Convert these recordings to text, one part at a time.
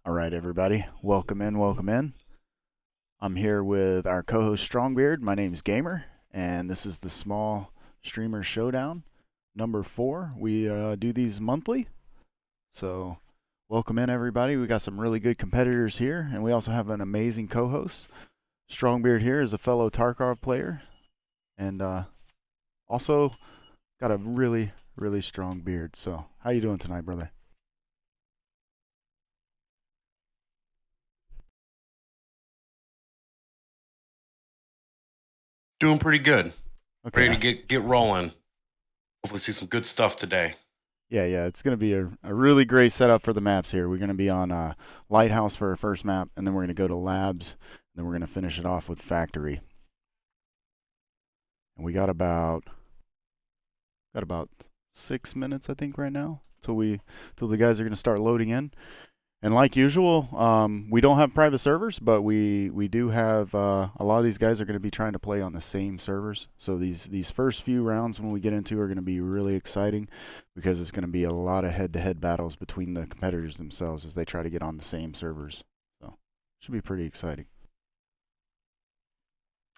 All right, everybody. Welcome in, welcome in. I'm here with our co host Strongbeard. My name's Gamer, and this is the Small Streamer Showdown number 4. We do these monthly. So, welcome in, everybody. We got some really good competitors here, and we also have an amazing co host. Strongbeard here is a fellow Tarkov player, and also got a really, really strong beard. So, how you doing tonight, brother? Doing pretty good. Ready to Okay. get rolling. Hopefully see some good stuff today. Yeah. It's going to be a really great setup for the maps here. We're going to be on Lighthouse for our first map, and then we're going to go to Labs, and then we're going to finish it off with Factory. And we got about 6 minutes, I think, right now, till the guys are going to start loading in. And like usual, we don't have private servers, but we do have a lot of these guys are going to be trying to play on the same servers. So these first few rounds when we get into are going to be really exciting because it's going to be a lot of head-to-head battles between the competitors themselves as they try to get on the same servers. So should be pretty exciting.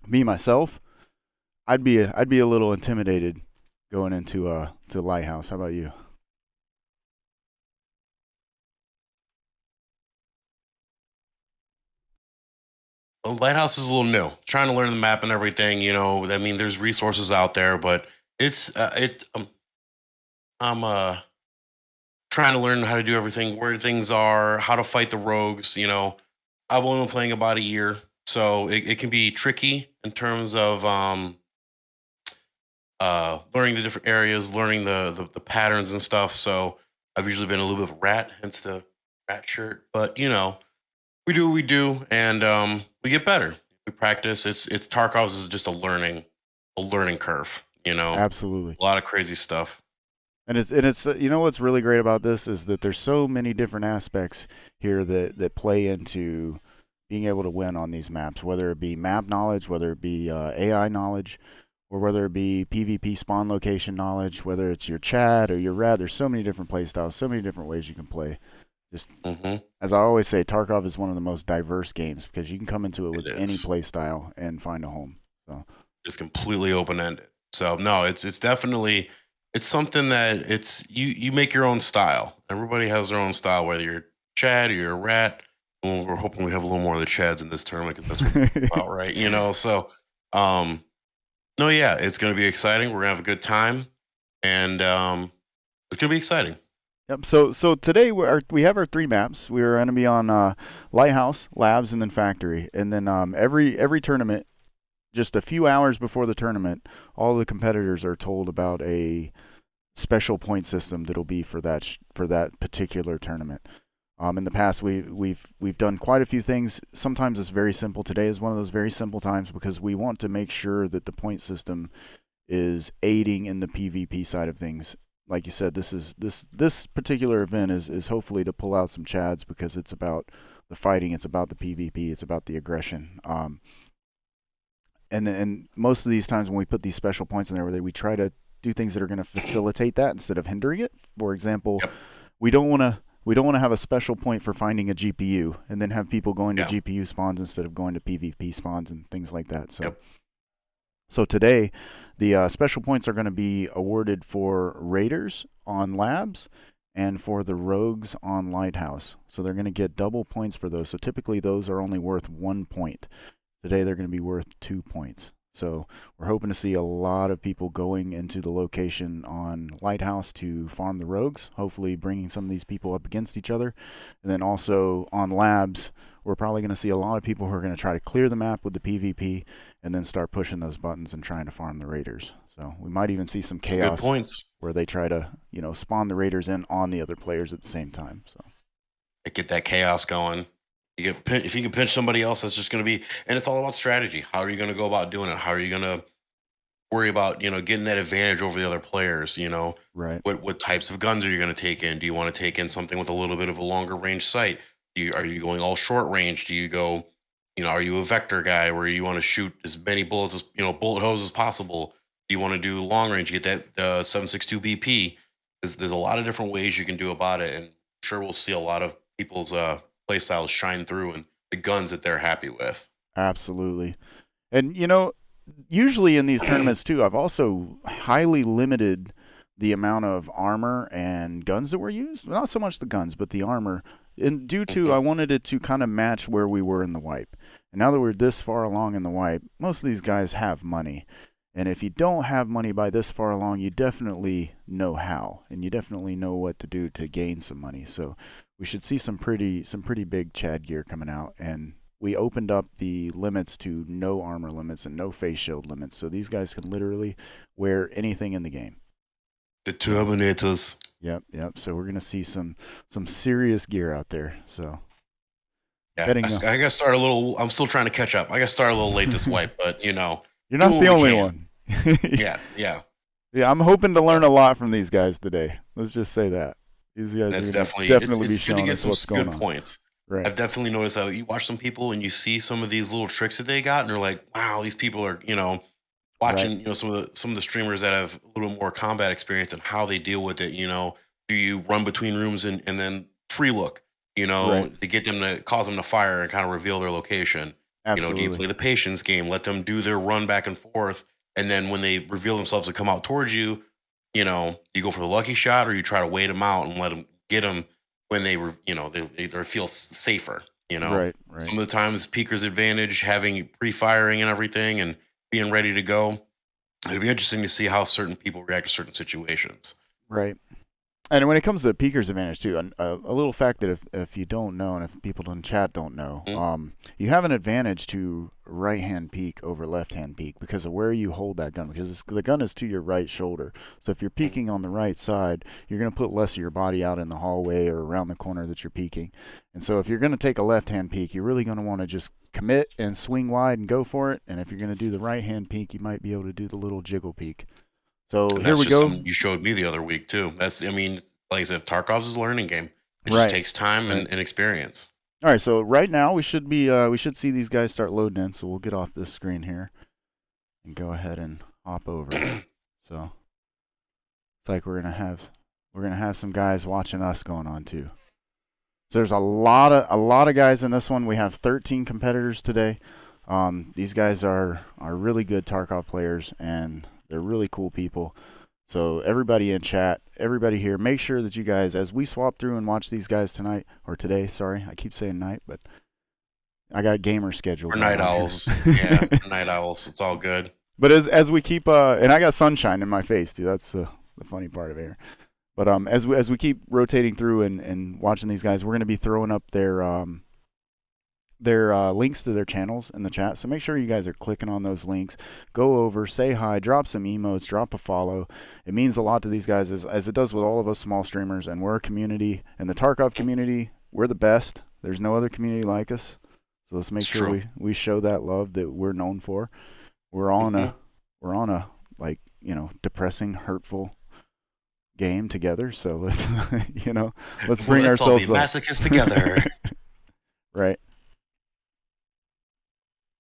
Me myself, I'd be a little intimidated going into to Lighthouse. How about you? Lighthouse is a little new. Trying to learn the map and everything. I mean, there's resources out there, but it's it. I'm trying to learn how to do everything, where things are, how to fight the rogues. I've only been playing about a year, so it can be tricky in terms of learning the different areas, learning the patterns and stuff. So I've usually been a little bit of a rat, hence the rat shirt. But we do what we do, and we get better. We practice. It's Tarkov's is just a learning curve. Absolutely. A lot of crazy stuff. And it's you know what's really great about this is that there's so many different aspects here that play into being able to win on these maps, whether it be map knowledge, whether it be AI knowledge, or whether it be PvP spawn location knowledge, whether it's your Chad or your Red. There's so many different play styles, so many different ways you can play. Just Hmm. as I always say, Tarkov is one of the most diverse games because you can come into it It with any is. play style and find a home. So It's completely open ended. So no, it's definitely it's something that you make your own style. Everybody has their own style, whether you're Chad or you're a rat. Well, we're hoping we have a little more of the Chads in this tournament because that's what it's about, right? So um, no, yeah, it's going to be exciting. We're going to have a good time, and it's going to be exciting. Yep. So today we have our three maps. We're going to be on Lighthouse, Labs, and then Factory. And then every tournament, just a few hours before the tournament, all the competitors are told about a special point system that'll be for that particular tournament. In the past, we've done quite a few things. Sometimes it's very simple. Today is one of those very simple times because we want to make sure that the point system is aiding in the PvP side of things. Like you said, this particular event is hopefully to pull out some chads because it's about the fighting, it's about the PvP, it's about the aggression. And most of these times when we put these special points in there, we try to do things that are going to facilitate that instead of hindering it. For example, Yep. we don't want to have a special point for finding a GPU and then have people going to Yeah. GPU spawns instead of going to PvP spawns and things like that. So Yep. so today, the special points are going to be awarded for raiders on labs and for the rogues on lighthouse. So they're going to get double points for those. So typically those are only worth 1 point. Today they're going to be worth 2 points. So we're hoping to see a lot of people going into the location on Lighthouse to farm the rogues, hopefully bringing some of these people up against each other. And then also on Labs, we're probably going to see a lot of people who are going to try to clear the map with the PvP and then start pushing those buttons and trying to farm the raiders. So we might even see some Some good chaos points. where they try to, spawn the raiders in on the other players at the same time. So Get that chaos going. If you can pinch somebody else, that's just going to be, and it's all about strategy. How are you going to go about doing it? How are you going to worry about getting that advantage over the other players? right. What types of guns are you going to take in? Do you want to take in something with a little bit of a longer range sight? Are you going all short range? Do you go, are you a vector guy where you want to shoot as many bullets as bullet hose as possible? Do you want to do long range? You get that 7.62 BP. There's a lot of different ways you can do about it, and I'm sure we'll see a lot of people's play styles shine through and the guns that they're happy with. Absolutely. And usually in these tournaments too, I've also highly limited the amount of armor and guns that were used. Not so much the guns, but the armor. And due to, I Mhm. wanted it to kind of match where we were in the wipe. And now that we're this far along in the wipe, most of these guys have money. And if you don't have money by this far along, you definitely know how, and you definitely know what to do to gain some money. So we should see some pretty big Chad gear coming out, and we opened up the limits to no armor limits and no face shield limits, so these guys can literally wear anything in the game. The So, Terminators. yep. So we're gonna see some serious gear out there. So Yeah, heading. I got to start a little. I'm still trying to catch up. I got to start a little late this wipe, but You're doing not what the we only can. one. Yeah. Yeah, I'm hoping to learn a lot from these guys today. Let's just say that. These guys That's are gonna definitely definitely be it's good to showing get us some what's going good on. points. Right. I've definitely noticed how you watch some people and you see some of these little tricks that they got, and you're like, wow, these people are Right. watching some of the streamers that have a little more combat experience and how they deal with it. Do you run between rooms and then free look? Right. To get them to cause them to fire and kind of reveal their location. Do you Absolutely. play the patience game? Let them do their run back and forth, and then when they reveal themselves to come out towards you, you go for the lucky shot, or you try to wait them out and let them get them when they feel safer. Right. Right. Some of the times, Peaker's advantage having pre-firing and everything and being ready to go. It'd be interesting to see how certain people react to certain situations. Right. And when it comes to Peaker's advantage too, a little fact that if you don't know, and if people in chat don't know, Mhm. you have an advantage to right hand peek over left hand peek because of where you hold that gun. Because the gun is to your right shoulder, so if you're peeking on the right side, you're going to put less of your body out in the hallway or around the corner that you're peeking. And so if you're going to take a left hand peek, you're really going to want to just commit and swing wide and go for it. And if you're going to do the right hand peek, you might be able to do the little jiggle peek. So And here that's we just go. something you showed me the other week too. Like I said, Tarkov's is a learning game. It just Right. takes time Right. and experience. All right, so right now we should see these guys start loading in. So we'll get off this screen here and go ahead and hop over. So it's like we're gonna have some guys watching us going on too. So there's a lot of guys in this one. We have 13 competitors today. These guys are really good Tarkov players, and they're really cool people. So everybody in chat, everybody here, make sure that you guys, as we swap through and watch these guys tonight or today, sorry, I keep saying night, but I got a gamer schedule We're going night on owls. here. Yeah, we're night owls. It's all good. But as we keep and I got sunshine in my face too. That's the funny part of it here. But as we keep rotating through and watching these guys, we're going to be throwing up their links to their channels in the chat. So make sure you guys are clicking on those links. Go over, say hi, drop some emotes, drop a follow. It means a lot to these guys as it does with all of us small streamers. And we're a community. And the Tarkov community, we're the best. There's no other community like us. So let's make It's sure true. we show that love that we're known for. We're on Mhm. a we're on a depressing, hurtful game together. So let's let's bring Let's all be ourselves up. masochists together. Right.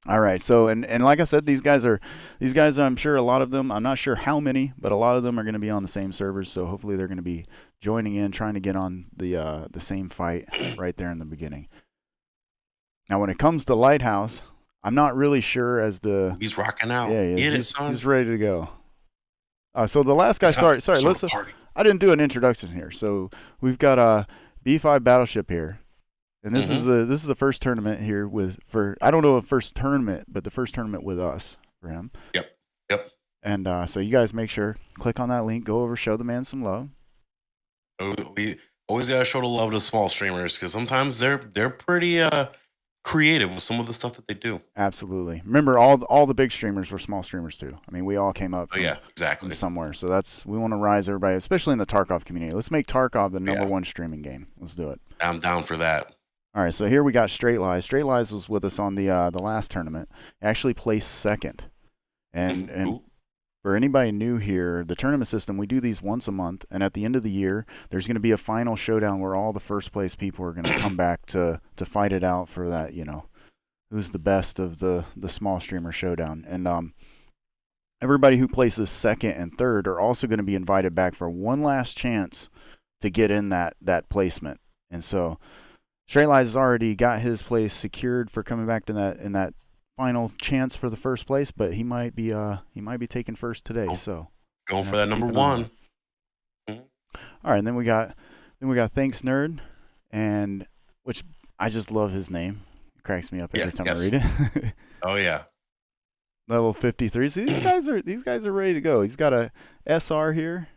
All right. So and like I said, these guys I'm sure a lot of them, I'm not sure how many, but a lot of them are going to be on the same servers. So hopefully they're going to be joining in, trying to get on the same fight right there in the beginning. Now when it comes to Lighthouse, I'm not really sure as the He's rocking out. yeah, Get it, he's son. he's ready to go. So the last guy, sorry, Start let's. a party. I didn't do an introduction here. So we've got a B5 battleship here, and this is the first tournament here for I don't know if first tournament, but the first tournament with us for him. Yep. And so you guys make sure click on that link, go over, show the man some love. We always gotta show the love to small streamers because sometimes they're pretty creative with some of the stuff that they do. Absolutely. Remember, all the big streamers were small streamers too. I mean, we all came up Oh from, yeah, from exactly. somewhere. So we want to rise everybody, especially in the Tarkov community. Let's make Tarkov the number Yeah. one streaming game. Let's do it. I'm down for that. All right, so here we got Straight Lies. Straight Lies was with us on the last tournament. Actually placed second. And Ooh. for anybody new here, the tournament system, we do these once a month, and at the end of the year, there's going to be a final showdown where all the first place people are going to come back to fight it out for that, who's the best of the small streamer showdown. And everybody who places second and third are also going to be invited back for one last chance to get in that placement. And so Straight Lies has already got his place secured for coming back to that final chance for the first place, but he might be taking first today. So going for that number one. Mm-hmm. All right, and then we got Thanks Nerd, and which I just love his name. It cracks me up every time I read it. Oh yeah. Level 53. See, these guys are ready to go. He's got a SR here.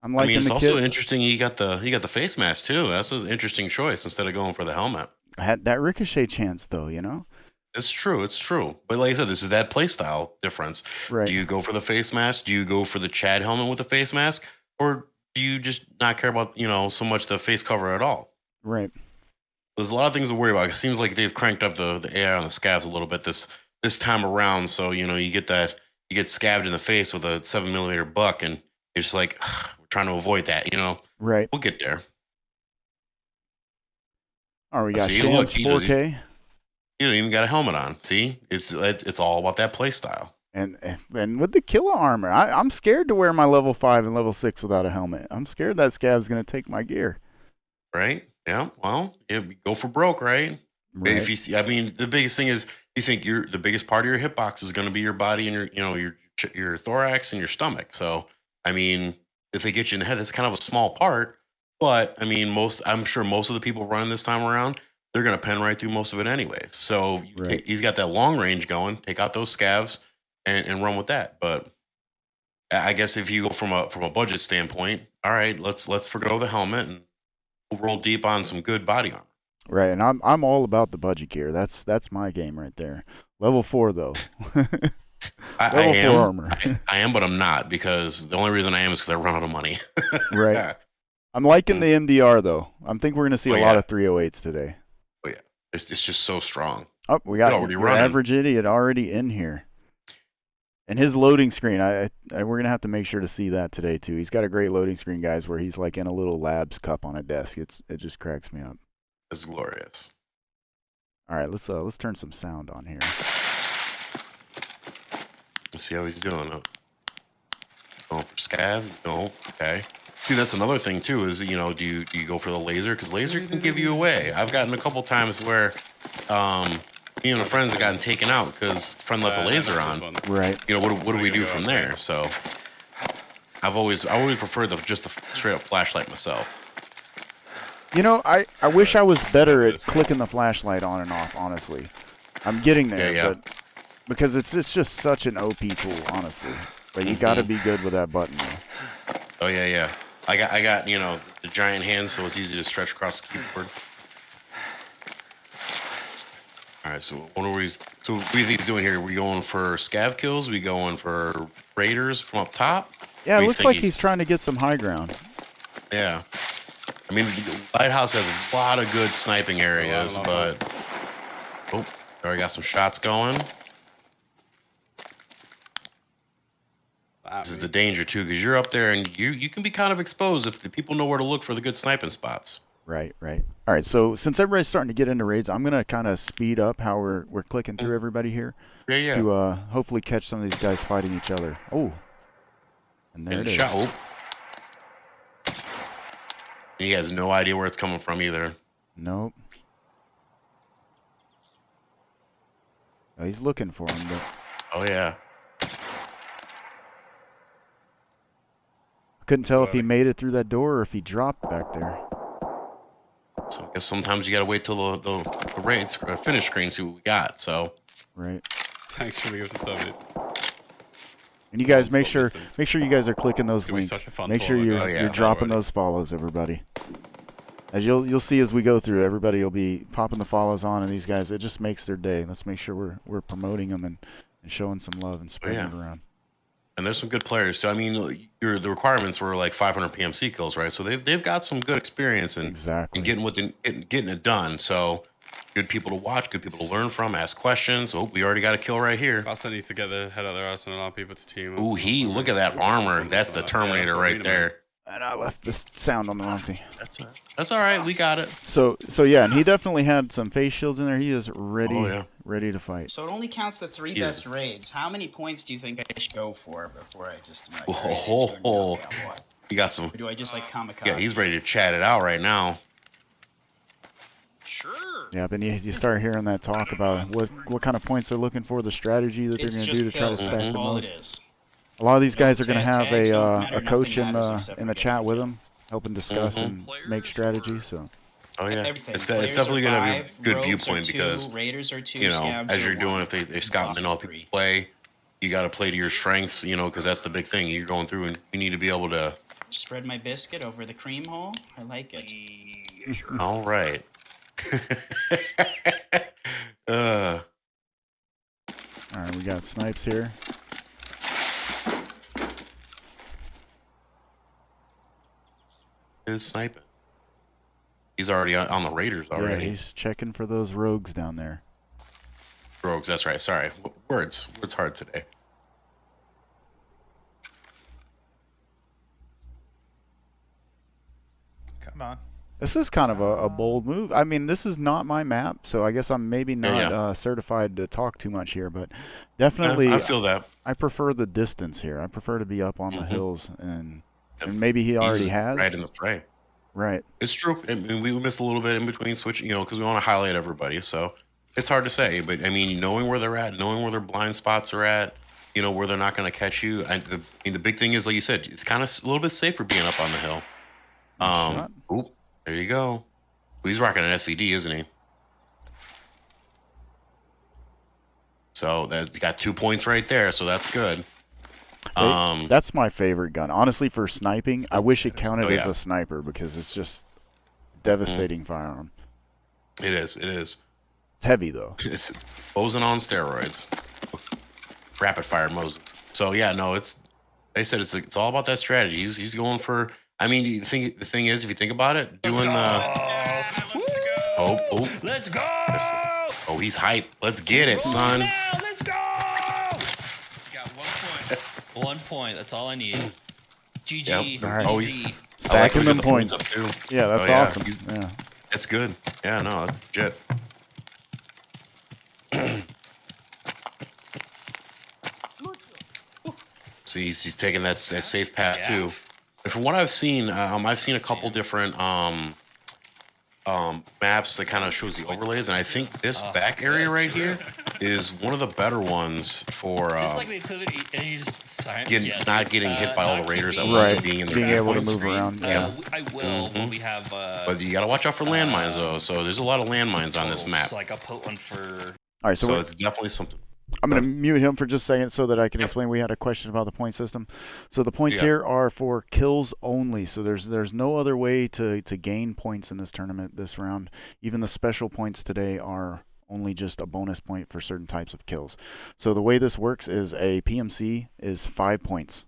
I'm liking it's the also kit. interesting. You got the face mask too. That's an interesting choice instead of going for the helmet. I had that ricochet chance though, It's true. It's true. But like I said, this is that play style difference. Right. Do you go for the face mask? Do you go for the Chad helmet with the face mask, or do you just not care about so much the face cover at all? Right. There's a lot of things to worry about. It seems like they've cranked up the AI on the scavs a little bit this time around. So you get scabbed in the face with a 7mm buck, and you're just like, we're trying to avoid that. Right. We'll get there. Oh, we got Shams 4K. You don't even got a helmet on. See, it's all about that play style. And with the killer armor, I'm scared to wear my level 5 and level 6 without a helmet. I'm scared that scav's gonna take my gear. Right? Yeah. Well, go for broke, right? If you see, the biggest thing is you think the biggest part of your hitbox is going to be your body and your thorax and your stomach. So if they get you in the head, that's kind of a small part. But I'm sure most of the people running this time around, they're going to pen right through most of it anyway. So he's got that long range going. Take out those scavs and run with that. But I guess if you go from a budget standpoint, all right, let's forgo the helmet and we'll roll deep on some good body armor. Right, and I'm all about the budget gear. That's my game right there. Level 4 though. I am. Armor. I am, but I'm not, because the only reason I am is because I run out of money. Right. I'm liking the MDR though. I think we're gonna see a lot of 308s today. Oh yeah, it's just so strong. Oh, we got your average idiot already in here. And his loading screen, we're gonna have to make sure to see that today too. He's got a great loading screen, guys, where he's like in a little labs cup on a desk. It just cracks me up. It's glorious. All right, let's turn some sound on here. Let's see how he's doing. Going for scavs. No, okay. See, that's another thing too. Is do you go for the laser? Because laser can give you away. I've gotten a couple times where, me and a friends have gotten taken out because friend left the laser on. Right. What do we do from there? So, I always preferred just the straight up flashlight myself. I wish I was better at clicking the flashlight on and off, honestly. I'm getting there, but because it's just such an OP tool, honestly. But you got to be good with that button, though. Oh yeah. I got the giant hands, so it's easy to stretch across the keyboard. All right, so what are we doing here? Are we going for scav kills? Are we going for raiders from up top? Yeah, it looks like he's trying to get some high ground. Yeah. The Lighthouse has a lot of good sniping areas, but already got some shots going. This is the danger too, because you're up there and you can be kind of exposed if the people know where to look for the good sniping spots. Right. All right, so since everybody's starting to get into raids, I'm gonna kind of speed up how we're clicking through everybody here. Yeah. To hopefully catch some of these guys fighting each other. Oh, and there it is. And he has no idea where it's coming from either. Nope. Oh, he's looking for him, but... Oh, yeah. I couldn't tell if he made it through that door or if he dropped back there. So I guess sometimes you gotta wait till the raids finish screen, see what we got. So. Right. Thanks for the gift of subject. And you guys make sure you guys are clicking those links. Make sure you're dropping those follows, everybody. As you'll see as we go through, everybody will be popping the follows on, and these guys, it just makes their day. Let's make sure we're promoting them and showing some love and spreading it around. And there's some good players. So the requirements were like 500 PMC kills, right? So they've got some good experience in getting it done. So good people to watch, good people to learn from, ask questions. Oh, we already got a kill right here. Austin needs to get the head of their Arsenal on people's team. Ooh, look at that armor. That's the Terminator right there. And I left this sound on the wrong thing. That's all right. We got it. So yeah, and he definitely had some face shields in there. He is ready to fight. So it only counts the 3 best raids. How many points do you think I should go for before I just... You got some... Or do I just kamikaze? Yeah, he's ready to chat it out right now. Yeah, but you start hearing that talk about what kind of points they're looking for, the strategy that they're It's going to do just to try to kills. stack That's the all most. it is. A lot of these guys are No, going to have tags don't a matter, coach nothing in matters except the for chat getting with the them, helping discuss and make strategy. So Oh yeah, Everything. it's Players definitely are gonna be a 5, good rogues are viewpoint 2, because raiders are 2, you know scavs as are you're doing 1, if they and scout boss and is all people 3. play, you got to play to your strengths, you know, because that's the big thing. You're going through and you need to be able to. Spread my biscuit over the cream hole. I like it. All right. uh, all right, we got snipes here. is sniping. He's already on the Raiders already. Yeah, he's checking for those rogues down there. Rogues, that's right. Sorry, words hard today. Come on. This is kind of a bold move. I mean, this is not my map, so I guess I'm maybe not certified to talk too much here, but definitely I feel that. I prefer the distance here. I prefer to be up on the hills, and maybe he already He's has. right in the fray. Right. It's true. And we missed a little bit in between switching, you know, because we want to highlight everybody. So it's hard to say. But, I mean, knowing where they're at, knowing where their blind spots are at, you know, where they're not going to catch you. I mean, the big thing is, like you said, it's kind of a little bit safer being up on the hill. Shot. Oop, there you go. He's rocking an SVD, isn't he? So that's got 2 points right there. So that's good. That's my favorite gun. Honestly, for sniping, I wish it counted as a sniper because it's just devastating firearm. It is. It's heavy though. It's Mosin on steroids. Rapid fire Mosin. So yeah, no, they said it's all about that strategy. He's going for. I mean, the thing is, if you think about it, doing Let's go! Oh, he's hype. Let's get it, son. Now, let's go! Got 1 point. 1 point. That's all I need. GG. Yep. Nice. Oh, Easy. Stacking them the points. up too. Yeah, that's Oh, yeah. awesome. Yeah. That's good. Yeah, no, that's legit. See, he's taking that safe path too. And from what I've seen a couple different maps that kind of shows the overlays, and I think this back area right here is one of the better ones for It's like the equivalent, and you just sign. not getting hit by all the raiders at once Right. and being in the Being back able to points. move around. Yeah. I will when we have. But you gotta watch out for landmines though. So there's a lot of landmines on this totals. map. Like I'll put one for. All right, so So it's definitely something. I'm going to mute him for just a second so that I can explain. We had a question about the point system. So the points here are for kills only. So there's no other way to gain points in this tournament this round. Even the special points today are only just a bonus point for certain types of kills. So the way this works is a PMC is 5 points.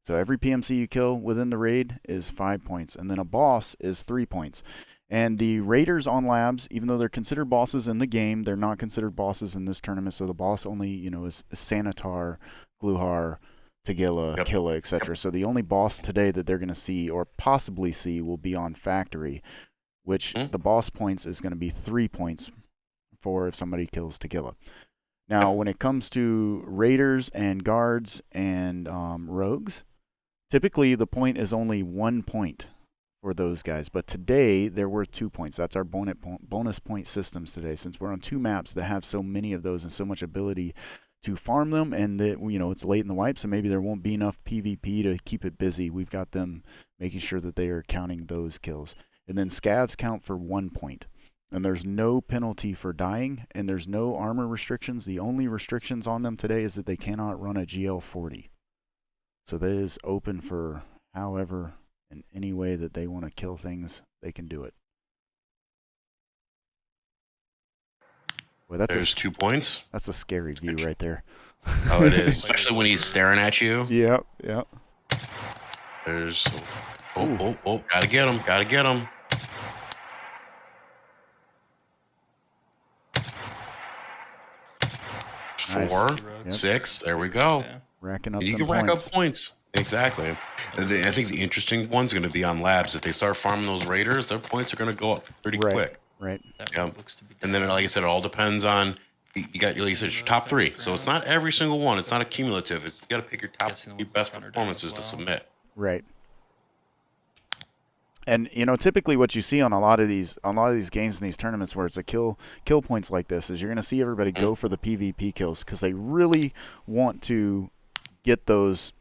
So every PMC you kill within the raid is 5 points. And then a boss is 3 points. And the raiders on labs, even though they're considered bosses in the game, they're not considered bosses in this tournament. So the boss only, is Sanitar, Gluhar, Tagilla, Killa, etc. So the only boss today that they're going to see or possibly see will be on Factory, which the boss points is going to be 3 points for if somebody kills Tagilla. Now, when it comes to raiders and guards and rogues, typically the point is only 1 point for those guys, but today they're worth 2 points. That's our bonus point systems today, since we're on 2 maps that have so many of those and so much ability to farm them, and that it's late in the wipe, so maybe there won't be enough PvP to keep it busy. We've got them making sure that they are counting those kills. And then scavs count for 1 point, and there's no penalty for dying, and there's no armor restrictions. The only restrictions on them today is that they cannot run a GL40. So that is open for however in any way that they want to kill things, they can do it. Well, There's 2 points. That's a scary view right there. Oh, it is, especially when he's staring at you. Yep. There's gotta get him. Nice. 4, Yep. 6. There we go. Yeah. Racking up You them can rack points. up points. Exactly. I think the interesting one's going to be on labs. If they start farming those raiders, their points are going to go up pretty quick. Right. That Yeah. looks to be And then, like I said, it all depends on you got, like you said, your top 3. So it's not every single one. It's not a cumulative. You got to pick your top Guessing the 3 ones best that counter performances as to well. submit. Right. And you know, typically what you see on a lot of these games in these tournaments where it's a kill points like this is you're going to see everybody go for the PvP kills because they really want to get those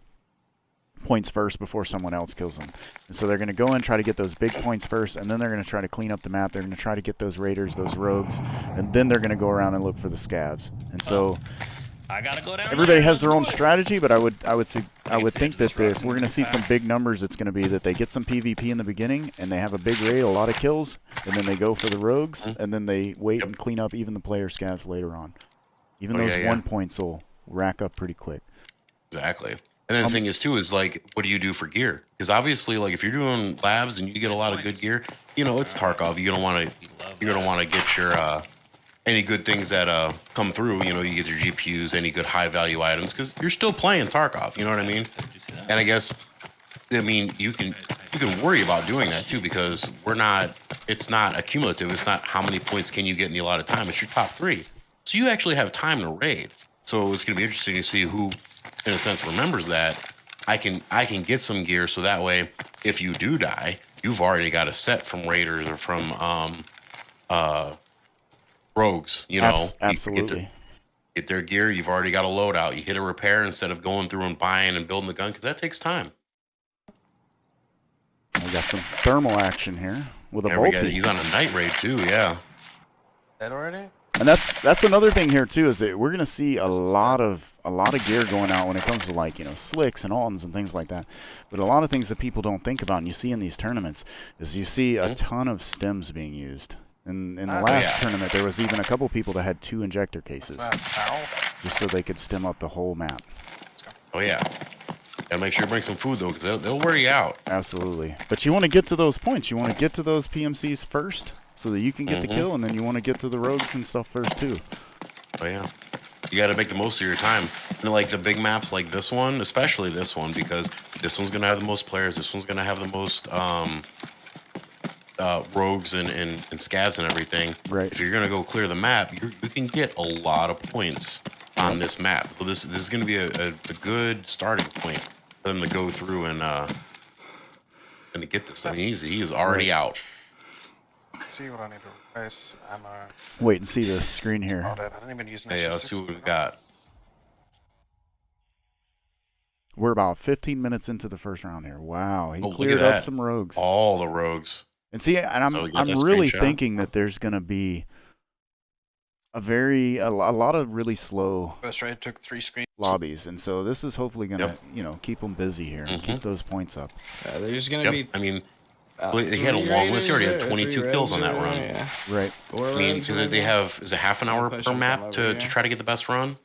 points first before someone else kills them. And so they're going to go and try to get those big points first, and then they're going to try to clean up the map. They're going to try to get those raiders, those rogues, and then they're going to go around and look for the scavs. And so I gotta go down. everybody there. has their own strategy, but I would think that this if we're going to see some big numbers, it's going to be that they get some PvP in the beginning and they have a big raid, a lot of kills, and then they go for the rogues, and then they wait and clean up even the player scavs later on. Even those 1 points will rack up pretty quick. Exactly. And then the thing is too is like, what do you do for gear? Because obviously, like if you're doing labs and you get a lot of good gear, you know it's Tarkov. You don't want to get your any good things that come through. You know, you get your GPUs, any good high value items, because you're still playing Tarkov. You know what I mean? And I guess, I mean, you can worry about doing that too because it's not accumulative. It's not how many points can you get in the allotted time. It's your top 3. So you actually have time to raid. So it's gonna be interesting to see who, in a sense, remembers that. I can get some gear so that way if you do die, you've already got a set from raiders or from rogues. You know, absolutely. Get their gear. You've already got a loadout. You hit a repair instead of going through and buying and building the gun because that takes time. We got some thermal action here with a There we go. multi. He's on a night raid too. Yeah. Dead already? And that's another thing here too is that we're gonna see a lot of gear going out when it comes to like slicks and Altons and things like that. But a lot of things that people don't think about and you see in these tournaments is you see a ton of stems being used. In the last tournament, there was even a couple people that had 2 injector cases, just so they could stem up the whole map. Oh yeah. Gotta make sure you bring some food though, because they'll wear you out. Absolutely. But you want to get to those points. You want to get to those PMCs first, so that you can get the kill, and then you want to get to the rogues and stuff first too. Oh yeah. You got to make the most of your time. And like the big maps like this one, especially this one, because this one's gonna have the most players. This one's gonna have the most rogues and scavs and everything. Right. If you're gonna go clear the map, you can get a lot of points on this map. So this is gonna be a good starting point for them to go through and to get this thing. He is already out. See what I need to replace ammo. Wait and see this screen here. I didn't even use Hey, let's see what we got. We're about 15 minutes into the first round here. Wow, he Oh, look cleared at up that. some rogues. All the rogues. And see, and So we got that I'm really screenshot. thinking that there's gonna be a lot of really slow First raid took 3 screens. lobbies, and so this is hopefully gonna keep them busy here and keep those points up. There's gonna be. I mean, he had a long list. He already had 22 kills on that run. Yeah. Right. I mean, because they have is it half an hour per map to try to get the best run?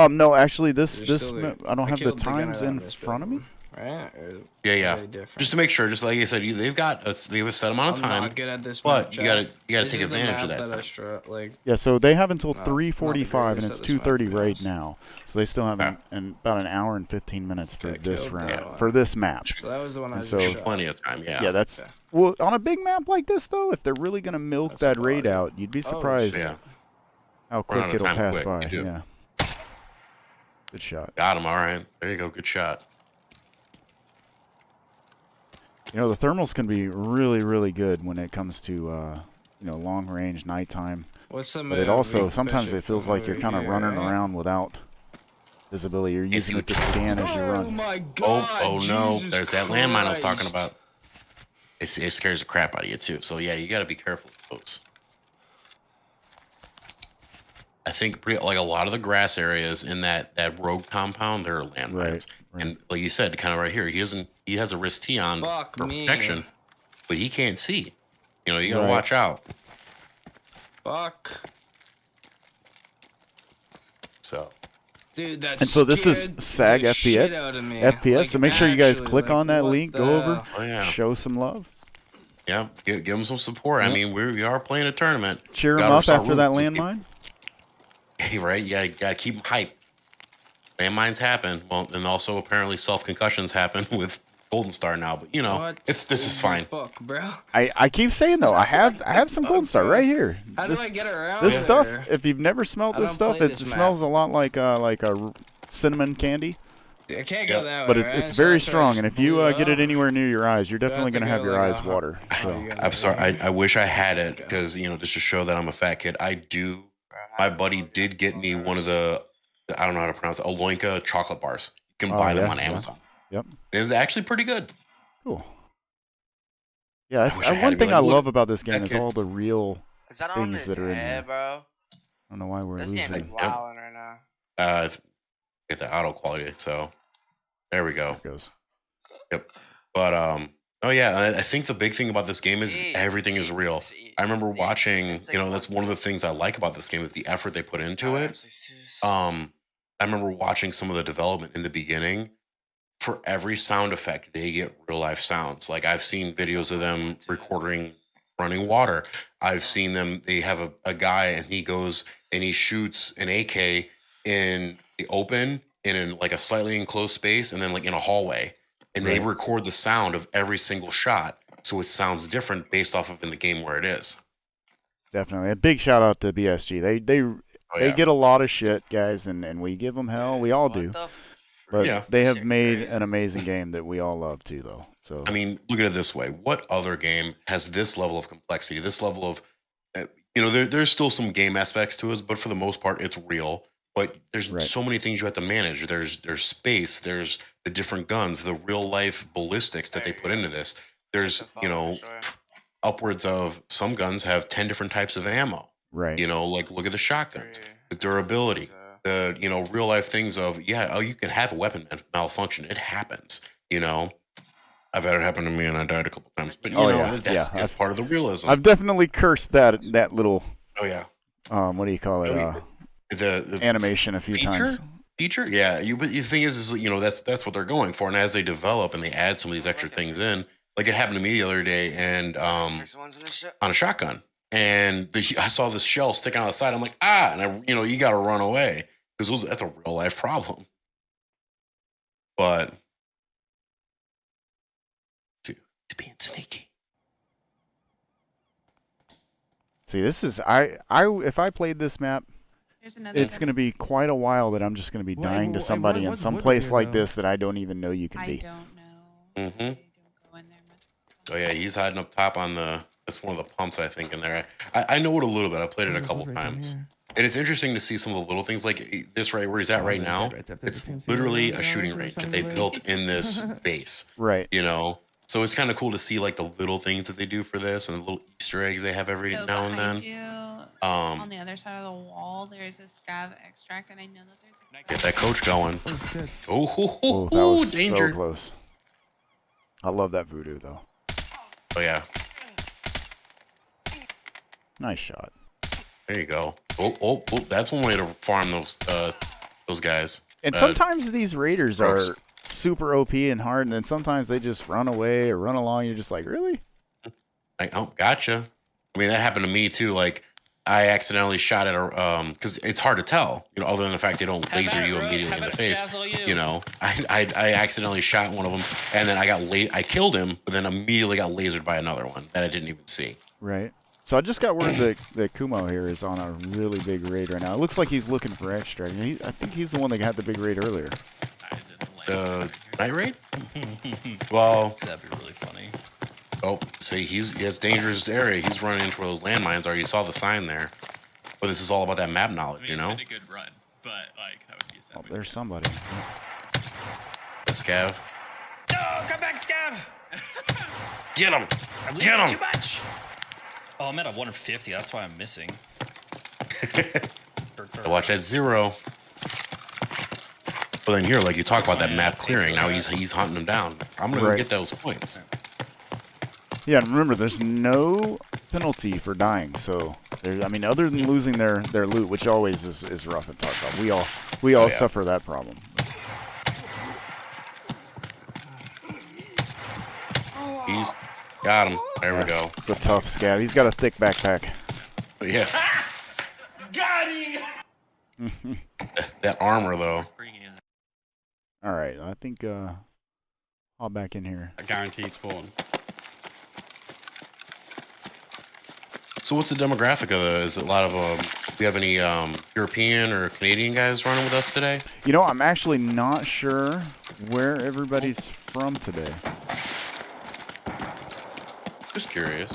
No, actually, There's this still I don't I have the killed the gunner times on in this front of me. Right? Or Yeah. really different? Just to make sure, just like I said, they have a set amount of I'm time, not good at this but map, you gotta Jack. take This is the advantage of map that I time. like, Yeah, so they have until not 3:45, and the it's greatest at this map, 2:30 to be right honest. now. So they still have about an hour and 15 minutes for Got this killed round, that one. for this map. So that was the one I And just so- shot. Plenty of time. Yeah. Yeah, that's Okay. well on a big map like this though. If they're really gonna milk That's that a raid lot. out, you'd be Oh, surprised Yeah. how Run quick out of it'll time pass quick, by. you do. Yeah. Good shot. Got him. All right. There you go. Good shot. You know, the thermals can be really, really good when it comes to long range, nighttime. What's the But it move? also We sometimes push it feels from like you're over kind of here, running right? around without visibility. You're using you- it to scan as you Oh run. my Oh, god! no. Jesus There's that landmine I was talking Christ. about. It scares the crap out of you too. So yeah, you got to be careful, folks. I think like a lot of the grass areas in that rogue compound, there are landmines. Right. And like you said, kind of right here, he has a wrist T on Fuck for me. protection, but he can't see. You know, you got to Right. watch out. Fuck, So dude, that's. And so this is SAG FPS. FPS. So make sure you guys click on that link. Go over, oh yeah, show some love, yeah, give him some support. I Yep. mean, we are playing a tournament. cheer them Gotta up start after that rooting. landmine. Hey, right? You gotta keep them hype. Landmines happen. Well, and also apparently self concussions happen with Golden Star now. But you know, this is fine. Fuck, bro. I keep saying though, I have some Golden Star right here. How This, do I get around this stuff, there? if you've never smelled I this don't stuff, play it this smells map. a lot like a cinnamon candy. I can't go Yep. that way. But man, it's so very that's why I strong, just and if you blew get it up. anywhere near your eyes, you're Do I definitely have to gonna have go, your like, eyes a- water. Oh, So you got I'm it. sorry. Okay. I wish I had it Okay. because just to show that I'm a fat kid, I do. My buddy did get me one of the I don't know how to pronounce it, Aloinka chocolate bars. You can Oh, buy them yeah, on yeah. Amazon. Yep. It was actually pretty good. Cool. Yeah, I that's wish I had one to be thing like, I look, love about this game that is kid- all the real Is that on things his that are in head, here. bro? I don't know why we're This game's losing. like wilding right now. Get the auto quality. So there we go. There it goes. Yep. But oh yeah, I think the big thing about this game is Jeez, everything is real. I remember jeez, watching, seems like that's one of the things I like about this game is the effort they put into it. I remember watching some of the development in the beginning. For every sound effect, they get real life sounds. Like I've seen videos of them recording running water. I've seen them, they have a guy and he goes and he shoots an AK in the open and in like a slightly enclosed space and then like in a hallway. And they Right. record the sound of every single shot. So it sounds different based off of in the game where it is. Definitely. A big shout out to BSG. They Oh, they get a lot of shit, guys, and we give them hell. We all do. But Yeah. they have made an amazing game that we all love too, though. So I mean, look at it this way. What other game has this level of complexity, this level of, there's still some game aspects to it, but for the most part, it's real. But there's Right. so many things you have to manage. There's space, there's the different guns, the real life ballistics that they put into this. There's, upwards of some guns have 10 different types of ammo. right. Like look at the shotguns, the durability, the, real life things of, you can have a weapon malfunction. It happens, I've had it happen to me and I died a couple times, but that's part of the realism. I've definitely cursed that little Oh yeah. what do you call it? The Animation a few times. Feature, yeah. But the thing is that's what they're going for, and as they develop and they add some of these extra things in, like it happened to me the other day, and on a shotgun, and I saw this shell sticking out the side. I'm like, and you got to run away because that's a real life problem. But it's being sneaky. See, this is I if I played this map, There's another. it's going to be quite a while that I'm just going to be dying to somebody in some place like this that I don't even know you can I be. don't know. Mhm. I don't go in there much. Oh yeah, he's hiding up top on that's one of the pumps I think in there. I know it a little bit. I played it a couple times. And it's interesting to see some of the little things like this right where he's at right now. It's literally a shooting range that they built in this base. Right. So it's kind of cool to see like the little things that they do for this and the little Easter eggs they have every So now and behind then. you, Um, on the other side of the wall, there's a scav extract, and I know that there's a. Get that coach going. Oh, that was danger. so close. I love that voodoo though. Oh yeah. Nice shot. There you go. Oh, that's one way to farm those guys. And sometimes these raiders are super OP and hard, and then sometimes they just run away or run along. You're just like, really? Like, oh, gotcha. I mean, that happened to me too. Like, I accidentally shot at a because it's hard to tell, other than the fact they don't laser you immediately in the face. I accidentally shot one of them, and then I killed him, but then immediately got lasered by another one that I didn't even see. Right. So I just got word that Kumo here is on a really big raid right now. It looks like he's looking for extract. I think he's the one that had the big raid earlier. The night raid? Well, That'd be really funny. oh, see, he has dangerous area. He's running into where those landmines are. You saw the sign there. But this is all about that map knowledge, It's been a good run, but like that would be a Oh, there's somebody. The scav. No, come back, Scav! Get him! I'm Get losing him! too much. Oh, I'm at a 150. That's why I'm missing. Watch that 0. But then here, like you talk about that map clearing. Now he's hunting them down. I'm gonna go get those points. Yeah, and remember, there's no penalty for dying. So, I mean, other than losing their loot, which always is rough at Tarkov. We all suffer that problem. He's got him. There we go. It's a tough scav. He's got a thick backpack. Yeah. Got him! That armor though. All right, I think I'll back in here. A guaranteed spawn. So what's the demographic of the? Is it a lot of do you have any European or Canadian guys running with us today? You know, I'm actually not sure where everybody's from today. Just curious.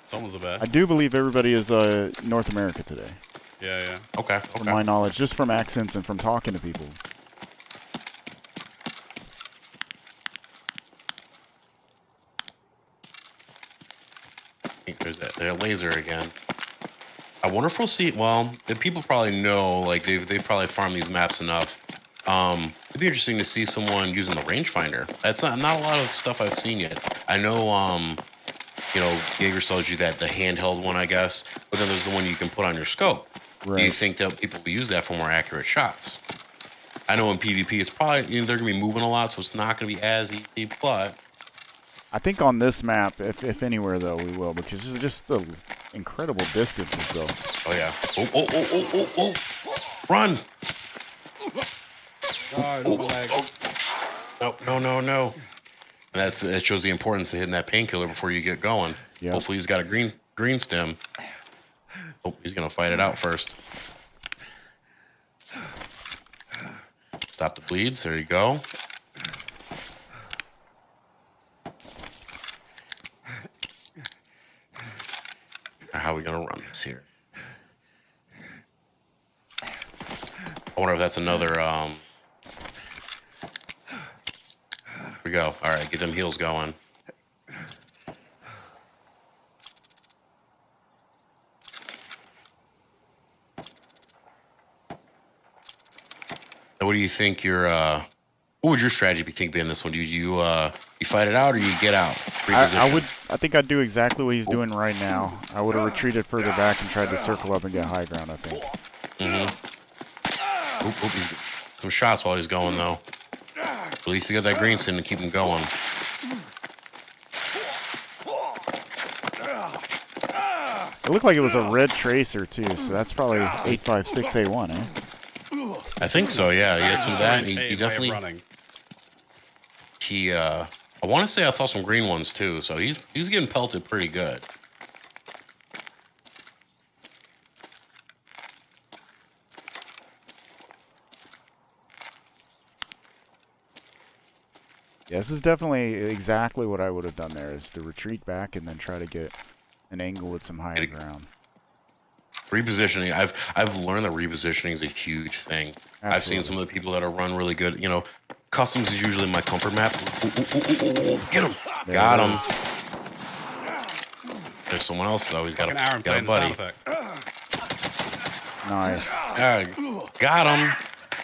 It's almost a I bad. do believe everybody is North America today, Yeah, yeah. Okay. from Okay. my knowledge, just from accents and from talking to people. There's a laser again. I wonder if we'll see. Well, the people probably know, like they've probably farmed these maps enough. It'd be interesting to see someone using the rangefinder. That's not a lot of stuff I've seen yet. I know, you know, Jaeger tells you that the handheld one, I guess, but then there's the one you can put on your scope. Do you Right. think that people will use that for more accurate shots? I know in PvP, it's probably, you know, they're gonna be moving a lot, so it's not gonna be as easy. But I think on this map, if anywhere though, we will, because this is just the incredible distances though. oh yeah, oh, run! No. And that shows the importance of hitting that painkiller before you get going. Yeah. Hopefully he's got a green stem. Oh, he's gonna fight it out first. Stop the bleeds. There you go. How are we gonna run this here? I wonder if that's another. Here we go. All right, get them heels going. What do you think your what would your strategy be think being this one? Do you fight it out or you get out? I think I'd do exactly what he's doing right now. I would have retreated further back and tried to circle up and get high ground, I think. Some shots while he's going though. At least he got that green stem to keep him going. It looked like it was a red tracer too, so that's probably 856A1, eh? I think so, yeah. He has some of that. He Way of definitely running. I want to say I saw some green ones too, so he's getting pelted pretty good. Yeah, this is definitely exactly what I would have done there, is to retreat back and then try to get an angle with some higher ground. Repositioning, I've learned that repositioning is a huge thing. I've seen some of the people that are run really good. You know, customs is usually my comfort map. Get him! Got him. There's someone else though. He's got Fucking Aaron got a playing the sound buddy. effect. Nice. Yeah, got him.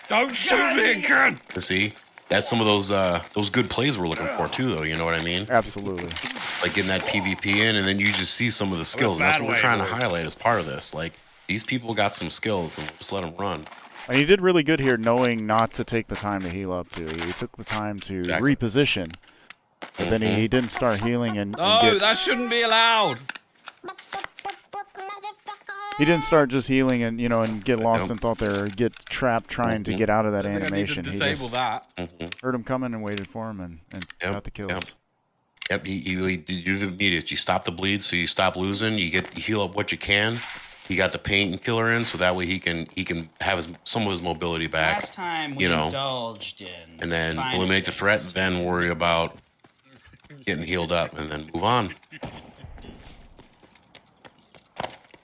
Don't shoot me again! See, that's some of those good plays we're looking for too, though. You know what I mean? Absolutely. Like getting that PvP in, and then you just see some of the skills. And that's what we're trying to highlight as part of this. Like these people got some skills, and just let them run. And he did really good here, knowing not to take the time to heal up too. He took the time to reposition, but then he didn't start healing and No, get, that shouldn't be allowed. he didn't start just healing and and get lost and thought they were get trapped trying to get out of that I think I need to animation. He disable just that. heard him coming and waited for him and got the kills. Yep, you do the immediate. You stop the bleed, so you stop losing. You heal up what you can. He got the painkiller in, so that way he can have some of his mobility back. Last time we indulged in. And then eliminate the threat, then worry about getting healed up, and then move on.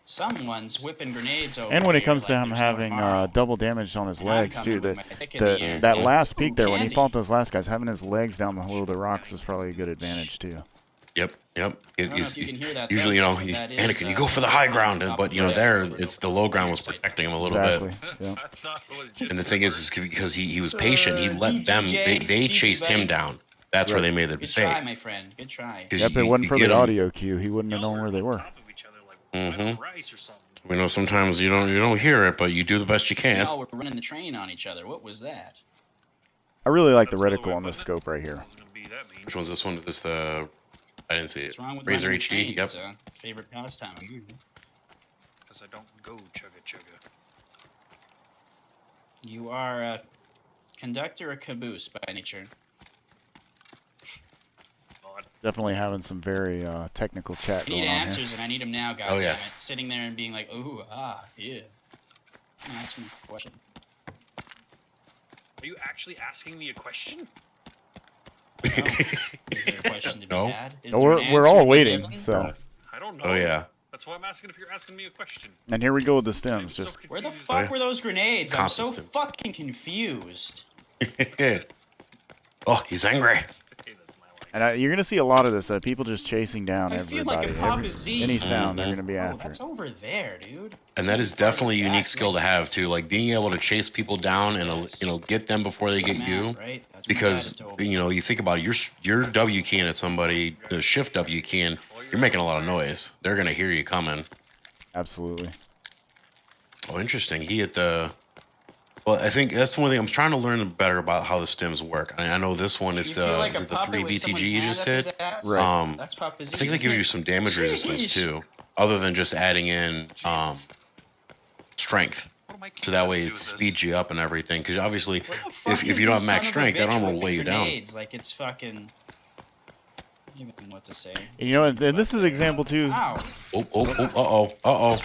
Someone's whipping grenades over. And when it here comes to like him there's no having tomorrow. double damage on his And I'm legs coming too, with my dick in the air. that last peak there when he Candy. fought those last guys, having his legs down below the rocks was probably a good advantage too. Yep. don't know if you can hear that, Usually, though, but that is, Anakin, you go for the high ground, top but of you know the there, list. it's the low ground was protecting him a little bit. Yeah. And the thing is because he was patient, he let them. They chased him down. That's where they made the Good try, mistake. my friend. Good try. Yep, if it wasn't for the audio cue, he wouldn't have known where they were. We know sometimes you don't hear it, but you do the best you can. Now we're running the train on each other. What was that? I really like the reticle on this scope right here. Which one's this one? Is this the? I didn't see it. What's wrong with Razor running HD. trains? Yep. It's a favorite pastime of yours. Because I don't go chugga chugga. You are a conductor or caboose by nature. Definitely having some very technical chat I going need on answers, here. and I need them now, guys. Oh, yes. Sitting there and being like, ooh, ah, yeah. Ask me a question. Are you actually asking me a question? No. Is there a question to be No. had? Is No, there an we're answer all to be waiting. given? So, I don't know. Oh yeah. That's why I'm asking if you're asking me a question. and here we go with the I'm stems. so Just Where the confused. fuck yeah. were those grenades? I'm so Constant. fucking confused. Oh, he's angry. Okay, that's my line. and you're gonna see a lot of this. People just chasing down I feel like everybody. a Papa Z. Any sound, they're Mhm. gonna be Oh, after that's it. over there, dude. And That's that like is part of definitely a the unique back skill to lane. have too, like being able to chase people down and Yes. get them before they get Map, you. right? That's what my Because dad told me. you think about it, you're W keying at somebody, the shift W keying, you're making a lot of noise. They're gonna hear you coming. Absolutely. Oh, interesting. He hit the. Well, I think that's one thing I'm trying to learn better about how the stems work. I know this one You is feel like is a it the puppet 3 with someone's BTG you hand just up his hit. ass? Right. That's Papa Z. I think that isn't gives it? you some damage resistance Sheesh. too, other than just adding in strength. What am I So that way to it do with this? speeds you up and everything. Because obviously, What the fuck if is you don't this have max son of a strength, that bitch armor will whipping weigh you down. grenades? Like it's fucking. I don't even know what to say. And you know, and this is example too. Ow. Uh oh.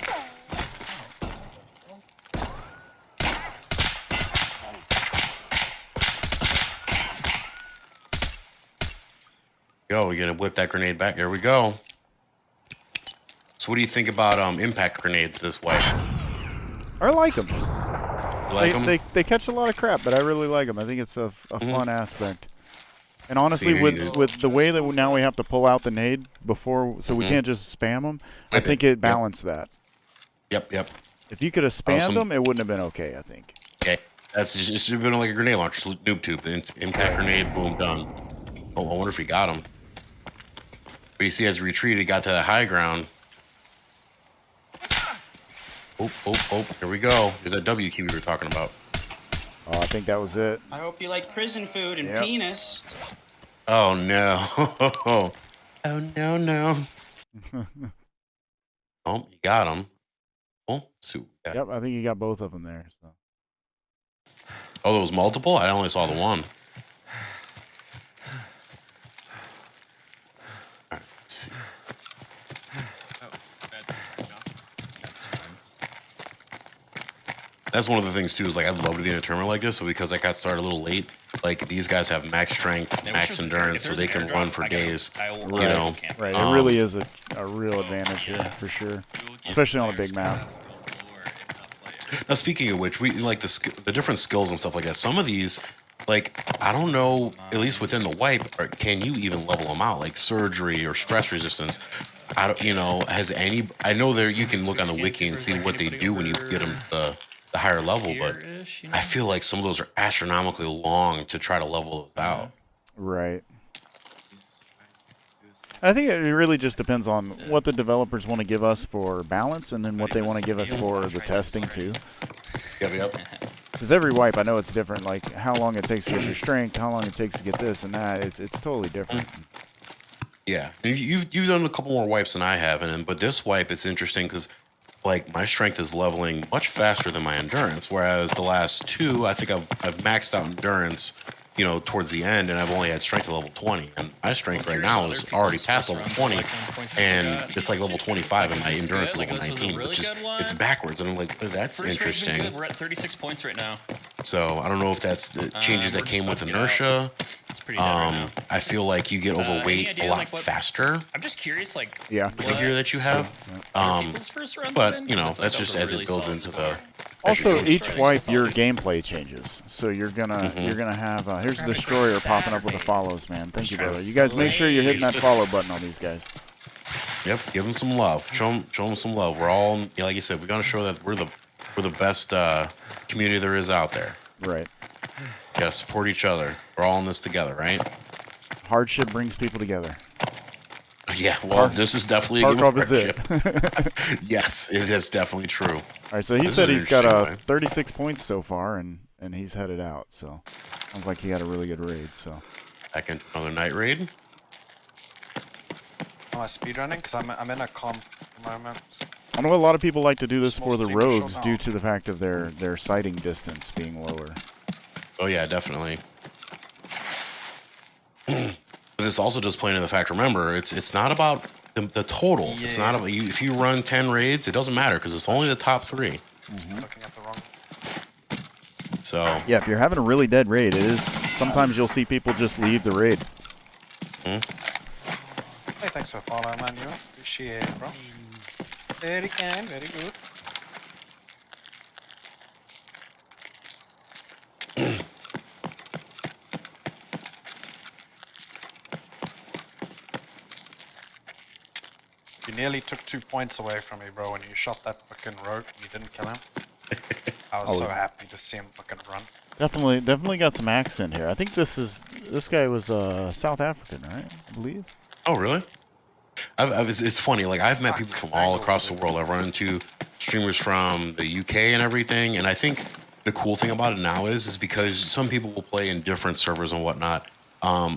Go, we're gonna whip that grenade back. There we go. So, what do you think about impact grenades this way? I like them. You like them? They catch a lot of crap, but I really like them. I think it's a fun aspect. And honestly, See, with the way that now we have to pull out the nade before, so we Mhm. can't just spam them. I Yep, think yep. it balanced that. Yep. If you could have spammed Awesome. them, it wouldn't have been okay. I think. Okay, that's just been like a grenade launcher, just noob tube, impact grenade, boom, done. Oh, I wonder if he got him. But you see, as he retreated, he got to the high ground. Oh, here we go. There's that W key we were talking about. Oh, I think that was it. I hope you like prison food and Yep. penis. Oh no. Oh no. Oh, you got him. Oh, so yeah. Yep, I think you got both of them there. So. Oh, there was multiple? I only saw the one. All right, let's see. That's fine. That's one of the things too. Is like I'd love to be in a tournament like this, but because I got started a little late, like these guys have max strength, Man, max endurance, so they can run for days. Right. You know, Right, Um, it really is a real advantage here for sure, especially on a big map. Now, speaking of which, we like the different skills and stuff like that. Some of these, like I don't know, at least within the wipe, or can you even level them out? Like surgery or stress resistance. I don't, has any? I know there you can look on the wiki and see what they do when you get them the higher level, but Here-ish, you I know? feel like some of those are astronomically long to try to level those out. Right. I think it really just depends on what the developers want to give us for balance, and then what they want to give us for the testing too. Yep. Because every wipe, I know it's different. Like how long it takes to get your strength, how long it takes to get this and that. It's totally different. Yeah, you've done a couple more wipes than I have, but this wipe it's interesting because like my strength is leveling much faster than my endurance, whereas the last two I think I've maxed out endurance, towards the end, and I've only had strength at level 20, and my strength right now is already past level 20, and it's like level 25, and my endurance is level 19, which is it's backwards, and I'm like, oh, that's interesting. We're at 36 points right now. So I don't know if that's the changes we're that just came with about to get out. inertia. It's pretty dead right now. I feel like you get any overweight idea, a lot like, what- faster. I'm just curious, like, Yeah. The gear that you have. people's first rounds But have been? 'Cause I feel like that's that just was a as really it builds solid into score. the. Also, as each you- wipe, your Mhm. gameplay changes. So you're gonna have here's the destroyer popping up with the follows, man. Thank you, brother. You guys make sure you're hitting that follow button on these guys. Yep, give them some love. Show them some love. We're all, like you said, we got to show that we're the best community there is out there. Right. We got to support each other. We're all in this together, right? Hardship brings people together. Yeah. Well, this is definitely a game of Tarkov is it. hardship. Yes, it is definitely true. All right, so he This said is he's got interesting, man. 36 points so far, and he's headed out. So sounds like he had a really good raid. So Back into another night raid. Am I speedrunning? Because I'm in a calm environment. I know a lot of people like to do this Small for the stream to rogues Showdown. due to the fact of their sighting distance being lower. Oh yeah, definitely. But this also does play into the fact. Remember, it's not about the total. It's not about you. If you run 10 raids, it doesn't matter because it's only the top 3. Looking at the wrong. So Yeah, if you're having a really dead raid, it is sometimes you'll see people just leave the raid. Hey, thanks for following, man. You appreciate it, bro. Very kind, very good. You nearly took 2 points away from me, bro, when you shot that fucking rogue and you didn't kill him. I was so happy to see him fucking run. Definitely got some accent here. I think this guy was South African, right? I believe. Oh, really? It's funny. Like I've met people from all across the world. I've run into streamers from the UK and everything. And I think the cool thing about it now is because some people will play in different servers and whatnot.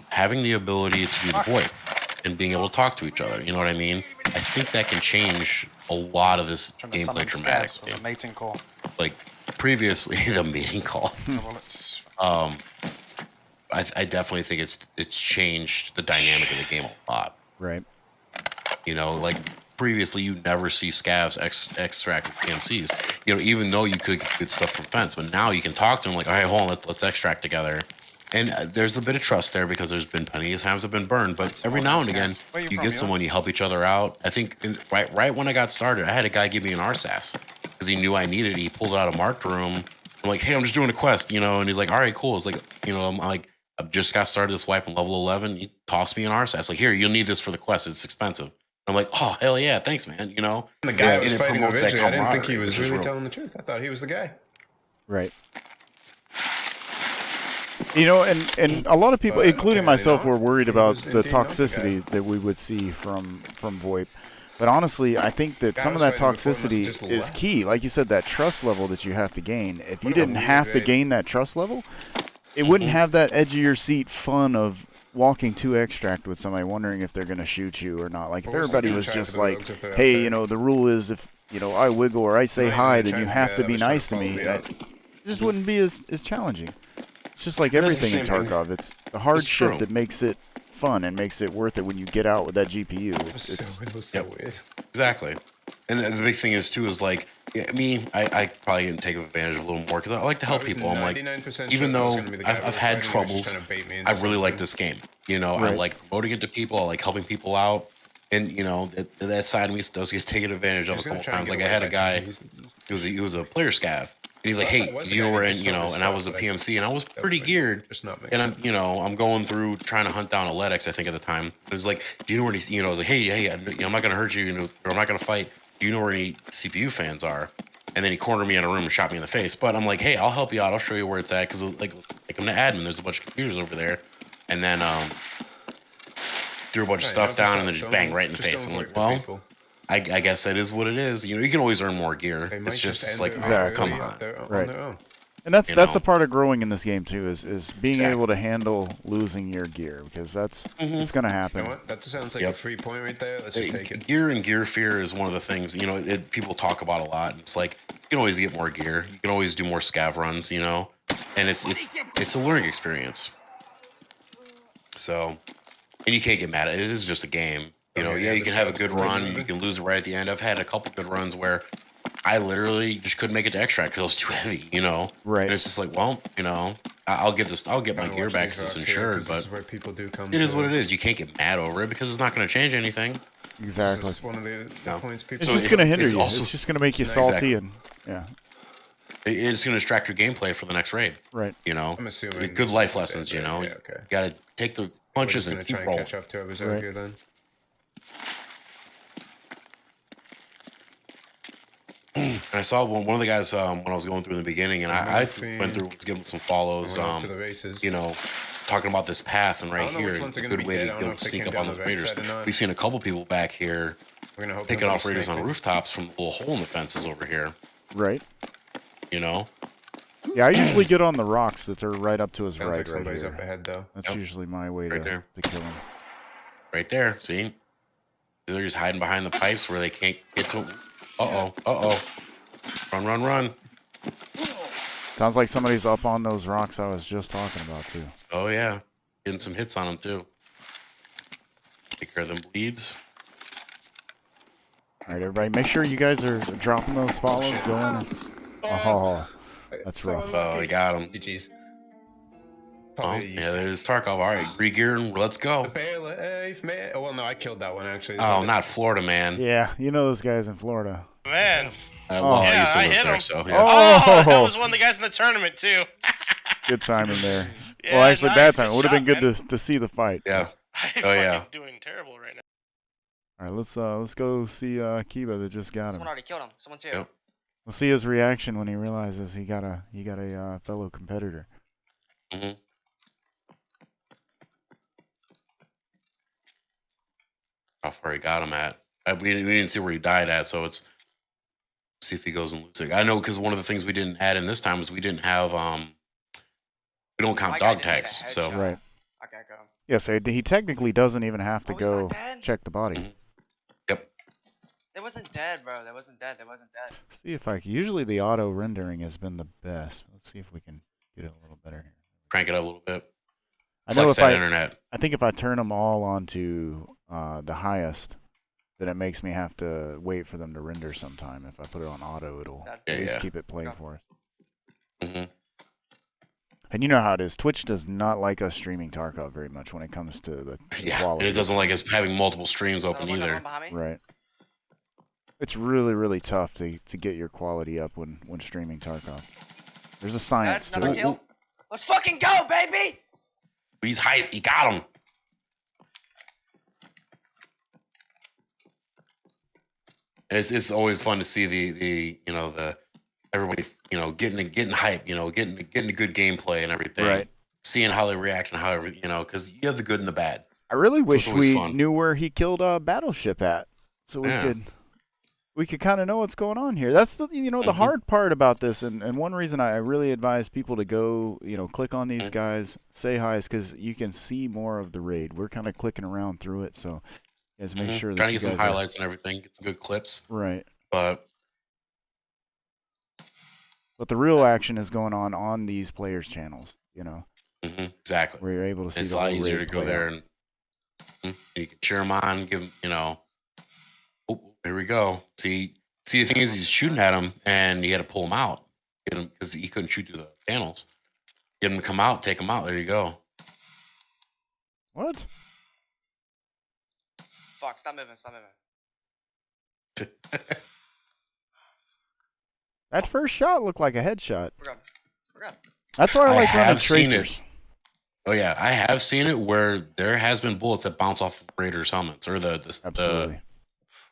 Having the ability to do the VoIP and being able to talk to each other. You know what I mean? I think that can change a lot of this gameplay dramatically. With a mating call. Like previously, the meeting call. I definitely think it's changed the dynamic of the game a lot. Right. You know, like previously you never see scavs extract with PMCs. You know, even though you could get good stuff from fence, but now you can talk to them like, all right, hold on, let's extract together. And there's a bit of trust there because there's been plenty of times I've been burned, but every now and again you get someone, you help each other out. I think right when I got started, I had a guy give me an RSAS because he knew I needed it. He pulled it out of marked room. I'm like, hey, I'm just doing a quest, you know, and he's like, all right, cool. It's like, you know, I'm like, I've just got started this wipe on level 11. He tossed me an RSAS. Like, here, you'll need this for the quest. It's expensive. I'm like, oh, hell yeah, thanks, man. You know, the guy was fighting that originally, I didn't think he was really real. telling the truth. I thought he was the guy. Right. You know, and a lot of people, including myself, were worried about the toxicity that we would see from VoIP. But honestly, I think that some of that toxicity is key. Like you said, that trust level that you have to gain. If you didn't have to gain that trust level, it wouldn't have that edge of your seat fun of walking to extract with somebody wondering if they're going to shoot you or not. Like if everybody was just like, hey, you know, the rule is if, you know, I wiggle or I say hi, then you have to be nice to me. It just wouldn't be as challenging. It's just like everything in Tarkov. It's the hardship that makes it fun and makes it worth it when you get out with that GPU. It was so weird. Exactly. And the big thing is, too, is like, I probably didn't take advantage of a little more because I like to help people. I'm like, even though I've had troubles, I really like this game. You know, I like promoting it to people. I like helping people out. And, you know, that side of me does get taken advantage of a couple times. Like I had a guy, he was a player scav. And he's like, hey, you know, and I was a PMC, and I was pretty geared. And I'm, you know, I'm going through trying to hunt down a Ledex, I think at the time. It was like, do you know where any, you know, I was like, hey, I'm not going to hurt you, you know, or I'm not going to fight. Do you know where any CPU fans are? And then he cornered me in a room and shot me in the face. But I'm like, hey, I'll help you out. I'll show you where it's at. Because, like I'm the admin. There's a bunch of computers over there. And then threw a bunch of stuff down and then just bang right in the face. I'm like, well, I guess that is what it is. You know, you can always earn more gear. It's just like, come on. Right. And that's a part of growing in this game too, is being able to handle losing your gear, because that's it's gonna happen. You know what? That sounds like a free point right there. Let's just take it. Gear and gear fear is one of the things, you know, people talk about a lot. It's like you can always get more gear. You can always do more scav runs, you know, and it's a learning experience. So, and you can't get mad at it. It is just a game. You know, you can have a good run. You can lose it right at the end. I've had a couple good runs where I literally just couldn't make it to extract because it was too heavy, you know? Right. And it's just like, well, you know, I'll get my gear back because it's insured, but it is what it is. You can't get mad over it because it's not going to change anything. Exactly. This is one of the points people... It's just going to hinder you. It's just going to make you salty and, yeah. It's going to distract your gameplay for the next raid. Right. You know? I'm assuming... Good life lessons, you know? You got to take the punches and keep rolling. Catch up to over here then. And I saw one of the guys when I was going through in the beginning, and I went through, was giving some follows, you know, talking about this path, and right here, a good way to go sneak up on those raiders. We've seen a couple people back here picking off raiders on rooftops from the little hole in the fences over here. Right. You know? Yeah, I usually get on the rocks that are right up to his right. Like somebody's up ahead, though. That's usually my way to kill him. Right there, see? They're just hiding behind the pipes where they can't get to him. Uh-oh. Run. Sounds like somebody's up on those rocks I was just talking about, too. Oh, yeah. Getting some hits on them, too. Take care of them bleeds. All right, everybody, make sure you guys are dropping those follows, going. Oh, That's rough. Oh, we got him. GG's. Oh, yeah, there's Tarkov. All right, re-gear and let's go. Bear life, man. Oh, well, no, I killed that one, actually. Oh, not Florida, man. Yeah, you know those guys in Florida. Man. Well, Yeah, I used to I live hit there, him. so yeah. Oh, that was one of the guys in the tournament, too. Good timing there. Yeah, well, actually, nice, bad good time. It would have been shot, good to see the fight. Yeah. I'm Oh, yeah. fucking doing terrible right now. All right, let's go see Kiba that just got him. Someone already killed him. Someone's here. Yep. We'll see his reaction when he realizes he got a fellow competitor. Mm-hmm. How far he got him at? We didn't see where he died at, so it's see if he goes and loses. I know because one of the things we didn't add in this time was we didn't have we don't count My guy dog didn't get a tags. So headshot. Right. Okay, go. Yeah, so he technically doesn't even have to Oh, he's not go dead? check the body. Mhm. Yep. They wasn't dead, bro. They wasn't dead. They wasn't dead. See if usually the auto rendering has been the best. Let's see if we can get it a little better here. Crank it up a little bit. I know Flex if that internet. I think if I turn them all onto the highest, then it makes me have to wait for them to render sometime. If I put it on auto, it'll Yeah, at least yeah. keep it playing Let's go. for us. Mm-hmm. And you know how it is. Twitch does not like us streaming Tarkov very much when it comes to the Yeah, quality. and it doesn't like us having multiple streams open Another one either. behind me. Right. It's really, really tough to get your quality up when streaming Tarkov. There's a science That's to another it. kill. Let's fucking go, baby! He's hype. He got him. It's always fun to see the everybody getting hype, getting a good gameplay and everything. Right. Seeing how they react and how because you have the good and the bad. I really wish always we fun. knew where he killed Battleship at, so Yeah. we could kind of know what's going on here. That's the the hard part about this, and one reason I really advise people to go click on these guys, say hi, is because you can see more of the raid. We're kind of clicking around through it, so guys make sure that Trying to you get some guys are- highlights and everything, get some good clips. right. But the real action is going on these players' channels. exactly. Where you're able to see It's the a lot whole easier raid to go play there out. and you can cheer him on, give him, oh, here we go. See, the thing is, he's shooting at him, and you got to pull him out, get him because he couldn't shoot through the panels. Get him to come out, take him out. There you go. What? Fuck, stop moving, stop moving. That first shot looked like a headshot. We're good. We're good. That's why I like running have seen tracers. it. Oh yeah, I have seen it where there has been bullets that bounce off of Raiders helmets or the Absolutely.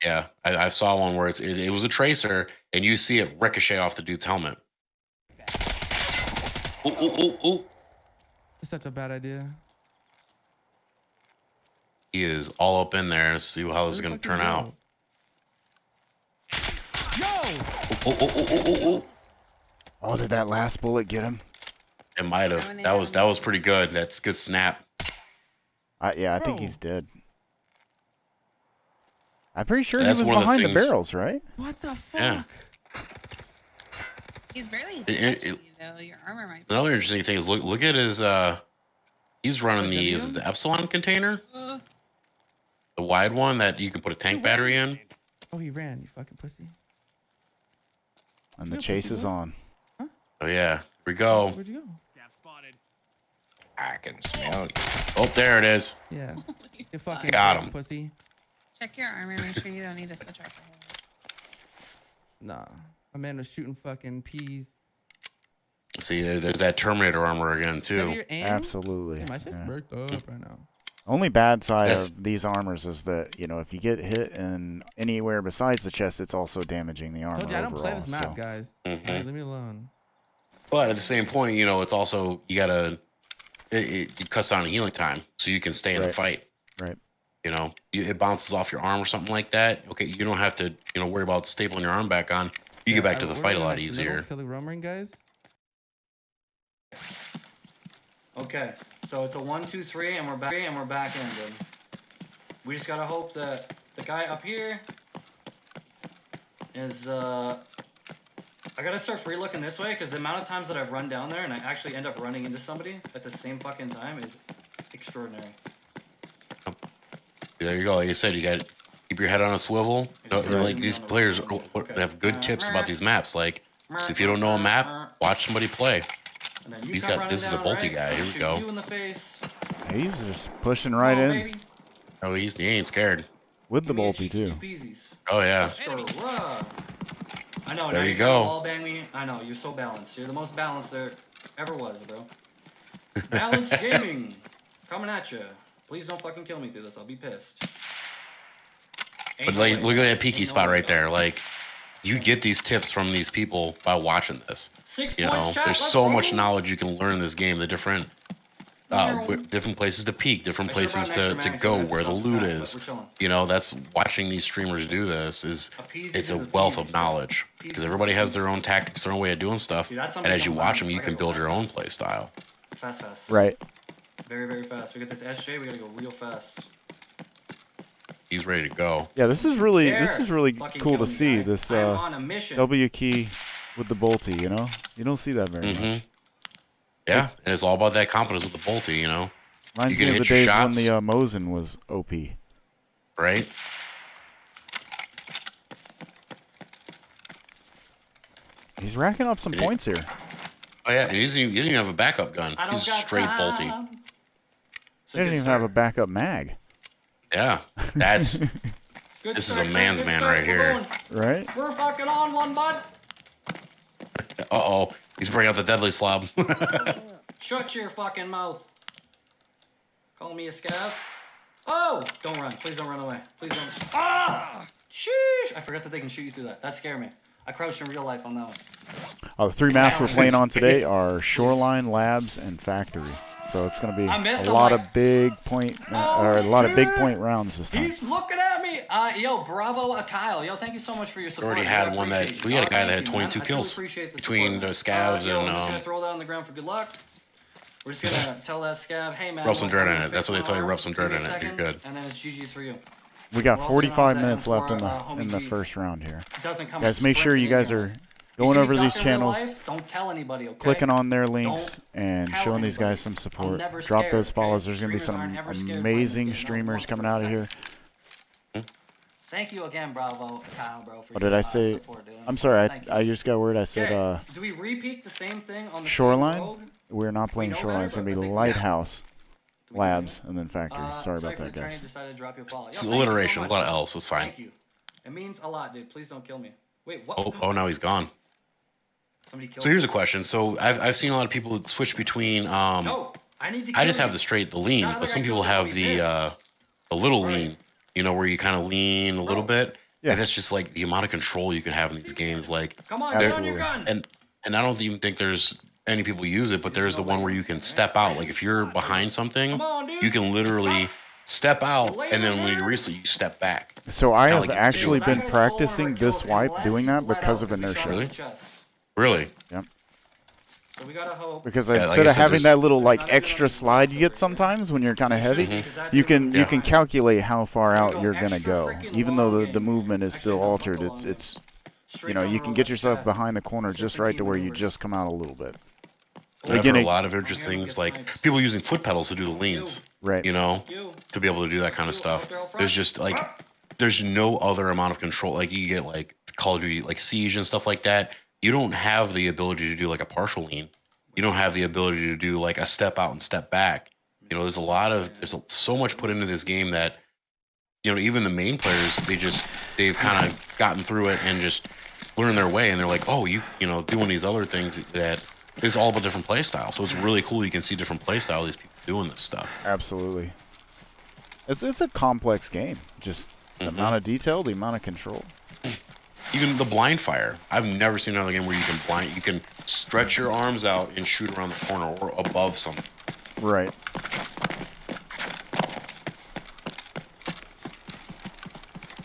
yeah. I saw one where it was a tracer and you see it ricochet off the dude's helmet. Ooh. It's such a bad idea. He is all up in there. Let's see how this is Where going the to fuck turn did out. he go? Yo! Oh, did that last bullet get him? It might have. That was pretty good. That's good snap. Yeah, I think Bro. he's dead. I'm pretty sure That's he was one of the behind the things- barrels, right? What the fuck? Yeah. He's barely It- touching you, though. Your armor might be. Another interesting thing is look at his he's running is it the Epsilon container, the wide one that you can put a tank battery in. Oh, he ran, you fucking pussy. And the Yeah, chase pussy is boy. on. Oh yeah, here we go. Where'd you go? I can smell you. Oh, there it is. Yeah. Holy You fuck. fucking Got bitch, him. pussy. Check your armor. Make sure you don't need to switch rifle. Nah. My man was shooting fucking peas. See, there's that Terminator armor again Is that too. your aim? Absolutely. Hey, my shit's yeah. burnt up right now. Only bad side That's- of these armors is that if you get hit in anywhere besides the chest, it's also damaging the armor Told you I don't play overall. this map, so. guys. Mhm. Hey, leave me alone. But at the same point, it's also you gotta it cuts down the healing time, so you can stay in the Right. fight. Right. It bounces off your arm or something like that. Okay, you don't have to worry about stapling your arm back on. You get back to the fight a lot easier. Kill the Roaming guys. Okay, so it's a 1, 2, 3, and we're back in, dude. We just gotta hope that the guy up here is I gotta start free looking this way because the amount of times that I've run down there and I actually end up running into somebody at the same fucking time is extraordinary. There you go. Like I said, you got to keep your head on a swivel. Like these players they have good tips about these maps. Like So if you don't know a map, watch somebody play. And then you He's come got running this is the down, bolty right? guy. Here we Shoot go. You in the face. He's just pushing right Come on, in baby. Oh, he ain't scared. with the Give me a bolty cheeky too. two peasies. Oh yeah. Screwah. I know. There now you you're trying to go. wall bang me. I know. You're so balanced. You're the most balanced there ever was, bro. Balanced gaming coming at you. Please don't fucking kill me through this. I'll be pissed. But like, look at that peaky spot right there. Like, you get these tips from these people by watching this. 6 You points, know, chat. there's Let's so go. much knowledge you can learn in this game. The different, different places to peek, different I should've places brought an to extra mag, so go, I have where the something loot back, is. but we're chilling. You know, that's watching these streamers do this is Peasies it's a is a wealth peasies, of knowledge bro. because Peasies everybody is a has their own tactics, their own way of doing stuff. See, that's And something as you coming watch behind them, me, you so I can gotta go build your own fast. play style. Fast, fast. Right. Very, very fast. We get this SJ. We gotta go real fast. He's ready to go. Yeah, this is really Dare fucking cool kill to me, see. guy. This I am on a mission. W key with the bolty. You know, you don't see that very much. Yeah, and it's all about that confidence with the bolty. You know, Reminds you me can of the hit your days shots, when the Mosin was OP. right? He's racking up some points here. Oh yeah, and he didn't even have a backup gun. I don't He's got straight time. bolty. He didn't even have a backup mag. Yeah, that's Good this is start, a Jack. man's Good man start. right We're here. going. Right? We're fucking on one, bud. Uh-oh, he's bringing out the deadly slob. Shut your fucking mouth. Call me a scav. Oh! Don't run. Please don't run away. Please don't. Ah! Sheesh! I forgot that they can shoot you through that. That scared me. I crouched in real life on that one. The three maps we're playing on today are Shoreline, Labs, and Factory. So it's going to be a lot of big point, or a lot of big point rounds this time. He's looking at me. Yo, bravo, Kyle. Yo, thank you so much for your support. Already dude. had I one that appreciate we you. had a guy that Thank had you, man. 22 I truly kills appreciate the between support, the man. scavs Yo, and I'm just gonna throw that on the ground for good luck. We're just gonna tell that scav, hey man, rub some dirt I'm in gonna it. That's fix what they my tell you. arm. Rub some Give dirt me a in it. You're second, good. And then it's GG's for you. We got We're also gonna 45 have minutes that left M4, in the homie G. first round here. Doesn't come Guys, make sure you sprinting guys in are here. You going see me over these duck in real channels, life? Don't tell anybody, okay? clicking on their links, Don't and tell showing these anybody. guys some I'm support. never Drop scared, those okay? follows. There's going to be Streamers some aren't ever scared playing this amazing game, not streamers once coming for a out of here. Thank you again, bravo, Kyle, bro. For What your, did I say? support, dude. I'm sorry, Thank you. I just got word. I said Okay, do we repeat the same thing on the same Shoreline. rogue? We're not playing know Shoreline. better, It's going but to I be think- Lighthouse, Labs, and then Factory. Sorry for about that, the train, guys. decided to drop you a follow. Yo, It's thank you so alliteration. much, A lot of man. L's. It's fine. Thank you. It means a lot, dude. Please don't kill me. Wait, what? Oh, no, he's gone. Somebody killed So here's me. a question. So I've seen a lot of people switch between. No, I need to. I just kill have you. the lean, Not but like some I people killed have somebody, the little lean. You know, where you kind of lean a little bit. Yeah. And that's just like the amount of control you can have in these games. Like, Come on, get on your gun. and I don't even think there's any people use it, but there's the one where you can step out. Like if you're behind something, Come on, dude. you can literally step out, Lay and then down when you there. reset, you step back. So I Kinda have like you actually do. been That guy's stolen practicing our this kills wipe, unless doing he that bled because out of we shot him inertia. in the Really? chest. Really? Yep. So we gotta hope. Because Yeah, like instead I of said, having there's- that little like Not even extra on slide the you get box sometimes when you're kind of heavy, Because that you dude can was you can behind. calculate how far Gotta out go you're gonna extra go, freaking even though long the game. movement is Actually, still no, fuck altered. the long It's game. you Straight know down you the can road get like yourself that. behind the corner just right to where you Serpentine just come out a little bit. And I've Again, heard a it- lot of interesting things, like people using foot pedals to do the leans. Right. You know, You. to be able to do that kind of You stuff. out there out front. There's just like, there's no other amount of control. Like you get like Call of Duty, like Siege and stuff like that. You don't have the ability to do like a partial lean. You don't have the ability to do like a step out and step back. You know, there's so much put into this game that, you know, even the main players, they've kind of gotten through it and just learned their way. And they're like, oh, you know, doing these other things that is all about different play styles. So it's really cool. You can see different play style of these people doing this stuff. Absolutely. It's a complex game. Just the amount of detail, the amount of control. Even the blind fire. I've never seen another game where you can stretch your arms out and shoot around the corner or above something. Right.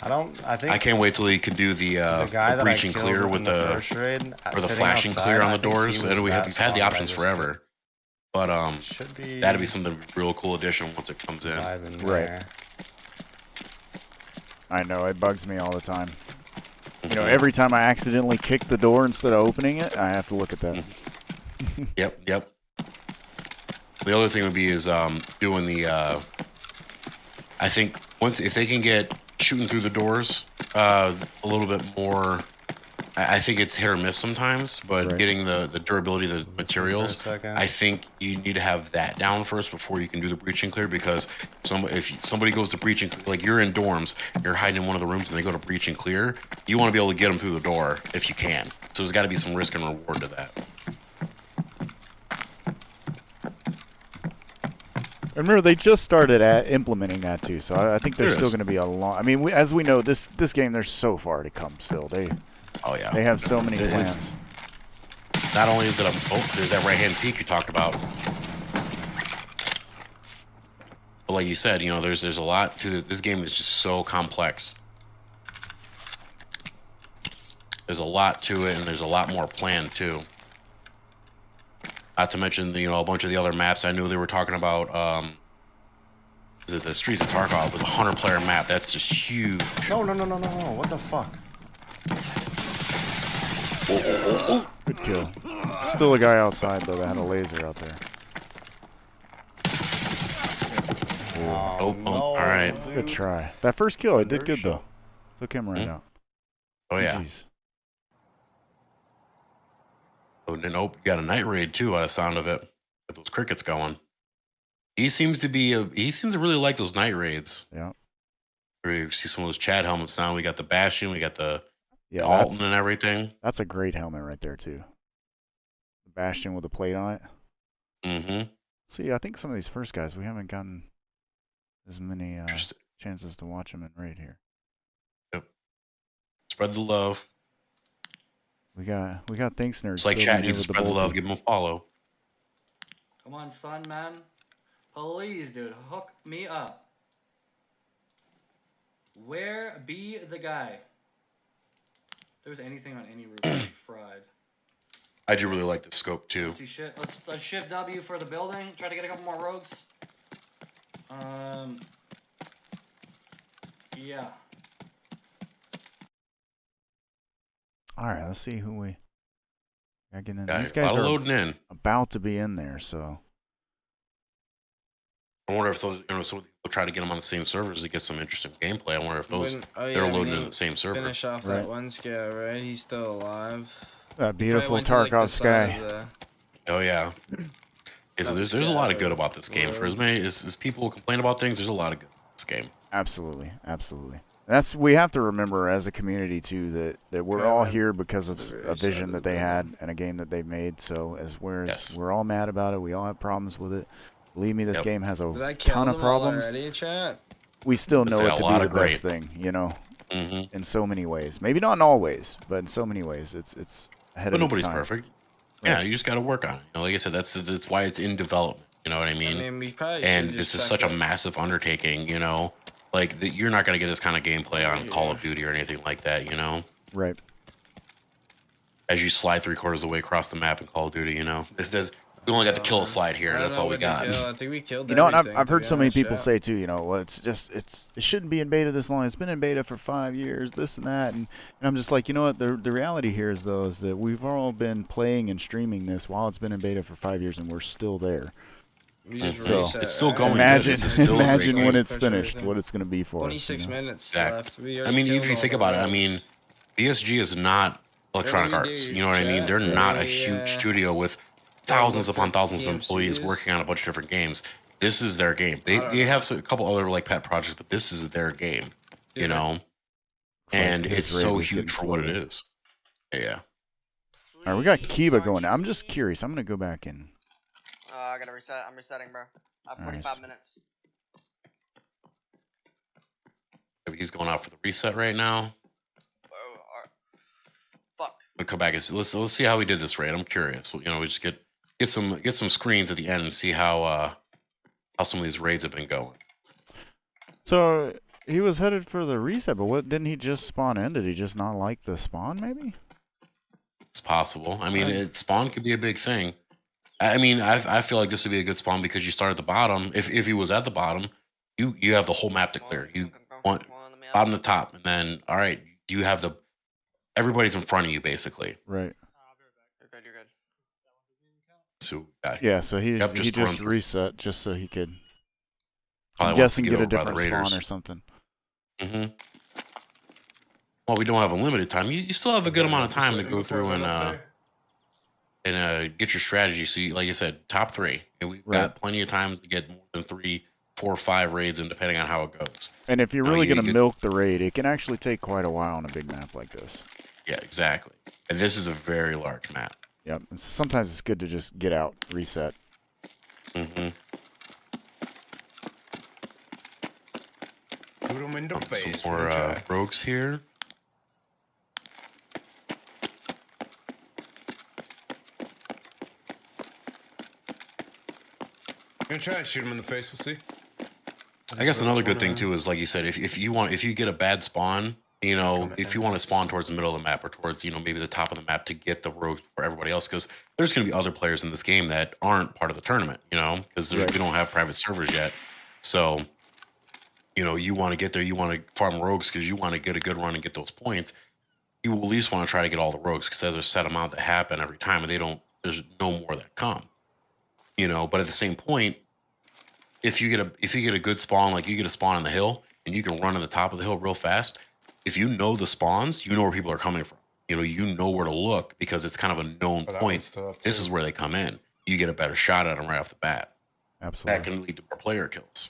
I think I can't wait till he can do the guy the that I breaching killed clear in with the the first raid, or the sitting flashing outside, clear on I the think he doors. was We've had that the spawn that I options just forever, but should be that'd be something real cool addition once it comes in. live in Right. there. I know, it bugs me all the time. You know, every time I accidentally kick the door instead of opening it, I have to look at that. Yep. The other thing would be is doing the. I think if they can get shooting through the doors a little bit more I think it's hit or miss sometimes, but Right. getting the durability of the materials, second. I think you need to have that down first before you can do the breach and clear, because if somebody goes to breach and clear, like you're in dorms, you're hiding in one of the rooms and they go to breach and clear, you want to be able to get them through the door if you can. So there's got to be some risk and reward to that. Remember, they just started at implementing that too, so I think there's There still is. going to be a long. I mean, as we know, this game there's so far to come. Still, Oh yeah, they have so many It's- plans. Not only is it there's that right hand peak you talked about, but like you said, you know, there's a lot to this game. Is just so complex. There's a lot to it, and there's a lot more planned too. Not to mention, you know, a bunch of the other maps. I knew they were talking about. Is it the Streets of Tarkov with a 100-player map? That's just huge. No. What the fuck? Good kill. Still a guy outside though that had a laser out there. Oh, all right. Good try. That first kill, it did good though. Took him right out. Oh yeah. Jeez. Oh, and you got a night raid too, by the sound of it. Got those crickets going. He seems to really like those night raids. Yeah. Where you see some of those Chad helmets now. We got the Bastion, we got the Yeah, Alton and everything. That's a great helmet right there too. The Bastion with a plate on it. Mm-hmm. See, I think some of these first guys we haven't gotten as many chances to watch them in raid here. Yep. Spread the love. We got Thinks Nerds. It's like still chat in here needs to with spread the love. bolty. Give them a follow. Come on, son, man. Please, dude, hook me up. Where be the guy? If there's anything on any roof, I'd be fried. I do really like the scope too. See shit. Let's shift W for the building. Try to get a couple more rogues. Yeah. All right, let's see who we got getting in. Got These it. A guys lot of are loading in. about to be in there, so I wonder if those, you know, some people try to get them on the same servers to get some interesting gameplay. I wonder if those they're loading in the same server. Finish off that one scout, right? He's still alive. that beautiful Probably went to, Tarkov the side sky. of the- Oh yeah. Yeah, so there's a lot of good about this game. For as many as people complain about things, there's a lot of good about this game. Absolutely. We have to remember as a community too that we're all here because of a vision that they had and a game that they made. So we're all mad about it, we all have problems with it. Believe me, this game has Did I a kill ton of them all problems. already, chat? We still know Say it a to lot be of the best great. thing, you know, Mm-hmm. in so many ways. Maybe not in all ways, but in so many ways, it's ahead But of its nobody's time. perfect. Yeah, you just got to work on it. You know, like I said, that's why it's in development. You know what I mean? we probably And should this just is such a stuck massive undertaking. You know, like you're not going to get this kind of gameplay on Call of Duty or anything like that. You know, Right. as you slide 3/4 of the way across the map in Call of Duty. You know, we only got the kill slide here. That's all we got. I think we killed You know, and everything, I've to heard be so many honest, people yeah. say too, you know, well, it shouldn't be in beta this long. It's been in beta for 5 years, this and that, and I'm just like, you know what? The reality here is though is that we've all been playing and streaming this while it's been in beta for 5 years, and we're still there. We just So reset, it's still right? going. Imagine, This is still a great imagine when game. it's Push finished, everything. what it's going to be for 26 us. You know? minutes Exactly. left. We I already mean, if killed you all think the about it, I rogues. mean, BSG is not Electronic What do we Arts. do, You know what I mean? chat? They're not a What do we, huge studio with thousands upon thousands of DMCs? employees working on a bunch of different games. This is their game. They have a couple other like pet projects, but this is their game. You know, and his it's rate so was huge getting for what it slower. is. Yeah. All right, we got Kiva going. I'm just curious. I'm going to go back in. I gotta reset. I'm resetting, bro. I have 45 Nice. minutes. Maybe he's going out for the reset right now. Oh, fuck. We'll come back and see, let's see how we did this raid. I'm curious. You know, we just get some screens at the end and see how some of these raids have been going. So he was headed for the reset, but what didn't he just spawn in? Did he just not like the spawn, maybe? It's possible. I mean, spawn could be a big thing. I mean, I feel like this would be a good spawn because you start at the bottom. If he was at the bottom, you have the whole map to clear. You want bottom to top, and then all right, you have everybody's in front of you basically. Right. You're good. You're good. So Yeah, so he Yep, just run through. reset just so he could, Probably I'm wants to guessing, get a over by the different spawn Raiders. or something. Mm-hmm. while we don't have unlimited time, you still have a good amount of time to go through and get your strategy. So, like I said, top 3, and we've got plenty of time to get more than 3, 4, 5 raids in, depending on how it goes. And if you're really going to milk the raid, it can actually take quite a while on a big map like this. Yeah, exactly. And this is a very large map. Yep. And so sometimes it's good to just get out, reset. Mm-hmm. Put them in the face. Some more rogues here. I'm gonna try and shoot him in the face. We'll see. I guess another good thing too is, like you said, if you get a bad spawn, you know, if you want to spawn towards the middle of the map or towards, you know, maybe the top of the map to get the rogues for everybody else, because there's going to be other players in this game that aren't part of the tournament, you know, because we don't have private servers yet. So, you know, you want to get there, you want to farm rogues because you want to get a good run and get those points. You will at least want to try to get all the rogues because there's a set amount that happen every time, and there's no more that come, you know. But at the same point, if you get a good spawn, like you get a spawn on the hill and you can run to the top of the hill real fast, if you know the spawns, you know where people are coming from. You know where to look because it's kind of a known point. This is where they come in. You get a better shot at them right off the bat. Absolutely. That can lead to more player kills.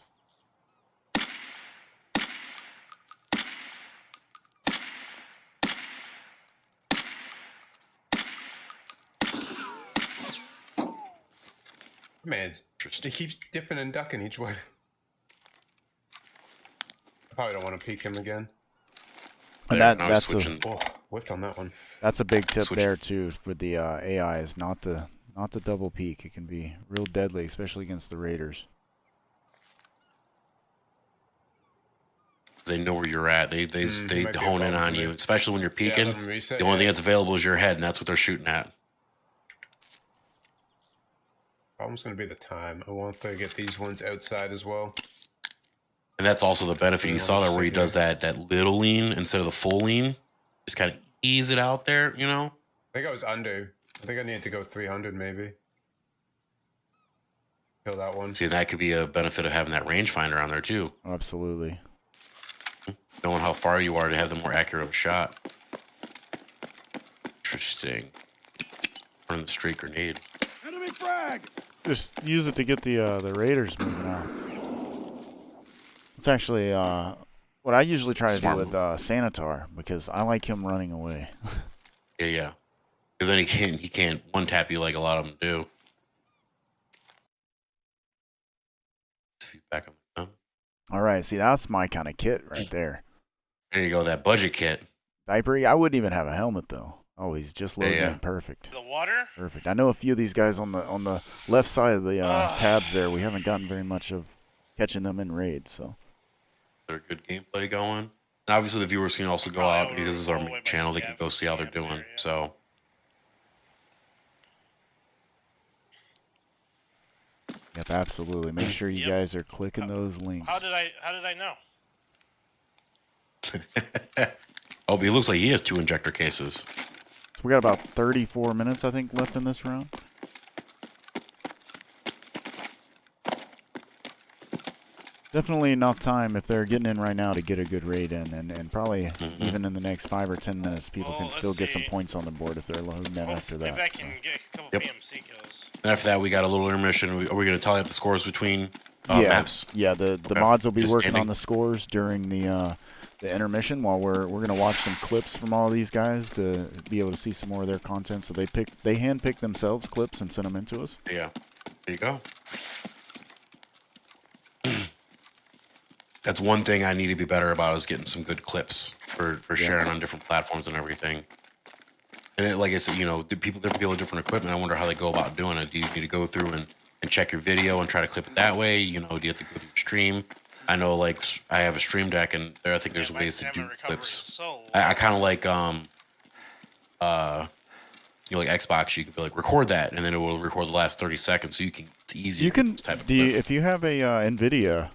Man, he keeps dipping and ducking each way. I probably don't want to peek him again. And that's whipped on that one. That's a big tip there too with the AI is not to double peek. It can be real deadly, especially against the raiders. They know where you're at. They hone in on you, especially when you're peeking. The only thing that's available is your head, and that's what they're shooting at. Problem's going to be the time. I want to get these ones outside as well. And that's also the benefit. You saw that where he does that little lean instead of the full lean. Just kind of ease it out there, you know? I think I was under. I think I needed to go 300 maybe. Kill that one. See, that could be a benefit of having that rangefinder on there too. Absolutely. Knowing how far you are to have the more accurate of a shot. Interesting. Running the straight grenade. Enemy frag! Just use it to get the raiders moving out. It's actually what I usually try to do with Sanitar because I like him running away. Yeah. Because then he can't one tap you like a lot of them do. Back on the gun. All right, see that's my kind of kit right there. There you go, that budget kit. Diapery, I wouldn't even have a helmet though. Oh, he's just loading in perfect. The water? Perfect. I know a few of these guys on the left side of the tabs there. We haven't gotten very much of catching them in raids, so. There's good gameplay going. And obviously the viewers can also go out because this is our main channel. They can go see how they're doing. So. Yep, absolutely. Make sure you guys are clicking those links. How did I know? Oh, but it looks like he has 2 injector cases. So we got about 34 minutes, I think, left in this round. Definitely enough time if they're getting in right now to get a good raid in, and probably even in the next 5 or 10 minutes, people can still get some points on the board if they're loading that after that. Maybe I can get a couple PMC kills. And after that, we got a little intermission. Are we going to tally up the scores between maps? Yeah, the mods will be working on the scores during the intermission while we're going to watch some clips from all these guys to be able to see some more of their content. So they hand-pick themselves clips and send them in to us. Yeah, there you go. That's one thing I need to be better about is getting some good clips for sharing on different platforms and everything. And like I said, you know, different people with different equipment. I wonder how they go about doing it. Do you need to go through and check your video and try to clip it that way? You know, do you have to go through your stream? I know, like, I have a stream deck, and I think there's ways to do clips. I kind of like, like Xbox, you can be like, record that, and then it will record the last 30 seconds, so it's easy. You can, if you have a NVIDIA,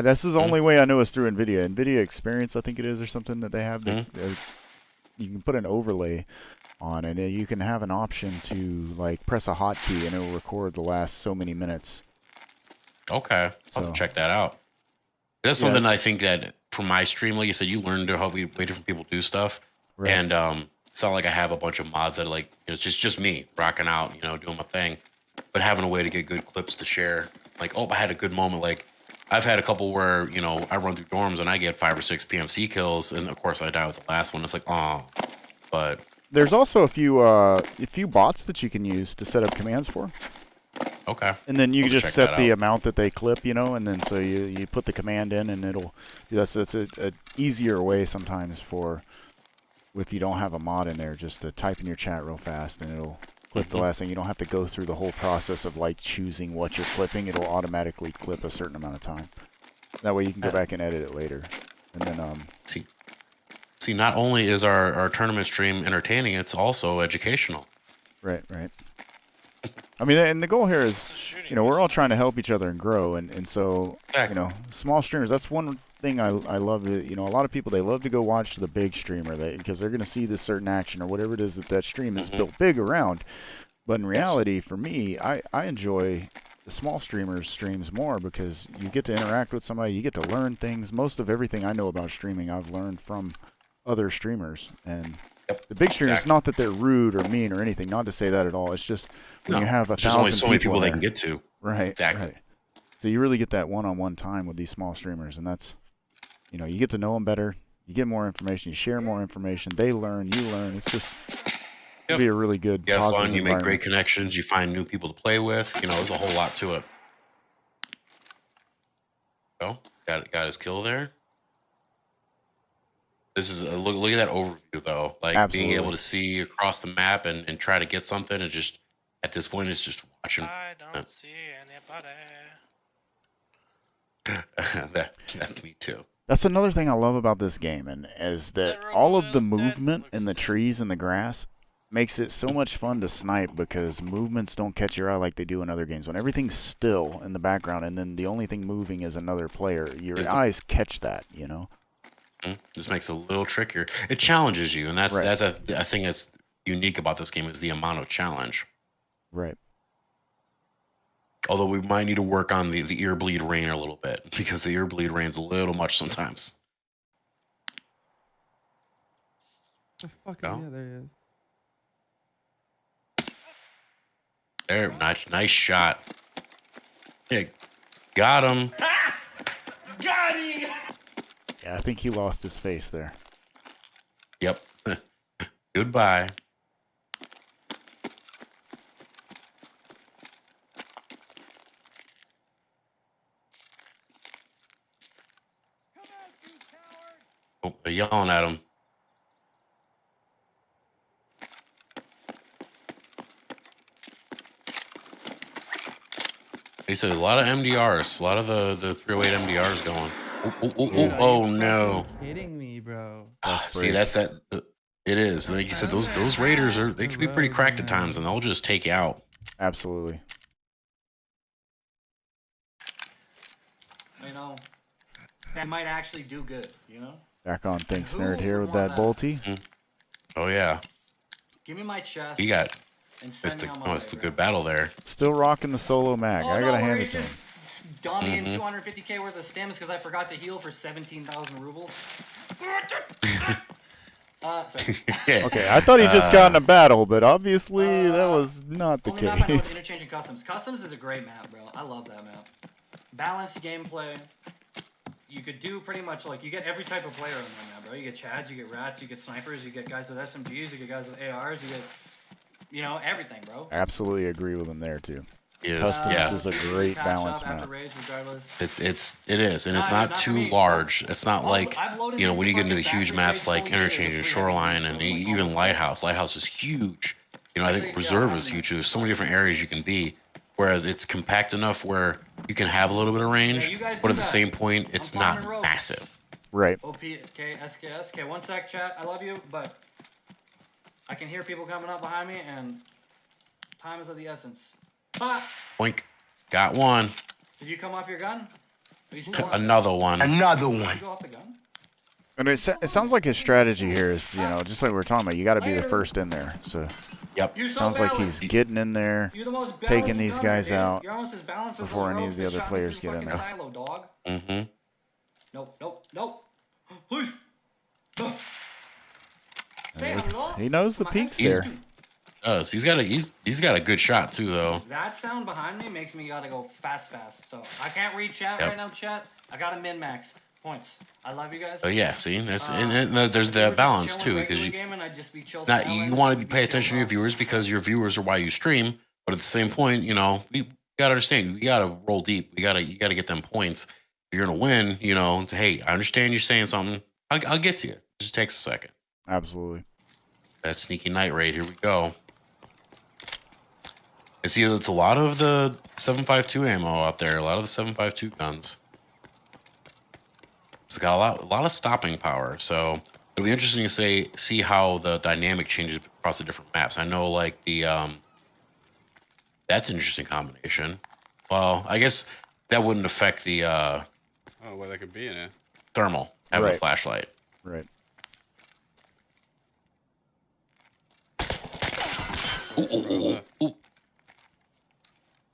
this is the only way I know is through NVIDIA. NVIDIA Experience, I think it is, or something that they have. You can put an overlay on, and you can have an option to, like, press a hotkey, and it will record the last so many minutes. Okay, I'll have to check that out. That's something I think that from my stream, like you said, you learn to how way different people do stuff. Right. And it's not like I have a bunch of mods that like it's just me rocking out, doing my thing, but having a way to get good clips to share. Like, oh, I had a good moment. Like, I've had a couple where I run through dorms and I get 5 or 6 PMC kills, and of course I die with the last one. It's like, oh, but there's also a few bots that you can use to set up commands for. Okay. And then you I'll just check set that the out. amount that they clip, and then so you put the command in, and it'll. That's a easier way sometimes for, if you don't have a mod in there, just to type in your chat real fast, and it'll clip the last thing. You don't have to go through the whole process of like choosing what you're clipping. It'll automatically clip a certain amount of time. That way you can go back and edit it later. And then See, not only is our tournament stream entertaining, it's also educational. Right. I mean, and the goal here is, we're all trying to help each other and grow, and so, small streamers, that's one thing I love. A lot of people, they love to go watch the big streamer because they're going to see this certain action or whatever it is that stream is built big around. But in reality, for me, I enjoy the small streamers' streams more because you get to interact with somebody, you get to learn things. Most of everything I know about streaming, I've learned from other streamers, and the big streamers, not that they're rude or mean or anything, not to say that at all. It's just when you have 1,000 only so many people they there, can get to. Right. Exactly. Right. So you really get that one-on-one time with these small streamers, and that's, you get to know them better, you get more information, you share more information, they learn, you learn. It's just it'll be a really good, You have positive fun, you make environment. great connections, you find new people to play with. There's a whole lot to it. Oh, got his kill there. This is look at that overview though. Like Absolutely. being able to see across the map and try to get something, and just at this point it's just watching. I don't see anybody. That's me too. That's another thing I love about this game, and is that all of the movement in the trees and the grass makes it so much fun to snipe, because movements don't catch your eye like they do in other games. When everything's still in the background and then the only thing moving is another player, your eyes catch that, This makes it a little trickier. It challenges you, and that's Right. I think that's unique about this game is the amount of challenge. Right. Although we might need to work on the ear bleed rain a little bit, because the ear bleed rain's a little much sometimes. The fuck No? yeah, there he is. There, nice shot. Yeah, got him. Got him! Yeah, I think he lost his face there. Yep. Goodbye. Oh, they're yelling at him. He said a lot of MDRs, a lot of the 308 MDRs going. Oh no! Kidding me, bro. See, that's that. It is. Like you said, those raiders they can be pretty cracked at times, and they'll just take you out. Absolutely. That might actually do good, Back on Thanks Nerd here with that bolty. Oh yeah. Give me my chest. He got. And send me on my way, It's a good battle there. Still rocking the solo mag. I gotta hand it to him. Dummy 250k worth of stamina because I forgot to heal for 17,000 rubles. Sorry. Okay, I thought he just got in a battle, but obviously that was not the Only map I know is case. Interchanging Customs. Customs is a great map, bro. I love that map. Balanced gameplay. You could do pretty much you get every type of player on that map, bro. You get Chads, you get Rats, you get Snipers, you get guys with SMGs, you get guys with ARs, you get, everything, bro. Absolutely agree with him there too. Yes, Customs is a great Catch balance up after map. raids, regardless. It is, and it's not too large. It's not like when you get into the huge maps like Interchange and Shoreline and even Lighthouse. Lighthouse is huge. I think Reserve is huge. There's so many different areas you can be. Whereas it's compact enough where you can have a little bit of range, but at the same point, it's not massive. Right. OP, okay, SKS. Okay, one sec, chat. I love you, but I can hear people coming up behind me, and time is of the essence. Ah! Boink. Got one. Did you come off your gun? Are you still on Another one. Another Did one. you go off the gun? And it sounds like his strategy here is, just like we were talking about, you got to be the first in there. So Yep. You're so sounds like he's balanced. getting in there, You're the most taking balanced these gunner, guys dude. out You're almost as balanced as before those any of rogues the that other shot me players through get in fucking there. Silo, dog. Mm-hmm. Nope. Please. Say hello. He knows the My peaks ex- there. He's got a good shot too, though. That sound behind me makes me gotta go fast. So I can't read chat Yep. right now, chat. I gotta min max points. I love you guys. Oh yeah, see, that's, and there's If we were the just balance chilling too, regular because you gaming, I'd just be chill not styling, you want to we'd pay be attention to chill your viewers because your viewers are why you stream. But at the same point, you know, we gotta understand, we gotta roll deep. You gotta get them points. If you're gonna win, you know. And say, hey, I understand you're saying something. I'll get to you. It just takes a second. Absolutely. That sneaky night raid. Here we go. I see it's a lot of the 7.52 ammo out there. A lot of the 7.52 guns. It's got a lot of stopping power. So it'll be interesting to see how the dynamic changes across the different maps. I know, like the that's an interesting combination. Well, I guess that wouldn't affect the Oh, well, they could be in it. thermal having a Right. flashlight. Right. Ooh.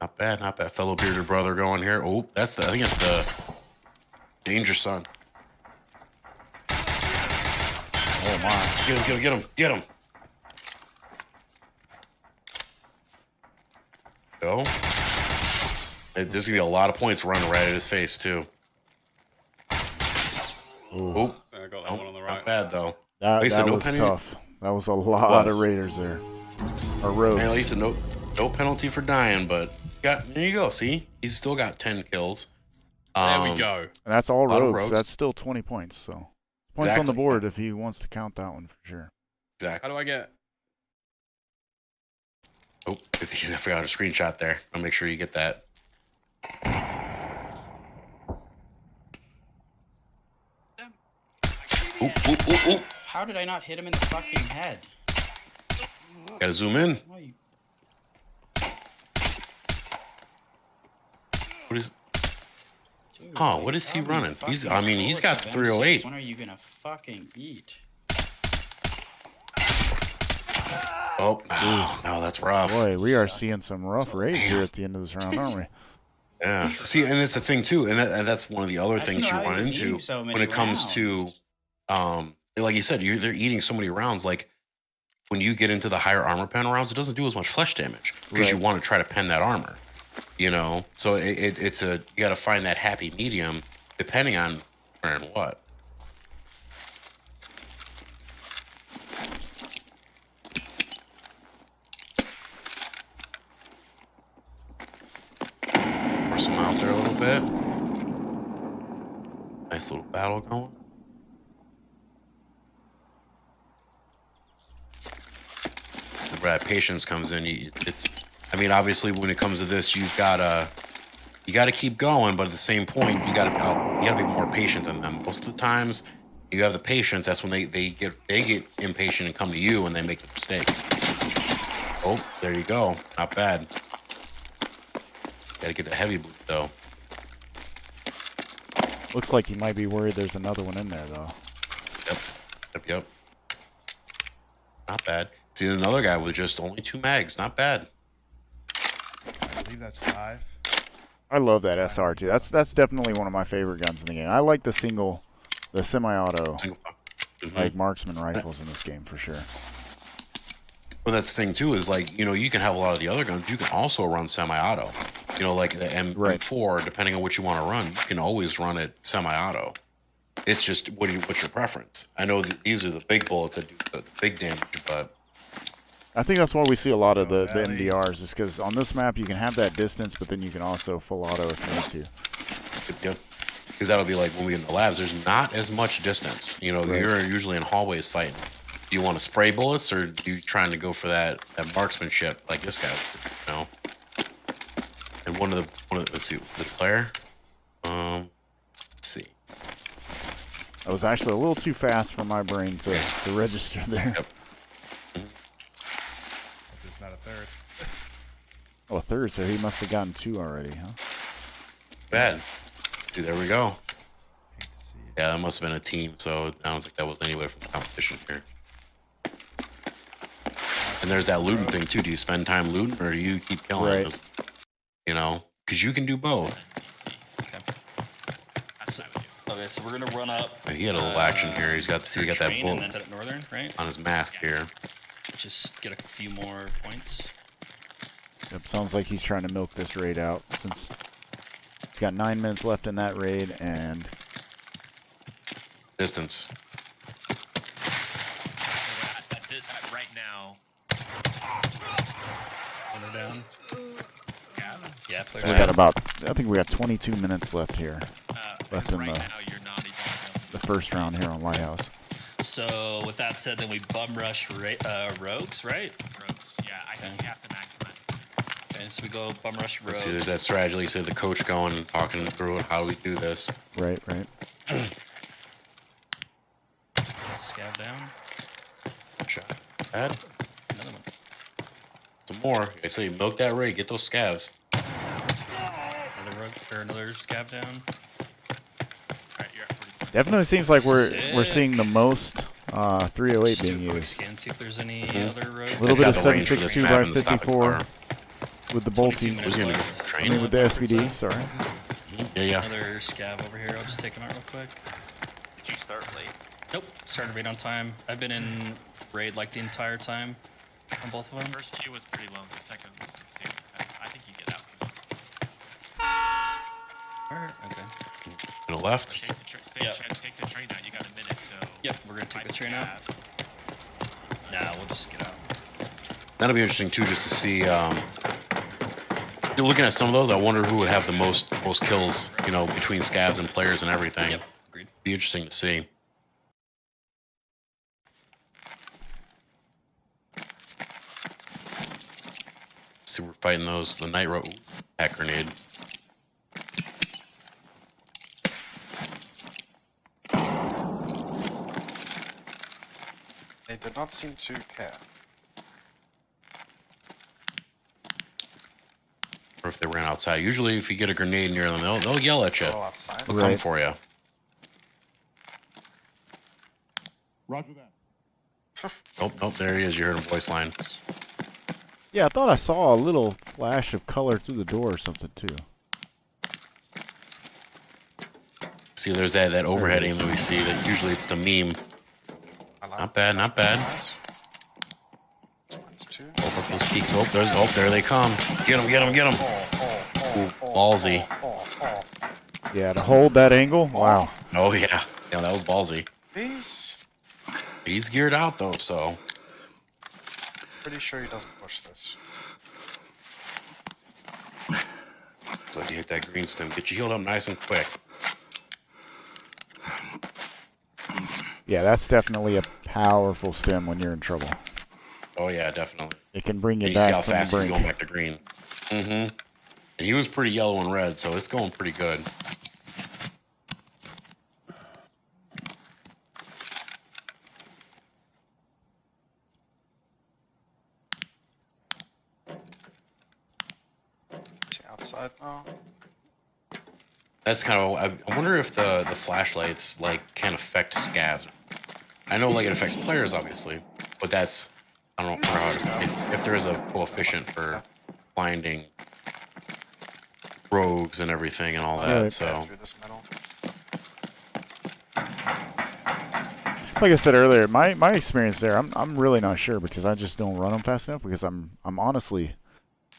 Not bad, not bad. Fellow bearded brother going here. Oh, I think it's the danger son. Oh my. Get him. Go. There's gonna be a lot of points running right at his face too. Oh, I got that one on the right. not bad though. That Lisa, no was penalty? tough. That was a lot of raiders there. Or rogues. Hey, Lisa, no penalty for dying, but there you go. See, he's still got 10 kills. There we go. And that's all A lot of rogues. rogues. That's still 20 points. So points on the Exactly. board if he wants to count that one for sure. Exactly. How do I get? Oh, I forgot a screenshot there. I'll make sure you get that. Ooh. How did I not hit him in the fucking head? Gotta zoom in. Why you- What is? Dude, Oh, like, what is he how many running? He's fucking got bullets of 308. M6 When are you gonna fucking eat? Oh, no, that's rough. Boy, we are seeing some rough raids here at the end of this round, aren't we? Yeah. See, and it's the thing too, and that's one of the other I things didn't you know how run he was into eating so when many it comes to, like you said, they're eating so many rounds. Like when you get into the higher armor pen rounds, it doesn't do as much flesh damage because you Right. want to try to pen that armor. You know, so it's you got to find that happy medium depending on where and what. Force them out there a little bit. Nice little battle going. This is where that patience comes in. I mean, obviously, when it comes to this, you gotta keep going, but at the same point, you gotta be more patient than them. Most of the times, you have the patience. That's when they get impatient and come to you and they make the mistake. Oh, there you go. Not bad. Gotta get the heavy boot though. Looks like he might be worried there's another one in there, though. Yep. Not bad. See, another guy with just only 2 mags. Not bad. I believe that's 5. I love that SR too. That's definitely one of my favorite guns in the game. I like the semi-auto, like marksman rifles in this game for sure. Well, that's the thing too. Is like you can have a lot of the other guns. You can also run semi-auto. Like the M4. Depending on what you want to run, you can always run it semi-auto. It's just what's your preference. I know that these are the big bullets that do the big damage, but I think that's why we see a lot of the MDRs, is because on this map you can have that distance, but then you can also full auto if you need to. Yep. Because that'll be like when we get in the labs. There's not as much distance. You're usually in hallways fighting. Do you want to spray bullets, or do you trying to go for that marksmanship like this guy was doing? And one of the let's see, was it Claire? Let's see. That was actually a little too fast for my brain to register there. Yep. There's not a third. Oh, a third, so he must have gotten 2 already, huh? Bad. See, there we go. Yeah, that must have been a team, so I don't think that was anybody from the competition here. And there's that looting thing too. Do you spend time looting, or do you keep killing? Right. Because you can do both. Okay, so we're gonna run up. He had a little action here. He got that train bullet and then to northern, right? on his mask here. Just get a few more points. Yep, sounds like he's trying to milk this raid out since he's got 9 minutes left in that raid and Distance. Right now. Down. Yeah, so we got about, I think we got 22 minutes left here. Left in right the, now, you're not even the first round here on Lighthouse. So with that said, then we bum rush rogues, right? Rogues. Yeah, I think you have to maximize. Okay, so we go bum rush rogues. See, there's that strategy. So the coach going and talking through it, how we do this. Right, right. Scav down. Shot. Add. Another one. Some more. I say milk that raid. Get those scavs. Another rogue or another scav down. Alright, you're at 40. Definitely seems like we're seeing the most 308 Just do being a quick used. scan, see if there's any other rogues. A little bit of got the range for this 7.62 map by and the stopping 54 car. with the 22 bolties. minutes left. I Train. mean with the SVD, sorry. Yeah. Another scav over here. I'll just take him out real quick. Did you start late? Nope, started raid on time. I've been in raid like the entire time on both of them. First queue was pretty low. The second was insane fast. I think you get out. Alright, okay. To the left. Take the train out. You got a minute, so. Yep, we're gonna take the train out. Nah, we'll just get out. That'll be interesting too, just to see. You're looking at some of those. I wonder who would have the most kills. You know, between scavs and players and everything. Yep, agreed. Be interesting to see. See, we're fighting those. The night road hack grenade. They did not seem to care. Or if they ran outside. Usually, if you get a grenade near them, they'll yell at you. All outside. They'll come for you. Roger that. Nope. There he is. You heard him voice line. Yeah, I thought I saw a little flash of color through the door or something too. See, there's that overhead aim that we see. That usually it's the meme. Not bad. Mine's two. Open up those peaks. There they come. Get them. Ooh, ballsy. Yeah, to hold that angle, wow. Oh yeah, that was ballsy. He's geared out though, so. Pretty sure he doesn't push this. So you hit that green stem. Get you healed up nice and quick. Yeah, that's definitely a powerful stem when you're in trouble. Oh yeah, definitely. It can bring you And back see how from fast the he's brink. going back to green. And he was pretty yellow and red, so it's going pretty good. Outside now. That's kind of. I wonder if the flashlights can affect scavs. I know it affects players obviously, but that's I don't know how if there is a coefficient for finding rogues and everything and all that. Right. So. Like I said earlier, my experience there, I'm really not sure because I just don't run them fast enough because I'm honestly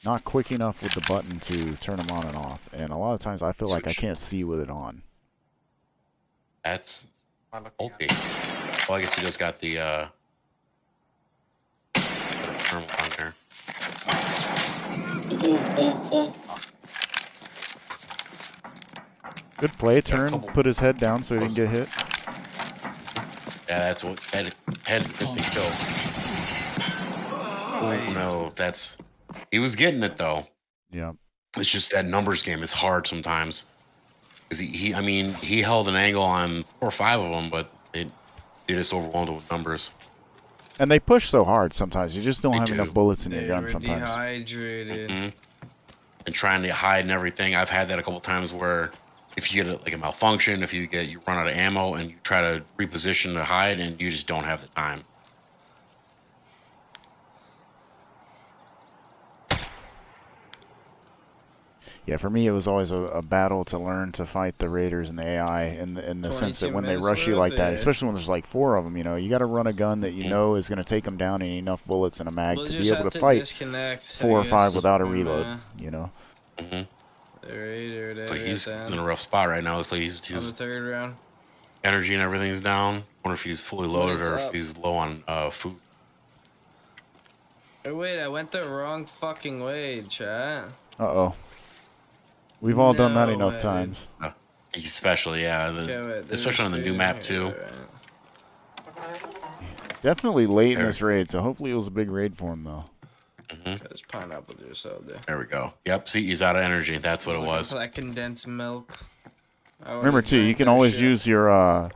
not quick enough with the button to turn them on and off, and a lot of times I feel like I can't see with it on. That's ulti. Well, I guess you just got the thermal on there. Good play, turn, put his head down so he didn't get hit. Yeah, that's what that head instant kill. Oh no, he was getting it though. Yeah. It's just that numbers game is hard sometimes. Cause he held an angle on 4 or 5 of them, but they just overwhelmed it with numbers. And they push so hard sometimes. You just don't have do. enough bullets in your They gun were sometimes. dehydrated. And trying to hide and everything. I've had that a couple times where if you get a malfunction, if you run out of ammo and you try to reposition to hide and you just don't have the time. Yeah, for me, it was always a battle to learn to fight the raiders and the AI in the sense that 22 when they minutes rush you like left, that, yeah. especially when there's like 4 of them, you know, you got to run a gun that you know is going to take them down and enough bullets in a mag We'll to just be able have to to fight disconnect, 4 or I 5 guess. without a Yeah, reload, man. you know. So he's in a rough spot right now. Looks like on the his third round. energy and everything's down. Wonder if he's fully loaded What's or up? if he's low on food. Oh, wait, I went the wrong fucking way, chat. Uh-oh. We've all done that No enough way. times. Especially, yeah. Okay, wait, Especially on the new food map, here, too. right. Definitely late in this raid, so hopefully it was a big raid for him, though. There's pineapple juice out there. There we go. Yep, see, he's out of energy. That's what it Looking was. for that condensed milk. I Remember, wanna too, you drink can that always shit. use your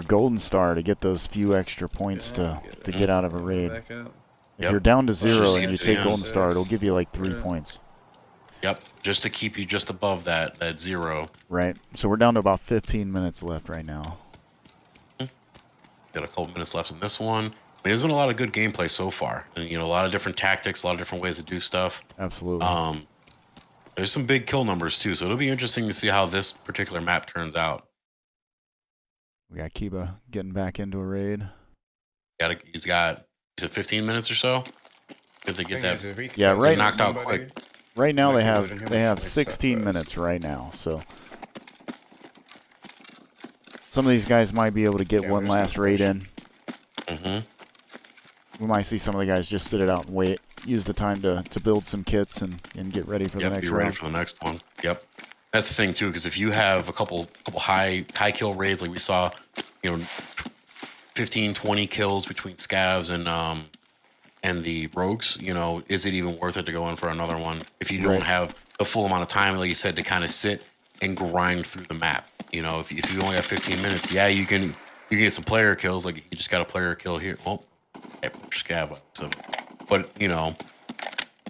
golden star to get those few extra points to get out of a raid. Back up. If you're down to Just to 0 get and you to take the golden end. star, it'll give you like 3 points. Yep, just to keep you just above that 0. Right. So we're down to about 15 minutes left right now. Got a couple minutes left in this one. I mean, there's been a lot of good gameplay so far, and you know, a lot of different tactics, a lot of different ways to do stuff. Absolutely. There's some big kill numbers too, so it'll be interesting to see how this particular map turns out. We got Kiba getting back into a raid. He's got 15 minutes or so. If they get that, Yeah, right. knocked out quick. Right now Might they be have losing him they have like 16 minutes right now. So some of these guys might be able to get one last raid in. We might see some of the guys just sit it out and wait. Use the time to build some kits and get ready for the next be round. ready for the next one. Yep, that's the thing too, because if you have a couple high kill raids like we saw, you know, 15, 20 kills between scavs and the rogues, you know, is it even worth it to go in for another one if you don't Right. have the full amount of time, like you said, to kind of sit and grind through the map? You know, if you only have 15 minutes, yeah, you can get some player kills, like you just got a player kill here. Well, scav up. So, but you know,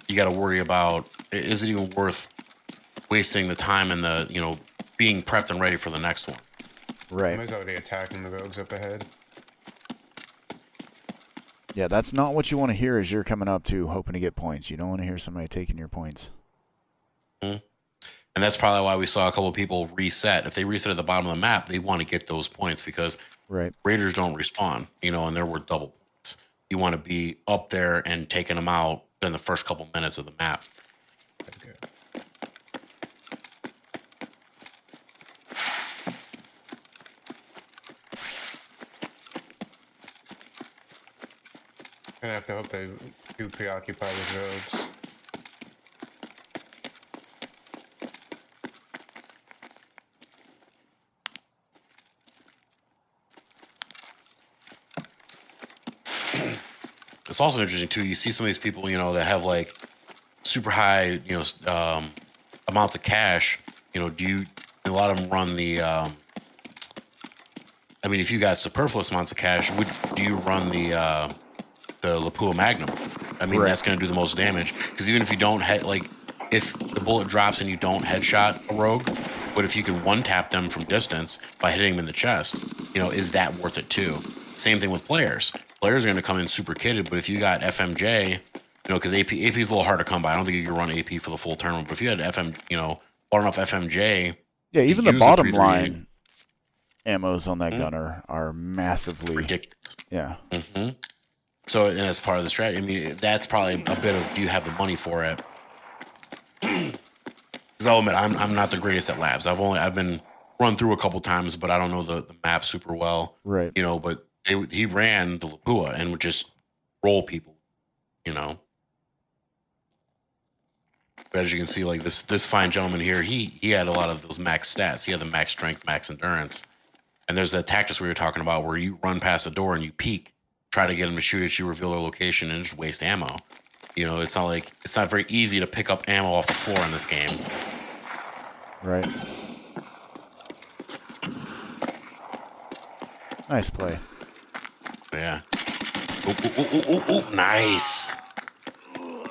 you got to worry about, is it even worth wasting the time and the, you know, being prepped and ready for the next one? Right. Somebody's already attacking the rogues up ahead. Yeah, that's not what you want to hear as you're coming up to hoping to get points. You don't want to hear somebody taking your points. And that's probably why we saw a couple of people reset. If they reset at the bottom of the map, they want to get those points because raiders don't respawn, you know, and they're worth double points. You want to be up there and taking them out in the first couple minutes of the map. Gonna have to hope they do preoccupy with rogues. It's also interesting too. You see some of these people, you know, that have like super high, you know, amounts of cash. You know, a lot of them run the. I mean, if you got superfluous amounts of cash, do you run the Lapua Magnum? I mean, that's going to do the most damage because even if you don't if the bullet drops and you don't headshot a rogue, but if you can one tap them from distance by hitting them in the chest, you know, is that worth it too? Same thing with players. Players are going to come in super kitted, but if you got FMJ, you know, because AP is a little hard to come by. I don't think you can run AP for the full tournament, but if you had far enough FMJ, yeah, even the use bottom 3-3, line ammos on that gun are massively ridiculous. Yeah. So and that's part of the strategy. I mean, that's probably a bit of, do you have the money for it? Because I'll admit, I'm not the greatest at labs. I've been run through a couple times, but I don't know the map super well. Right. You know, but he ran the Lapua and would just roll people. You know. But as you can see, like this fine gentleman here, he had a lot of those max stats. He had the max strength, max endurance. And there's that tactics we were talking about where you run past the door and you peek, try to get them to shoot at you, reveal their location, and just waste ammo. You know, it's not very easy to pick up ammo off the floor in this game. Right. Nice play. Yeah. Ooh, nice.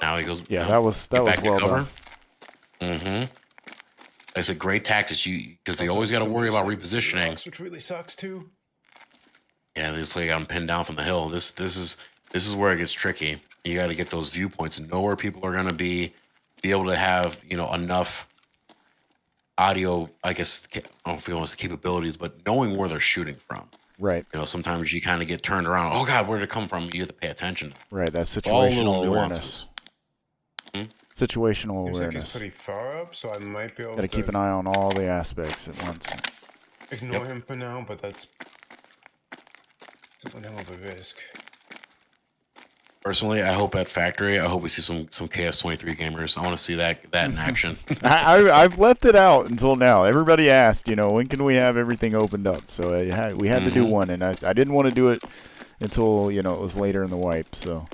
Now he goes. Yeah, that was well done. Mm-hmm. It's a great tactic, because they always got to worry about repositioning, which really sucks too. Yeah, they just got them pinned down from the hill. This is where it gets tricky. You got to get those viewpoints and know where people are going to be able to have, you know, enough audio, I guess, I don't know if you want to say capabilities, but knowing where they're shooting from. Right. You know, sometimes you kind of get turned around. Oh God, where did it come from? You have to pay attention. Right. That's All situational little awareness. nuances. Situational Seems like awareness. he's pretty far up, so I might be able Got to keep an eye on all the aspects at once. ignore him for now, but that's something of a risk. Personally, I hope at Factory, I hope we see some KS23 gamers. I want to see that in action. I've left it out until now. Everybody asked, you know, when can we have everything opened up? So we had to do one, and I didn't want to do it until, you know, it was later in the wipe. So.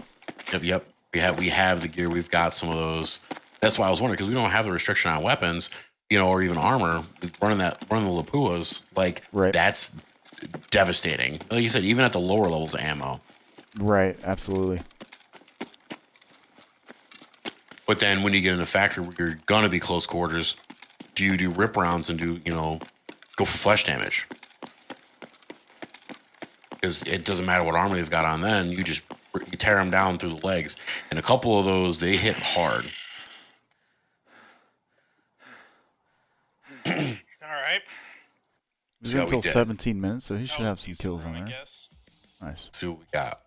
Yep. We have the gear. We've got some of those. That's why I was wondering, because we don't have the restriction on weapons, you know, or even armor. Running the Lapuas, like that's devastating. Like you said, even at the lower levels of ammo. Right. Absolutely. But then when you get in the Factory where you're gonna be close quarters, do you do rip rounds and do, you know, go for flesh damage? Because it doesn't matter what armor they've got on then, you tear them down through the legs. And a couple of those, they hit hard. All right. He's until 17 minutes, so he should have some kills on there. Nice. See what we got.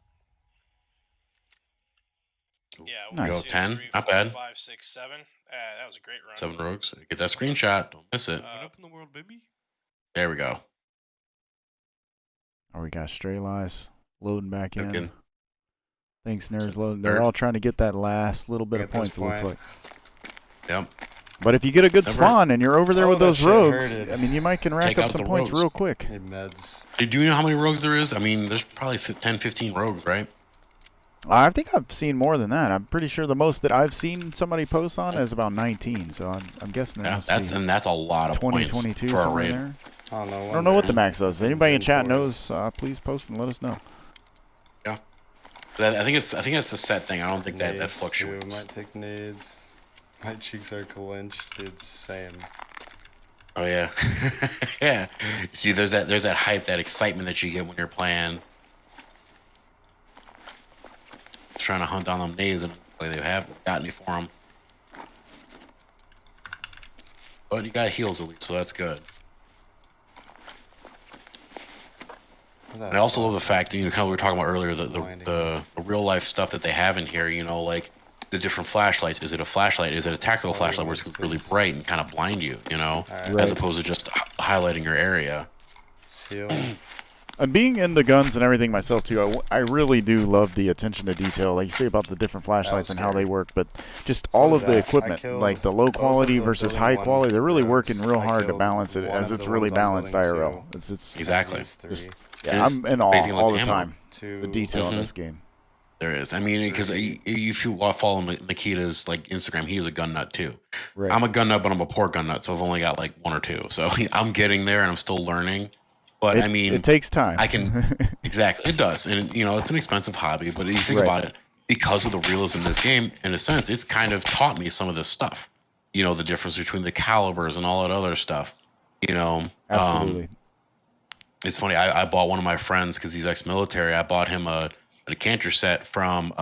Yeah, Nice. Go 10. Not bad. 5, 6, 7. That was a great run. 7 rogues. Get that screenshot. Don't miss it. Up in the world, baby. There we go. Oh, we got Stray Lies loading back in. Again. Thanks, Nerds loading. They're all trying to get that last little bit of points, it looks like. Yep. But if you get a good spawn and you're over there with those rogues, I mean, you might can rack Take up out some the points rogues. real quick. Meds. Hey, do you know how many rogues there is? I mean, there's probably 10, 15 rogues, right? I think I've seen more than that. I'm pretty sure the most that I've seen somebody post on is about 19. So I'm guessing there must be that's a lot of 20, points 22 for a somewhere raid. there. Oh, no I don't know what the max does. Anybody in chat knows? Please post and let us know. Yeah, I think it's a set thing. I don't think that Nades fluctuates. too. Might take nades. My cheeks are clenched. It's same. Oh yeah, yeah. See, there's that hype, that excitement that you get when you're playing. Trying to hunt down them nades, and they haven't got any for them. But you got heals at least, so that's good. And I also love the fact that, you know, kind of we were talking about earlier, the real life stuff that they have in here. You know, like the different flashlights. Is it a flashlight? Is it a tactical flashlight where it's really bright and kind of blind you? You know, as opposed to just highlighting your area. And being into guns and everything myself too, I really do love the attention to detail, like you say about the different flashlights and how they work, but just all of the equipment, like the low quality versus high quality, they're really working real hard to balance it as it's really balanced IRL. It's exactly. Yeah, I'm in awe all the time. The detail in this game. There is. I mean, because if you follow Nikita's like Instagram, he is a gun nut too. Right. I'm a gun nut, but I'm a poor gun nut, so I've only got like 1 or 2. So I'm getting there, and I'm still learning. But I mean, it takes time. I can exactly. It does, and you know, it's an expensive hobby. But if you think about it, because of the realism in this game, in a sense, it's kind of taught me some of this stuff. You know, the difference between the calibers and all that other stuff. You know, absolutely. It's funny. I bought one of my friends because he's ex-military. I bought him a decanter set from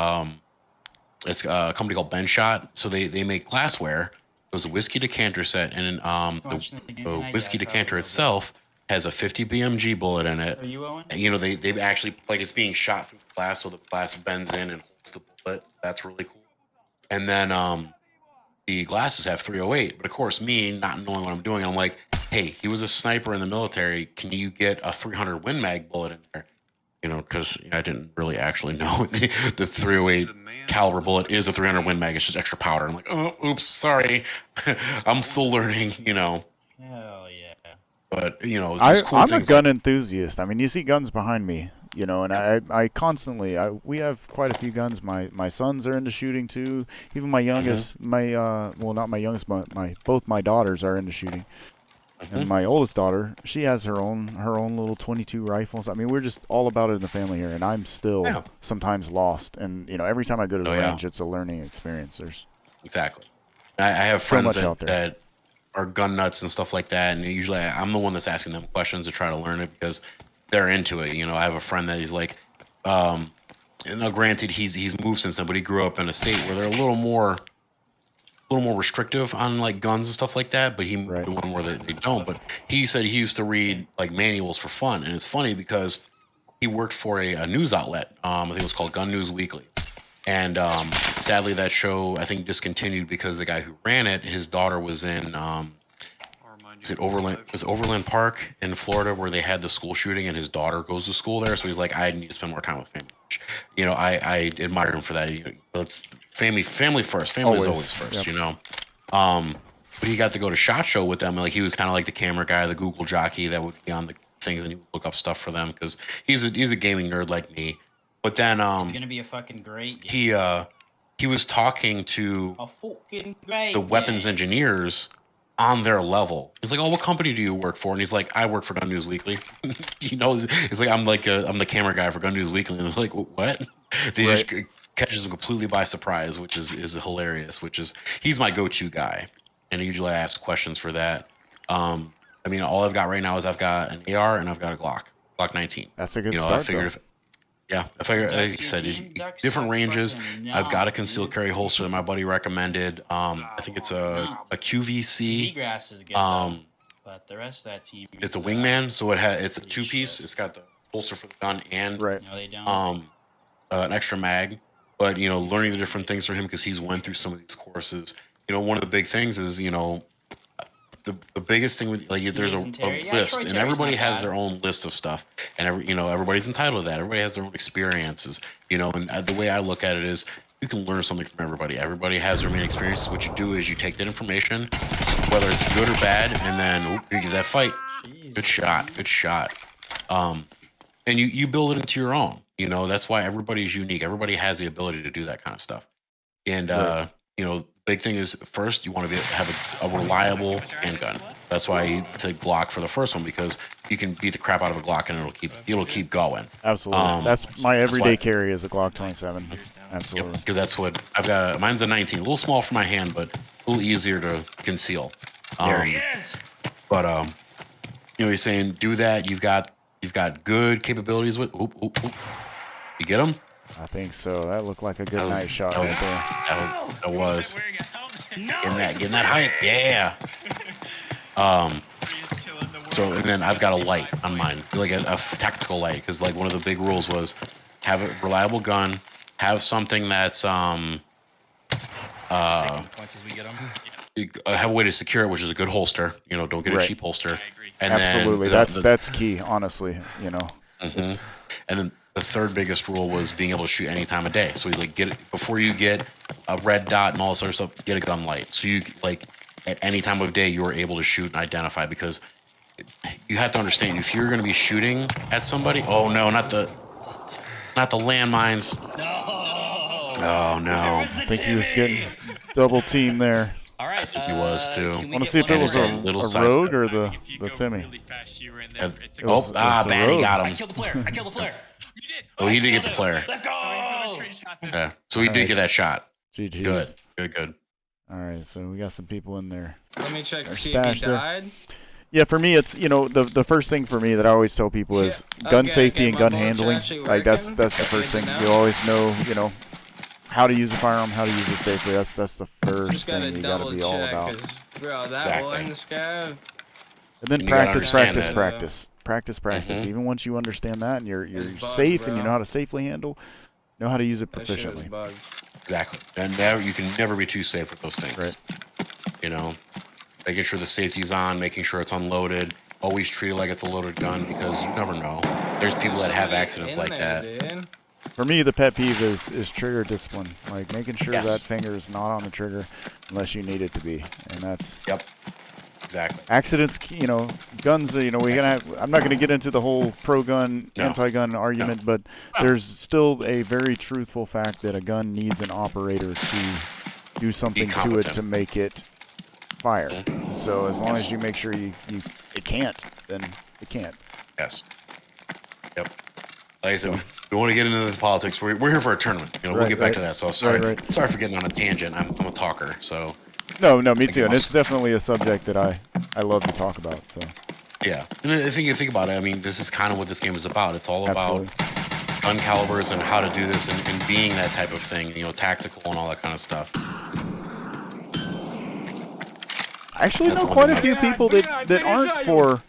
it's a company called Ben Shot. So they make glassware. It was a whiskey decanter set, and the whiskey decanter itself has a 50 BMG bullet in it. Are you Owen? And, you know, they actually, like, it's being shot through the glass, so the glass bends in and holds the bullet. That's really cool. And then the glasses have 308. But of course, me not knowing what I'm doing, I'm like, hey, he was a sniper in the military. Can you get a 300 Win Mag bullet in there? You know, because I didn't really actually know the 308 caliber bullet is a 300 Win Mag. It's just extra powder. I'm like, oh, oops, sorry. I'm still learning, you know. Hell yeah. But, you know, I'm a gun enthusiast. I mean, you see guns behind me, you know, and I constantly, we have quite a few guns. My sons are into shooting too. Even my youngest, well, not my youngest, but both my daughters are into shooting. And my oldest daughter, she has her own little 22 rifles. I mean, we're just all about it in the family here, and I'm still sometimes lost. And, you know, every time I go to the range, it's a learning experience. There's exactly. I have friends that are gun nuts and stuff like that, and usually I'm the one that's asking them questions to try to learn it because they're into it. You know, I have a friend that he's like, now granted he's moved since then, but he grew up in a state where they're a little more a little more restrictive on like guns and stuff like that, but he moved to one where they don't. But he said he used to read like manuals for fun, and it's funny because he worked for a news outlet. I think it was called Gun News Weekly, and sadly that show I think discontinued because the guy who ran it, his daughter was in is it Overland? It was Overland Park in Florida where they had the school shooting, and his daughter goes to school there. So he's like, I need to spend more time with family. You know, I admire him for that. You know, it's family first. Family is always first. Yep. You know, but he got to go to SHOT Show with them. Like he was kind of like the camera guy, the Google jockey that would be on the things, and he would look up stuff for them because he's a gaming nerd like me. But then it's gonna be a fucking great game. He was talking to a fucking great the weapons engineers on their level. He's like, "Oh, what company do you work for?" And he's like, "I work for Gun News Weekly." You know, it's like I'm the camera guy for Gun News Weekly. And I'm like, "What?" They just catches him completely by surprise, which is hilarious. Which is he's my go-to guy, and usually I ask questions for that. I mean, all I've got right now is I've got an AR and I've got a Glock 19. That's a good start. I figured I figured, like I said, different ranges. I've got a concealed carry holster that my buddy recommended. I think it's a QVC. Seagrass is good, though, but the rest of that team. It's a wingman, so it's a two-piece. It's got the holster for the gun and No, they don't. an extra mag. But you know, learning the different things from him because he's went through some of these courses. You know, one of the big things is the biggest thing with like there's a list, and everybody has their own list of stuff, and everybody's entitled to that. Everybody has their own experiences, you know. And the way I look at it is, you can learn something from everybody. Everybody has their main experiences. What you do is you take that information, whether it's good or bad, and then you get that fight. Good shot. And you build it into your own. You know, that's why everybody's unique. Everybody has the ability to do that kind of stuff. And you know, big thing is first you want to have a reliable handgun. That's why I take Glock for the first one, because you can beat the crap out of a Glock and it'll keep going. Absolutely. That's my everyday carry is a Glock 27. Absolutely. Because that's what I've got. Mine's a 19, a little small for my hand, but a little easier to conceal. There he is. But you know, he's saying do that. You've got good capabilities with. You get him? I think so. That looked like a good night shot right there. That was. Getting that hype. Yeah. So and then I've got a light on mine, like a tactical light, because like one of the big rules was have a reliable gun, have something that's Taking points as we get them. have a way to secure it, which is a good holster. You know, don't get a cheap holster. And absolutely, then that's key. Honestly, you know. And then the third biggest rule was being able to shoot any time of day. So he's like, before you get a red dot and all this other stuff, get a gun light. So you like at any time of day you are able to shoot and identify, because you have to understand if you're going to be shooting at somebody. Oh no, not the landmines. No. Oh no. I think he was getting double teamed there. All right. He was too. Want to see if it was a rogue or the Timmy? Batty got him. I killed the player. You did. Oh, he did get the player. Let's go. Yeah. So he did get that shot. GG's. Good. All right, so we got some people in there. Let me check to see if Stash he there. died. Yeah, for me, it's the first thing for me that I always tell people is gun safety and gun handling. Like that's the first thing. You always know how to use a firearm, how to use it safely. That's the first thing you gotta be all about. Bro, that one scav. And then practice. Even once you understand that and you're safe and you know how to safely handle, know how to use it proficiently. Exactly. And you can never be too safe with those things. Right. You know, making sure the safety's on, making sure it's unloaded. Always treat it like it's a loaded gun, because you never know. There's people that have accidents like that. For me, the pet peeve is trigger discipline. Like making sure that finger is not on the trigger unless you need it to be, and that's. Yep. Exactly. Accidents, guns. We're gonna. I'm not gonna get into the whole pro-gun, anti-gun argument, but there's still a very truthful fact that a gun needs an operator to do something to it to make it fire. And so as long as you make sure it can't, then it can't. Yes. Yep. Like I said, we don't want to get into the politics. We're here for a tournament. We'll get back to that. So sorry for getting on a tangent. I'm a talker, so. No, me too. And it's definitely a subject that I love to talk about. So. Yeah, and I think you think about it. I mean, this is kind of what this game is about. It's all about gun calibers and how to do this and being that type of thing. Tactical and all that kind of stuff. actually That's know one quite a thing few I- people that aren't for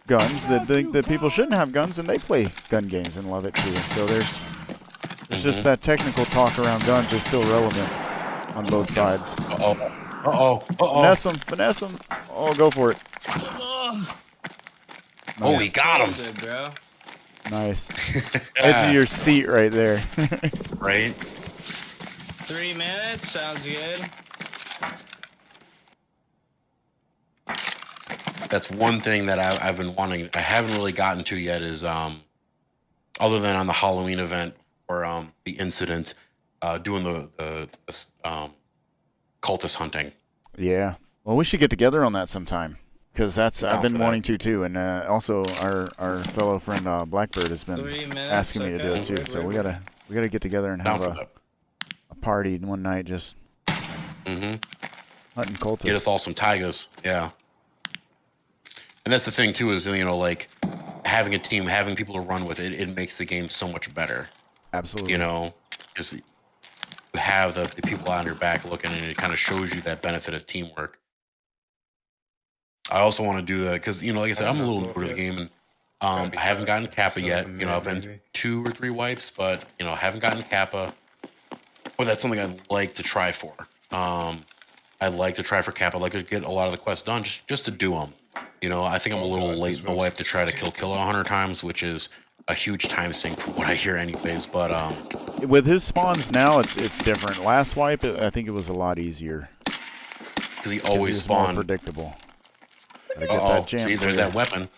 guns, that think that people shouldn't have guns, and they play gun games and love it too. So there's just that technical talk around guns is still relevant on both sides. Finesse him. Oh, go for it. Oh, he got him. Good, bro. Nice. Edge of your seat right there. Right. 3 minutes sounds good. That's one thing that I've been wanting. I haven't really gotten to yet is other than on the Halloween event or the incident, doing the cultist hunting. Yeah. Well, we should get together on that sometime, because I've been wanting to too, and also our fellow friend Blackbird has been 3 minutes, asking me to do it okay. too. So we gotta get together and have a party one night, just hunting cultists. Get us all some tigers. Yeah. And that's the thing too, is like having a team, having people to run with it, it makes the game so much better. Absolutely. Because you have the people on your back looking, and it kind of shows you that benefit of teamwork. I also want to do that because like I said, I'm a little newer to the game, and I haven't gotten Kappa yet. I've been 2 or 3 wipes, but I haven't gotten Kappa. But that's something I'd like to try for. I'd like to try for Kappa. I'd like to get a lot of the quests done just to do them. I think I'm a little late in the wipe to try to kill Killa 100 times, which is a huge time sink from what I hear anyways. But with his spawns now, it's different. Last wipe, I think it was a lot easier. Because he always spawned. More predictable. Gotta get that jam see, there's clear. that weapon.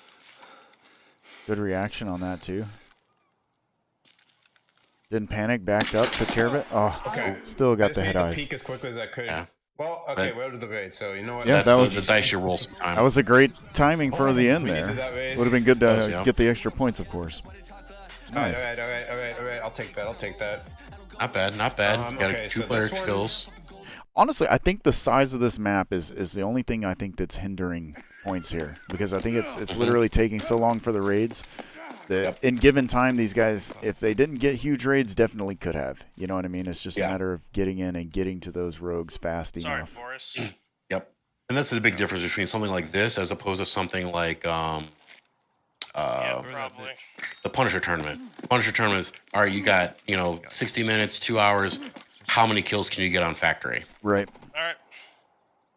Good reaction on that too. Didn't panic, backed up, took care of it. Oh, Okay. Still got the head eyes. Peek as quickly as I could. Yeah. Well, okay, we're out of the raid, so you know what? Yeah, That's that was the dice you roll sometime. That was a great timing for the end we there. needed that raid. Would have been good to Yes, yeah. get the extra points, of course. Nice. All right. I'll take that. Not bad. Got okay, 2 so player this one- kills. Honestly, I think the size of this map is the only thing I think that's hindering points here, because I think it's literally taking so long for the raids that in given time, these guys, if they didn't get huge raids, definitely could have. You know what I mean? It's just a matter of getting in and getting to those rogues fast enough. Sorry, Boris. Yep. And that's the big difference between something like this as opposed to something like Yeah, probably. the Punisher tournament. Punisher tournament is, all right, you got 60 minutes, 2 hours. How many kills can you get on Factory? Right. All right.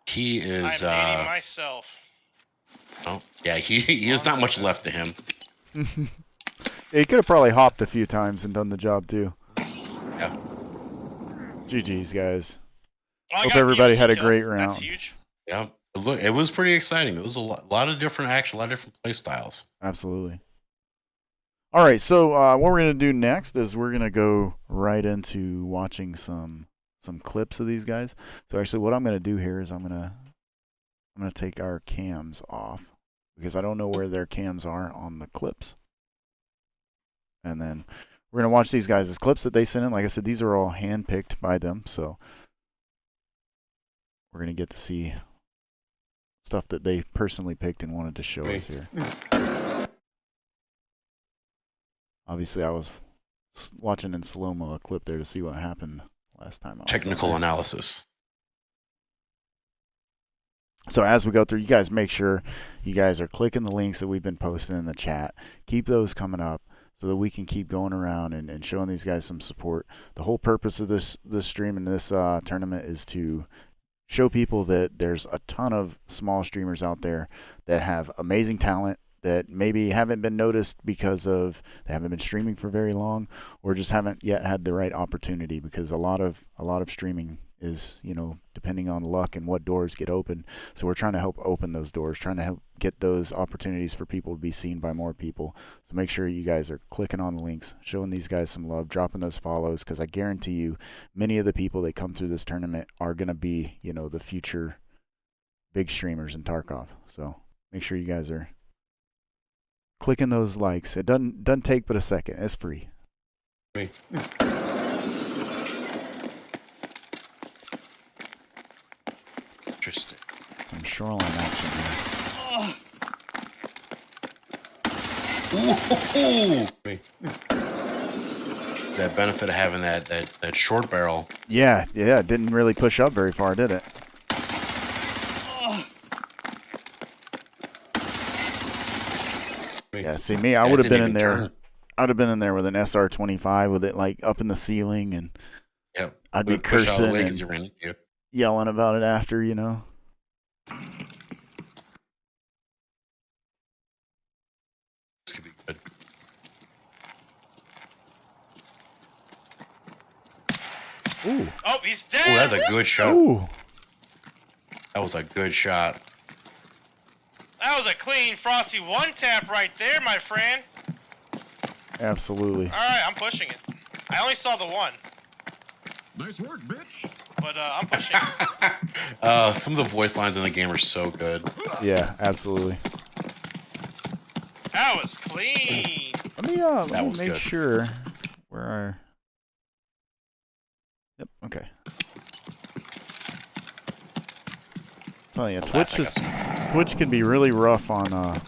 He is. I'm 80 myself. Oh, yeah, he has not much left to him. He could have probably hopped a few times and done the job too. Yeah. GG's, guys. Well, I Hope got everybody UFC had a kill. great round. That's huge. Yeah. Look, it was pretty exciting. There was a lot of different action, a lot of different play styles. Absolutely. All right, so what we're gonna do next is we're gonna go right into watching some clips of these guys. So actually, what I'm gonna do here is I'm gonna take our cams off, because I don't know where their cams are on the clips. And then we're going to watch these guys' clips that they sent in. Like I said, these are all hand-picked by them, so we're going to get to see stuff that they personally picked and wanted to show us here. Obviously, I was watching in slow-mo a clip there to see what happened last time. Technical analysis. So as we go through, you guys make sure you guys are clicking the links that we've been posting in the chat. Keep those coming up so that we can keep going around and showing these guys some support. The whole purpose of this stream and this tournament is to show people that there's a ton of small streamers out there that have amazing talent that maybe haven't been noticed because of they haven't been streaming for very long, or just haven't yet had the right opportunity, because a lot of streaming is, depending on luck and what doors get open. So we're trying to help open those doors, trying to help get those opportunities for people to be seen by more people. So make sure you guys are clicking on the links, showing these guys some love, dropping those follows, because I guarantee you many of the people that come through this tournament are going to be, the future big streamers in Tarkov. So make sure you guys are clicking those likes. It doesn't take but a second. It's free. Interesting. Some shoreline action here. Ooh. Is that benefit of having that short barrel? Yeah. It didn't really push up very far, did it? Yeah, see me, I Yeah, would it have been didn't in even there. turn. I would have been in there with an SR-25 with it like up in the ceiling, and Yep. I'd be Would push out of the cursing way because and you ran into you. yelling about it after, you know. This could be good. Ooh. Oh, he's dead. Oh, that's a good shot. Ooh. That was a good shot. That was a clean Frosty one tap right there, my friend. Absolutely. All right, I'm pushing it. I only saw the one, Nice work, bitch. but I'm pushing it. Some of the voice lines in the game are so good. Yeah, absolutely. That was clean. Let me was make good. sure where our. Yep. Okay. Telling you, Twitch can be really rough on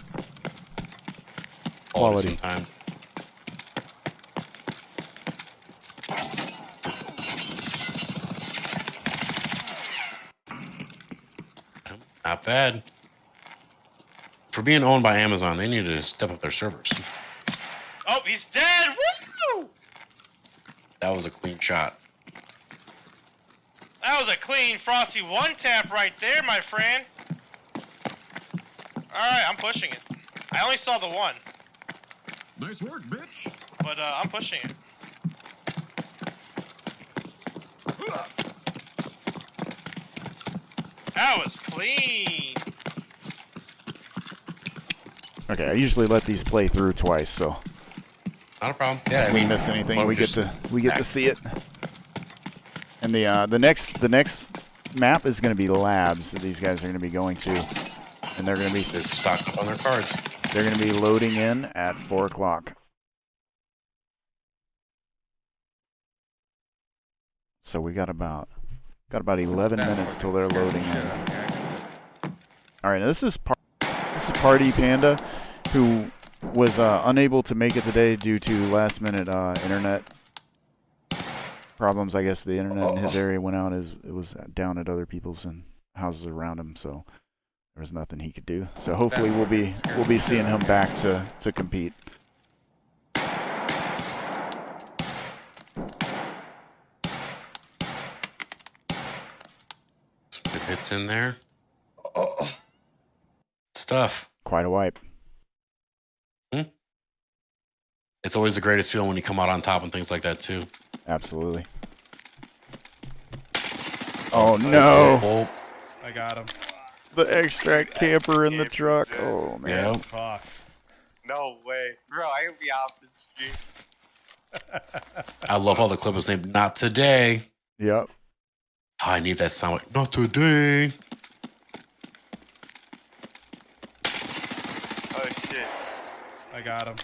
quality. Sometimes. Not bad. For being owned by Amazon, they need to step up their servers. Oh, he's dead. Woo! That was a clean shot. That was a clean Frosty one tap right there, my friend. All right, I'm pushing it. I only saw the one, Nice work, bitch. but I'm pushing it. That was clean. Okay, I usually let these play through twice, so Not a problem. Yeah, if we miss anything, we get to see it. And the next map is going to be labs that these guys are going to be going to, and they're going to be stocked up on their cards. They're going to be loading in at 4 o'clock. So we got about 11 minutes till they're loading in. All right, now this is Party Panda, who was unable to make it today due to last-minute internet problems. I guess the internet in his area went out as it was down at other people's and houses around him, so there was nothing he could do. So hopefully we'll be seeing him back to compete. Some good hits in there. Stuff. Quite a wipe. It's always the greatest feeling when you come out on top and things like that too. Absolutely. Oh no! I got him. The extract camper in the truck. Oh man. Yeah. Fuck. No way. Bro, I would be off the street. I love how the clip was named "Not Today." Yep. Oh, I need that sound. Not today. Oh shit. I got him.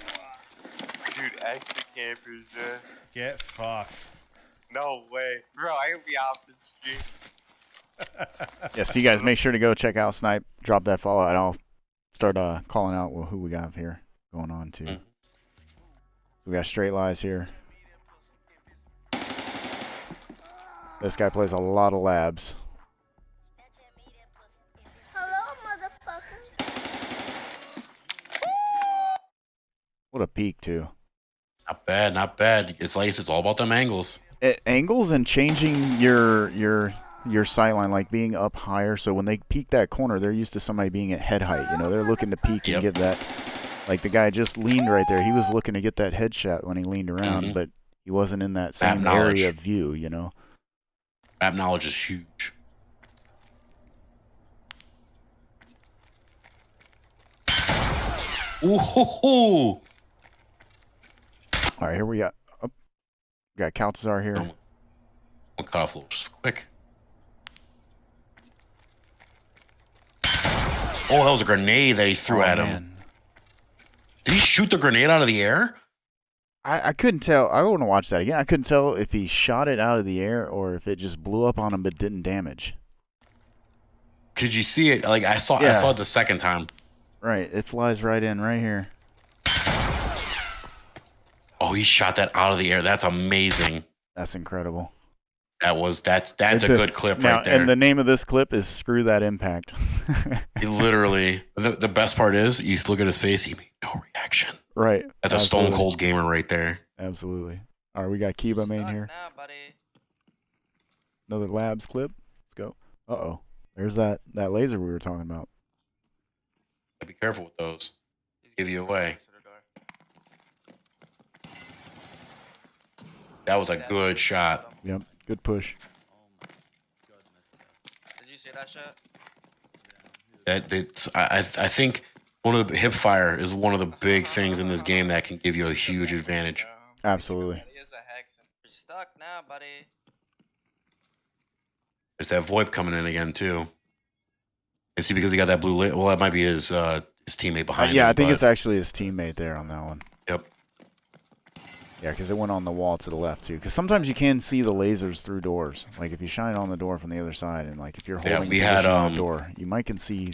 Dude, extra campers, Get fucked. No way. Bro, I would be off the street. Yes, you guys make sure to go check out Snipe. Drop that follow, and I'll start calling out who we got here going on too. We got Straight Lies here. This guy plays a lot of labs. Hello, motherfucker. What a peak too. Not bad, not bad. It's like it's all about them angles. Angles and changing your sight line, like being up higher. So when they peek that corner, they're used to somebody being at head height. You know, they're looking to peek and give that. Like the guy just leaned right there. He was looking to get that headshot when he leaned around, but he wasn't in that same area of view. You know. Map knowledge is huge. Ooh. All right, here we got. Oh, we got Caltazar here. I'll cut off a little just quick. Oh, that was a grenade that he threw at him. Did he shoot the grenade out of the air? I couldn't tell. I want to watch that again. I couldn't tell if he shot it out of the air or if it just blew up on him but didn't damage. Could you see it? Like I saw it the second time. Right, it flies right in right here. Oh, he shot that out of the air. That's amazing. That's incredible. That's a good clip now, right there. And the name of this clip is "Screw That Impact." He literally, the best part is, you look at his face, he made no reaction. Right. That's a stone cold gamer right there. Absolutely. All right, we got Kiba main here. Now, buddy. Another labs clip. Let's go. Uh-oh. There's that laser we were talking about. Be careful with those. Give you away. That was a good shot. Yep. Good push. Did you see that shit? I think one of the hip fire is one of the big things in this game that can give you a huge advantage. Absolutely. You're stuck now, buddy. There's that VoIP coming in again too. And see, because he got that blue lit. Well, that might be his teammate behind him. Yeah, I think it's actually his teammate there on that one. Yep. Yeah, because it went on the wall to the left too. Because sometimes you can see the lasers through doors. Like if you shine on the door from the other side, and like if you're holding on the door, you might can see,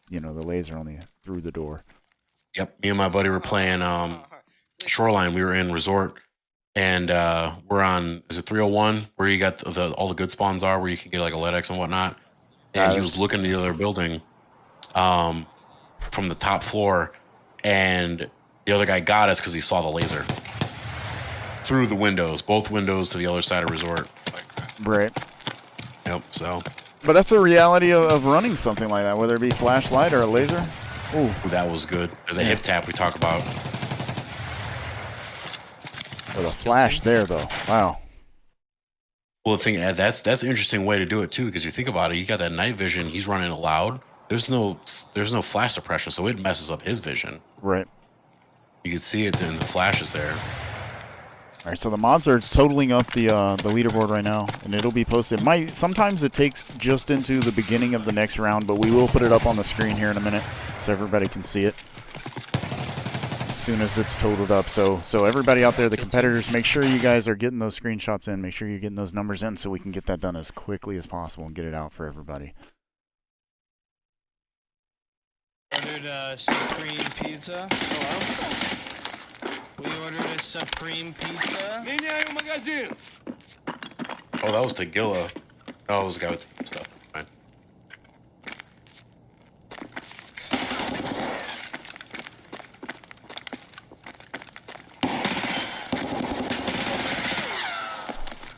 the laser through the door. Yep. Me and my buddy were playing Shoreline. We were in Resort, and we're on. Is it 301 where you got all the good spawns are, where you can get like a LEDX and whatnot. And he was looking at the other building, from the top floor, and the other guy got us because he saw the laser through the windows, both windows to the other side of Resort. Right. Yep. So. But that's the reality of running something like that, whether it be flashlight or a laser. Ooh, that was good. There's a hip tap we talk about. With a flash there, though. Wow. Well, the thing that's an interesting way to do it too, because you think about it, you got that night vision. He's running it loud. There's no flash suppression, so it messes up his vision. Right. You can see it in the flashes there. All right, so the mods are totaling up the leaderboard right now, and it'll be posted. Sometimes it takes just into the beginning of the next round, but we will put it up on the screen here in a minute so everybody can see it as soon as it's totaled up. So everybody out there, the competitors, make sure you guys are getting those screenshots in. Make sure you're getting those numbers in so we can get that done as quickly as possible and get it out for everybody. Ordered a supreme pizza. Hello? We ordered a supreme pizza. Oh, that was Tagilla. Oh, it was the guy with the stuff. Fine.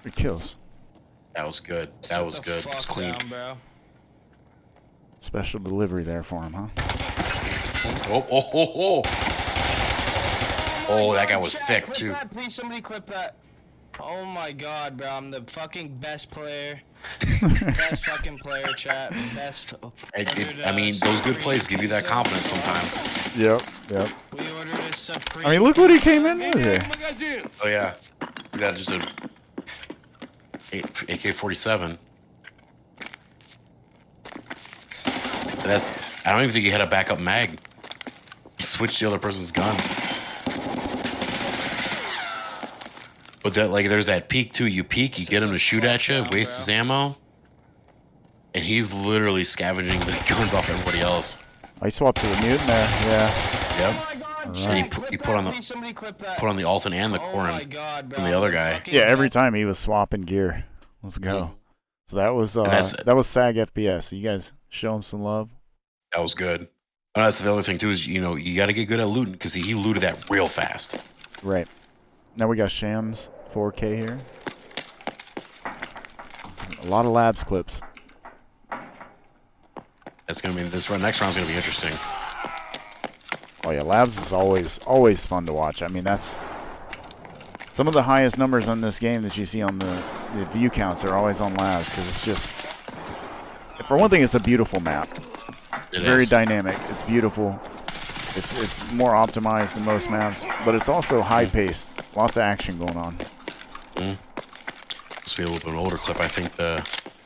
Good kills. That was good. That was good. It was clean. Down, bro. Special delivery there for him, huh? Oh, that guy was thick, clip too. That. Please, somebody clip that. Oh my god, bro. I'm the fucking best player. Best fucking player, chat. Best. I mean, those good plays give you that confidence sometimes. Yep. We ordered a supreme. I mean, look what he came in with here. Oh, yeah. He's got just a AK-47. I don't even think he had a backup mag. He switched the other person's gun. But there's that peek too. You peek, you get him to shoot at you, waste his ammo, and he's literally scavenging the guns off everybody else. I swapped to the mutant there. Yeah. Yep. And he put on the Alton and the Corin from the other guy. Yeah, every time he was swapping gear. Let's go. So that was SAG FPS. You guys show him some love. That was good. And that's the other thing too is you got to get good at looting because he looted that real fast. Right. Now we got Shams 4K here. A lot of labs clips. That's gonna be next round's gonna be interesting. Oh yeah, labs is always fun to watch. I mean, that's some of the highest numbers on this game that you see on the view counts are always on labs because it's just, for one thing, it's a beautiful map. It's very dynamic. It's beautiful. It's more optimized than most maps, but it's also high paced. Lots of action going on. This will be a little bit of an older clip. I think that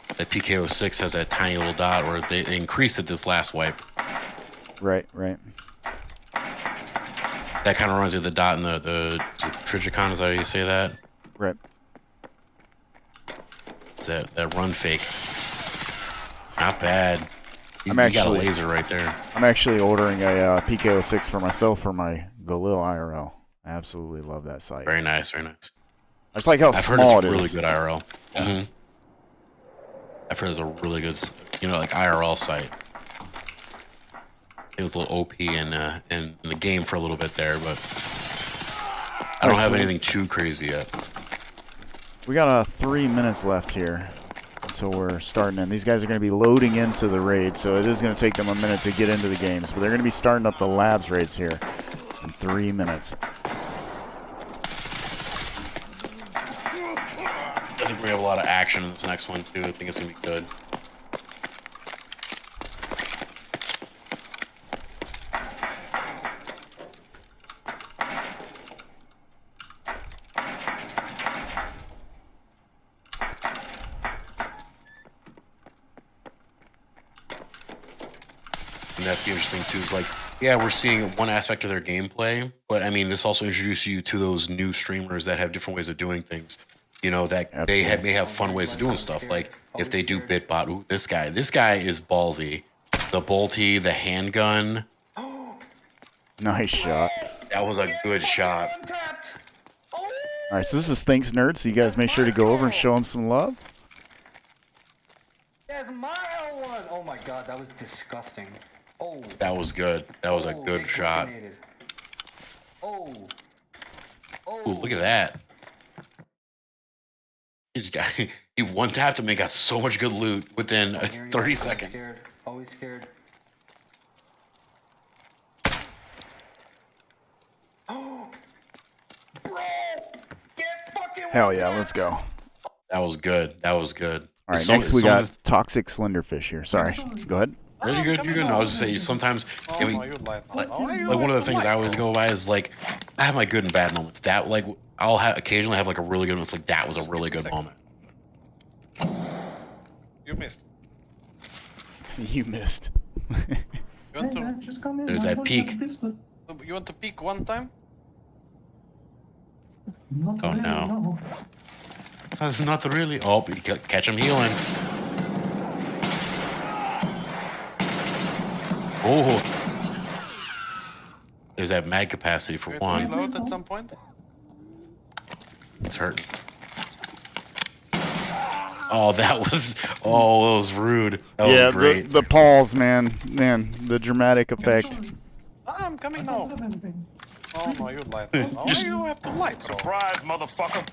PK06 has that tiny little dot where they increased it this last wipe. Right. That kind of reminds me of the dot in the Trigicon. Is that how you say that? Right. It's that run fake. Not bad. He got a laser right there. I'm actually ordering a PK06 for myself for my Galil IRL. I absolutely love that sight. Very nice, very nice. I just like how I've heard small it's it really is. good IRL. Mm-hmm. I've heard it's a really good, like IRL site. It was a little OP in the game for a little bit there, but I don't have anything too crazy yet. We got 3 minutes left here until we're starting in. These guys are going to be loading into the raid, so it is going to take them a minute to get into the games. But they're going to be starting up the labs raids here in 3 minutes. I think we have a lot of action in this next one too. I think it's gonna be good. And that's the interesting too. Is like, yeah, we're seeing one aspect of their gameplay, but I mean, this also introduces you to those new streamers that have different ways of doing things. You know, that Absolutely. may have fun ways of doing stuff. Like if they do bitbot, ooh, this guy is ballsy. The bolty, the handgun. Nice shot. That was a good shot. All right, so this is Thanks Nerd, so you guys make sure to go over and show them some love. That's my L1. Oh my god, that was disgusting. Oh. That was good. That was a good shot. Oh. Ooh, look at that. He just got he one tapped him and got so much good loot within 30 seconds. Always scared. Oh, bro, get fucking. Hell yeah, let's go. That was good. That was good. All right, next we got Toxic Slenderfish here. Sorry, go ahead. You're good. You're good. No, I was just saying sometimes. I mean, like one of the things I always go by is like I have my good and bad moments. That like I'll occasionally have like a really good one. It's like that was a really good moment. You missed. You missed. You want to? There's that peak. You want to peek one time? Oh no. That's not really. Oh, you catch him healing. Oh. There's that mag capacity for one. Reload at some point. It's hurting. Oh, that was rude. That was great. the pause, man, the dramatic effect. I'm coming now. Oh no, you lied. Why you have to lie? Surprise, motherfucker.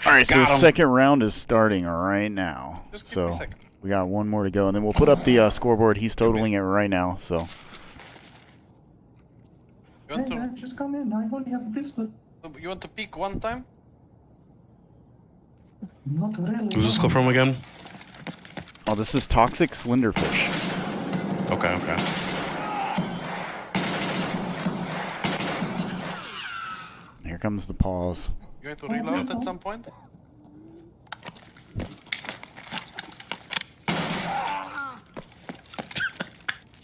All right, so the second round is starting right now. Just give me a So second. we got one more to go, and then we'll put up the scoreboard. He's totaling it right now. So You want to? Just come in. I only have a pistol. You want to peek one time? Not really. Who's this clip from again? oh, this is Toxic Slenderfish. Okay, okay. Here comes the pause. You want to reload at some point?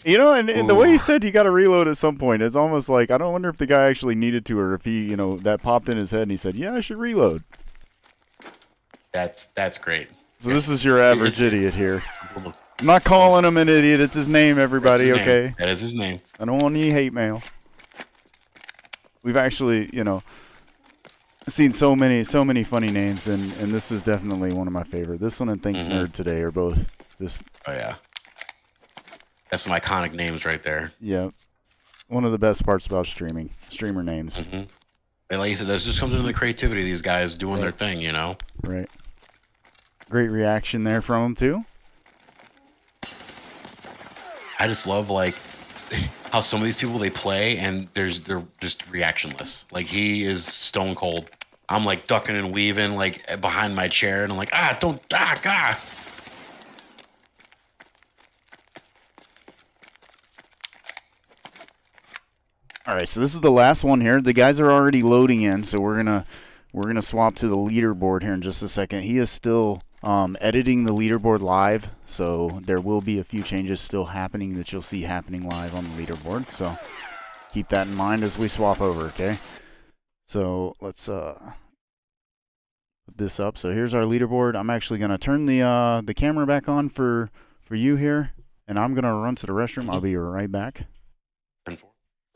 You know, and the way he said you got to reload at some point, it's almost like I don't wonder if the guy actually needed to, or if he, you know, that popped in his head and he said, "Yeah, I should reload." That's great. So this is your average idiot here. I'm not calling him an idiot. It's his name, everybody. That's his Okay. name. That is his name. I don't want any hate mail. We've actually, you know, seen so many funny names, and this is definitely one of my favorite. This one and Thanks Nerd today are both just. Oh yeah. That's some iconic names right there. Yeah, one of the best parts about streamer names. And like you said, that just comes into the creativity of these guys doing their thing, you know. Right. Great reaction there from him too. I just love like how some of these people they play and they're just reactionless. Like he is stone cold. I'm like ducking and weaving like behind my chair, and I'm like, God. All right, so this is the last one here. The guys are already loading in, so we're gonna swap to the leaderboard here in just a second. He is still editing the leaderboard live, so there will be a few changes still happening that you'll see happening live on the leaderboard. So keep that in mind as we swap over, okay? So let's put this up. So here's our leaderboard. I'm actually gonna turn the camera back on for you here, and I'm gonna run to the restroom. I'll be right back.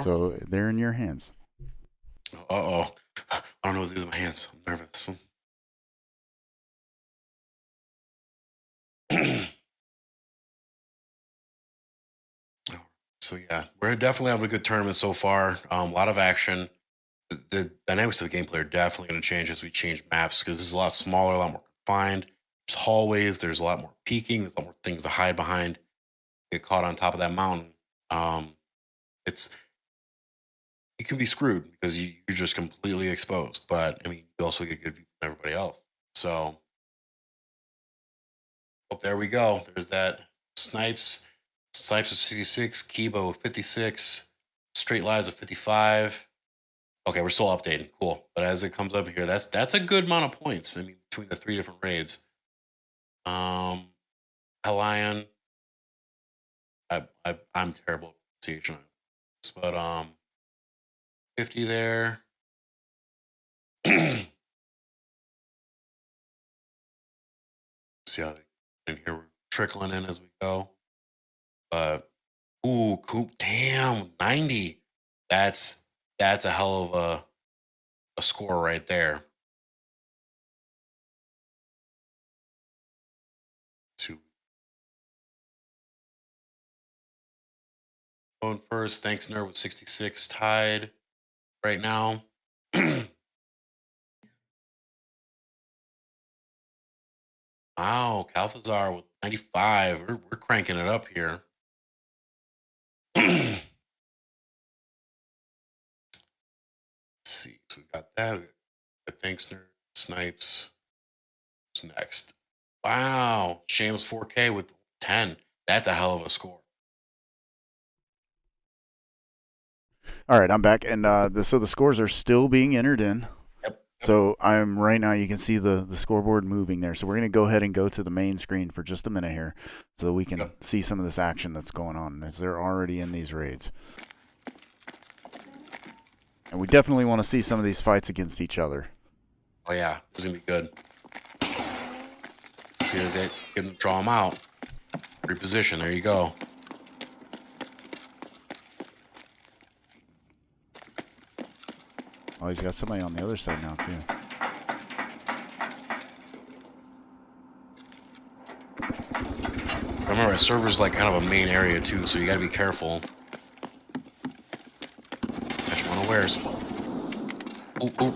So they're in your hands. Uh-oh. I don't know what to do with my hands. I'm nervous. So yeah, we're definitely having a good tournament so far. A lot of action. The dynamics of the gameplay are definitely going to change as we change maps because this is a lot smaller, a lot more confined. There's hallways. There's a lot more peeking. There's a lot more things to hide behind. Get caught on top of that mountain. You can be screwed because you're just completely exposed. But I mean, you also get good view from everybody else. So, oh, there we go. There's that Snipes. Snipes of 66, Kibo of 56, Straight Lives of 55. Okay, we're still updating. Cool. But as it comes up here, that's a good amount of points. I mean, between the 3 different raids. Lion. I'm terrible at pronunciation, but 50 there. See how they in here we're trickling in as we go. Ooh, Coop, damn, 90. That's a hell of a score right there. Going first, thanks Nerd with 66 tied right now. Wow, Calthazar with 95. We're cranking it up here. Let's see. So we got that. We got thanks Nerd, Snipes. What's next? Wow, Shams 4K with 10. That's a hell of a score. All right, I'm back, and so the scores are still being entered in. Yep. So I'm right now. You can see the scoreboard moving there. So we're going to go ahead and go to the main screen for just a minute here, so that we can see some of this action that's going on as they're already in these raids. And we definitely want to see some of these fights against each other. Oh yeah, it's gonna be good. See as they can draw them out. Reposition. There you go. Oh, he's got somebody on the other side now, too. Remember, a server's like kind of a main area, too, so you gotta be careful. Catch him unawares. Ooh, ooh.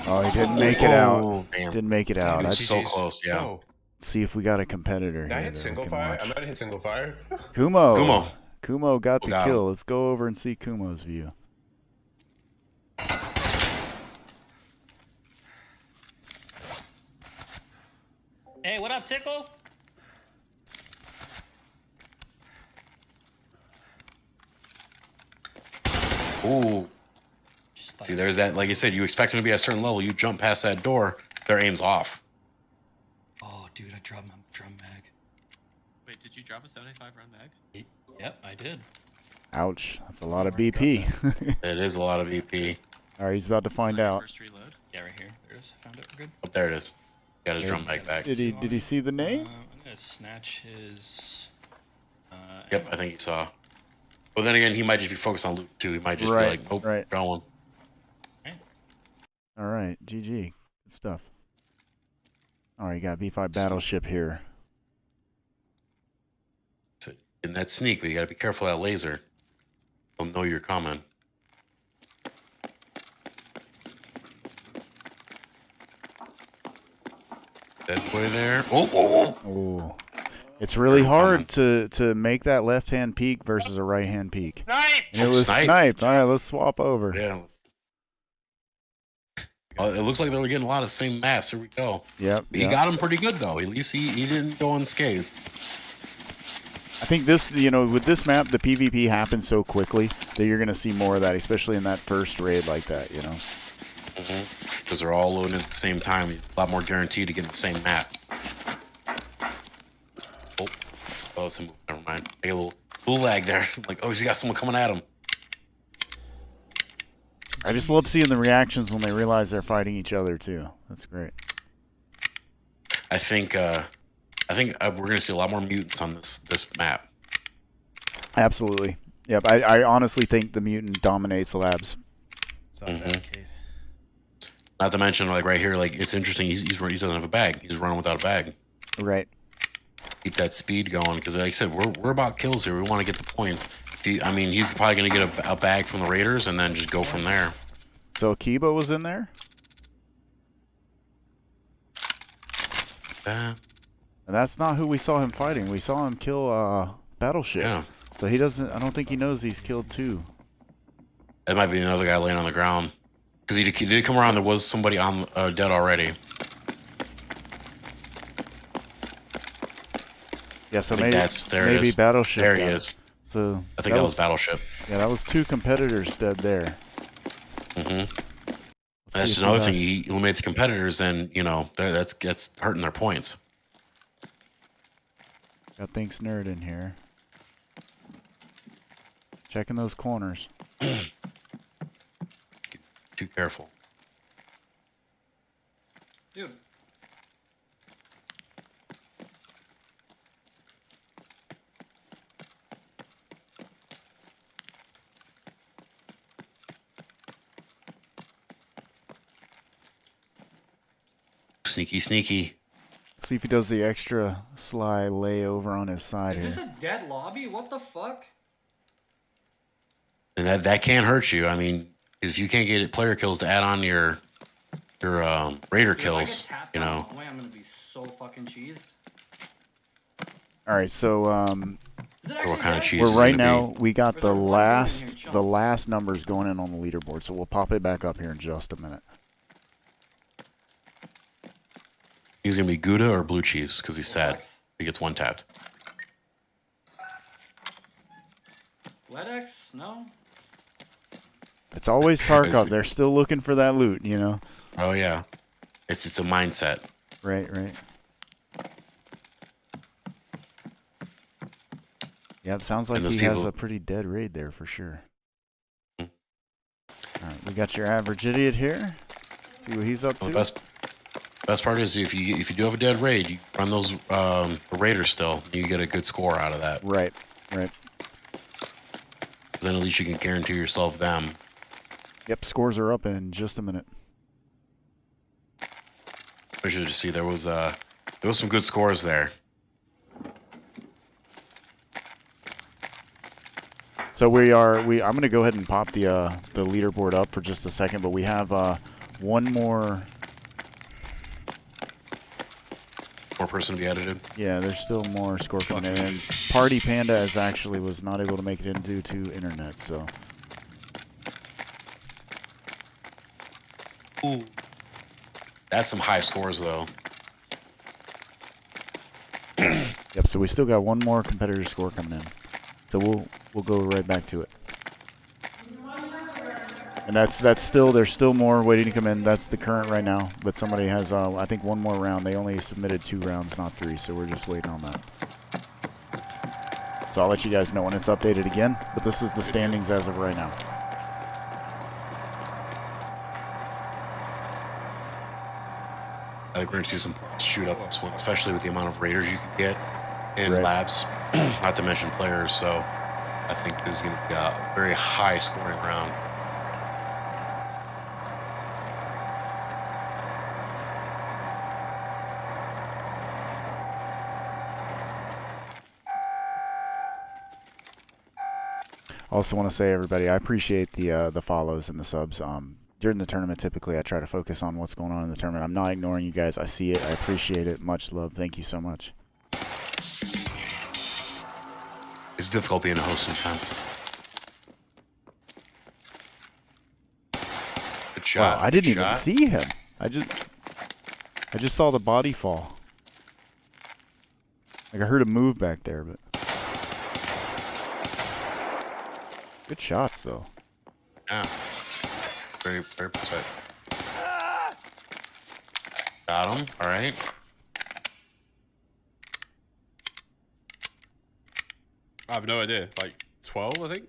Oh, he didn't make it out. Damn. Didn't make it out. That's so close, yeah. Oh. See if we got a competitor Did I here hit that we single can fire? watch. I might have hit single fire. Kumo got the got kill. him. Let's go over and see Kumo's view. Hey, what up, Tickle? Ooh. See, there's that. Like you said, you expect them to be at a certain level. You jump past that door, their aim's off. Oh, dude, I dropped my drum mag. Wait, did you drop a 75 round mag? Yep, I did. Ouch. That's a lot of BP. It is a lot of EP. All right, he's about to find out. First reload. Yeah, right here. There it is. I found it. We're good. Oh, there it is. Got his drum mag back. Did he see the name? I'm gonna snatch his. Yep, I think he saw. But then again, he might just be focused on loot too. He might just be like, "Oh, right. going." All right, GG. Good stuff. All right, you got B5 Battleship here. In that sneak, but you gotta be careful of that laser. They'll know you're coming. Dead boy there. Oh. It's really hard to make that left-hand peek versus a right-hand peek. Snipe! And it was sniped. All right, let's swap over. Yeah. Oh, it looks like they're getting a lot of the same maps. Here we go. Yep. He got him pretty good though. At least he didn't go unscathed. I think this, with this map, the PvP happens so quickly that you're going to see more of that, especially in that first raid like that, Because they're all loading at the same time. A lot more guaranteed to get the same map. Oh, never mind. I get a little lag there. Like, oh, he's got someone coming at him. I just love seeing the reactions when they realize they're fighting each other too. That's great. I think we're going to see a lot more mutants on this map. Absolutely. Yep. I honestly think the mutant dominates labs. Not to mention, like right here, like it's interesting. He doesn't have a bag. He's running without a bag. Right. Keep that speed going because, like I said, we're about kills here. We want to get the points. I mean, he's probably going to get a bag from the Raiders and then just go from there. So Kiba was in there? And that's not who we saw him fighting. We saw him kill Battleship. Yeah. So he doesn't. I don't think he knows he's killed two. It might be another guy laying on the ground because he did come around. There was somebody on dead already. Yeah. So maybe maybe Battleship. There he is. So I think that was Battleship. Yeah, that was two competitors dead there. That's another thing. You eliminate the competitors, then that's hurting their points. Got Thinks Nerd in here. Checking those corners. Too careful. Dude. Sneaky, sneaky. See if he does the extra sly layover on his side Is here. this a dead lobby? What the fuck? And that can hurt you. I mean, if you can't get player kills to add on your Raider kills, I'm gonna be so fucking cheesed. All right, so what kind of cheese? We're right now. We got the last numbers going in on the leaderboard, so we'll pop it back up here in just a minute. He's gonna be Gouda or blue cheese because he's sad. He gets one tapped. Ledex? No. It's always Tarkov. They're still looking for that loot, you know. Oh yeah, it's just a mindset. Right. Yep, sounds like he has a pretty dead raid there for sure. All right, we got your average idiot here. See what he's up to. The best part is if you do have a dead raid, you run those Raiders still, and you get a good score out of that. Right. Then at least you can guarantee yourself them. Yep, scores are up in just a minute. I should just see there was some good scores there. So I'm going to go ahead and pop the leaderboard up for just a second, but we have one more person to be edited. Yeah, there's still more score coming in. And Party Panda was not able to make it in due to internet, so. Ooh. That's some high scores though. Yep, so we still got one more competitor score coming in. So we'll go right back to it. And that's still, there's still more waiting to come in. That's the current right now. But somebody has, I think, one more round. They only submitted 2 rounds, not 3. So we're just waiting on that. So I'll let you guys know when it's updated again. But this is the standings as of right now. I think we're going to see some shoot up this one, especially with the amount of Raiders you can get in labs, not to mention players. So I think this is going to be a very high scoring round. Also want to say, everybody, I appreciate the follows and the subs. During the tournament, typically, I try to focus on what's going on in the tournament. I'm not ignoring you guys. I see it. I appreciate it. Much love. Thank you so much. It's difficult being a host sometimes. Good shot. Wow, I didn't even see him. I just saw the body fall. Like I heard him move back there, but good shots though. Yeah. Very, very precise. Got him. All right. I have no idea. Like 12, I think.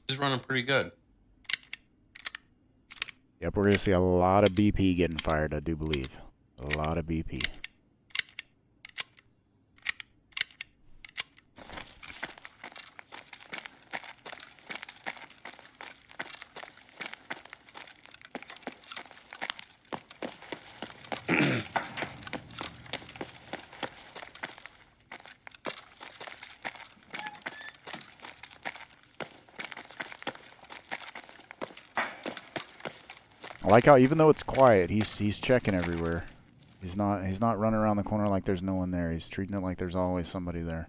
He's running pretty good. Yep, we're going to see a lot of BP getting fired, I do believe. A lot of BP. I like how even though it's quiet, he's checking everywhere. He's not running around the corner like there's no one there. He's treating it like there's always somebody there.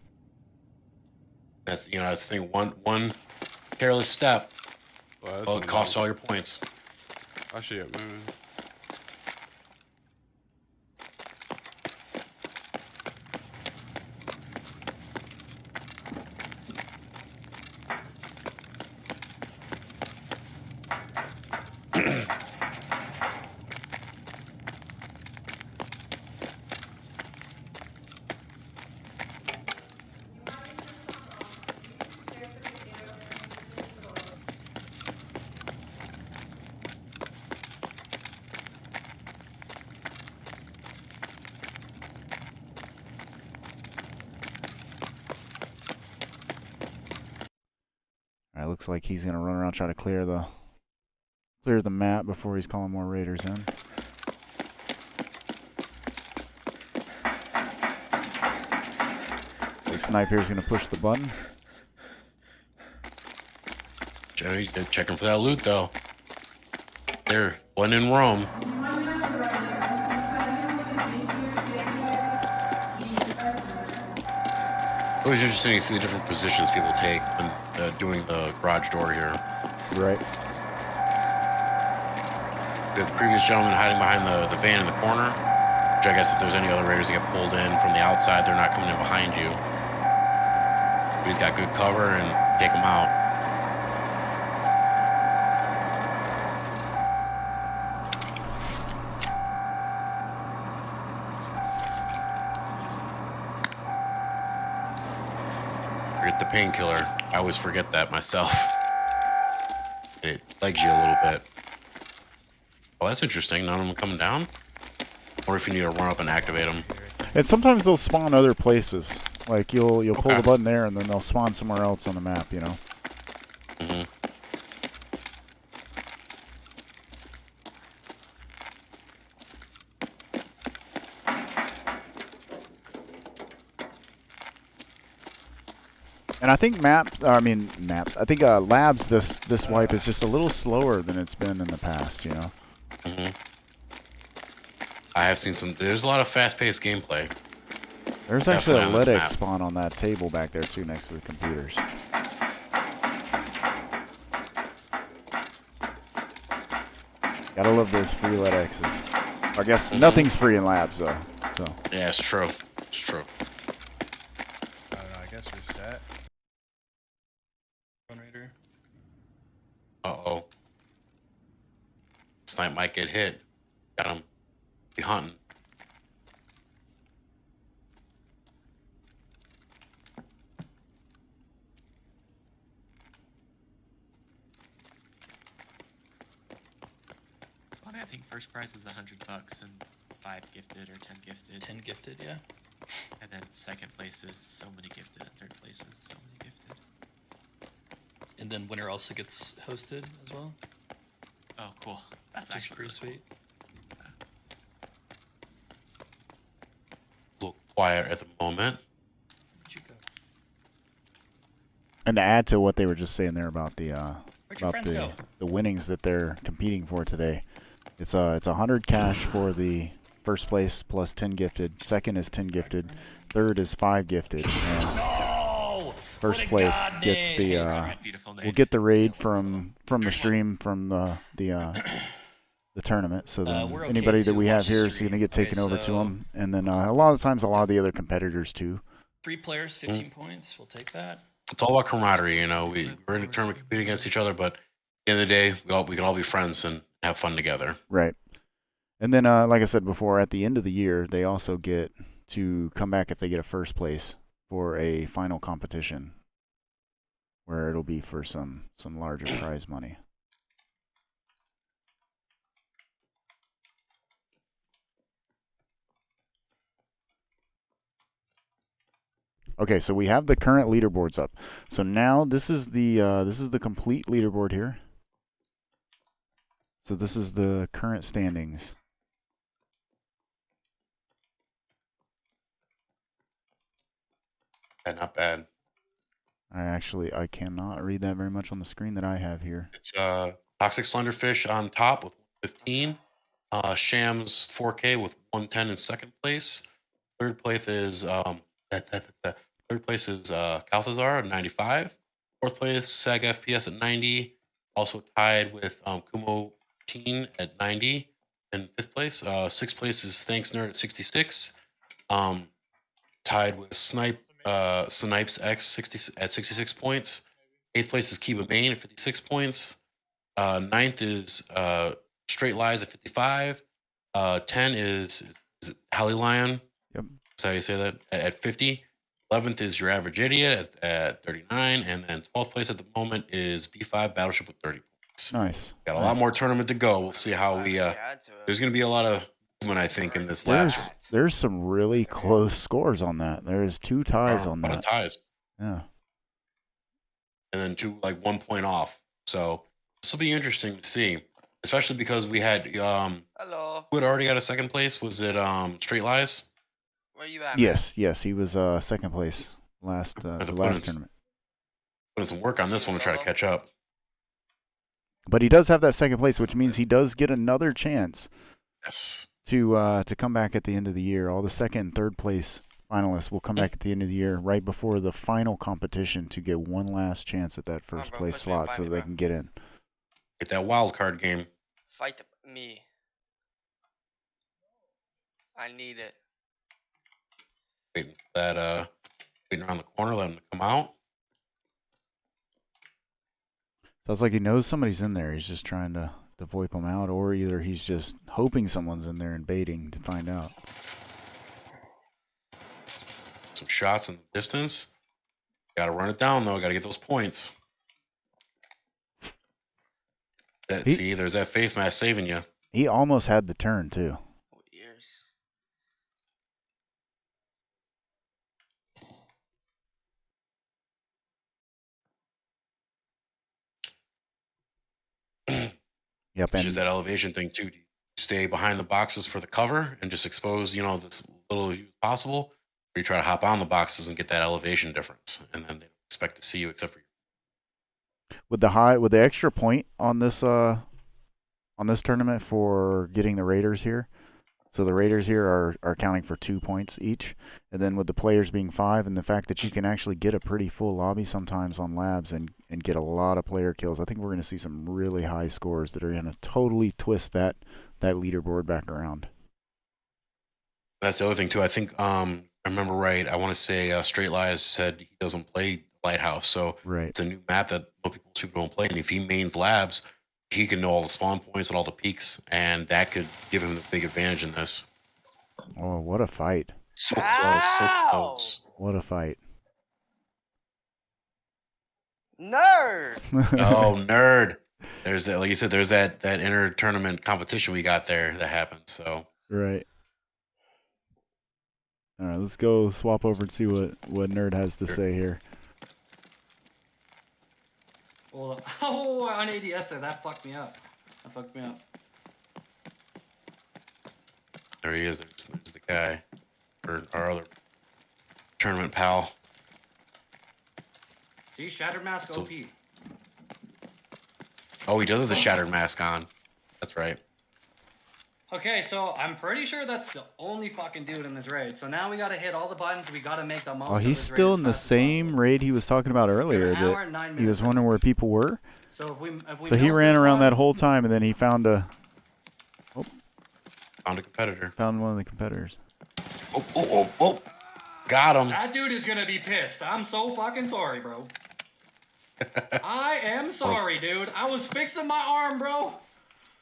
That's that's the thing. One careless step, Well, it costs all your points. I see it moving. Alright, looks like he's gonna run around try to clear the map before he's calling more raiders in. The sniper is gonna push the button. Joey, checking for that loot though. There, one in Rome. Always interesting to see the different positions people take when doing the garage door here. Right. The previous gentleman hiding behind the van in the corner, which I guess if there's any other raiders that get pulled in from the outside, they're not coming in behind you. But he's got good cover and take them out. Forget the painkiller. I always forget that myself. It legs you a little bit. Oh, that's interesting. None of them coming down? Or if you need to run up and activate them. And sometimes they'll spawn other places. Like you'll pull the button there, and then they'll spawn somewhere else on the map. You know. Mm-hmm. And I think maps. I think labs. This wipe is just a little slower than it's been in the past. You know. Mm-hmm. I have seen some. There's a lot of fast-paced gameplay. There's actually a LEDX spawn on that table back there too, next to the computers. Gotta love those free LEDXs. I guess nothing's free in labs though. So. Yeah, it's true. It's true. I don't know. I guess we're set. One raider. Uh-oh. Snipe might get hit. Got him. Be hunting. I think first prize is $100 and 5 gifted or 10 gifted. 10 gifted, yeah. And then second place is so many gifted, and third place is so many gifted. And then winner also gets hosted as well. Oh, cool. That's Which is actually pretty really sweet. A little quiet at the moment. Where'd you go? And to add to what they were just saying there about the Where'd your friends go? the winnings that they're competing for today, it's 100 cash for the first place plus 10 gifted. Second is 10 gifted. Third is 5 gifted. And first place gets the will get the raid from the stream from the tournament. So then we're okay anybody that to we have watch the here is stream. going to get taken Okay, over to so- them, and then a lot of times a lot of the other competitors too. 3 players, 15 points. We'll take that. It's all about camaraderie, you know. We're in a tournament competing against each other, but at the end of the day, we can all be friends and have fun together. Right. And then, like I said before, at the end of the year, they also get to come back if they get a first place for a final competition, where it'll be for some larger prize money. Okay, so we have the current leaderboards up. So now this is the complete leaderboard here. So this is the current standings. Not bad. I cannot read that very much on the screen that I have here. It's Toxic Slenderfish on top with 15. Shams 4K with 110 in second place. Third place is Calthazar at 95. Fourth place Sag FPS at 90. Also tied with Kumo Teen at 90. And fifth place. Sixth place is Thanks Nerd at 66. Tied with Snipes X 60 at 66 points. Eighth place is Kiba Main at 56 points. Ninth is Straight Lies at 55. 10 is it Hally Lion? Yep. That's how you say that? At 50. 11th is Your Average Idiot at 39. And then 12th place at the moment is B5 Battleship with 30 points. Nice. Got a lot more tournament to go. We'll see how we. There's going to be a lot of movement, I think, in this last. There's some really close scores on that. There's 2 ties on A lot that. of ties. Yeah. And then 2, like 1 point off. So this will be interesting to see, especially because we had Hello. who had already got a second place. Was it Straight Lies? Where you at? Yes, he was second place the last tournament. Putting some work on this one to try to catch up. But he does have that second place, which means he does get another chance. Yes. To come back at the end of the year. All the second and third place finalists will come back at the end of the year, right before the final competition, to get one last chance at that first place slot so they can get in. Get that wild card game. Fight me. I need it. Waiting around the corner, let him to come out. Sounds like he knows somebody's in there. He's just trying to VoIP them out, or either he's just hoping someone's in there and baiting to find out. Some shots in the distance. Got to run it down, though. Got to get those points. See, there's that face mask saving you. He almost had the turn, too. Yep, It's just that elevation thing too. Do you stay behind the boxes for the cover and just expose, this little view as possible, or you try to hop on the boxes and get that elevation difference, and then they don't expect to see you except for you. With the extra point on this tournament for getting the Raiders here. So the Raiders here are counting for 2 points each, and then with the players being 5, and the fact that you can actually get a pretty full lobby sometimes on labs and get a lot of player kills, I think we're going to see some really high scores that are going to totally twist that leaderboard back around. That's the other thing too. I think I remember right. I want to say Straight Lies said he doesn't play Lighthouse, so it's a new map that most people don't play. And if he mains labs, he can know all the spawn points and all the peaks, and that could give him the big advantage in this. Oh, what a fight! So close, so close. What a fight! Nerd. Oh, nerd! There's that, like you said, there's that inter tournament competition we got there that happened. So right. All right, let's go swap over and see what Nerd has to say here. Well, on ADS there, that fucked me up. There he is. There's the guy, or our other tournament pal. See, Shattered Mask OP. Oh, he does have the Shattered Mask on. That's right. Okay, so I'm pretty sure that's the only fucking dude in this raid. So now we gotta hit all the buttons. We gotta make the most. Oh, of he's this still raid in the same raid he was talking about earlier. An hour and 9 That he minutes. was wondering where people were. So So he ran around that whole time, and then he found Found a competitor. Found one of the competitors. Oh. Got him. That dude is gonna be pissed. I'm so fucking sorry, bro. I am sorry, dude. I was fixing my arm, bro.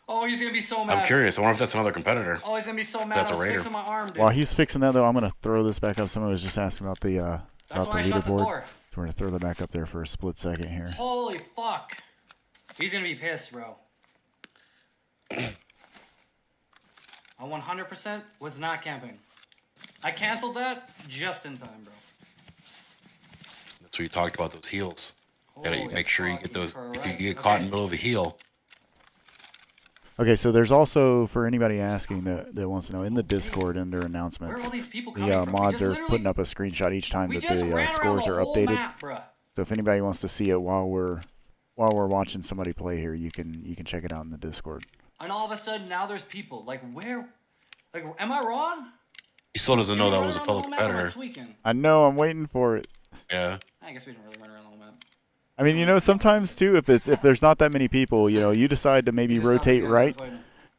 Oh, he's gonna be so mad. I'm curious. I wonder if that's another competitor. Oh, he's gonna be so mad. That's I was a raider. fixing my arm, dude. While he's fixing that, though, I'm gonna throw this back up. Someone was just asking about the why I shut the leaderboard. door. So we're gonna throw that back up there for a split second here. Holy fuck. He's gonna be pissed, bro. I 100% was not camping. I canceled that just in time, bro. That's what you talked about, those heals. You gotta Holy make sure you fuck, get those. you're If you correct. get caught in Okay. the middle of a heal. Okay, so there's also, for anybody asking that wants to know, in the Discord under announcements, Where are all these people coming the from? We mods just are literally- putting up a screenshot each time We that just the ran around scores the are whole updated. map, bruh. So if anybody wants to see it while we're watching somebody play here, you can check it out in the Discord. and all of a sudden now there's people. Like where? Like am I wrong? He still doesn't know Did we that run was a around the fellow whole map or am I competitor. tweaking? I know. I'm waiting for it. Yeah. I guess we didn't really run around the whole map. I mean, you know, sometimes too, if there's not that many people, you know, you decide to maybe rotate right,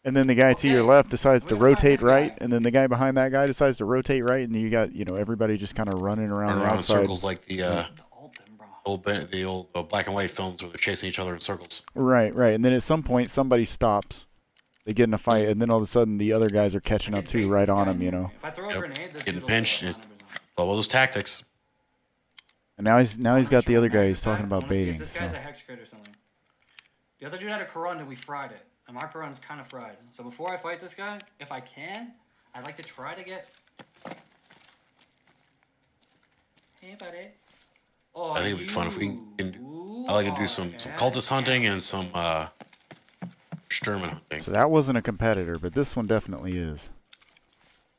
and then the guy to your left decides to rotate right, and then the guy behind that guy decides to rotate right, and you got, you know, everybody just kind of running around the in outside. circles like the old black and white films where they're chasing each other in circles. Right, right. And then at some point, somebody stops. They get in a fight, and then all of a sudden, the other guys are catching up too, right on them, you know. If I throw a grenade, this Getting dude'll pinched. blow It's, up 100%. well, those tactics. And now he's got the other guy he's talking I about wanna see if baiting. this So. guy's a hex crit or something. The other dude had a Karun and we fried it. And my Karun's kind of fried. So before I fight this guy, if I can, I'd like to try to get... Hey, buddy. Oh, I think it'd be fun if we can. I like to do some cultist hunting and some Sturman hunting. So that wasn't a competitor, but this one definitely is.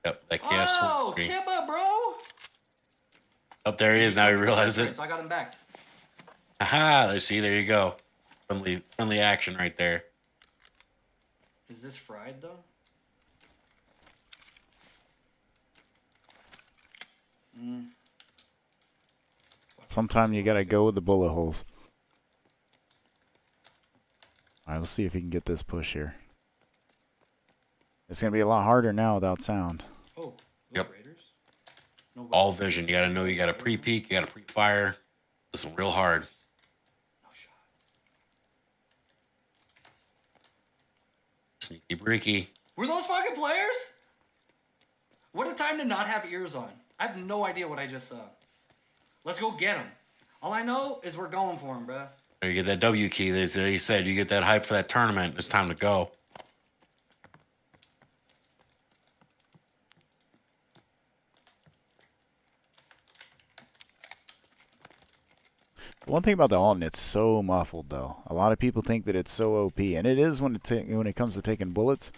Yep, that gas Oh, one. Kibba, bro! Up there he is. Now he realized it. So I got him back. Aha! See, there you go. Friendly action right there. Is this fried, though? Sometime you gotta go with the bullet holes. Alright, let's see if he can get this push here. It's gonna be a lot harder now without sound. Oh, yep. All vision. You gotta know you gotta pre-peek, you gotta pre-fire. This is real hard. No shot. Sneaky breaky. Were those fucking players? What a time to not have ears on. I have no idea what I just saw. Let's go get him. All I know is we're going for him, bro. You get that W key. He said you get that hype for that tournament. It's time to go. One thing about the Alton, it's so muffled though. A lot of people think that it's so OP, and it is when it comes to taking bullets.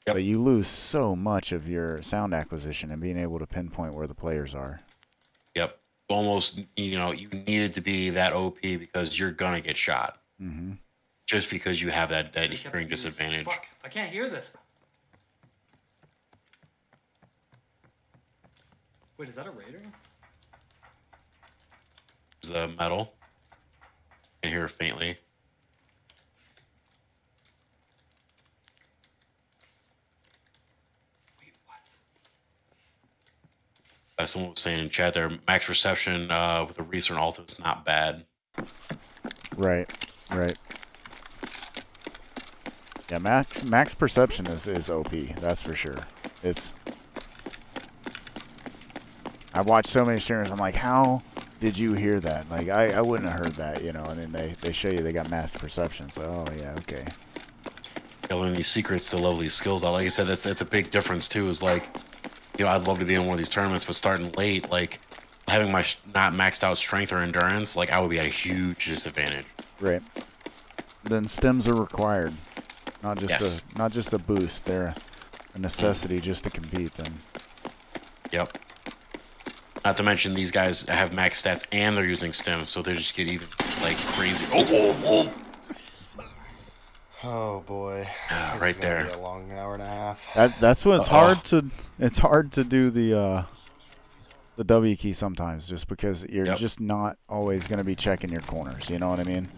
Yep. But you lose so much of your sound acquisition and being able to pinpoint where the players are. Yep. Almost, you know, you need it to be that OP because you're gonna get shot. Mm-hmm. Just because you have that hearing disadvantage. Fuck, I can't hear this. Wait, is that a raider? The metal. I can hear it faintly. Wait, what? Someone was saying in chat there, max perception with a recent alt is not bad. Right, right. Yeah, max perception is OP, that's for sure. I've watched so many streamers, I'm like, how did you hear that? Like, I wouldn't have heard that, you know, and then they show you they got mass perception, so, oh, yeah, okay. You learn these secrets to level these skills out. Like I said, that's a big difference, too, is like, you know, I'd love to be in one of these tournaments, but starting late, like, having my not maxed out strength or endurance, like, I would be at a huge disadvantage. Right. Then stems are required. Not just a boost, they're a necessity just to compete then. Yep. Not to mention these guys have max stats and they're using stems, so they just get even like crazy. Oh! Oh boy. This right is gonna there. be a long hour and a half. That's what it's hard to do the W key sometimes, just because you're just not always going to be checking your corners. You know what I mean?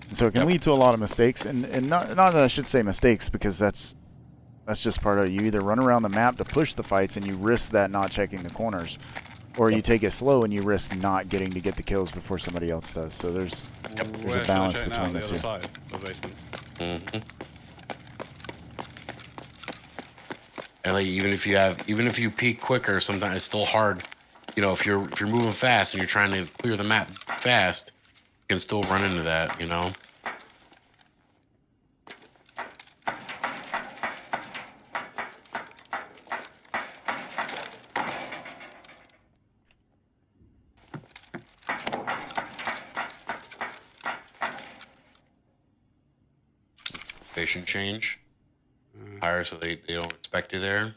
And so it can lead to a lot of mistakes, and not that I should say mistakes, because that's just part of it. You either run around the map to push the fights and you risk that not checking the corners, or you take it slow and you risk not getting to get the kills before somebody else does. So there's a balance between the two. Side of the basement. Mm-hmm. And like even if you peek quicker, sometimes it's still hard. You know, if you're moving fast and you're trying to clear the map fast, you can still run into that. You know. Station change. Higher so they don't expect you there.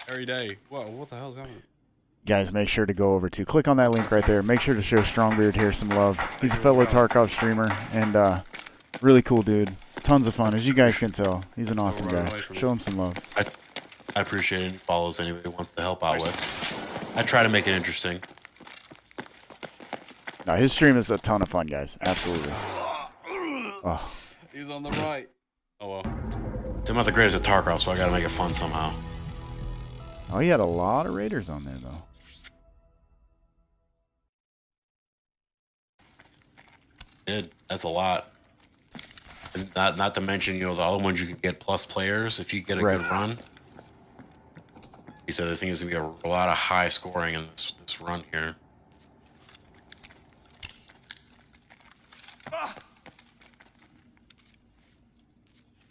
Every day. Whoa, what the hell's happening? guys, make sure to go over to click on that link right there. Make sure to show Strongbeard here some love. He's a fellow Tarkov streamer and really cool dude. Tons of fun, as you guys can tell. He's an awesome guy. Show him some love. I appreciate it. He follows anybody who wants to help out with. I try to make it interesting. No, his stream is a ton of fun, guys. Absolutely. Oh. He's on the right. Oh well. I'm not the greatest at Tarkov, so I gotta make it fun somehow. Oh, he had a lot of Raiders on there, though. Did. That's a lot. And not to mention, the other ones you can get plus players if you get a good run. He said the thing is going to be a lot of high scoring in this run here.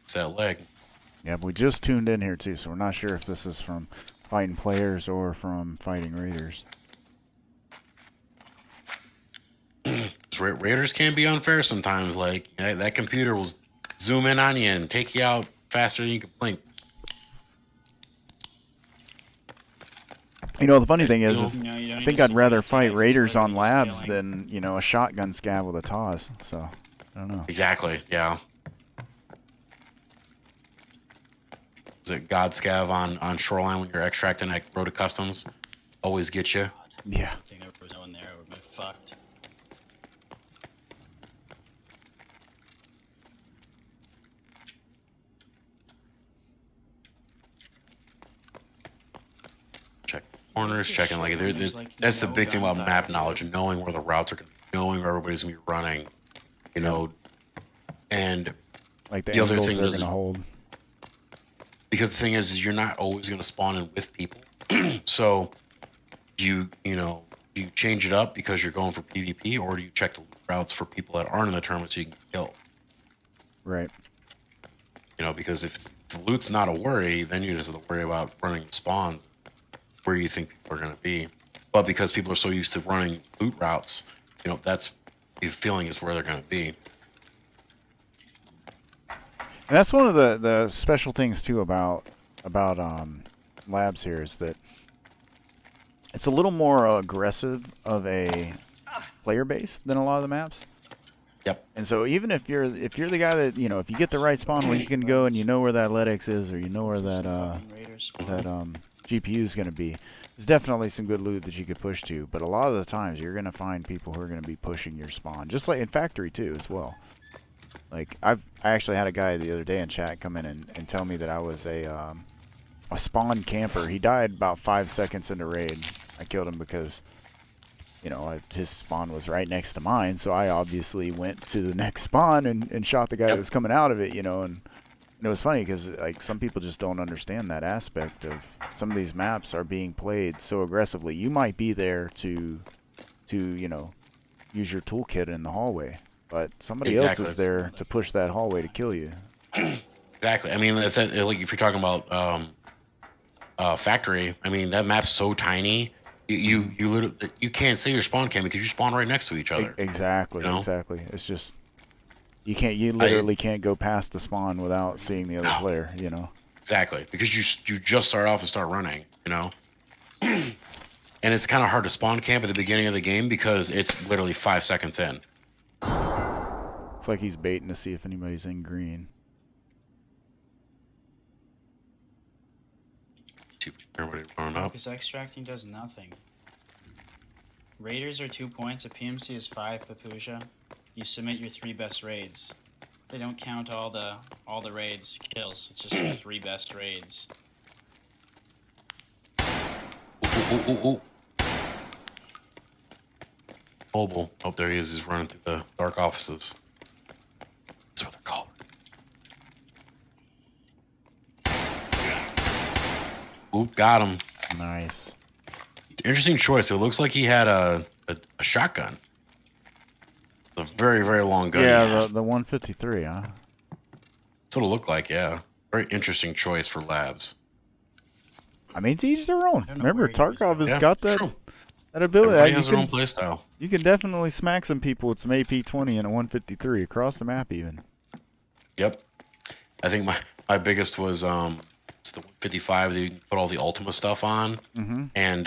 It's that leg. Yeah, but we just tuned in here, too, so we're not sure if this is from fighting players or from fighting Raiders. Raiders can be unfair sometimes. Like, that computer will zoom in on you and take you out faster than you can blink. You know, the funny thing is I think I'd rather fight Raiders on labs than, a shotgun scav with a TAS. So, I don't know. Exactly, yeah. Is it God Scav on Shoreline when you're extracting at Road to Customs? Always get you. Yeah. I think there was no one there. We'd be fucked. Check corners, checking that's the big thing about map knowledge and knowing where the routes are going to be, knowing where everybody's going to be running, and like the other thing they're going to hold. Because the thing is you're not always going to spawn in with people. So you change it up because you're going for PvP, or do you check the routes for people that aren't in the tournament so you can kill? Right. Because if the loot's not a worry, then you just have to worry about running spawns where you think people are going to be. But because people are so used to running loot routes, that's the feeling is where they're going to be. And that's one of the special things too about labs here is that it's a little more aggressive of a player base than a lot of the maps. Yep. And so even if you're the guy that if you get the right spawn where you can go and you know where that LEDX is or you know where that GPU is going to be, there's definitely some good loot that you could push to. But a lot of the times you're going to find people who are going to be pushing your spawn, just like in factory too as well. Like I actually had a guy the other day in chat come in and tell me that I was a spawn camper. He died about 5 seconds into raid. I killed him because his spawn was right next to mine, so I obviously went to the next spawn and shot the guy that was coming out of it. And it was funny because like some people just don't understand that aspect of some of these maps are being played so aggressively. You might be there to use your toolkit in the hallway. But somebody else is there to push that hallway to kill you. Exactly. I mean, if you're talking about factory, I mean that map's so tiny, you literally you can't see your spawn cam because you spawn right next to each other. Exactly. Exactly. It's just you literally can't go past the spawn without seeing the other player. Exactly, because you just start off and start running. And it's kind of hard to spawn camp at the beginning of the game because it's literally 5 seconds in. It's like he's baiting to see if anybody's in green. Everybody running up. Because extracting does nothing. Raiders are 2 points. A PMC is 5. Papuja. You submit your 3 best raids. They don't count all the raids kills. It's just your 3 best raids. Ooh. Mobile. Oh, there he is. He's running through the dark offices. That's what they're called. Oop, got him. Nice. Interesting choice. It looks like he had a shotgun. A very, very long gun. Yeah, the 153, huh? That's what it looked like, yeah. Very interesting choice for labs. I mean, to each their own. Remember, Tarkov has got that ability. Everybody has their own playstyle. You can definitely smack some people with some AP-20 and a 153 across the map even. Yep. I think my biggest was it's the 155 that you can put all the Ultima stuff on. Mm-hmm. And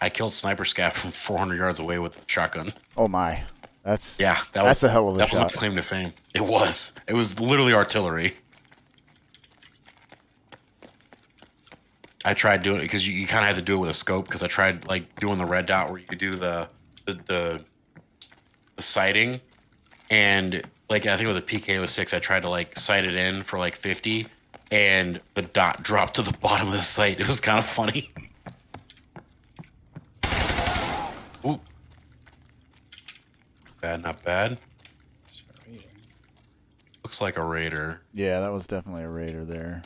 I killed Sniper Scav from 400 yards away with a shotgun. Oh my, that's that's a hell of a that shot. was my claim to fame. It was literally artillery. I tried doing it because you kind of had to do it with a scope. Because I tried like doing the red dot where you could do the sighting, and like I think it was a PKO6. I tried to like sight it in for like 50, and the dot dropped to the bottom of the sight. It was kind of funny. Ooh. Bad, not bad. Looks like a raider. Yeah, that was definitely a raider there.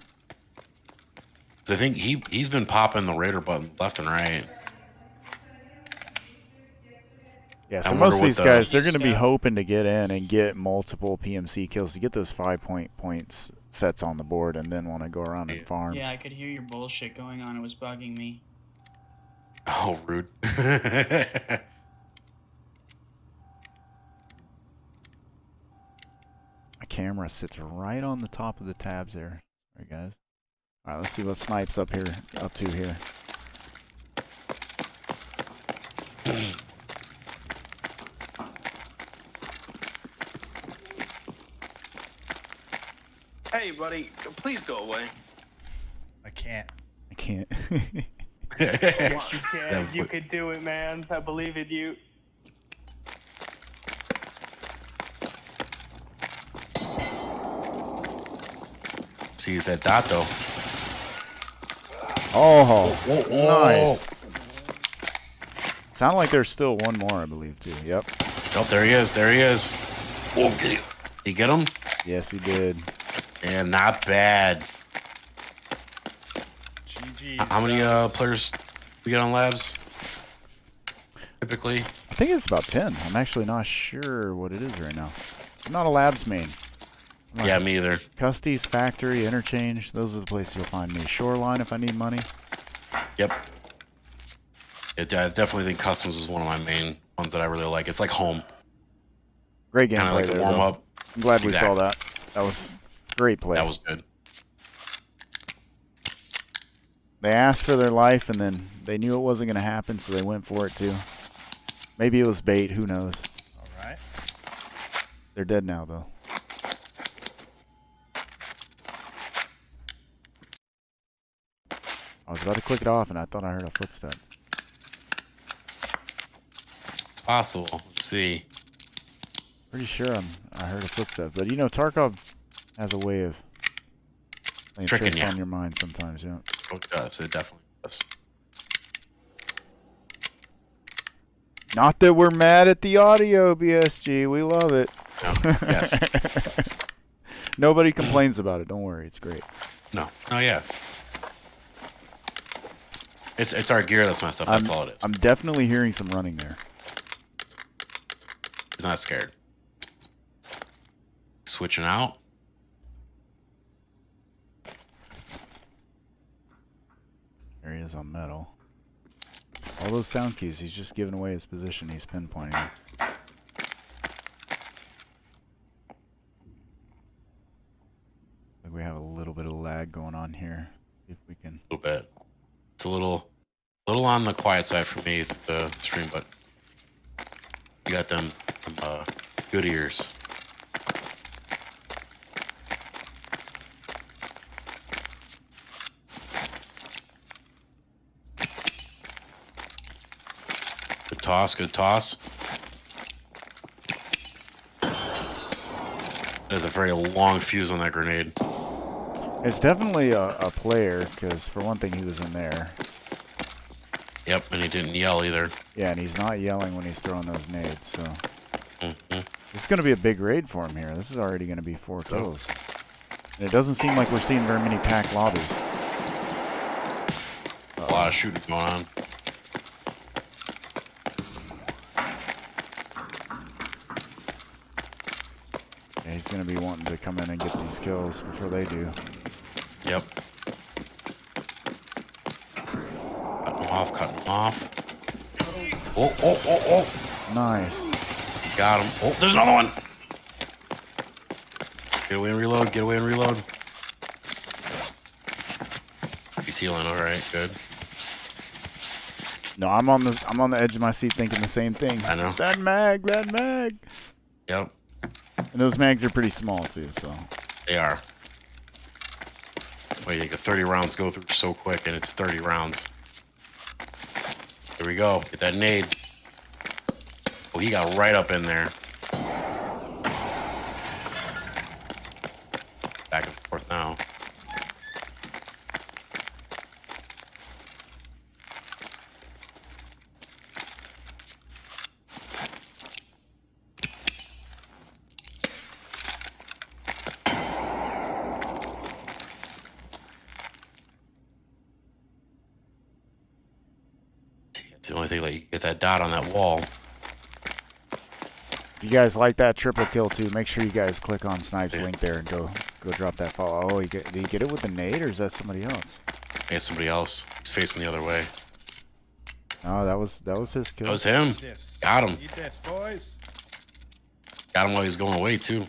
I think he's been popping the raider button left and right. Yeah, so most of these guys, they're going to be hoping to get in and get multiple PMC kills to get those 5-point points sets on the board, and then want to go around and farm. Yeah, I could hear your bullshit going on. It was bugging me. Oh, rude. My camera sits right on the top of the tabs there. All right, guys. All right, let's see what Snipe's up to here. Hey, buddy, please go away. I can't. I can't. Yes, you can. You could do it, man. I believe in you. See, is that dot though? Oh, nice. Sound like there's still one more, I believe, too. Yep. Oh, there he is. There he is. Oh, get him. Did you get him? Yes, he did. Yeah, not bad. GG. How many players we get on labs? Typically? I think it's about 10. I'm actually not sure what it is right now. I'm not a labs main. Yeah, me either. Custy's, Factory, Interchange. Those are the places you'll find me. Shoreline if I need money. Yep. I definitely think Customs is one of my main ones that I really like. It's like home. Great gameplay Kind of like there, the warm though. up. I'm glad we saw that. That was great play. That was good. They asked for their life, and then they knew it wasn't going to happen, so they went for it, too. Maybe it was bait. Who knows? All right. They're dead now, though. I was about to click it off, and I thought I heard a footstep. It's possible. Let's see. Pretty sure I heard a footstep. But, you know, Tarkov has a way of playing Tricking tricks ya. on your mind sometimes, yeah. Oh, it does. It definitely does. Not that we're mad at the audio, BSG. We love it. No. Yes. Nobody complains about it. Don't worry. It's great. No. Oh, yeah. It's our gear that's messed up. That's all it is. I'm definitely hearing some running there. He's not scared. Switching out. There he is on metal. All those sound cues, he's just giving away his position. He's pinpointing. Like we have a little bit of lag going on here. See if we can. A little bit. It's a little on the quiet side for me, the stream, but you got them good ears. Good toss, good toss. There's a very long fuse on that grenade. It's definitely a player, because for one thing, he was in there. Yep, and he didn't yell either. Yeah, and he's not yelling when he's throwing those nades, so. This is going to be a big raid for him here. This is already going to be 4 kills. And it doesn't seem like we're seeing very many packed lobbies. A lot of shooting going on. Yeah, he's going to be wanting to come in and get these kills before they do. Yep. Cutting him off. Oh. Nice. Got him. Oh, there's another one. Get away and reload. Get away and reload. He's healing. All right, good. No, I'm on the edge of my seat thinking the same thing. I know. That mag. Yep. And those mags are pretty small too, so. They are. That's why you think the 30 rounds go through so quick, and it's 30 rounds. Here we go. Get that nade. Oh, he got right up in there. Back and forth now. It's the only thing, like, you get that dot on that wall. If you guys like that triple kill too, make sure you guys click on Snipe's link there and go drop that follow. Oh, did you get it with the nade, or is that somebody else? Yeah, somebody else. He's facing the other way. Oh, that was his kill. That was him. Got him. Eat this, boys. Got him while he was going away too.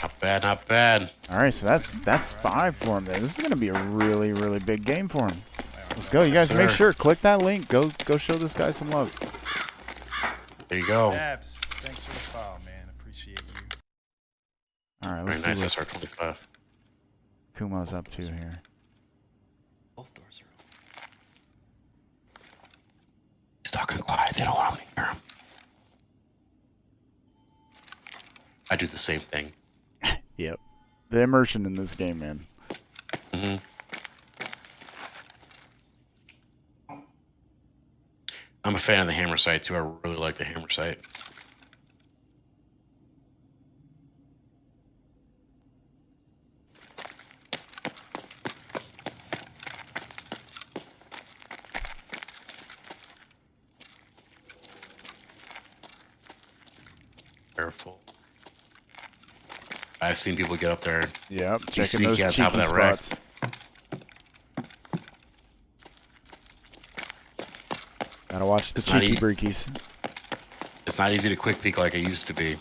Not bad, not bad. All right, so that's 5 for him. Then this is gonna be a really, really big game for him. Let's go, you guys. Yes, Make sir. sure click that link. Go show this guy some love. There you go. Dabs, thanks for the follow, man. Appreciate you. All right, Very let's nice see SR25. what Kumo's up to here. Both doors are open. He's talking quiet. They don't want him to hear him. I do the same thing. Yep. The immersion in this game, man. Mm-hmm. I'm a fan of the hammer sight too. I really like the hammer sight. Careful. I've seen people get up there. Yep, Be checking those sneaky on top of cheeky that rack. spots. Gotta watch the It's not cheeky easy. breakies. It's not easy to quick peek like it used to be.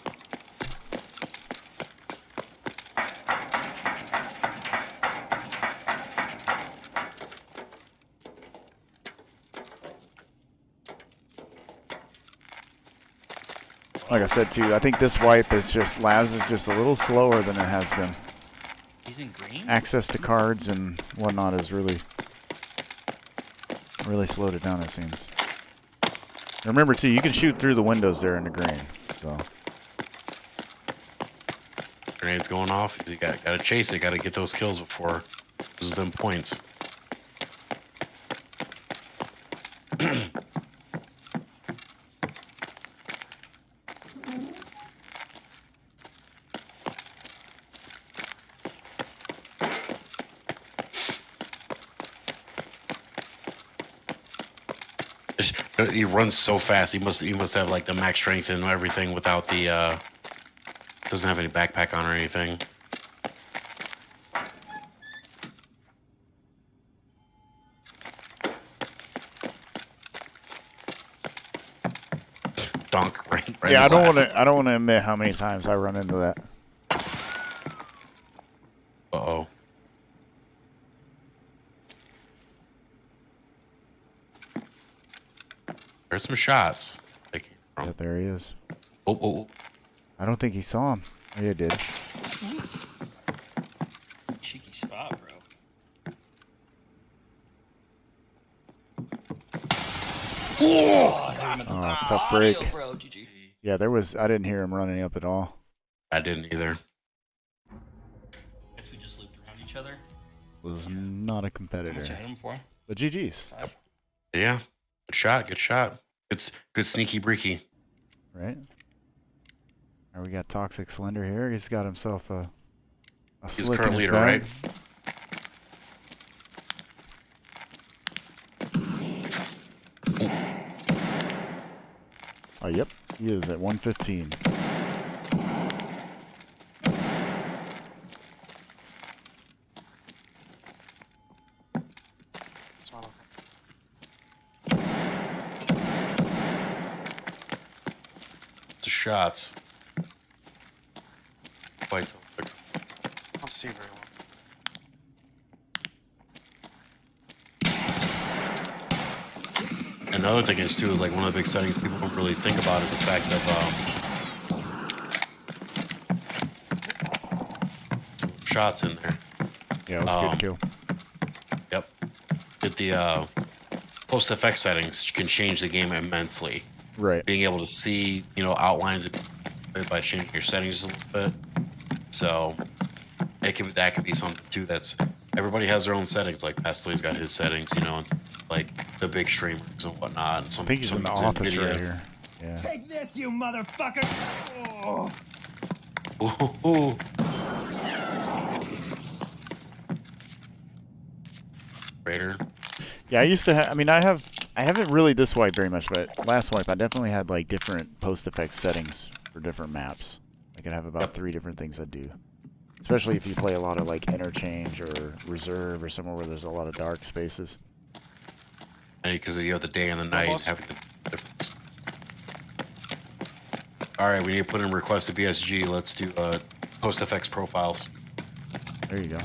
Like I said too, I think this wipe is just Labs is just a little slower than it has been. He's in green? Access to cards and whatnot is really slowed it down, it seems. Remember too, you can shoot through the windows there in the green. So Grenade's going off. You gotta chase it. Gotta get those kills before loses them points. He runs so fast. He must have like the max strength and everything without the doesn't have any backpack on or anything. Donk right yeah, in the glass. I don't want to admit how many times I run into that. Uh-oh. There's some shots. Yeah, there he is. Oh. I don't think he saw him. Oh, yeah, he did. Cheeky spot, bro. Oh, tough break. Audio, bro. GG. Yeah, there was. I didn't hear him running up at all. I didn't either. Guess we just looped around each other. Was not a competitor. How much I hit him for? But GG's. Yeah. Good shot. Good shot. It's good sneaky breaky. Right. Now we got Toxic Slender here. He's got himself a He's slick current in his leader, bag. right? Oh, yep. He is at 115. It's a shots. Quite I'll see very well. another thing is too, like one of the big settings people don't really think about is the fact of some shots in there. Yeah, it was a good kill. Yep. Get the post effect settings can change the game immensely. Right. Being able to see, outlines by changing your settings a little bit. So that could be something too. That's everybody has their own settings. Like Pesley's got his settings, and like the big streamers and whatnot. And I think he's in the office right here. Yeah. Take this, you motherfucker! Ooh. Raider. Yeah, I used to have. I mean, I haven't really this wipe very much, but last wipe I definitely had like different post effect settings for different maps. I could have about 3 different things I do. Especially if you play a lot of like interchange or reserve or somewhere where there's a lot of dark spaces. And because you have the day and the night having the difference. All right, we need to put in request to BSG. Let's do post effects profiles. There you go.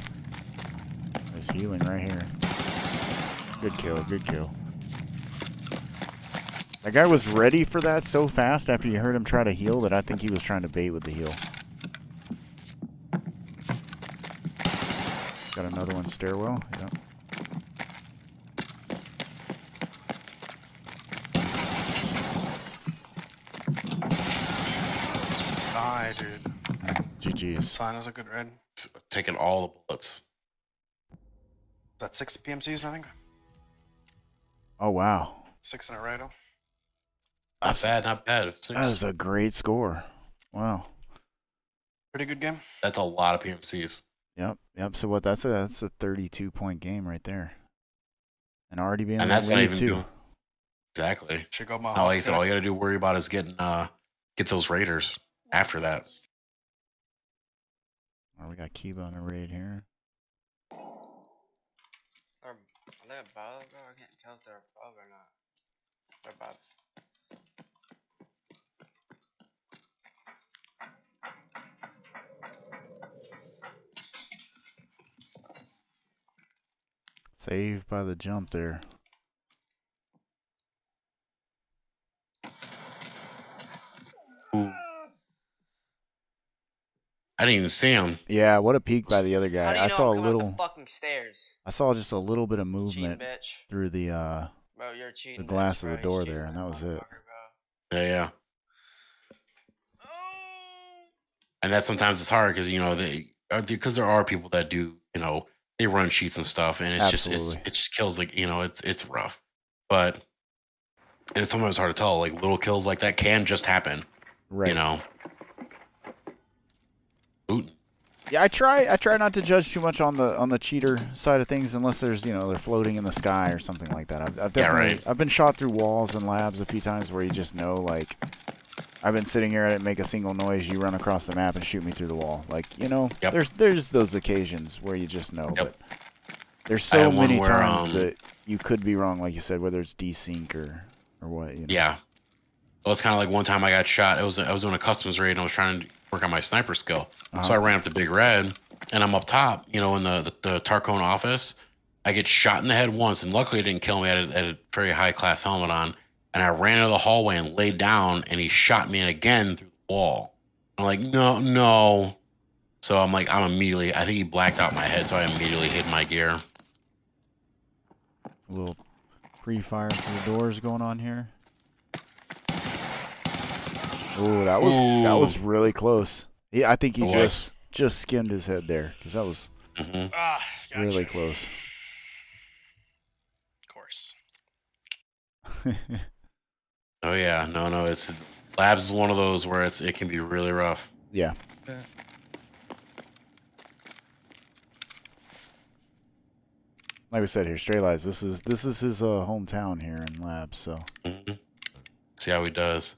There's healing right here. Good kill, good kill. That guy was ready for that so fast after you heard him try to heal that I think he was trying to bait with the heal. Got another one stairwell. Yep. Die, dude. GG's. Sign is a good raid. Taking all the bullets. Is that 6 PMCs, I think? Oh, wow. 6 in a raid. Not bad, not bad. 6. That is a great score. Wow. Pretty good game. That's a lot of PMCs. Yep. So what? That's a 32-point game right there, and already being and that's not even too. doing exactly. Should go like I said, all you got to do worry about is get those raiders after that. Oh, we got Kiba on a raid here. Are they above, bro? I can't tell if they're above or not. They're above. Saved by the jump there. Ooh. I didn't even see him. Yeah, what a peek by the other guy. How do you I know saw I'm a coming up little. the fucking stairs? I saw just a little bit of movement bitch. through the Bro, you're a cheating the glass bitch, of the bro. door there, and that was it. Yeah. And that sometimes it's hard because because there are people that do they run cheats and stuff, and it's Absolutely. just it just kills it's rough, but it's sometimes hard to tell. Like little kills like that can just happen, right? Ooh. Yeah, I try not to judge too much on the cheater side of things unless there's they're floating in the sky or something like that. I've definitely I've been shot through walls and labs a few times where you just know like I've been sitting here, I didn't make a single noise, you run across the map and shoot me through the wall. Like there's those occasions where you just know, but there's so many times that you could be wrong, like you said, whether it's desync or what. Yeah. Well, it's kind of like one time I got shot. I was doing a customs raid and I was trying to work on my sniper skill. So I ran up to Big Red, and I'm up top, in the Tarcone office. I get shot in the head once, and luckily it didn't kill me. I had a very high-class helmet on, and I ran into the hallway and laid down, and he shot me again through the wall. I'm like, no. So I'm like, I think he blacked out my head, so I immediately hid my gear. A little pre-fire through the doors going on here. Oh, that was really close. Yeah, I think he just skimmed his head there because that was really close. Of course. Oh yeah, no. It's labs is one of those where it can be really rough. Yeah. Like we said here, Stray Lies. This is his hometown here in labs. So see how he does.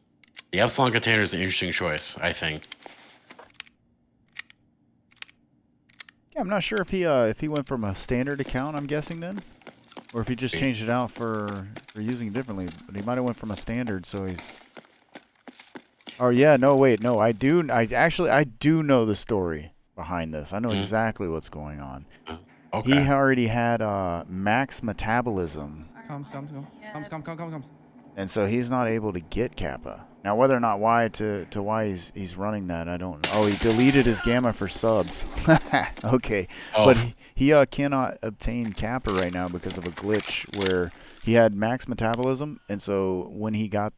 The Epsilon container is an interesting choice, I think. Yeah, I'm not sure if he went from a standard account, I'm guessing then, or if he just changed it out for using it differently. But he might have went from a standard, so he's. Oh yeah, no wait, no, I do know the story behind this. I know exactly what's going on. Okay. He already had max metabolism. Comes. and so he's not able to get Kappa. Now, whether or not why he's running that, I don't know. Oh, he deleted his gamma for subs. Okay, but he cannot obtain Kappa right now because of a glitch where he had max metabolism, and so when he got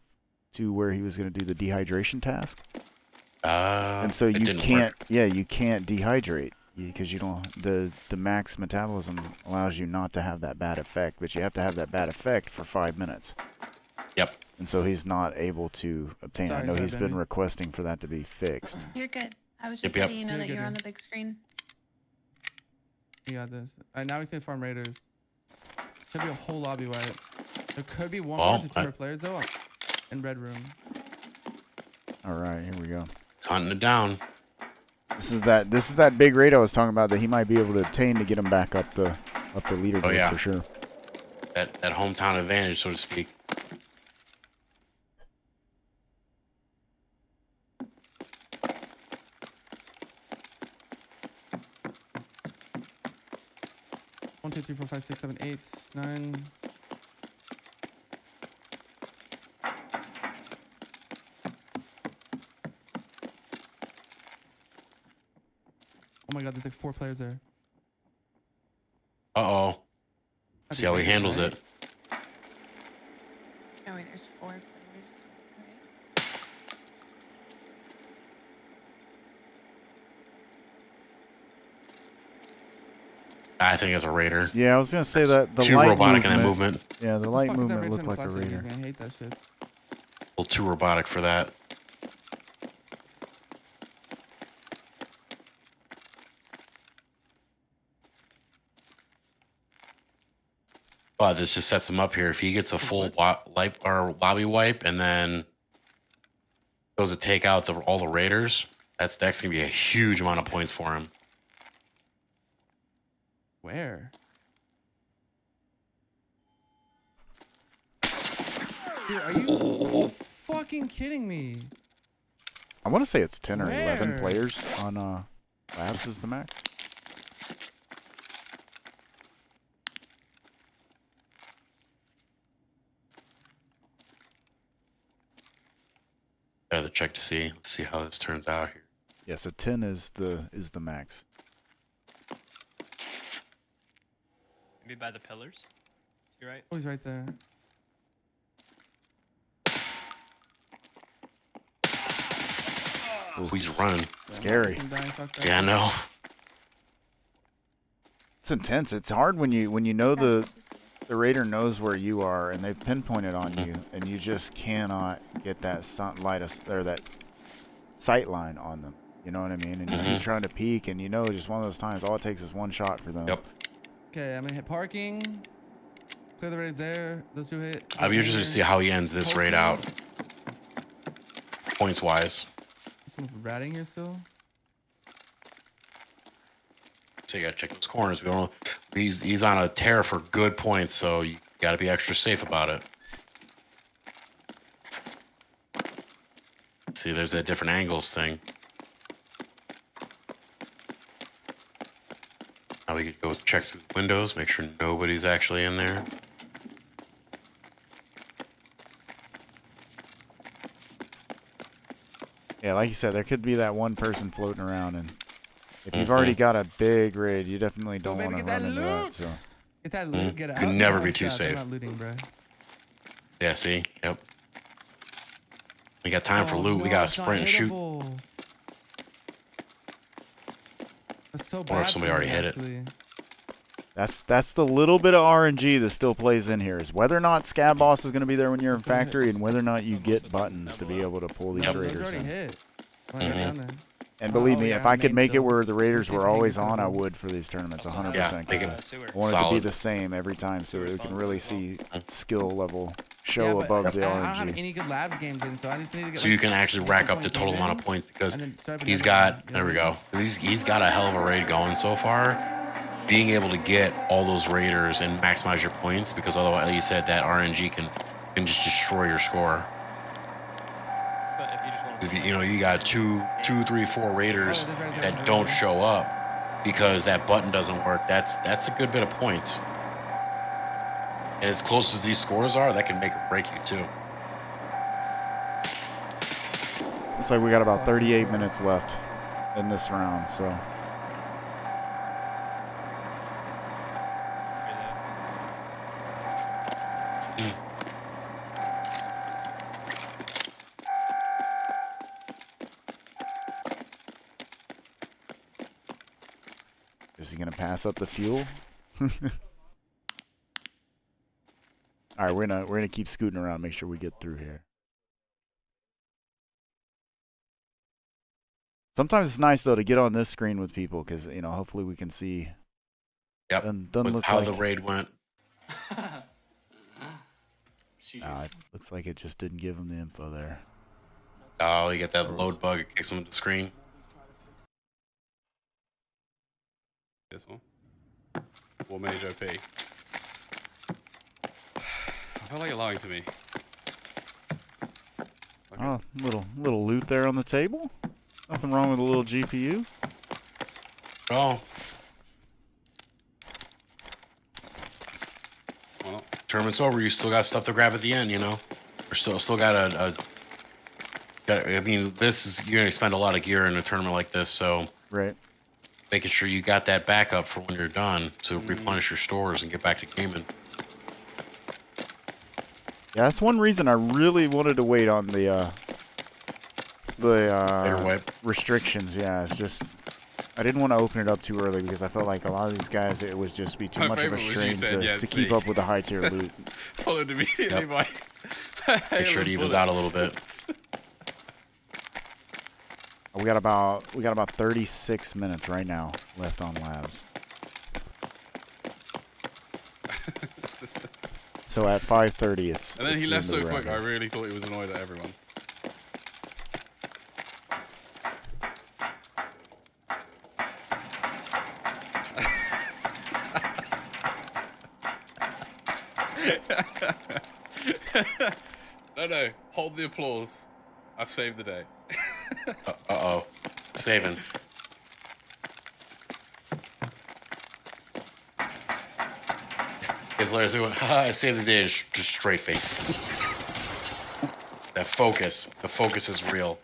to where he was going to do the dehydration task, and so you can't, you can't dehydrate because you don't. The max metabolism allows you not to have that bad effect, but you have to have that bad effect for 5 minutes. Yep. And so he's not able to obtain. I know he's been requesting for that to be fixed. You're good. I was just letting you know that you're on the big screen. You got this. Now we say farm raiders. Should be a whole lobby wipe. There could be one more to 2 players though in red room. All right, here we go. He's hunting it down. This is that big raid I was talking about that he might be able to obtain to get him back up the leaderboard for sure. That hometown advantage, so to speak. One, 2, 3, 4, 5, 6, 7, 8, 9. Oh my god, there's like 4 players there. Uh-oh. See how he handles it. There's no way there's 4 players. I think it's a raider. Yeah, I was gonna say that the too light robotic in that movement. Yeah, the light movement looked like a raider. I hate that shit. A little too robotic for that. But this just sets him up here. If he gets a full lobby wipe and then goes to take out all the raiders, that's gonna be a huge amount of points for him. Where? Dude, are you fucking kidding me? I want to say it's 10 or 11 Where? players on labs is the max. Gotta check to see. Let's see how this turns out here. Yeah, so 10 is the max. Maybe by the pillars. You're right. Oh, he's right there. Oh, he's running. Scary. Yeah, I know. It's intense. It's hard when you know the raider knows where you are and they've pinpointed on you, and you just cannot get that that sight line on them. You know what I mean? And you're trying to peek, and just one of those times. All it takes is one shot for them. Yep. Okay, I'm gonna hit parking. Clear the raids there. Those 2 hit. I'll be interested to see how he ends this raid out. Points wise. Some ratting here still. So you gotta check those corners. We don't know. He's on a tear for good points, so you gotta be extra safe about it. See, there's that different angles thing. Now we could go check through the windows, make sure nobody's actually in there. Yeah, like you said, there could be that one person floating around, and if you've already got a big raid, you definitely don't want to run into that. So get that loot, get out. Could never be Oh, too God, they're safe. not looting, bro. Yeah, see? Yep. We got time for loot. We gotta sprint and shoot. That's so Or bad if somebody for already me, hit actually. it. that's the little bit of RNG that still plays in here, is whether or not Scab Boss is going to be there when you're in factory, and whether or not you get buttons to be able to pull these raiders in. And believe me, if I could make it where the raiders were always on, I would for these tournaments, 100%. Yeah, make it I want it to be the same every time, so that we can really see skill level show above the I don't have RNG. any good lab games in, so I just need to get. So you can actually rack up the total amount of points because he's got, there we go. He's got a hell of a raid going so far. Being able to get all those raiders and maximize your points, because otherwise, like you said, that RNG can just destroy your score. If you got two, 3, 4 raiders that don't show up because that button doesn't work, that's a good bit of points. And as close as these scores are, that can make or break you too. Looks like we got about 38 minutes left in this round, so. Is he gonna pass up the fuel? All right, we're gonna keep scooting around, make sure we get through here. Sometimes it's nice though to get on this screen with people because you know hopefully we can see. Yep. Doesn't look how like the raid went. It looks like it just didn't give him the info there. Oh, you get that load bug. It kicks him to the screen. This one. War Mage OP. I feel like you're lying to me. Okay. Oh, little loot there on the table. Nothing wrong with a little GPU. Oh. Well, tournament's over. You still got stuff to grab at the end, you know. Or still got I mean, this is you're gonna spend a lot of gear in a tournament like this, so right. Making sure you got that backup for when you're done to replenish your stores and get back to gaming. Yeah, that's one reason I really wanted to wait on the restrictions. Yeah, it's just I didn't want to open it up too early because I felt like a lot of these guys it would just be too much of a strain to keep up with the high tier loot. Followed immediately by. Make sure it evens out a little bit. We got about 36 minutes right now left on labs. So at 5:30, it's. And then it's he the left end of so the quick. round. I really thought he was annoyed at everyone. No, hold the applause. I've saved the day. Uh-oh. Saving. His letters going, haha, I saved the day, just straight face. That focus. The focus is real.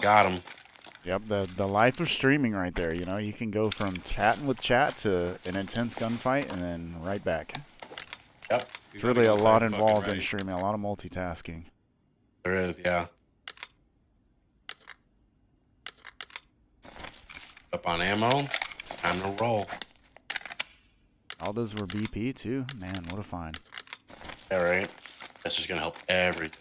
Got him. Yep, the life of streaming right there. You know, you can go from chatting with chat to an intense gunfight and then right back. Yep. It's really a lot involved in streaming, a lot of multitasking. There is, yeah. Up on ammo. It's time to roll. All those were BP too. Man, what a find. All right. That's just gonna help everything.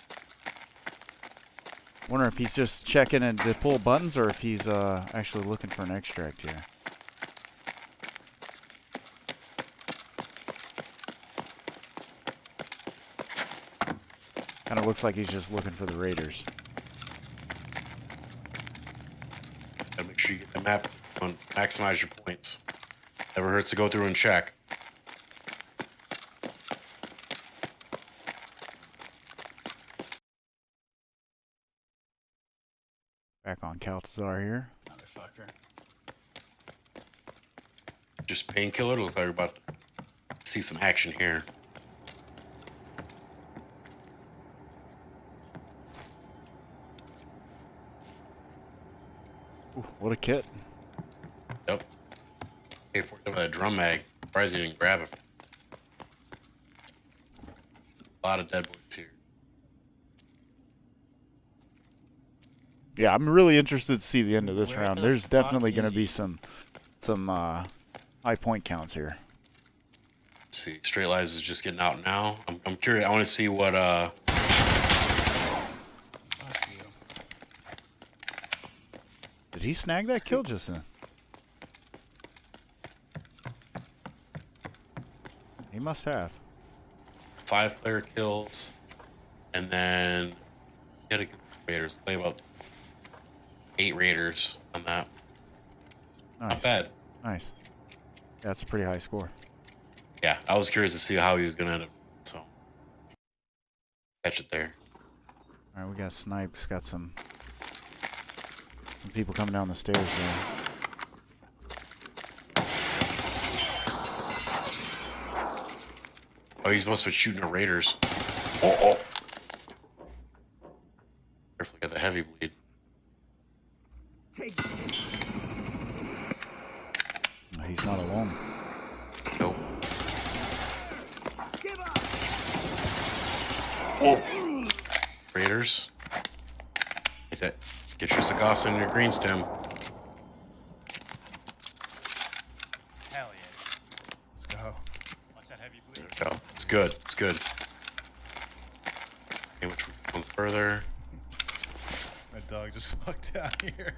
Wonder if he's just checking and to pull buttons or if he's actually looking for an extract here. Kind of looks like he's just looking for the raiders. Gotta make sure you get the map and maximize your points. Never hurts to go through and check. Back on Caltazar here. Motherfucker. Just painkiller. Looks like we're about to see some action here. Ooh, what a kit. Yep. Hey, for that drum mag. Surprised you didn't grab it. A lot of dead boys here. Yeah, I'm really interested to see the end of this round. There's definitely going to be some high point counts here. Let's see. Straight Lives is just getting out now. I'm curious. I want to see what Did he snag that kill just then? He must have. 5 player kills, and then get a Raiders. Play about 8 Raiders on that. Nice. Not bad. Nice. Yeah, that's a pretty high score. Yeah, I was curious to see how he was gonna end up. So catch it there. All right, we got Snipes. Got some people coming down the stairs there. Oh, he's supposed to be shooting at Raiders. Oh, he's not alone. Nope. Raiders. Get your Zagasa and your green stem. Hell yeah. Let's go. Watch that heavy bleed. There we go. It's good. It's good. Okay, which one further? My dog just fucked out here.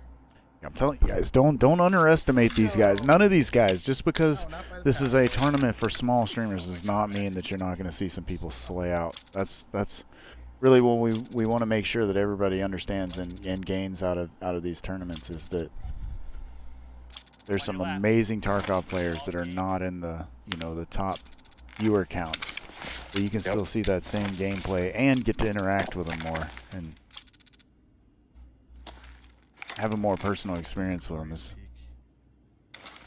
I'm telling you guys, don't underestimate these guys. None of these guys. Just because this is a tournament for small streamers does not mean that you're not going to see some people slay out. That's really what we want to make sure that everybody understands and gains out of these tournaments is that there's some amazing Tarkov players that are not in the the top viewer counts, but you can still see that same gameplay and get to interact with them more and have a more personal experience with them. And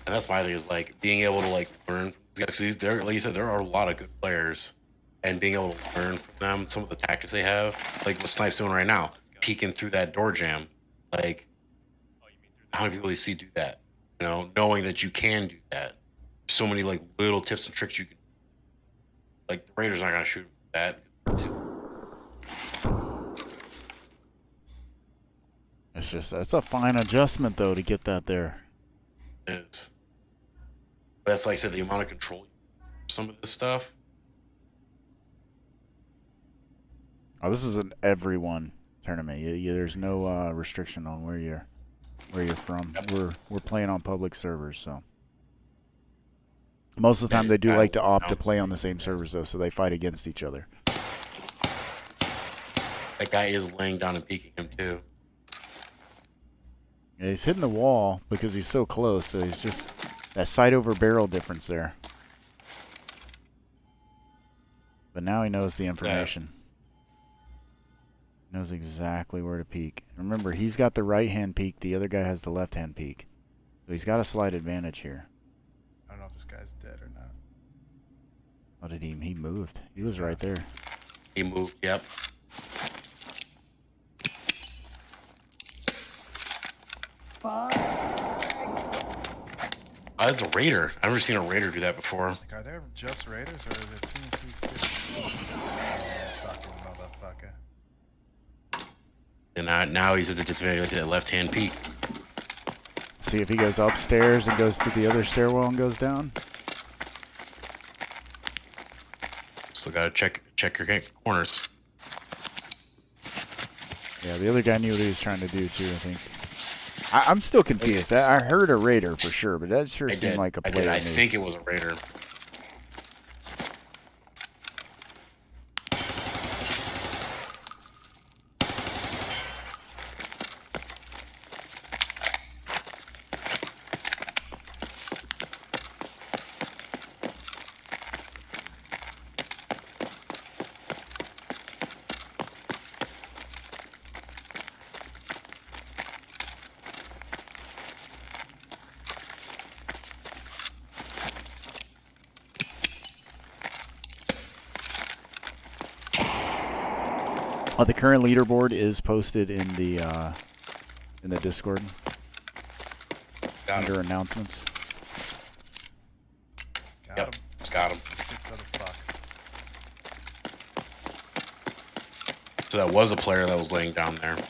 that's my thing is like being able to like learn. Because there, like you said, there are a lot of good players, and being able to learn from them some of the tactics they have, like what Snipe's doing right now, peeking through that door jam. Like, how many people do you see do that? You know, knowing that you can do that. So many like little tips and tricks you can. Like the Raiders aren't gonna shoot that. It's a fine adjustment though to get that there. It is. That's like I said, the amount of control some of this stuff. Oh, this is an everyone tournament. There's no restriction on where you're from. We're playing on public servers, so most of the time they do like to opt to play on the same servers though, so they fight against each other. That guy is laying down and peeking him too. Yeah, he's hitting the wall because he's so close, so he's just that sight over barrel difference there. But now he knows the information. Knows exactly where to peek. Remember, he's got the right hand peek, the other guy has the left hand peek. So he's got a slight advantage here. I don't know if this guy's dead or not. Oh, did he moved. He was right there. He moved, yep. That's a Raider. I've never seen a Raider do that before. Like, are there just Raiders or is it PMCs too? Fucking motherfucker. And now he's at the disadvantage of that left-hand peek. See if he goes upstairs and goes to the other stairwell and goes down. Still gotta check your corners. Yeah, the other guy knew what he was trying to do too, I think. I'm still confused. I heard a Raider for sure, but that sure seemed like a player. I think it was a Raider. The current leaderboard is posted in the Discord under announcements. Yep, just got him. So that was a player that was laying down there. What's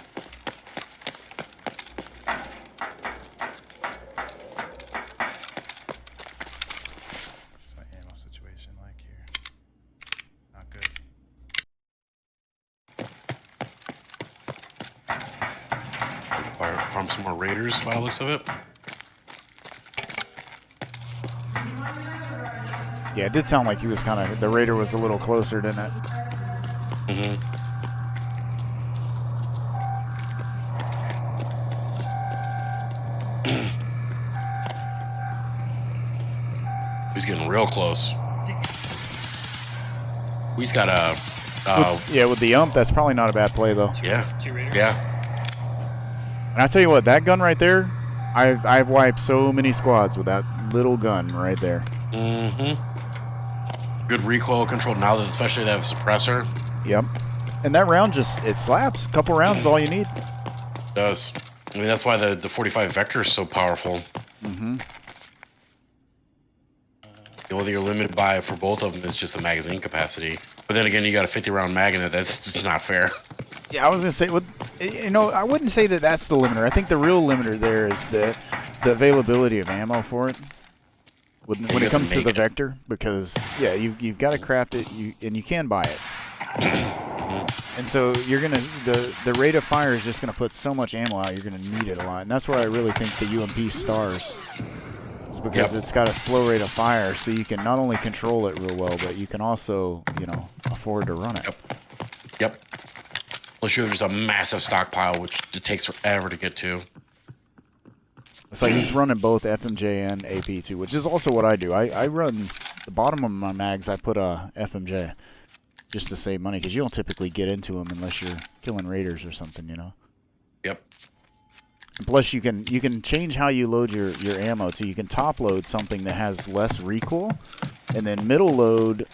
my ammo situation like here? Not good. Farm some more Raiders by the looks of it. Yeah, it did sound like he was kind of, the Raider was a little closer, didn't it? Mm-hmm. He's getting real close. He's got a... with the ump, that's probably not a bad play, though. Yeah. Two Raiders. Yeah. And I tell you what, that gun right there, I've wiped so many squads with that little gun right there. Mm-hmm. Good recoil control now that especially that suppressor. Yep. And that round it slaps. A couple rounds is all you need. It does. I mean, that's why the 45 Vector is so powerful. Mm-hmm. The only thing you're limited by for both of them is just the magazine capacity. But then again, you got a 50-round mag in it. That's just not fair. Yeah, I was gonna say, I wouldn't say that that's the limiter. I think the real limiter there is the availability of ammo for it. When it comes to the Vector, because yeah, you've got to craft it, and you can buy it. And so you're gonna the rate of fire is just gonna put so much ammo out. You're gonna need it a lot, and that's where I really think the UMP stars. Is because it's got a slow rate of fire, so you can not only control it real well, but you can also afford to run it. Yep. Plus you have just a massive stockpile, which it takes forever to get to. It's like he's running both FMJ and AP too, which is also what I do. I run the bottom of my mags. I put a FMJ just to save money because you don't typically get into them unless you're killing raiders or something, Yep. And plus, you can change how you load your ammo too. You can top load something that has less recoil, and then middle load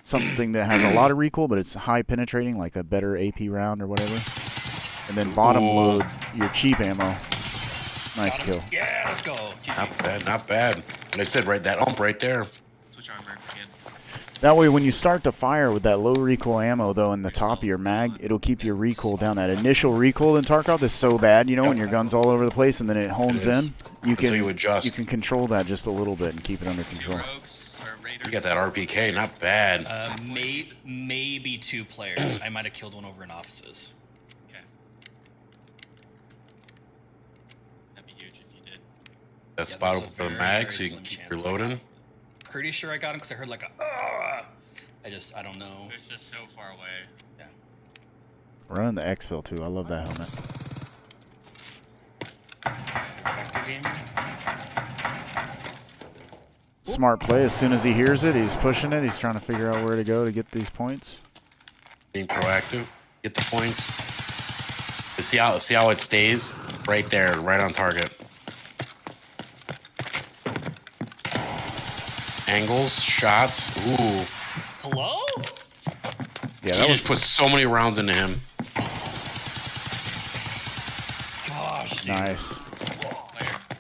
something that has a lot of recoil but it's high penetrating, like a better AP round or whatever. And then bottom load your cheap ammo. Nice kill. Yeah, let's go. Not bad, not bad. Like I said, that ump right there. Switch armor again. That way, when you start to fire with that low recoil ammo, though, in the top of your mag, it'll keep your recoil down. That initial recoil in Tarkov is so bad, when your gun's all over the place and then it hones in. You can adjust. You can control that just a little bit and keep it under control. You got that RPK, not bad. Maybe 2 players. I might have killed one over in offices. That spot open for the mag so you can keep reloading. Pretty sure I got him because I heard like a I don't know. It's just so far away. Yeah. Running the exfil too. I love that helmet. Smart play. As soon as he hears it, he's pushing it. He's trying to figure out where to go to get these points. Being proactive, get the points. See how it stays right there, right on target. Angles, shots. Ooh. Hello? Yeah, that just put so many rounds into him. Gosh. Dude. Nice.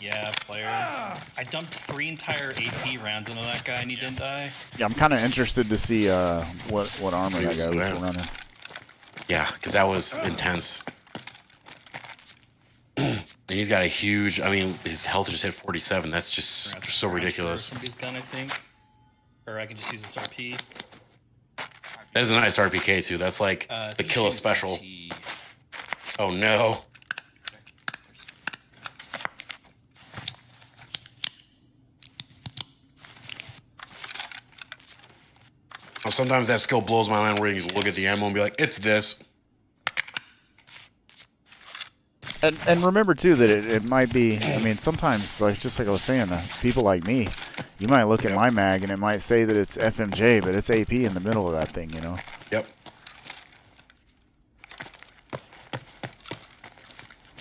Yeah, player. I dumped 3 entire AP rounds into that guy and he didn't die. Yeah, I'm kind of interested to see what armor that guy was running. Yeah, because that was intense. And he's got a huge, his health just hit 47. That's just so ridiculous. Somebody's gun, I think. Or I can just use this RP. That is a nice RPK, too. That's like the kill of special. Oh, no. Well, sometimes that skill blows my mind where you look at the ammo and be like, it's this. And remember too that it might be. Sometimes just like I was saying, people like me, you might look at my mag and it might say that it's FMJ, but it's AP in the middle of that thing, Yep.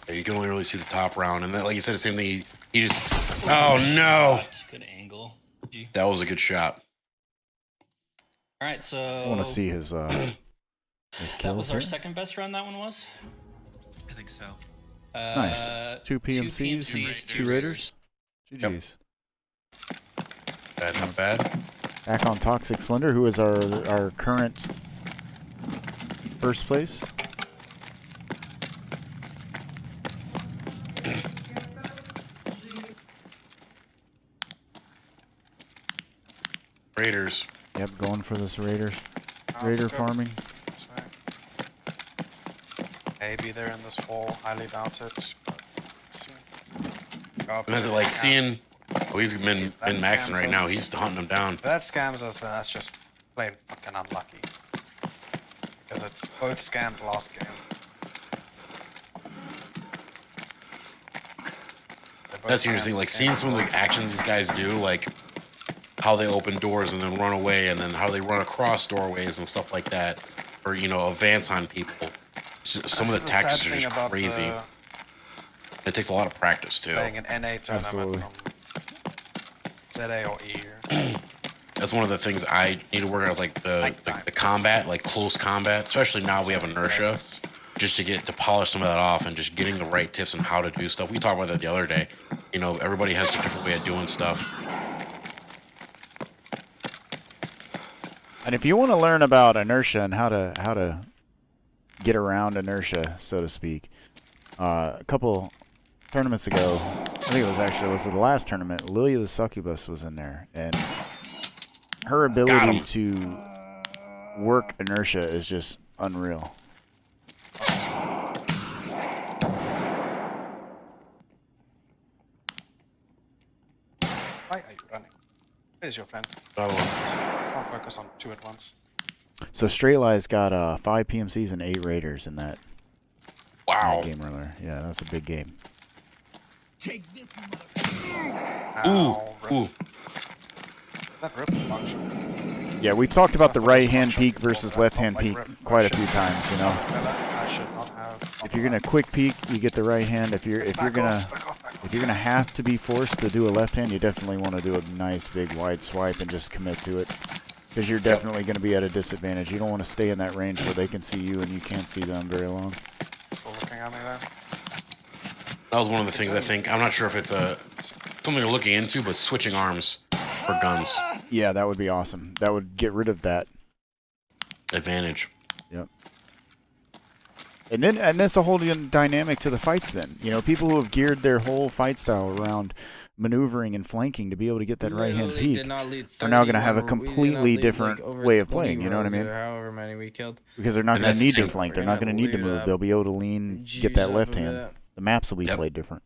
Yeah, you can only really see the top round, and then, like you said, the same thing. He just. Oh no! Good angle. G. That was a good shot. All right, so. I want to see his kills. That was our second best round. That one was. I think so. Nice. 2 PMCs, 2 Raiders. GG's. Bad, not bad. Back on Toxic Slender, who is our current first place. Raiders. Yep, going for this Raider farming. Maybe they're in this hole. Highly doubt it. Let's see. Seeing. Oh, he's been maxing right now. He's hunting him down. That scams us. Then that's just plain fucking unlucky. Because it's both scammed last game. That's the interesting. Like seeing some of the actions these guys do, like how they open doors and then run away, and then how they run across doorways and stuff like that, or advance on people. Some of the tactics are just crazy. It takes a lot of practice too. Playing an NA tournament from ZA or E. That's one of the things I need to work on, is like the combat, like close combat, especially now we have inertia, just to polish some of that off and just getting the right tips on how to do stuff. We talked about that the other day. Everybody has a different way of doing stuff. And if you want to learn about inertia and how to get around inertia, so to speak, a couple tournaments ago, I think was the last tournament, Lilia the Succubus was in there, and her ability to work inertia is just unreal. Why are you running? Where's your friend? Oh. Don't focus on 2 at once. So Straight Lie's got 5 PMCs and 8 Raiders in that. Wow. That game earlier. Yeah, that's a big game. Take this, Ooh. That rip function. Yeah, we talked about the right-hand peek versus left-hand peek quite a few times, you know. I should not have. If you're gonna quick peek, you get the right hand. If you're gonna have to be forced to do a left hand, you definitely want to do a nice big wide swipe and just commit to it, because you're definitely going to be at a disadvantage. You don't want to stay in that range where they can see you and you can't see them very long. Still looking at me there. That was one of the things I think. I'm not sure if it's something you're looking into, but switching arms for guns. Yeah, that would be awesome. That would get rid of that advantage. Yep. And that's a whole new dynamic to the fights then. You know, people who have geared their whole fight style around maneuvering and flanking to be able to get that right hand peek are now going to have a completely different way of playing, you know what I mean? However many we killed. Because they're not going to need to flank, they're not going to need to move. They'll be able to lean, get that left hand. The maps will be played different.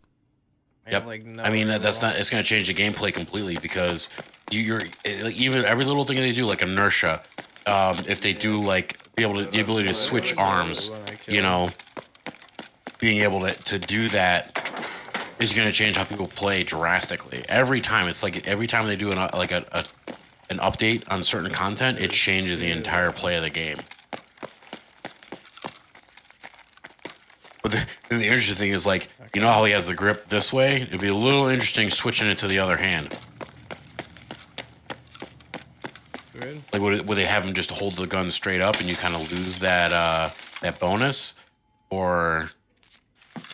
Yep. I mean, it's going to change the gameplay completely, because you're even every little thing they do, like inertia, if they do like the ability to switch arms, you know, being able to do that is going to change how people play drastically. Every time, it's like every time they do an update on certain content, it changes the entire play of the game. But the interesting thing is, like, you know how he has the grip this way? It'd be a little interesting switching it to the other hand. Like, would they have him just hold the gun straight up and you kind of lose that bonus? Or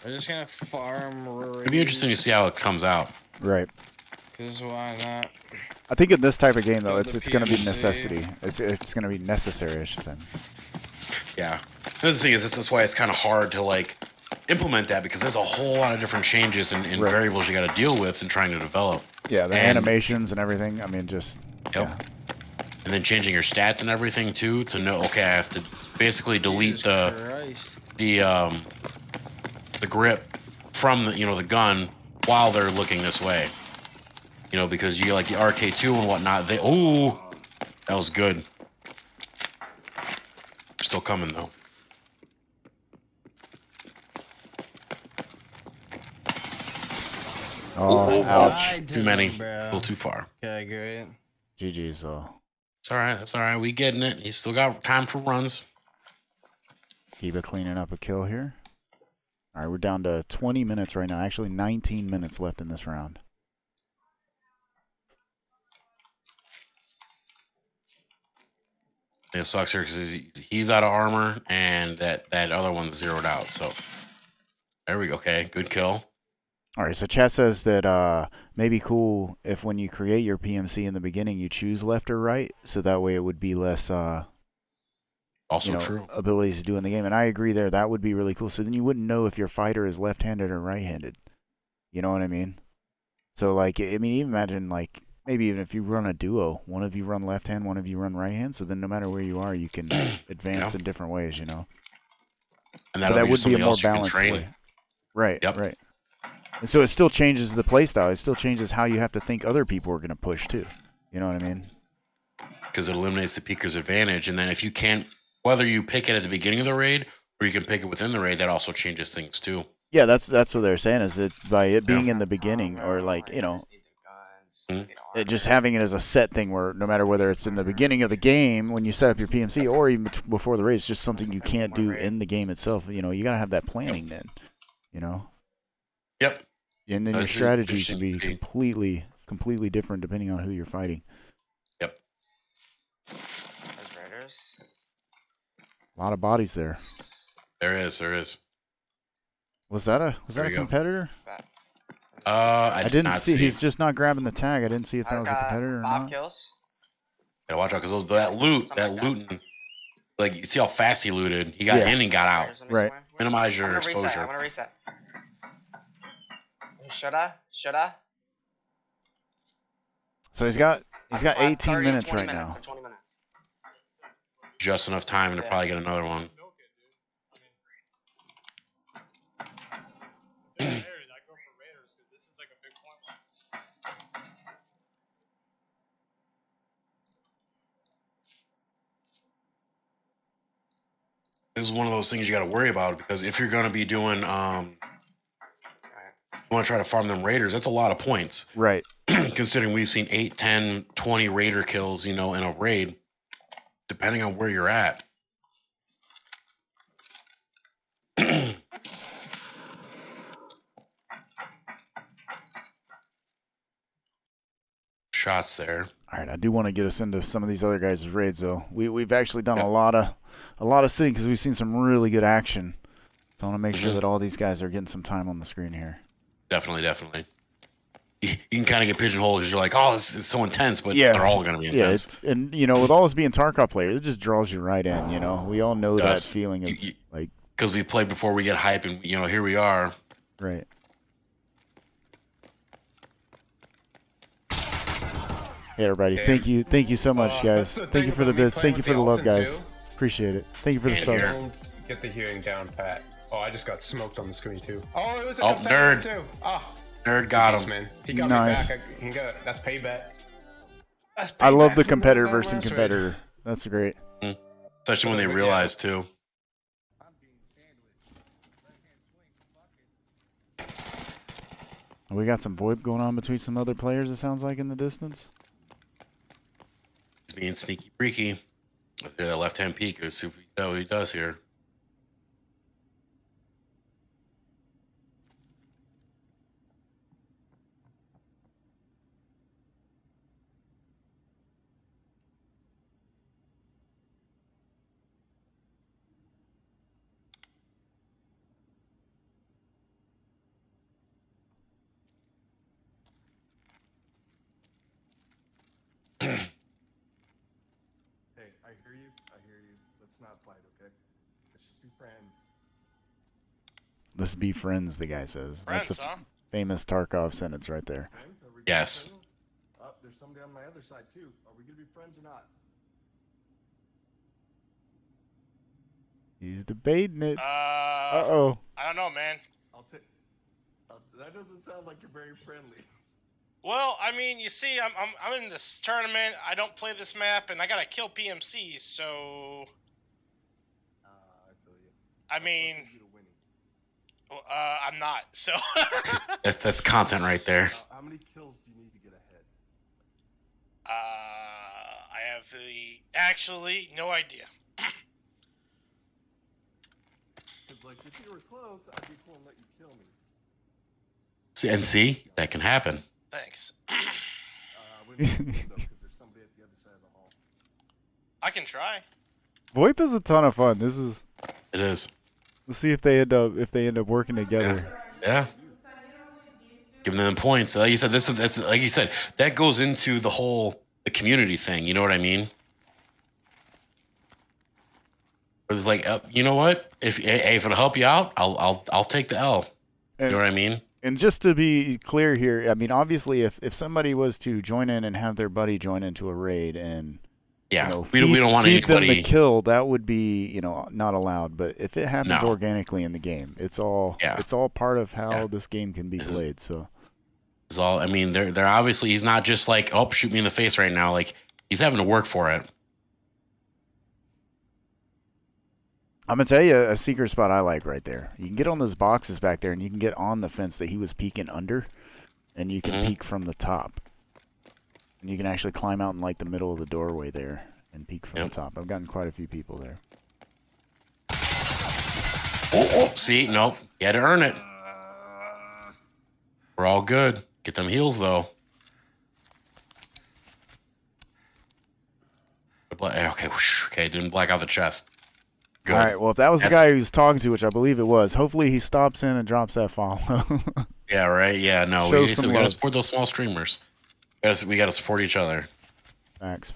We're just gonna farm. it'd be interesting to see how it comes out. Right. Cause why not? I think in this type of game, though, it's going to be necessity. It's going to be necessary, I should say. Yeah. The thing is, that's why it's kind of hard to like implement that, because there's a whole lot of different changes and variables you got to deal with in trying to develop. Yeah, the animations and everything. I mean, just yeah. And then changing your stats and everything too, to know, okay, I have to basically delete the grip from the gun while they're looking this way. You know, because you like the RK2 and whatnot. That was good. Still coming though. Oh, ouch. Too many. A little too far. Okay, great. GG's though. It's all right. That's all right. We getting it. He's still got time for runs. Keep it cleaning up a kill here. All right, we're down to 20 minutes right now. Actually, 19 minutes left in this round. It sucks here because he's out of armor and that other one's zeroed out. So there we go. Okay, good kill. All right, so chat says that maybe cool if when you create your PMC in the beginning you choose left or right, so that way it would be less also true abilities to do in the game. And I agree there. That would be really cool. So then you wouldn't know if your fighter is left-handed or right-handed. You know what I mean? So like, I mean, even imagine like maybe even if you run a duo, one of you run left hand, one of you run right hand. So then no matter where you are, you can advance in different ways. You know. And that would be a more balanced way. Right. Yep. Right. And so it still changes the play style. It still changes how you have to think other people are going to push too. You know what I mean? Because it eliminates the peeker's advantage. And then if you can't, whether you pick it at the beginning of the raid or you can pick it within the raid, that also changes things too. Yeah, that's what they're saying, is that by it being in the beginning, or like, you know, it just having it as a set thing where no matter whether it's in the beginning of the game when you set up your PMC or even before the raid, it's just something you can't do in the game itself. You know, you got to have that planning then, you know? Yep. And then your strategy can be completely different depending on who you're fighting. Yep. A lot of bodies there. There is. Was that a competitor? I didn't see. He's just not grabbing the tag. I didn't see if that was a competitor or not. 5 kills. Gotta watch out because that looting, like you see how fast he looted. He got in and got out. Right. Minimize your I'm gonna reset. exposure. I'm gonna reset. Should I? Should I? So he's got 18 30, minutes 20 right minutes, now. 20 minutes. Just enough time to probably get another one. This is one of those things you got to worry about because if you're going to be doing, you want to try to farm them raiders, that's a lot of points. Right. Considering we've seen 8, 10, 20 raider kills, in a raid, depending on where you're at. Shots there. All right, I do want to get us into some of these other guys' raids though. We've actually done a lot of sitting because we've seen some really good action. So I want to make sure that all these guys are getting some time on the screen here. Definitely. You can kind of get pigeonholed because you're like, oh, this is so intense, but they're all going to be intense. Yeah, and with all us being Tarkov players, it just draws you right in. We all know that feeling of like because we played before we get hype, and here we are. Right. Hey everybody, thank you so much, guys. Thank you for the bits, thank you for the love, guys. Appreciate it. Thank you for the subs. Get the hearing down pat. Oh, I just got smoked on the screen too. Oh, it was a nerd too. Ah, nerd got him. Man. He got me back. That's payback. I love the competitor versus competitor. That's great. Especially when they realize too. We got some VoIP going on between some other players, it sounds like, in the distance. He's being sneaky freaky. There, that left-hand peek. Let's see if we know what he does here. Let's be friends, the guy says. Friends, That's a huh? famous Tarkov sentence right there. Yes. There's somebody on my other side too. Are we gonna be friends or not? He's debating it. I don't know, man. I'll take. That doesn't sound like you're very friendly. Well, I mean, you see, I'm in this tournament. I don't play this map, and I gotta kill PMCs. So, I feel you. I mean, I'm not. So, that's content right there. How many kills do you need to get ahead? I have actually no idea. Like if you were close, I'd be cool and let you kill me. See, that can happen. Thanks. We don't know though, because there's somebody at the other side of the hall. I can try. VoIP is a ton of fun. It is. Let's see if they end up working together. Yeah. Giving them points. Like you said, that's like you said, that goes into the community thing. You know what I mean? It's like, you know what? If it'll help you out, I'll take the L. You know what I mean? And just to be clear here, I mean, obviously, if somebody was to join in and have their buddy join into a raid and we don't want anybody them to kill, that would be not allowed. But if it happens organically in the game, it's all part of how this game can be played. So it's all. I mean, they're obviously he's not just like, oh, shoot me in the face right now. Like he's having to work for it. I'm going to tell you a secret spot I like right there. You can get on those boxes back there, and you can get on the fence that he was peeking under, and you can peek from the top. And you can actually climb out in like the middle of the doorway there and peek from the top. I've gotten quite a few people there. See? Nope. You had to earn it. We're all good. Get them heals, though. Okay, didn't black out the chest. Good. All right, well, if that was the guy he was talking to, which I believe it was, hopefully he stops in and drops that follow. Yeah, right? Yeah, no. We got to support those small streamers. We got to support each other. Facts.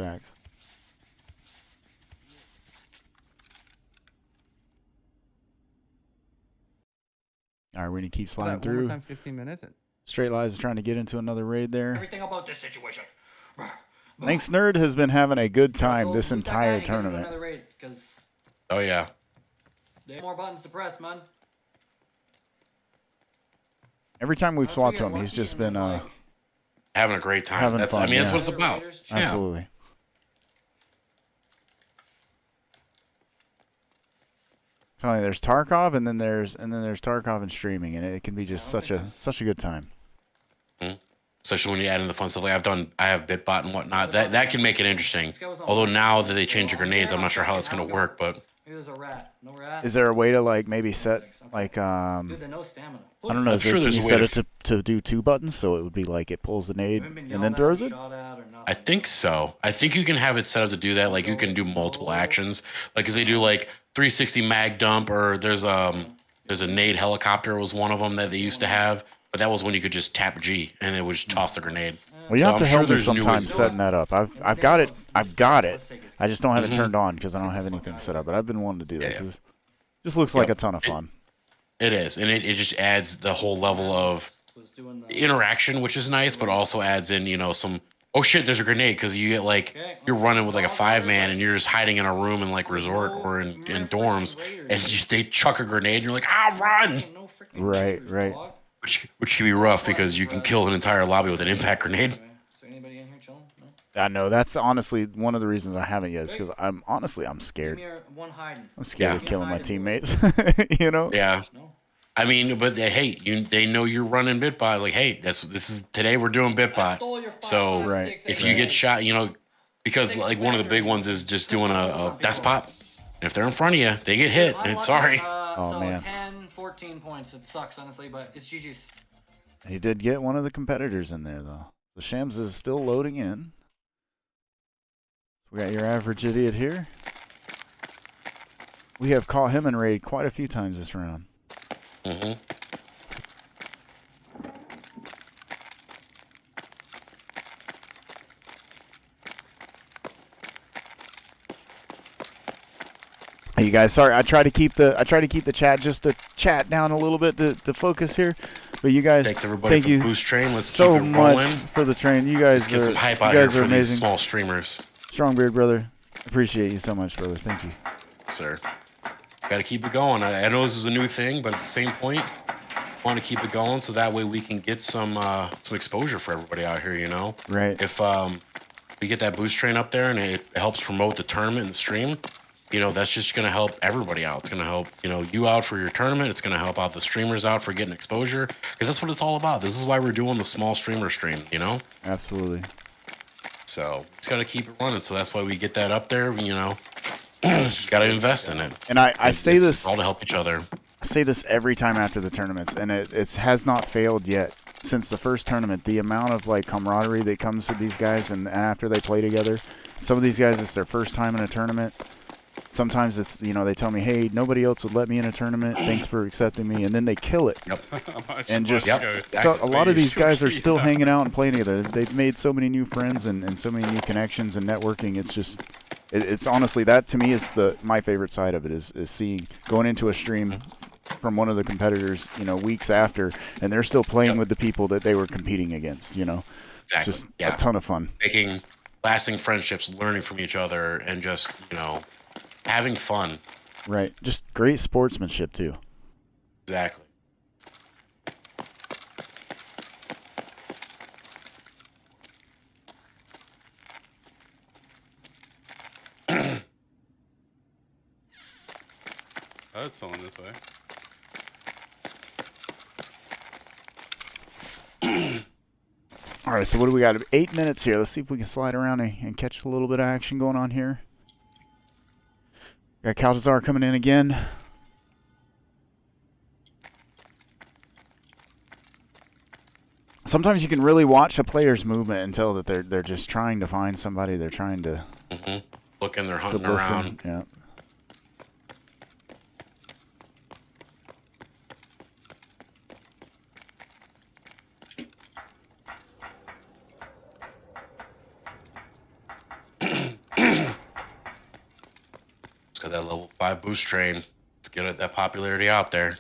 All right, we're gonna keep For sliding that one more through. time, 15 minutes. Straight Lies is trying to get into another raid there. Everything about this situation. Thanks, Nerd has been having a good time So this loot that guy entire and get into tournament. another raid, 'cause Oh yeah. there are more buttons to press, man. Every time we've Unless we swapped get to him, he's lucky just and been there's, like, Having a great time. having That's fun. I mean, that's yeah. what it's about. Yeah. Absolutely. Finally, there's Tarkov, and then there's Tarkov and streaming, and it can be just such a good time. Especially when you add in the fun stuff. Like I have Bitbot and whatnot. That can make it interesting. Although now that they changed the grenades, I'm not sure how it's going to work. But Maybe there's a rat. No rat. Is there a way to like maybe set like Dude, the no stamina. I don't know. I'm sure can there's you a way set to it to do 2 buttons so it would be like it pulls the nade and then throws it? I think so. I think you can have it set up to do that. Like you can do multiple actions. Like as they do like 360 mag dump, or there's a nade helicopter was one of them that they used to have. But that was when you could just tap G and it would just toss the grenade. Well, you So have to I'm sure help me there's new sometime ways- setting that up. I've got it. I just don't have it Mhm. turned on because I don't have anything set up. But I've been wanting to do that. 'Cause it just looks like a ton of fun. It is, and it just adds the whole level of interaction, which is nice, but also adds in some. Oh shit! There's a grenade because you get like you're running with like a 5-man and you're just hiding in a room in like resort or in dorms, and they chuck a grenade and you're like run! Right. Which can be rough because you can kill an entire lobby with an impact grenade. So anybody in here chilling? No? I know that's honestly one of the reasons I haven't yet is because I'm scared. Give me your one hiding. I'm scared of Yeah. killing my teammates. You know? Yeah. I mean, but they know you're running Bitbot. Like, hey, this is today we're doing Bitbot. So Right. if you get shot, because like one of the big ones is just doing a desk pop. And if they're in front of you, they get hit. And sorry. So man. 10, 14 points. It sucks, honestly, but it's GG's. He did get one of the competitors in there though. The Shams is still loading in. We got your average idiot here. We have caught him in raid quite a few times this round. Mm-hmm. Hey, you guys, sorry, I try to keep the chat just the chat down a little bit to focus here, but you guys, Thanks everybody thank for you the boost train. Let's so keep it much rolling. for the train. You guys Let's get some hype out you here guys are for these amazing. small streamers. Strongbeard brother, appreciate you so much, brother. Thank you. Sir, got to keep it going. I know this is a new thing, but at the same point, want to keep it going so that way we can get some exposure for everybody out here. Right. If we get that boost train up there and it helps promote the tournament and the stream, that's just going to help everybody out. It's going to help you out for your tournament. It's going to help out the streamers out for getting exposure because that's what it's all about. This is why we're doing the small streamer stream. Absolutely. So it's got to keep it running. So that's why we get that up there. Got to invest in it. And I say this all to help each other. I say this every time after the tournaments, and it has not failed yet since the first tournament. The amount of like camaraderie that comes with these guys, and after they play together, some of these guys it's their first time in a tournament. Sometimes it's they tell me, hey, nobody else would let me in a tournament. Thanks for accepting me, and then they kill it. Yep. And just Yep. so a lot of these guys are still hanging out and playing together. They've made so many new friends and so many new connections and networking. It's just it's honestly that to me is my favorite side of it is seeing going into a stream from one of the competitors weeks after and they're still playing with the people that they were competing against. Exactly. Just a ton of fun. Making lasting friendships, learning from each other, and just having fun. Right. Just great sportsmanship too. Exactly. I heard someone this way. All right, so what do we got? 8 minutes here. Let's see if we can slide around and catch a little bit of action going on here. Got Caltazar coming in again. Sometimes you can really watch a player's movement and tell that they're just trying to find somebody. They're trying to looking. They're hunting listen. around. Yeah. Let's get that level 5 boost train. Let's get that popularity out there.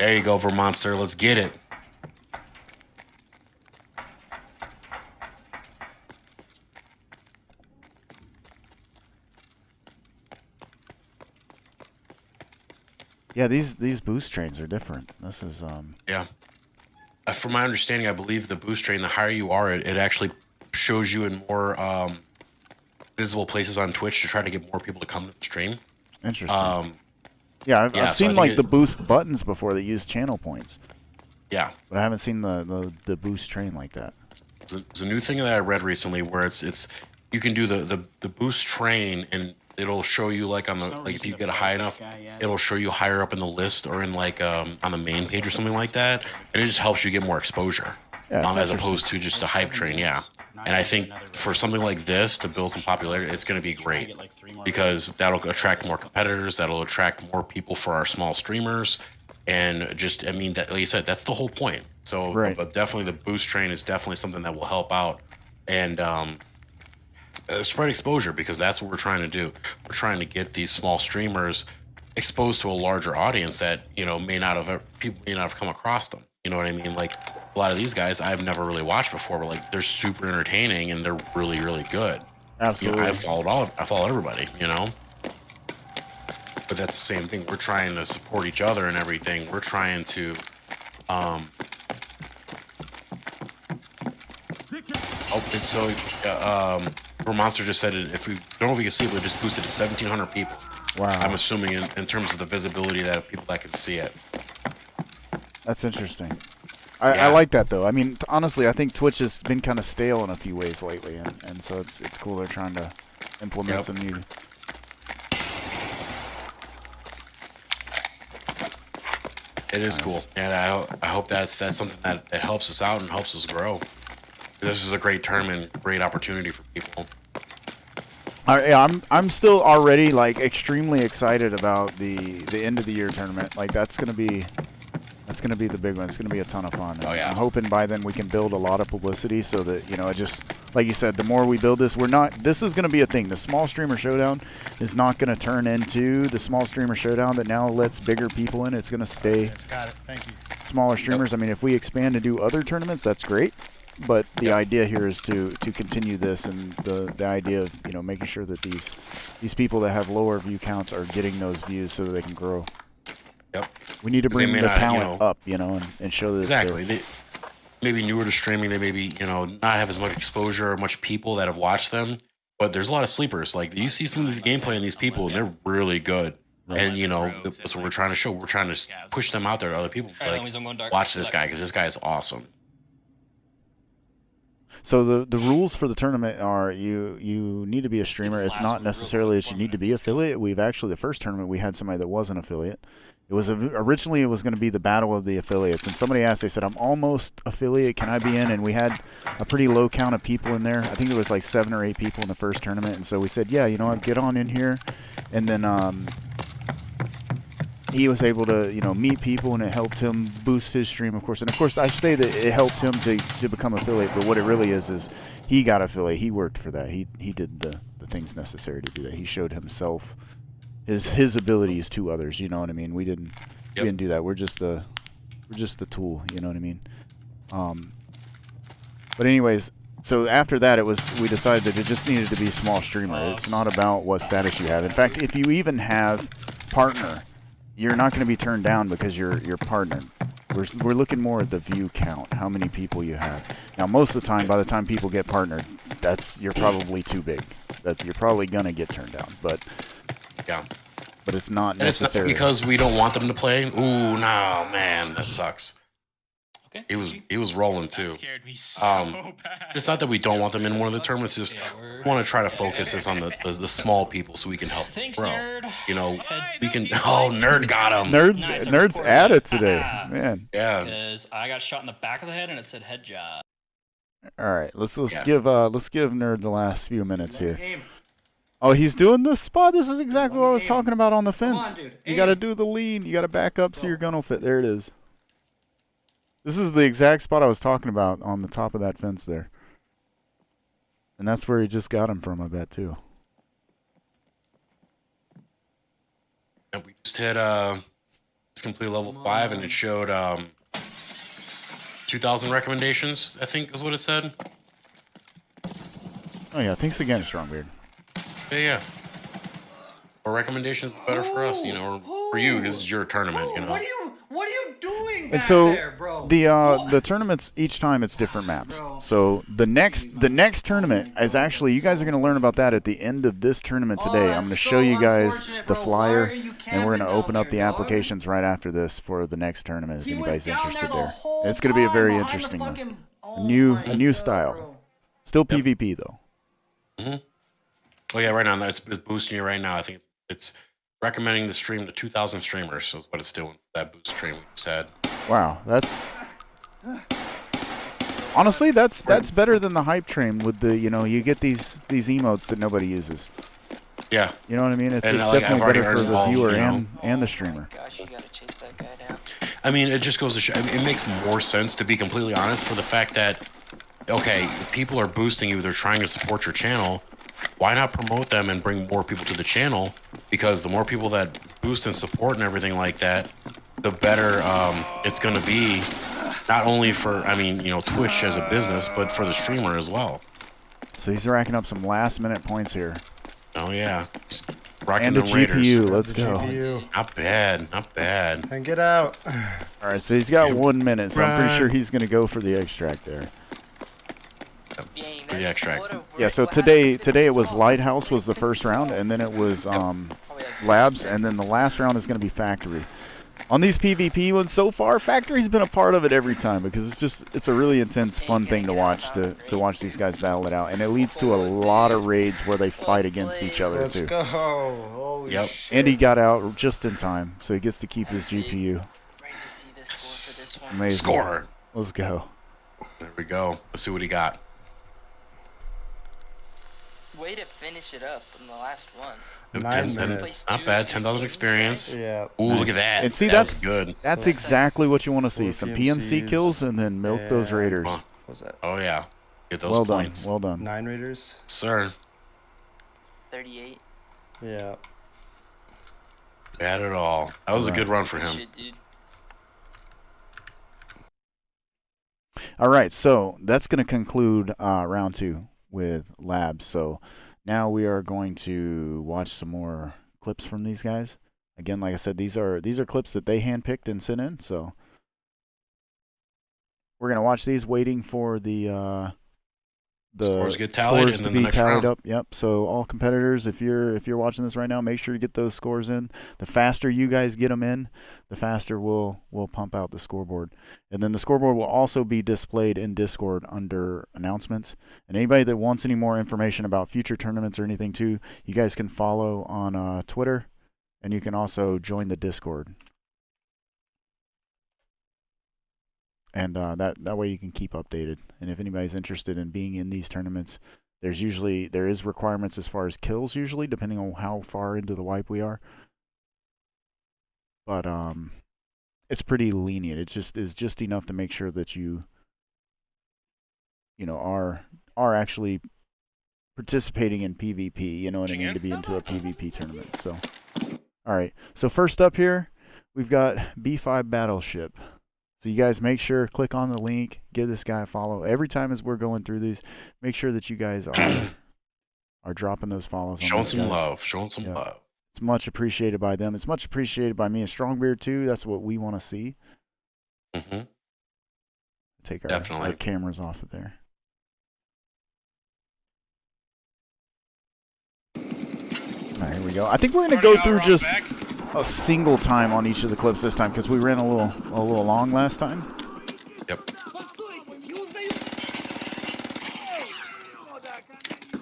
There you go, Vermonster. Let's get it. Yeah, these boost trains are different. This is Yeah. From my understanding, I believe the boost train, the higher you are, it actually shows you in more visible places on Twitch to try to get more people to come to the stream. interesting. Yeah, I've so I seen think like the boost buttons before that use channel points. Yeah. But I haven't seen the boost train like that. There's a new thing that I read recently where it's you can do the boost train and it'll show you like on the like if you get a high enough, it'll show you higher up in the list or in like on the main page or something like that, and it just helps you get more exposure. Yeah, it's As interesting. opposed to just a hype train, yeah. And I think for something like this to build some popularity, it's going to be great because that'll attract more competitors, that'll attract more people for our small streamers, and just I mean that like you said, that's the whole point. So, Right. but definitely the boost train is definitely something that will help out and spread exposure because that's what we're trying to do. We're trying to get these small streamers exposed to a larger audience that may not have people may not have come across them. You know what I mean? Like a lot of these guys I've never really watched before, but like they're super entertaining and they're really really good. Absolutely. I followed everybody. But that's the same thing. We're trying to support each other and everything. We're trying to Monster just said it. If we don't know if we can see it, we just boosted to 1,700 people. Wow. I'm assuming in terms of the visibility that of people that can see it. That's interesting. I like that though. I mean, honestly, I think Twitch has been kind of stale in a few ways lately, and so it's cool they're trying to implement some new. It is cool, and I hope that's something that helps us out and helps us grow. This is a great tournament, great opportunity for people. Yeah, I'm still already like extremely excited about the end of the year tournament. Like that's gonna be the big one. It's gonna be a ton of fun. Oh yeah. I'm hoping by then we can build a lot of publicity so that it just like you said, the more we build this, this is gonna be a thing. The small streamer showdown is not gonna turn into the small streamer showdown that now lets bigger people in. It's gonna stay. It's got it. Thank you. Smaller streamers. I mean, if we expand and do other tournaments, that's great. But the idea here is to continue this, and the idea of making sure that these people that have lower view counts are getting those views so that they can grow. Yep. We need to bring the talent up, and show that exactly. They maybe newer to streaming. They maybe not have as much exposure or much people that have watched them. But there's a lot of sleepers. Like you see some of the gameplay in these people, and they're really good. Right. And that's what we're trying to show. We're trying to push them out there to other people. Like, watch this guy because this guy is awesome. So the rules for the tournament are you need to be a streamer. It's not necessarily that you need to be affiliate. We've actually, the first tournament, we had somebody that was an affiliate. It was originally it was going to be the battle of the affiliates, and somebody asked, they said, I'm almost affiliate, can I be in? And we had a pretty low count of people in there. I think there was like 7 or 8 people in the first tournament, and so we said, yeah, you know what, get on in here. And then he was able to meet people, and it helped him boost his stream, of course. And of course I say that it helped him to become affiliate, but what it really is he got affiliate. He worked for that. He did the things necessary to do that. He showed himself his abilities to others, you know what I mean? We didn't do that. We're just the tool, you know what I mean? But anyways, so after that we decided that it just needed to be small streamer. It's not about what status you have. In fact, if you even have partner, you're not going to be turned down because you're partnered. We're looking more at the view count, how many people you have. Now, most of the time, by the time people get partnered, you're probably too big. You're probably gonna get turned down. But yeah, but it's not And necessary. it's not because we don't want them to play. Ooh, no, man, that sucks. Okay. He was rolling too. That scared me so bad. It's not that we don't want them in one of the tournaments. Just want to try to focus this on the small people so we can help Thanks, grow. nerd. We can. Oh, nerd got him. Nerd's at it today, man. Yeah. Because I got shot in the back of the head and it said head job. All right, let's give Nerd the last few minutes here. Oh, he's doing the spot. This is exactly what I was talking about on the fence. on, dude. You got to do the lean. You got to back up so your gun will fit. There it is. This is the exact spot I was talking about on the top of that fence there. And that's where he just got him from, I bet, too. And we just hit It's complete level 5, and it showed 2,000 recommendations, I think is what it said. Oh yeah, thanks again, Strongbeard. Yeah. Or recommendations is better for us, or for you because it's your tournament, What are you doing And back so there, bro? the tournaments each time it's different maps. So the next tournament is actually, you guys are going to learn about that at the end of this tournament today. I'm going to show you guys the flyer, and we're going to open up the applications right after this for the next tournament if anybody's interested there. It's going to be a very interesting one. A new style. Still PvP though. Oh yeah, right now it's boosting you right now. I think it's recommending the stream to 2,000 streamers. So that's what it's doing. That boost stream we said. Wow, honestly that's better than the hype train with the you get these emotes that nobody uses. Yeah. You know what I mean? It's like, definitely better for the viewer and the streamer. Gosh, you gotta chase that guy down. I mean, it just goes to show. I mean, it makes more sense, to be completely honest, for the fact that, okay, if people are boosting you, they're trying to support your channel. Why not promote them and bring more people to the channel? Because the more people that boost and support and everything like that, the better it's going to be, not only for, Twitch as a business, but for the streamer as well. So he's racking up some last-minute points here. Oh, yeah. Just rocking and the them Raiders. GPU, let's go. GPU. Not bad, not bad. And get out. All right, so he's got 1 minute, so I'm pretty sure he's going to go for the extract there. For the extract. Yeah, so today it was Lighthouse was the first round, and then it was Labs, and then the last round is going to be Factory. On these PvP ones so far, Factory's been a part of it every time because it's a really intense, fun thing to watch watch these guys battle it out, and it leads to a lot of raids where they fight against each other too. Let's go. Holy shit. And he got out just in time, so he gets to keep his GPU. Amazing. Score. Let's go. There we go. Let's see what he got. Way to finish it up in the last one. 9 minutes. Not bad. 10,000 experience. Yeah. Ooh, look at that. And see, that's good. That's exactly what you want to see. Some PMC kills and then milk those Raiders. What was that? Oh, yeah. Get those points. Well done. 9 Raiders. Sir. 38. Yeah. Bad at all. That was a good run for him. Shit, dude. All right, so that's going to conclude round 2 with Labs. So now we are going to watch some more clips from these guys. Again, like I said, these are clips that they handpicked and sent in. So we're going to watch these, waiting for the scores get tallied, scores and to then be the next tallied round. up. Yep. So all competitors, if you're watching this right now, make sure to get those scores in. The faster you guys get them in, the faster we'll pump out the scoreboard. And then the scoreboard will also be displayed in Discord under announcements. And anybody that wants any more information about future tournaments or anything too, you guys can follow on Twitter, and you can also join the Discord. And that way you can keep updated. And if anybody's interested in being in these tournaments, there is requirements as far as kills usually, depending on how far into the wipe we are. But it's pretty lenient. It's just enough to make sure that you are actually participating in PvP. You know what I mean, to be into a PvP tournament. So, all right. So first up here, we've got B5 Battleship. So you guys make sure, click on the link, give this guy a follow. Every time as we're going through these, make sure that you guys are dropping those follows. Showing some love. Showing some love. It's much appreciated by them. It's much appreciated by me and Strongbeard too. That's what we want to see. Mm-hmm. Take our cameras off of there. All right, here we go. I think we're going to go through just a single time on each of the clips this time because we ran a little long last time. Yep.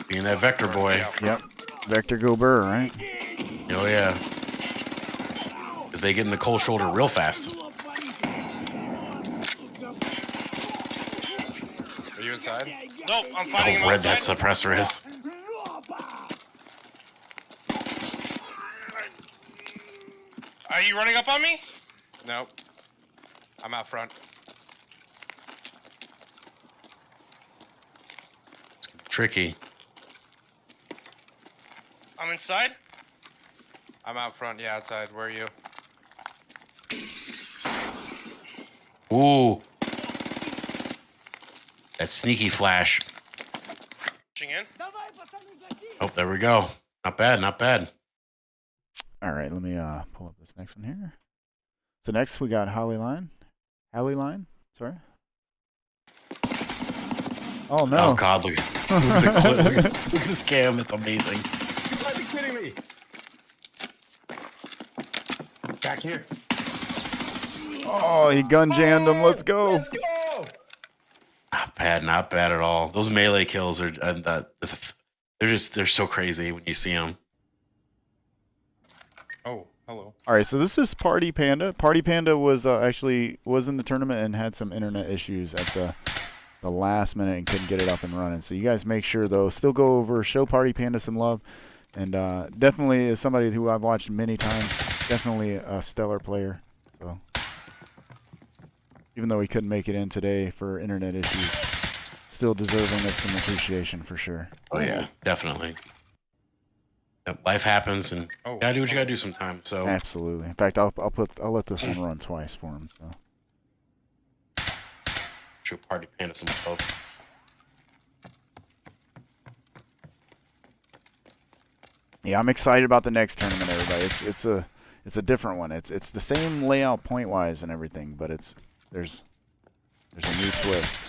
Being that Vector boy. Yep. Vector go burr, right? Oh yeah. Because they get in the cold shoulder real fast. Are you inside? Nope, I'm fighting him How red outside. that suppressor is. Are you running up on me? Nope. I'm out front. Tricky. I'm inside. I'm out front, yeah, outside. Where are you? Ooh. That sneaky flash. In. Oh, there we go. Not bad, not bad. All right, let me pull up this next one here. So next we got Holly Line. Sorry. Oh no. Oh God, look at look at this cam. It's amazing. You might be kidding me. Back here. Oh, he gun jammed him. Let's go. Let's go. Not bad at all. Those melee kills are they're so crazy when you see them. Oh, hello. All right, so this is Party Panda. Party Panda was actually in the tournament and had some internet issues at the last minute and couldn't get it up and running. So you guys make sure though, still go over, show Party Panda some love, and definitely is somebody who I've watched many times. Definitely a stellar player. So even though he couldn't make it in today for internet issues, still deserving of some appreciation for sure. Oh yeah, definitely. Yep, life happens, and gotta do what you gotta do sometimes. So absolutely. In fact, I'll let this one run twice for him. So. Show Party Panda some love. Yeah, I'm excited about the next tournament, everybody. It's a different one. It's the same layout point wise and everything, but there's a new twist.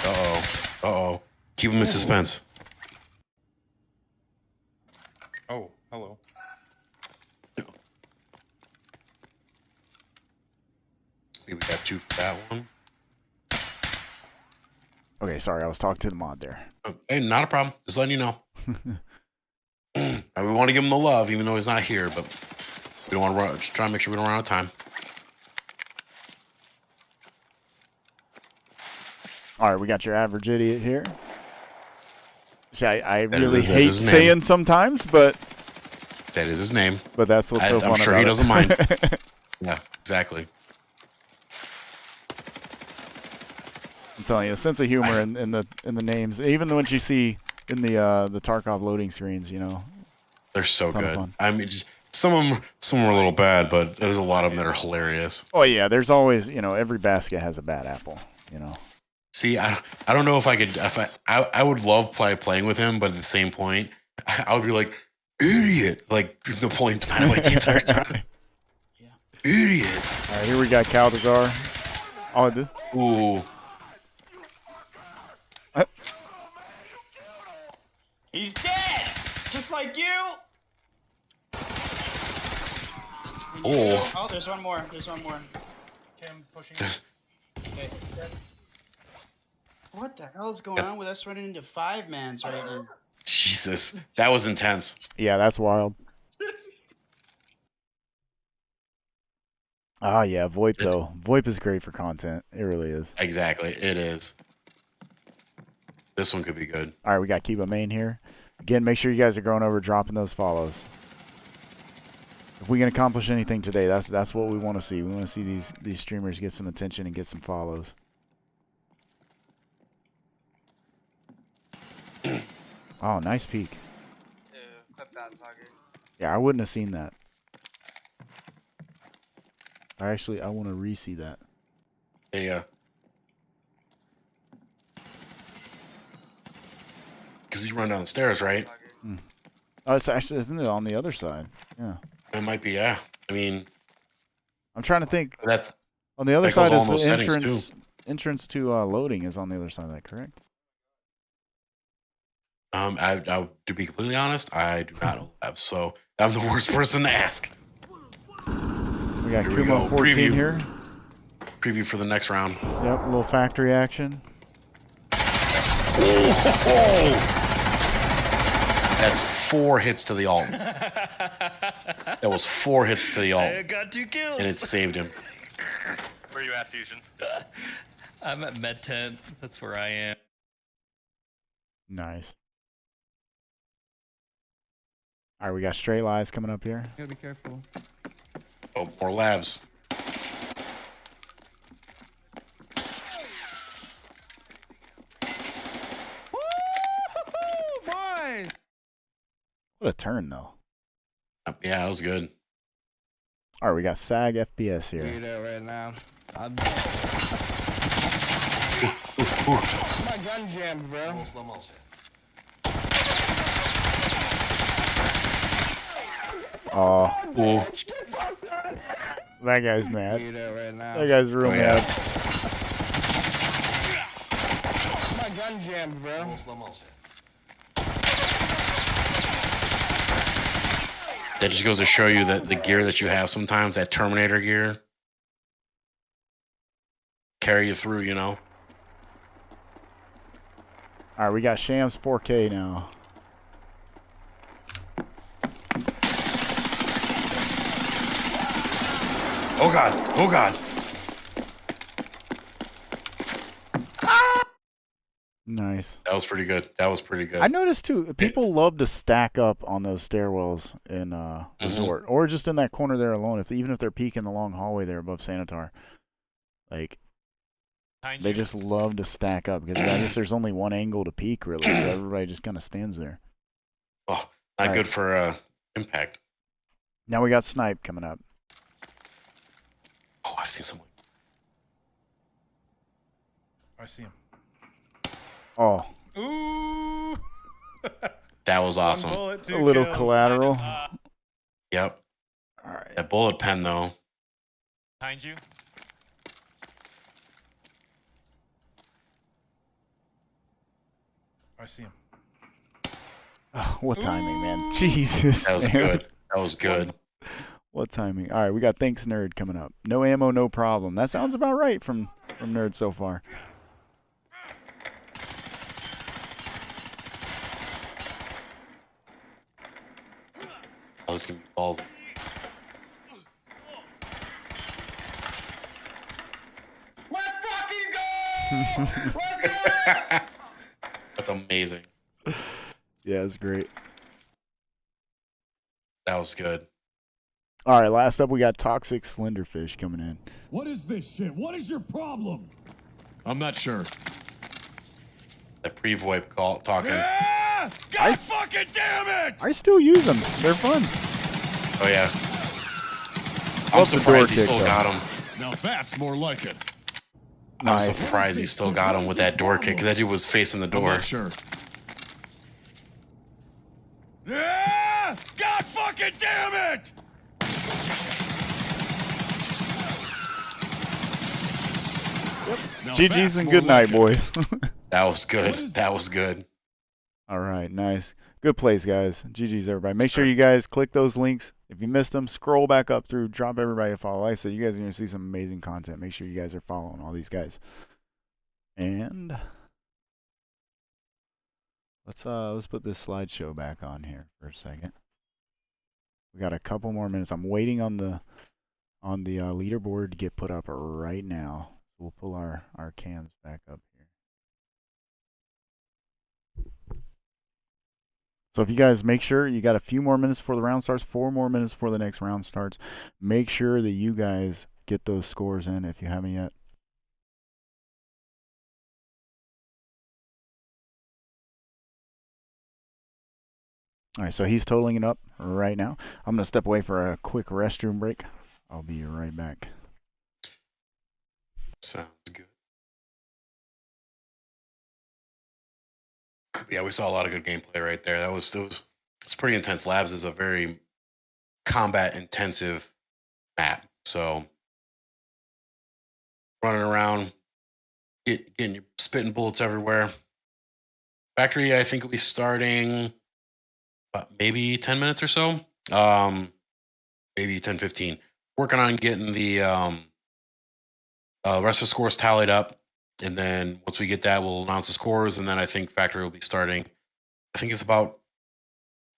Uh-oh. Keep him in suspense. Oh, hello. We got 2 for that one. Okay, sorry, I was talking to the mod there. Hey, not a problem. Just letting you know. We want to give him the love, even though he's not here, but we don't want to run. Just try to make sure we don't run out of time. All right, we got your average idiot here. See, I That really is hate his name. saying sometimes, but That is his name. But that's what's so fun I'm sure about he it. doesn't mind. Yeah, exactly. I'm telling you, a sense of humor in the names, even the ones you see in the Tarkov loading screens, you know. They're so Ton of good. fun. I mean, just, some are a little bad, but there's a lot of them that are hilarious. Oh yeah, there's always, you know, every basket has a bad apple, you know. See, I don't know if I could. If I would love playing with him, but at the same point, I would be like, idiot, like Napoleon Dynamite the entire time. Idiot. All right, here we got Caldazar. Oh, this. Ooh. He's dead, just like you. Oh. Oh, there's one more. There's one more. Kim pushing. Okay. What the hell is going on with us running into 5-mans right now? Jesus, that was intense. Yeah, that's wild. Ah, yeah, VoIP though. VoIP is great for content. It really is. Exactly, it is. This one could be good. All right, we got Kiba main here. Again, make sure you guys are going over, dropping those follows. If we can accomplish anything today, that's what we want to see. We want to see these streamers get some attention and get some follows. Oh, nice peek. Ew, clip that, Soggy. Yeah, I wouldn't have seen that. I want to re-see that. Yeah. Because he's run down the stairs, right? Oh, it's actually, isn't it on the other side? Yeah. It might be, yeah. I mean, I'm trying to think. That's on the other that goes side all is in those the settings, entrance. too. Entrance to loading is on the other side. Is that correct? To be completely honest, I do not know that, so I'm the worst person to ask. We got Here we Kuma go. 14 Preview. here. Preview for the next round. Yep, a little factory action. That's 4 hits to the alt. That was 4 hits to the alt. I got 2 kills. And it saved him. Where are you at, Fusion? I'm at med tent. That's where I am. Nice. All right, we got straight lies coming up here. Gotta be careful. Oh, more labs. Boys! What a turn, though. Yeah, that was good. All right, we got SAG FPS here. Figured out right now. My gun jammed, bro. Oh. That guy's mad. Right now. That guy's real mad. My gun jammed, bro. That just goes to show you that the gear that you have sometimes, that Terminator gear, carry you through, you know? All right, we got Shams 4K now. Oh God! Oh God! Nice. That was pretty good. That was pretty good. I noticed too, people love to stack up on those stairwells in Resort, or just in that corner there alone. Even if they're peeking the long hallway there above Sanitar, like they just love to stack up because I guess there's only one angle to peek really, so everybody just kind of stands there. Oh, not good for impact. Now we got Snipe coming up. Oh, I've seen someone. I see him. Oh. Ooh. That was awesome. Bullet, A little collateral. Yep. All right. That bullet pen though. Behind you. I see him. Oh, what timing, man. Jesus. That was man. good. That was good. What timing? All right, we got Thanks Nerd coming up. No ammo, no problem. That sounds about right from Nerd so far. I was gonna be balls. Let's fucking go! Let's go! That's amazing. Yeah, it's great. That was good. All right, last up we got Toxic Slenderfish coming in. What is this shit? What is your problem? I'm not sure. The pre-VoIP call talking. God fucking damn it! I still use them. They're fun. Oh yeah. I'm Love the door surprised he kick, still though. got him. Now that's more like it. Nice. I'm surprised he still got him with that door kick because that dude was facing the I'm door. not sure. Yeah! God fucking damn it! Now GG's that's and more good night, like it. boys. That was good. That was good. All right, nice. Good plays, guys. GG's, everybody. Make sure you guys click those links. If you missed them, scroll back up through, drop everybody a follow. Like I said, you guys are going to see some amazing content. Make sure you guys are following all these guys. And let's put this slideshow back on here for a second. We got a couple more minutes. I'm waiting on the leaderboard to get put up right now. We'll pull our cams back up here. So if you guys make sure you got a few more minutes before the round starts, 4 more minutes before the next round starts, make sure that you guys get those scores in if you haven't yet. All right, so he's totaling it up right now. I'm going to step away for a quick restroom break. I'll be right back. Sounds good. Yeah, we saw a lot of good gameplay right there. It was pretty intense. Labs is a very combat intensive map. So running around, getting you spitting bullets everywhere. Factory, I think will be starting maybe 10 minutes or so. Maybe 10, 15. Working on getting the rest of the scores tallied up. And then once we get that, we'll announce the scores. And then I think Factory will be starting. I think it's about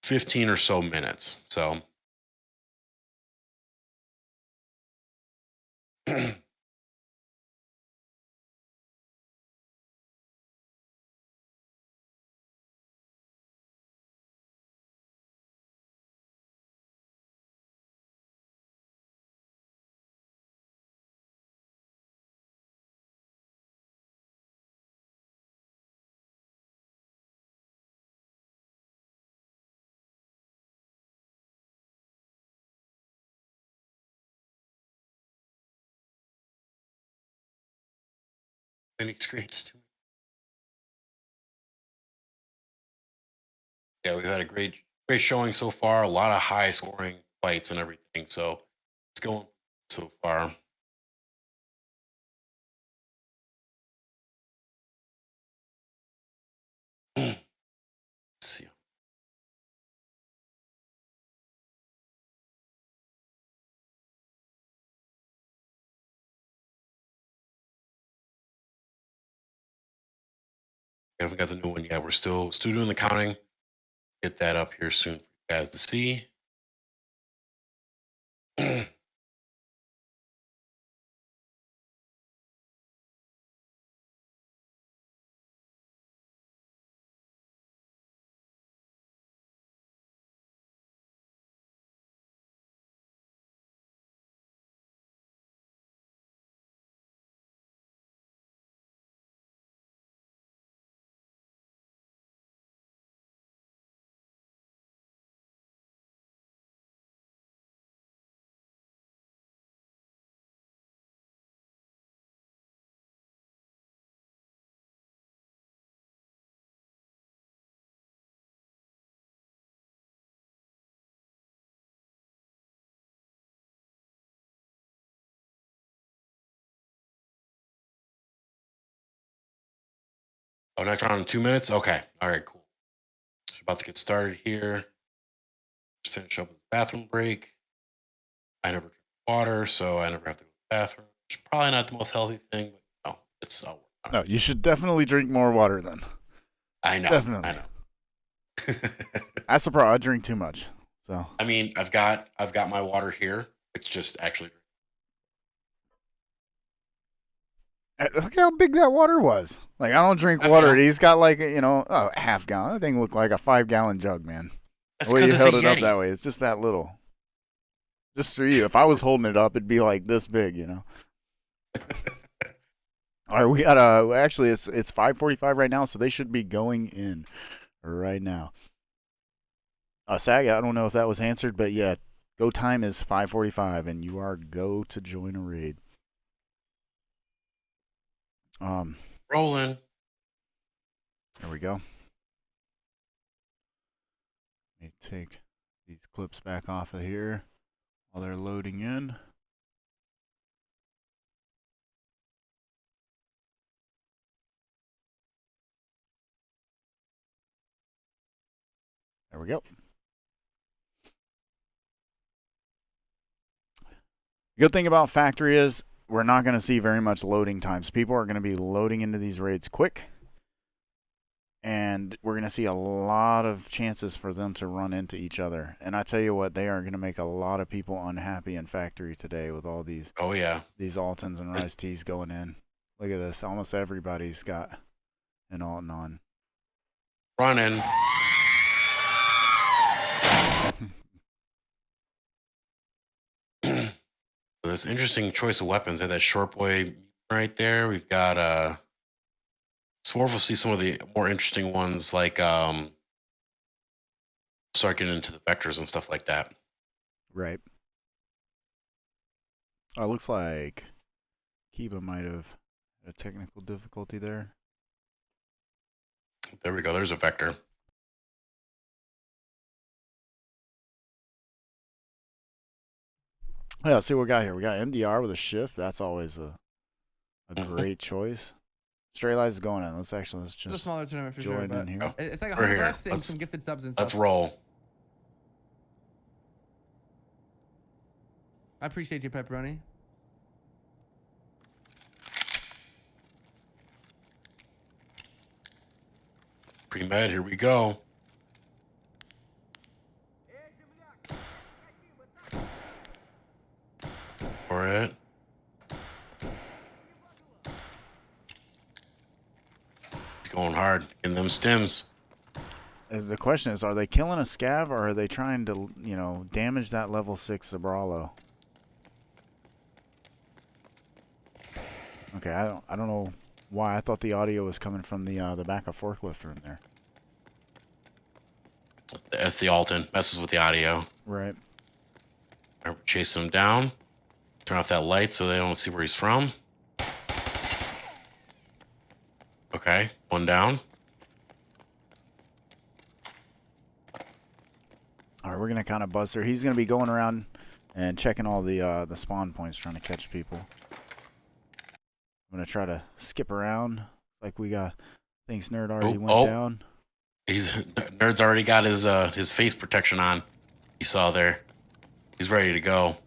15 or so minutes. So many screens. Yeah, we've had a great showing so far. A lot of high scoring fights and everything. So it's going so far. Let's see. We haven't got the new one yet. We're still doing the counting. Get that up here soon for you guys to see. Oh, next round in 2 minutes? Okay. All right, cool. So about to get started here. Just finish up with the bathroom break. I never drink water, so I never have to go to the bathroom. It's probably not the most healthy thing, but no, it's all No, you should definitely drink more water then. I know. Definitely. I know. That's the problem. I drink too much. So I mean, I've got my water here. It's just actually look how big that water was. Like, I don't drink Half water. gallon. He's got like a half gallon. That thing looked like a 5-gallon jug, man. That's The way 'cause you it's a held it up Yeti. that way, it's just that little. Just for you. If I was holding it up, it'd be like this big, you know. All right, we got actually it's 5:45 right now, so they should be going in right now. Sag, I don't know if that was answered, but yeah, go time is 5:45, and you are go to join a raid. Rolling. There we go. Let me take these clips back off of here while they're loading in. There we go. Good thing about Factory is we're not going to see very much loading times. People are going to be loading into these raids quick, and we're going to see a lot of chances for them to run into each other. And I tell you what, they are going to make a lot of people unhappy in Factory today with all these these Altons and Rise Ts going in. Look at this. Almost everybody's got an Alton on. Running. This interesting choice of weapons. That short boy right there. We've got Swarf will see some of the more interesting ones, like start getting into the vectors and stuff like that. Right. Oh, it looks like Kiba might have a technical difficulty there. There we go. There's a vector. Yeah, let's see what we got here. We got MDR with a shift. That's always a great choice. Straight Lies is going in. Let's just It's a smaller tournament for join sure, but in here. it's like We're 100 here. bucks and some gifted subs and stuff. Let's roll. I appreciate you, Pepperoni. Pre-med, here we go. For it. It's going hard in them stims. The question is, are they killing a scav or are they trying to, damage that level 6 Zabralo? Okay, I don't know why. I thought the audio was coming from the backup forklift room there. That's the Alton. Messes with the audio. Right. We're chasing him down. Turn off that light so they don't see where he's from. Okay, one down. All right, we're gonna kind of buzz her. He's gonna be going around and checking all the spawn points, trying to catch people. I'm gonna try to skip around. Like we got, thinks Nerd already went down. Nerd's already got his face protection on. You saw there. He's ready to go.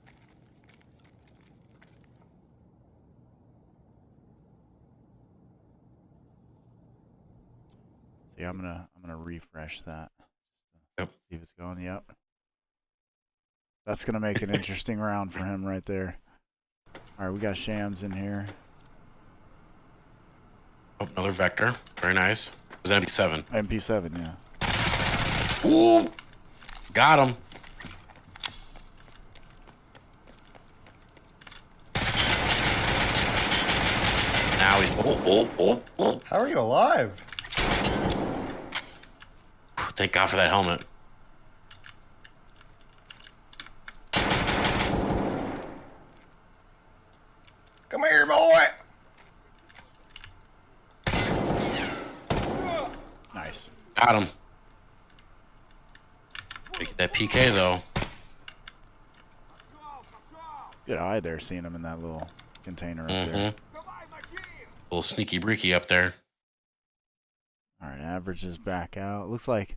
See, I'm gonna refresh that. Yep. See if it's going. Yep. That's gonna make an interesting round for him right there. All right, we got Shams in here. Oh, another vector. Very nice. It was MP7. MP7, yeah. Ooh! Got him. Now he's... Oh. How are you alive? Thank God for that helmet. Come here, boy! Nice. Got him. Get that PK, though. Good eye there, seeing him in that little container up there. A little sneaky breaky up there. All right, average is back out. Looks like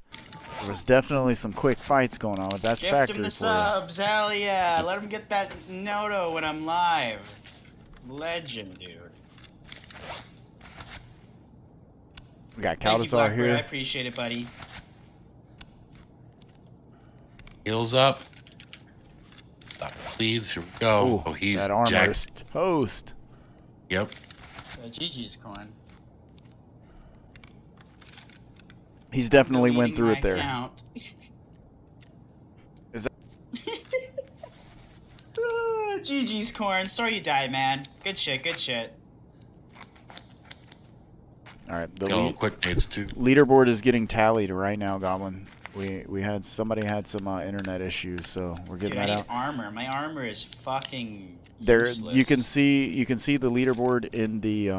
there was definitely some quick fights going on with that Gift factory him the for you. subs, hell yeah. Let him get that noto when I'm live. Legend, dude. We got Thank you, Caldazar Blackbird. here. I appreciate it, buddy. Heels up. Stop, please. Here we go. Ooh, Oh, he's that armor is jacked. toast. Yep. GG's coin. He's definitely went Deleting through my it there. account. Is that GG's corn. Sorry you died, man. Good shit, good shit. all right? Got a little quick nades too. Leaderboard is getting tallied right now, Goblin. We had somebody had some internet issues, so we're getting Dude, I that need out. armor. My armor is fucking There, useless. you can see the leaderboard in the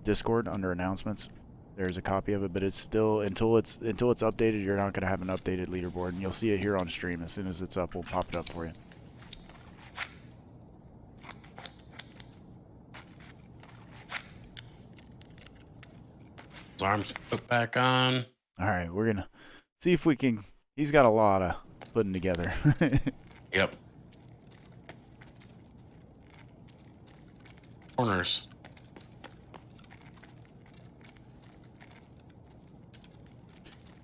Discord under announcements. There's a copy of it, but it's still until it's updated. You're not gonna have an updated leaderboard, and you'll see it here on stream. As soon as it's up, we'll pop it up for you. His arms put back on. All right, we're gonna see if we can. He's got a lot of putting together. Yep. Corners.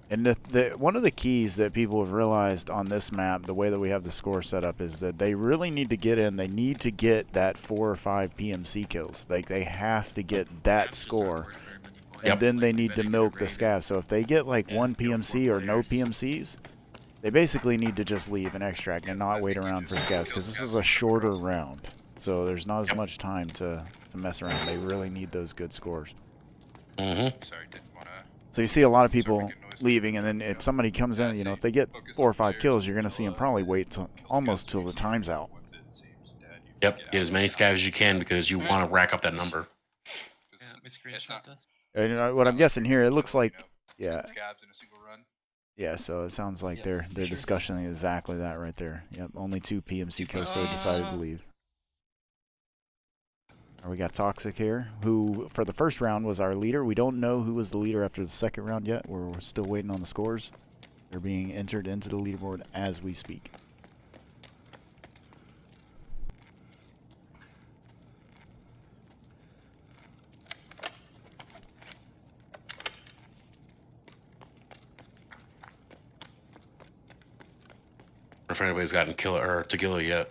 And the one of the keys that people have realized on this map, the way that we have the score set up, is that they really need to get in. They need to get that 4 or 5 PMC kills. Like they have to get that score, and then they need to milk the scav. So if they get like 1 PMC or no PMCs, they basically need to just leave and extract and not wait around for scavs, because this is a shorter round. So there's not as much time to mess around. They really need those good scores. So you see a lot of people leaving, and then if somebody comes in, you know, if they get 4 or 5 kills, you're going to see them probably wait till almost till the time's out. Yep. Get as many scavs as you can because you want to rack up that number. Yeah, we screenshot this. And, you know, what I'm guessing here, it looks like, yeah. Yeah, so it sounds like they're discussing exactly that right there. Yep, only 2 PMC kills, so they decided to leave. We got Toxic here, who for the first round was our leader. We don't know who was the leader after the second round yet. We're still waiting on the scores. They're being entered into the leaderboard as we speak. If anybody's gotten Killer or Tagilla yet.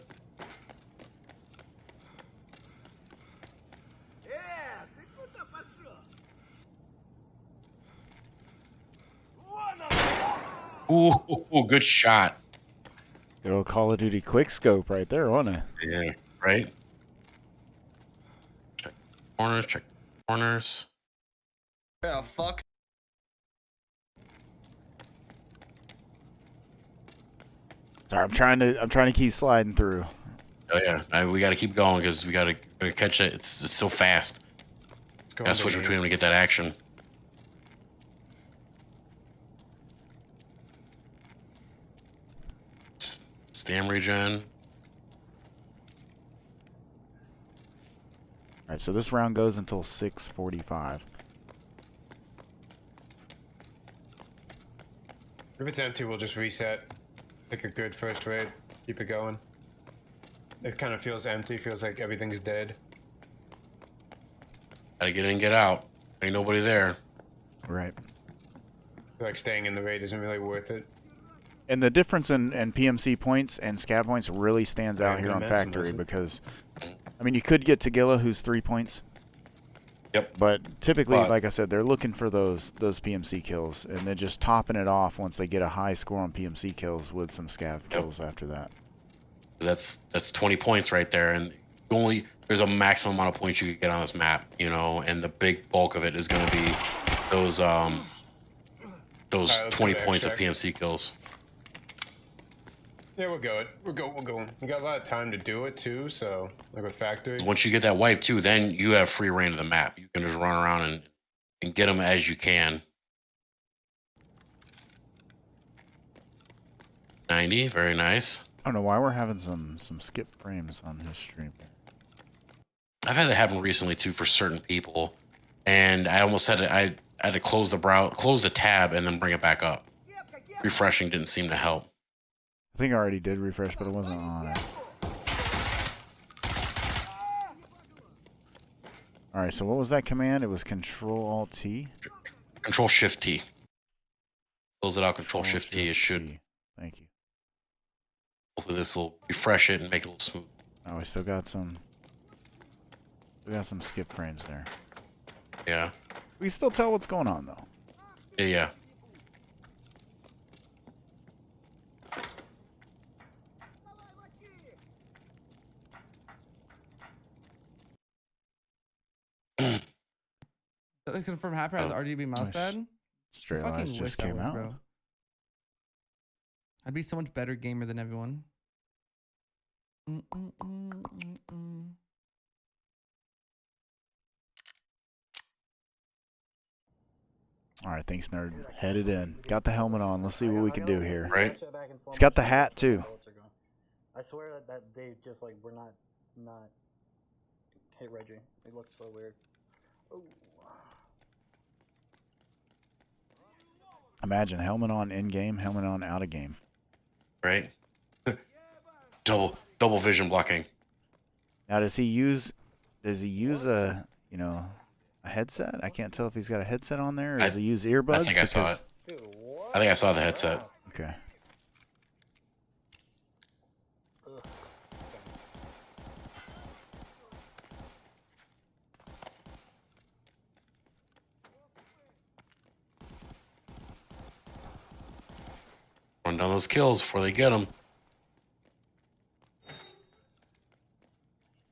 Ooh, good shot. Good old Call of Duty quick scope right there, wasn't it? Yeah, right? Check corners, check corners. Yeah, fuck. Sorry, I'm trying to keep sliding through. Oh yeah, we got to keep going because we got to catch it. It's so fast. Gotta switch between them to get that action. Stam regen. Alright, so this round goes until 6:45. If it's empty, we'll just reset. Pick a good first raid. Keep it going. It kind of feels empty. Feels like everything's dead. Gotta get in, get out. Ain't nobody there. Right. I feel like staying in the raid isn't really worth it. And the difference in PMC points and scav points really stands out Yeah, here on momentum, Factory doesn't it? because, I mean, you could get Tagilla, who's 3 points. Yep. But typically, But- like I said, they're looking for those PMC kills, and then just topping it off once they get a high score on PMC kills with some scav kills after that. That's 20 points right there, and there's a maximum amount of points you could get on this map, you know, and the big bulk of it is going to be those Alright, let's 20 go to points of extract. PMC kills. Yeah, we'll go. We'll go. We got a lot of time to do it too, so like with Factory. Once you get that wipe too, then you have free reign of the map. You can just run around and get them as you can. 90, very nice. I don't know why we're having some skip frames on his stream. I've had that happen recently too for certain people, and I almost had to I had to close the tab, and then bring it back up. Refreshing didn't seem to help. I think I already did refresh, but it wasn't on it. Alright, so what was that command? It was Control-Alt-T? Control-Shift-T. Close it out, Control-Shift-T. It should. Thank you. Hopefully this will refresh it and make it a little smooth. Oh, we still got some skip frames there. Yeah. We can still tell what's going on though. Yeah. Let's confirm Happer has RGB mousepad. Straight Fucking Lies just wish I came was, out. bro. I'd be so much better gamer than everyone. Alright, thanks, nerd. Headed in. Got the helmet on. Let's see what we can do here. Right. He's got the hat too. I swear that they just like were not. Hey Reggie, it looks so weird. Ooh. Imagine helmet on in game, helmet on out of game. Right. double vision blocking. Now does he use a a headset? I can't tell if he's got a headset on there or does he use earbuds? I think I saw it. I think I saw the headset. Okay. Run down those kills before they get them.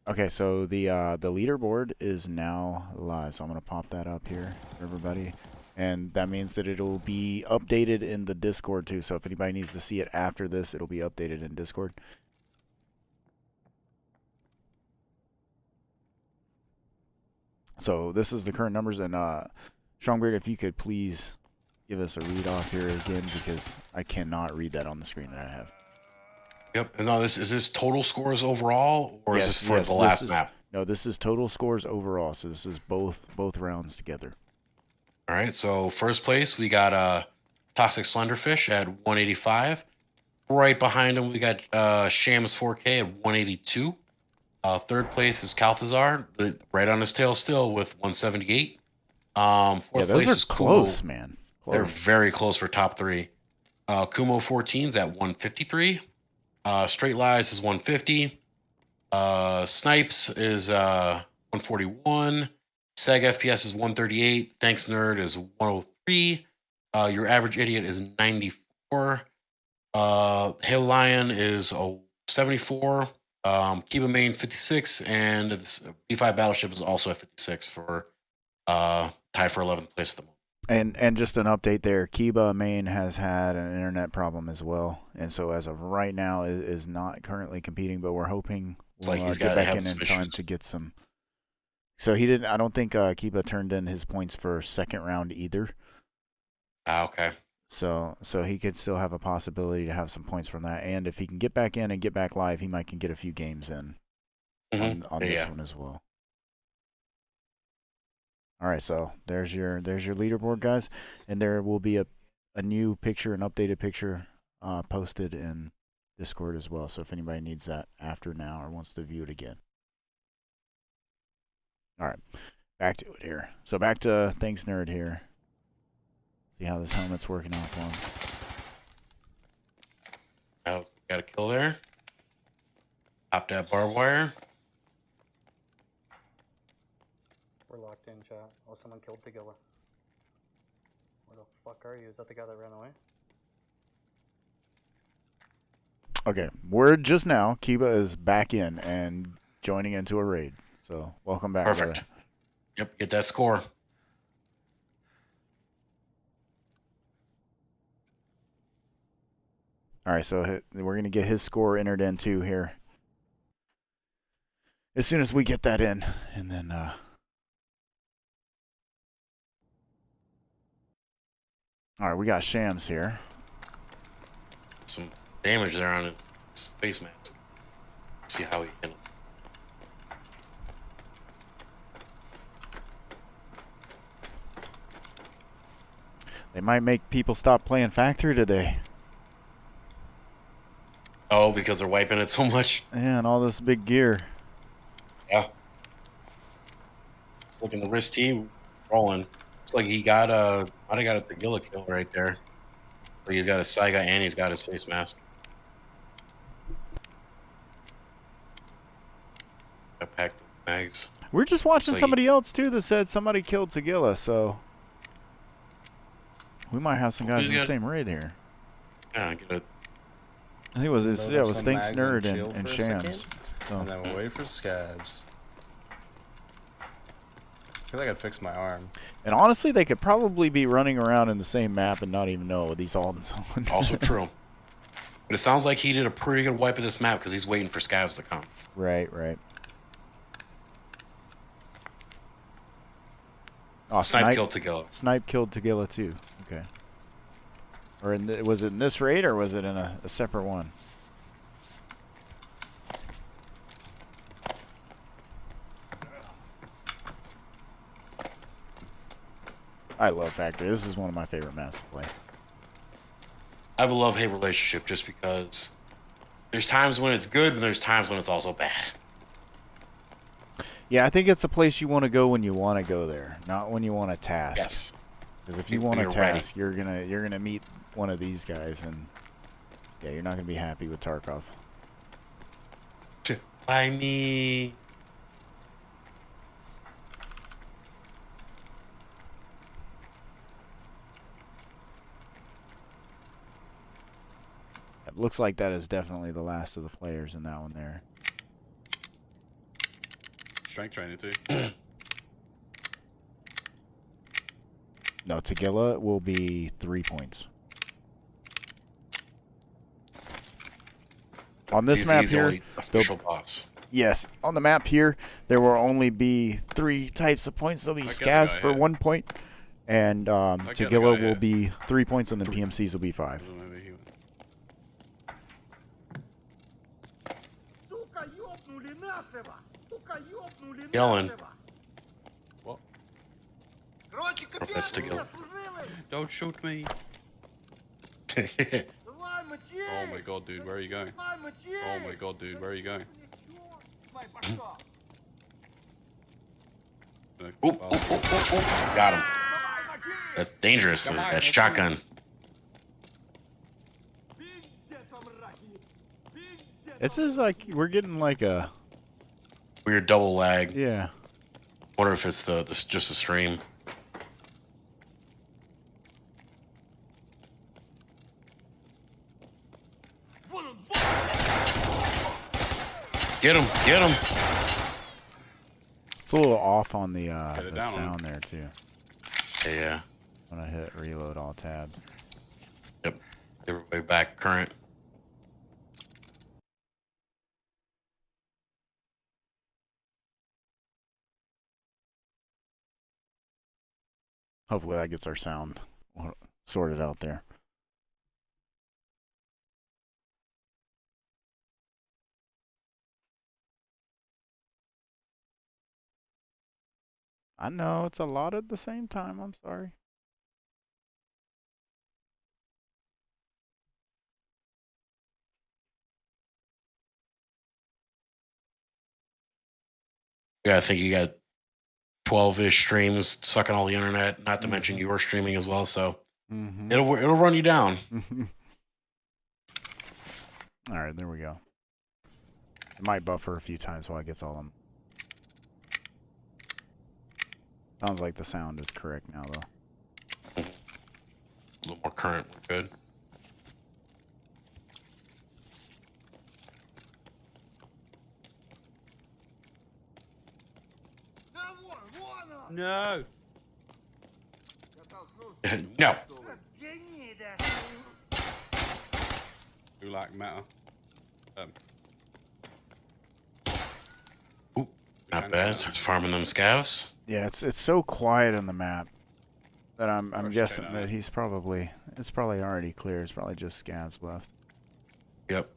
Okay, so the leaderboard is now live, so I'm gonna pop that up here for everybody, and that means that it'll be updated in the Discord too. So if anybody needs to see it after this, it'll be updated in Discord. So this is the current numbers, and Strongbeard, if you could please give us a read off here again because I cannot read that on the screen that I have. Yep. And now is this total scores overall, or is this for the last map? No, this is total scores overall. So this is both rounds together. All right. So first place we got Toxic Slenderfish at 185. Right behind him we got Shams 4K at 182. Third place is Calthazar, right on his tail still with 178. Fourth Yeah, those place are is close, Kumo. man. They're Close. very close for top three. Kumo 14's at 153. Straight Lies is 150. Snipes is 141. Seg FPS is 138. Thanks Nerd is 103. Your Average Idiot is 94. Hail Lion is 74. Kiba Main's 56, and the B5 Battleship is also at 56 for tied for 11th place at the moment. And just an update there, Kiba Main has had an internet problem as well, and so as of right now is not currently competing, but we're hoping we'll like he's get gotta back have in some time issues. to get some So he didn't. I don't think Kiba turned in his points for second round either. Ah, okay. So he could still have a possibility to have some points from that. And if he can get back in and get back live, he might can get a few games in on this one as well. All right, so there's your leaderboard, guys, and there will be a new picture, an updated picture, posted in Discord as well. So if anybody needs that after now or wants to view it again. All right, back to it here. So back to Thanks Nerd here. See how this helmet's working out for him. Oh, got a kill there. Pop that barbed wire. We're locked in, chat. Oh, someone killed Tagilla. Where the fuck are you? Is that the guy that ran away? Okay, word just now, Kiba is back in and joining into a raid. So welcome back. Perfect. Brother. Yep, get that score. All right, so we're going to get his score entered in too here. As soon as we get that in, and then all right, we got Shams here. Some damage there on his face mask. See how he handles. They might make people stop playing Factory today. Oh, because they're wiping it so much? Yeah, and all this big gear. Yeah. It's looking the wrist T rolling. Looks like he got might have got a Tagilla kill right there. So he's got a Saiga and he's got his face mask. I packed the bags. We're just watching Looks like somebody else too that said somebody killed Tagilla, so we might have some guys in the same raid here. Yeah, get a. I think it was Load it up was some Thanks mags Nerd chill and for a Shams. second, So. And then we'll wait for scabs. I feel like I'd fix my arm. And honestly, they could probably be running around in the same map and not even know these all. Also true. But it sounds like he did a pretty good wipe of this map because he's waiting for scavs to come. Right, right. Oh, Snipe killed Tagilla. Snipe killed Tagilla too. Okay. Or was it in this raid or was it in a separate one? I love Factory. This is one of my favorite maps to play. I have a love-hate relationship just because there's times when it's good, but there's times when it's also bad. Yeah, I think it's a place you want to go when you want to go there, not when you want a task. Yes. Because if you want a task, you're gonna meet one of these guys, and yeah, you're not gonna be happy with Tarkov. By me. It looks like that is definitely the last of the players in that one there. Strength training too. No, Tagilla will be 3 points. On this map here, official boss. Yes, on the map here, there will only be 3 types of points. There'll be scavs for 1 point, and Tagilla will be 3 points, and the PMCs will be 5. Yelling. What? That's Tagilla. Don't shoot me. Oh my god, dude, where are you going? Oh my god, dude, where are you going? Got him. That's dangerous. That shotgun. This is like we're getting like a weird double lag. Yeah. Wonder if it's just a stream. Get him! Get him! It's a little off on the down sound there too. Yeah. When I hit reload all tab. Yep. Everybody back current. Hopefully that gets our sound sorted out there. I know it's a lot at the same time. I'm sorry. Yeah, I think you got 12-ish streams sucking all the internet. Not to mention your streaming as well. So it'll run you down. All right, there we go. It might buffer a few times while it gets all them. Sounds like the sound is correct now, though. A little more current. We're good. No. No. You like meta? Not bad. Starts farming them scavs. Yeah, it's so quiet on the map that I'm guessing that it's probably already clear. It's probably just scavs left. Yep.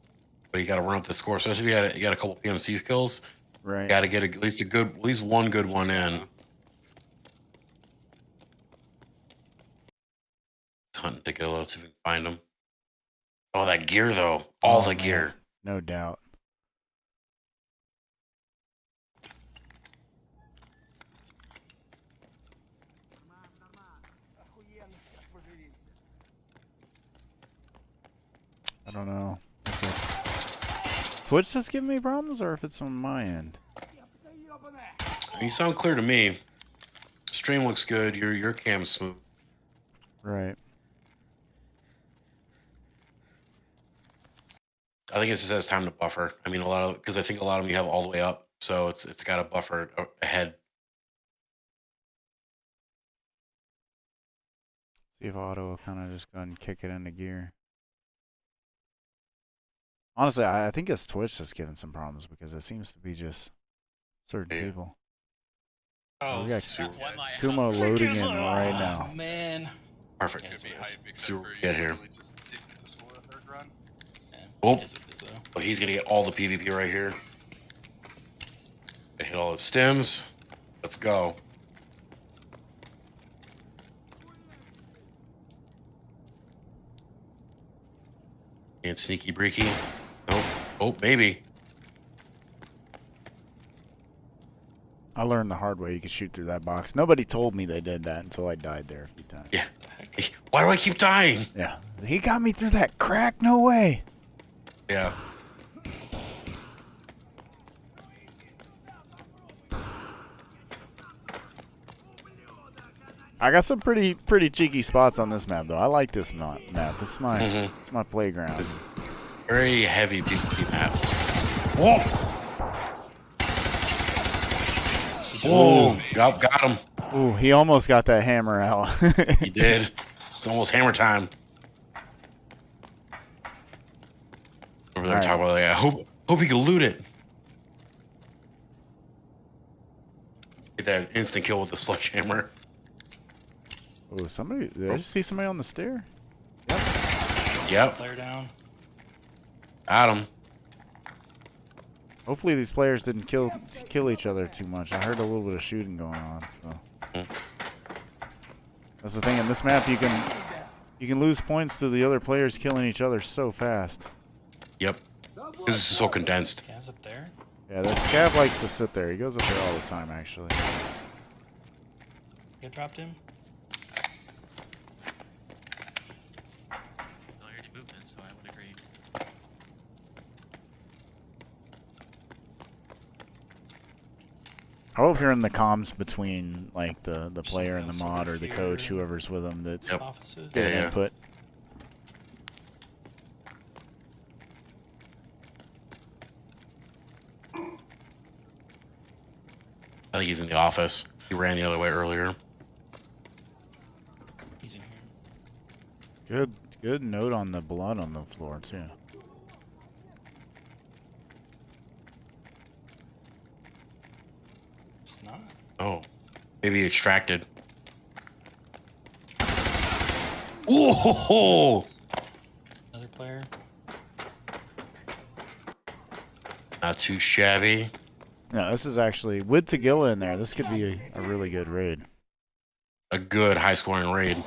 But you got to run up the score, especially if you got a couple PMC kills. Right. Got to get at least one good one in. Hunting to go. Let's see if we can find them. Oh, that gear though. All the gear. No doubt. I don't know if it's Twitch just giving me problems or if it's on my end. You sound clear to me. Stream looks good. Your cam's smooth. Right. I think it just has time to buffer. I mean, because I think a lot of them you have all the way up, so it's got to buffer ahead. See if auto will kind of just go and kick it into gear. Honestly, I think it's Twitch that's giving some problems because it seems to be just certain people. Oh, we got snap. Kumo loading in right now. Oh, man. Perfect. See what we get here. Oh, Oh, he's gonna get all the PvP right here. Hit all his stems. Let's go. And sneaky breaky. Nope. Oh, maybe. I learned the hard way you could shoot through that box. Nobody told me they did that until I died there a few times. Yeah. Why do I keep dying? Yeah. He got me through that crack? No way. Yeah. I got some pretty cheeky spots on this map though. I like this map. It's my playground. It's very heavy PvP map. Oh, got him. Ooh, he almost got that hammer out. He did. It's almost hammer time. Over there talking about, like, I hope he can loot it. Get that instant kill with the sledgehammer. Oh, somebody! Did I just see somebody on the stair? Yep. Player down. Got him. Hopefully these players didn't kill each other too much. I heard a little bit of shooting going on. So that's the thing in this map. You can lose points to the other players killing each other so fast. Yep. This is so condensed. Scav's up there. Yeah, that scav likes to sit there. He goes up there all the time, actually. Get dropped him. So I would agree. I hope you're in the comms between like the player and the mod or the coach, whoever's with them, that's getting input. I think he's in the office. He ran the other way earlier. He's in here. Good note on the blood on the floor too. It's not. Oh, maybe extracted. Whoa! Another player. Not too shabby. No, this is actually with Tagilla in there. This could be a really good raid. A good high scoring raid.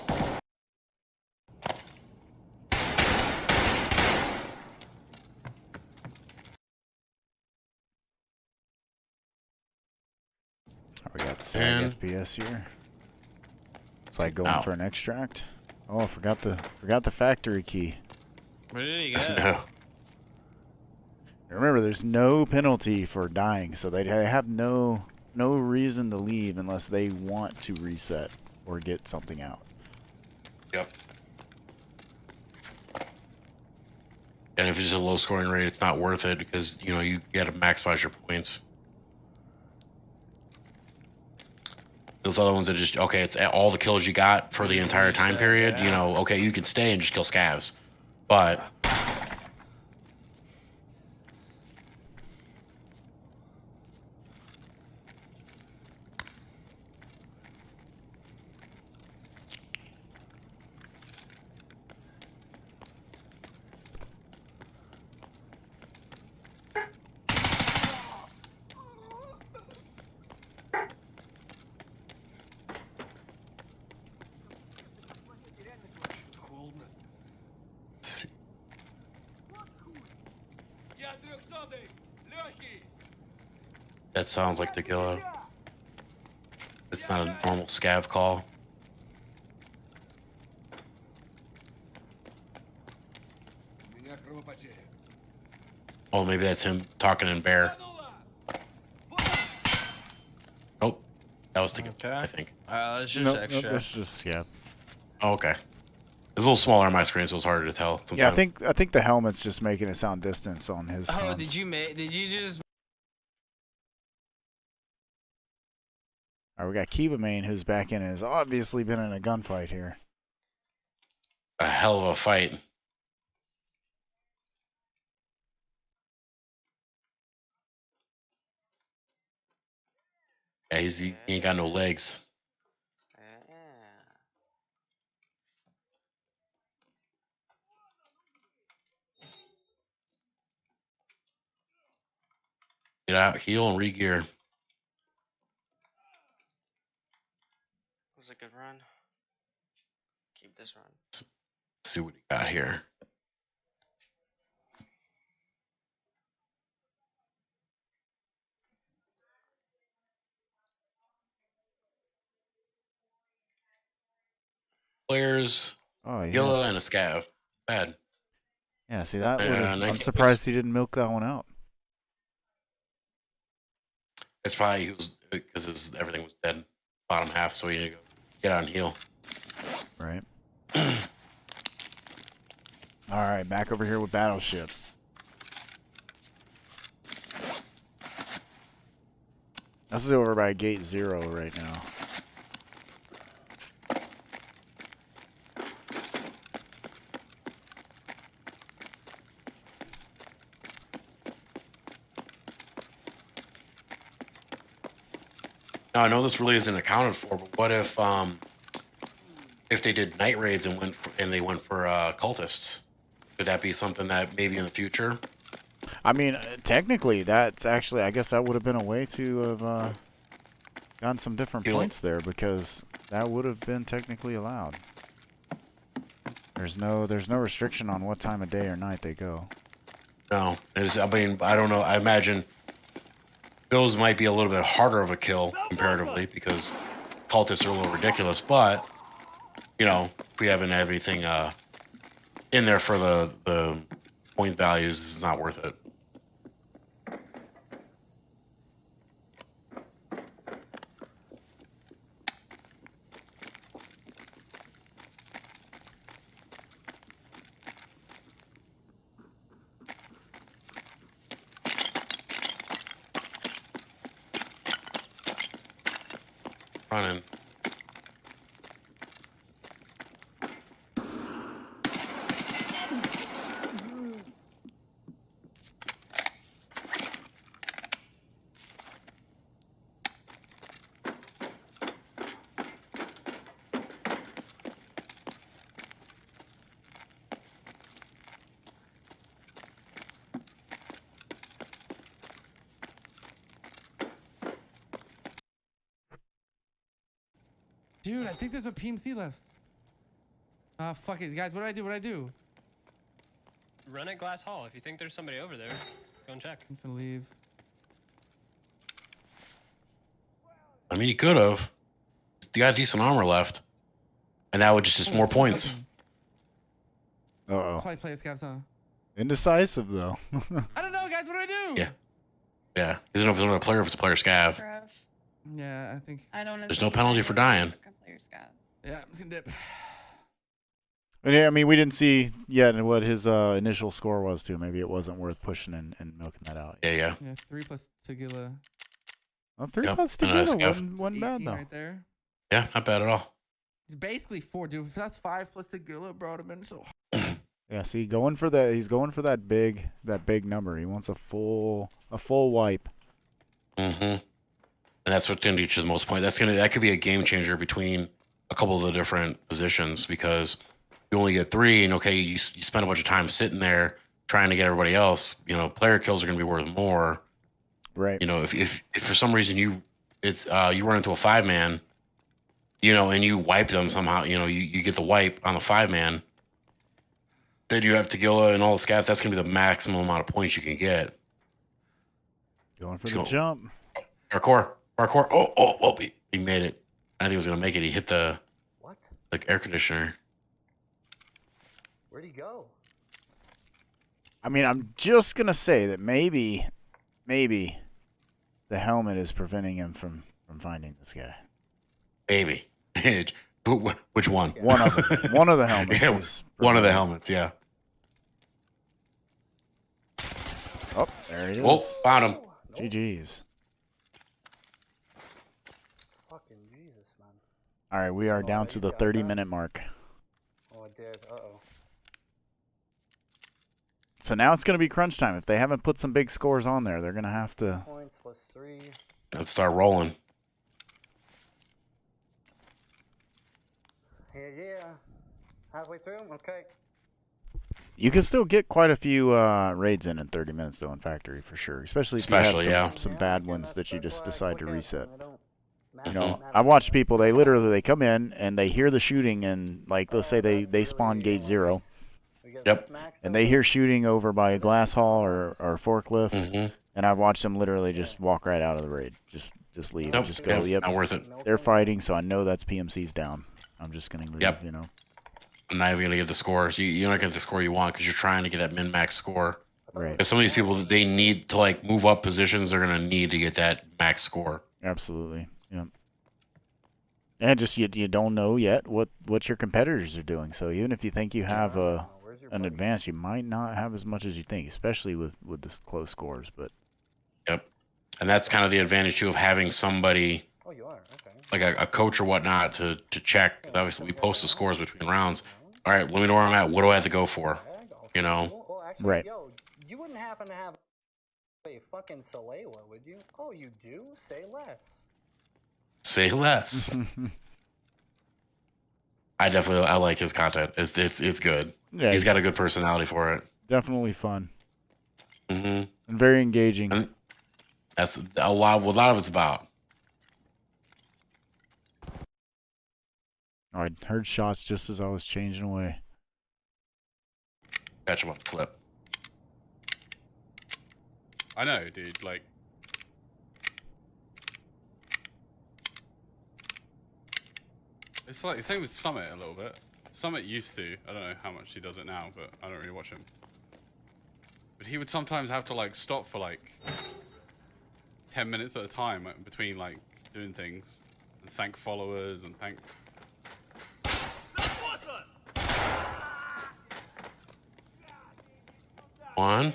We got SAG And- FPS here. It's like going for an extract. Oh, I forgot the factory key. Where did he go? No. Remember, there's no penalty for dying, so they have no reason to leave unless they want to reset or get something out. Yep. And if it's a low scoring rate, it's not worth it because you got to maximize your points. Those other ones that just it's all the kills you got for the entire time period. Okay, you can stay and just kill scavs, but that sounds like Tagilla. It's not a normal scav call. Oh, maybe that's him talking in bear. Oh, that was Tagilla, Okay. I think. That's just Nope, extra. that's just scav. Oh, okay. It's a little smaller on my screen, so it's harder to tell. Yeah, Sometimes. I think the helmet's just making it sound distance on his. Oh, comms. did you just? All right, we got Kiba Main, who's back in and has obviously been in a gunfight here. A hell of a fight. Yeah, he ain't got no legs. Get out, heal, and re-gear. It was a good run. Keep this run. Let's see what he got here. Players, Oh yeah. Gilla, and a scav. Bad. Yeah, see that. Yeah, I'm 19 surprised he didn't milk that one out. It's probably because everything was dead, bottom half, so he needed to go get out and heal. Right. All right, back over here with Battleship. This is over by Gate 0 right now. Now I know this really isn't accounted for, but what if they did night raids and they went for cultists? Could that be something that maybe in the future? I mean, technically, that's actually, I guess that would have been a way to have gotten some different points there, because that would have been technically allowed. There's no restriction on what time of day or night they go. No, I mean, I don't know. I imagine those might be a little bit harder of a kill comparatively because cultists are a little ridiculous. But if we haven't have anything in there for the point values, it's not worth it. Running. Dude, I think there's a PMC left. Ah, fuck it, guys. What do I do? What do I do? Run at Glass Hall. If you think there's somebody over there, go and check. I'm just gonna leave. I mean, he could have. He got decent armor left. And that would just more points. Uh-oh. Probably play a scavs, huh? Indecisive, though. I don't know, guys. What do I do? Yeah. Yeah. He doesn't know if it's another player or if it's a player scav. Yeah, I think. I don't know. There's no penalty for dying. Yeah, I'm just gonna dip. And yeah, I mean, we didn't see yet what his initial score was, too. Maybe it wasn't worth pushing and milking that out. Yeah. Yeah, 3 plus Tequila. Well, 3 Yep. plus And a Tequila scav. wasn't bad, though. Right there. Yeah, not bad at all. It's basically 4, dude. If that's 5 plus Tequila, bro, it'd have been so. Yeah, see, going for that. He's going for that big number. He wants a full wipe. Mm-hmm. And that's what's going to get you the most point. That could be a game changer between a couple of the different positions because you only get 3, and okay, you spend a bunch of time sitting there trying to get everybody else. You know, player kills are going to be worth more. Right. You know, if for some reason you run into a 5-man, you know, and you wipe them somehow, you know, you get the wipe on the 5-man. Then you have Tequila and all the scavs. That's going to be the maximum amount of points you can get. Going for the jump. Parkour. Oh, he made it. I think he was going to make it. He hit the air conditioner. Where'd he go? I mean, I'm just going to say that maybe the helmet is preventing him from finding this guy. Maybe. Which one? One of them. One of the helmets. Yeah, one of the helmets, yeah. Oh, there he is. Oh, found him. GG's. Fucking Jesus, man. All right, we are down to the 30-minute mark. Oh, I did. Uh-oh. So now it's going to be crunch time. If they haven't put some big scores on there, they're going to have to... Points plus 3. Let's start rolling. Yeah. Halfway through? Okay. You can still get quite a few raids in 30 minutes, though, in Factory, for sure. Especially if you have some bad ones that you just decide to reset. You know, I've watched people, they come in, and they hear the shooting, and, like, let's say they spawn gate 0. Yep. And they hear shooting over by a glass hall or forklift, and I've watched them literally just walk right out of the raid. Just leave. Nope. Just go, Not worth it. They're fighting, so I know that's PMC's down. I'm just going to leave, you know. I'm not even going to get the score. So you're not going to get the score you want because you're trying to get that min-max score. Right. Because some of these people, they need to, like, move up positions. They're going to need to get that max score. Absolutely. Yeah. And just you don't know yet what your competitors are doing. So even if you think you have an advance, you might not have as much as you think, especially with the close scores. But yep. And that's kind of the advantage, too, of having somebody... Oh, you are? Okay. Like a coach or whatnot to check. Obviously, we post the scores between rounds. All right, let me know where I'm at. What do I have to go for? You know? Well, actually, right. Yo, you wouldn't happen to have a fucking Salewa, would you? Oh, you do? Say less. Say less. I like his content. It's good. Yeah, he's got a good personality for it. Definitely fun. Mm-hmm. And very engaging. And that's a lot of it's about. I heard shots just as I was changing away. Catch him on the clip. I know, dude. Like, it's like the same with Summit a little bit. Summit used to. I don't know how much he does it now, but I don't really watch him. But he would sometimes have to like stop for like 10 minutes at a time between like doing things and thank followers and thank. One.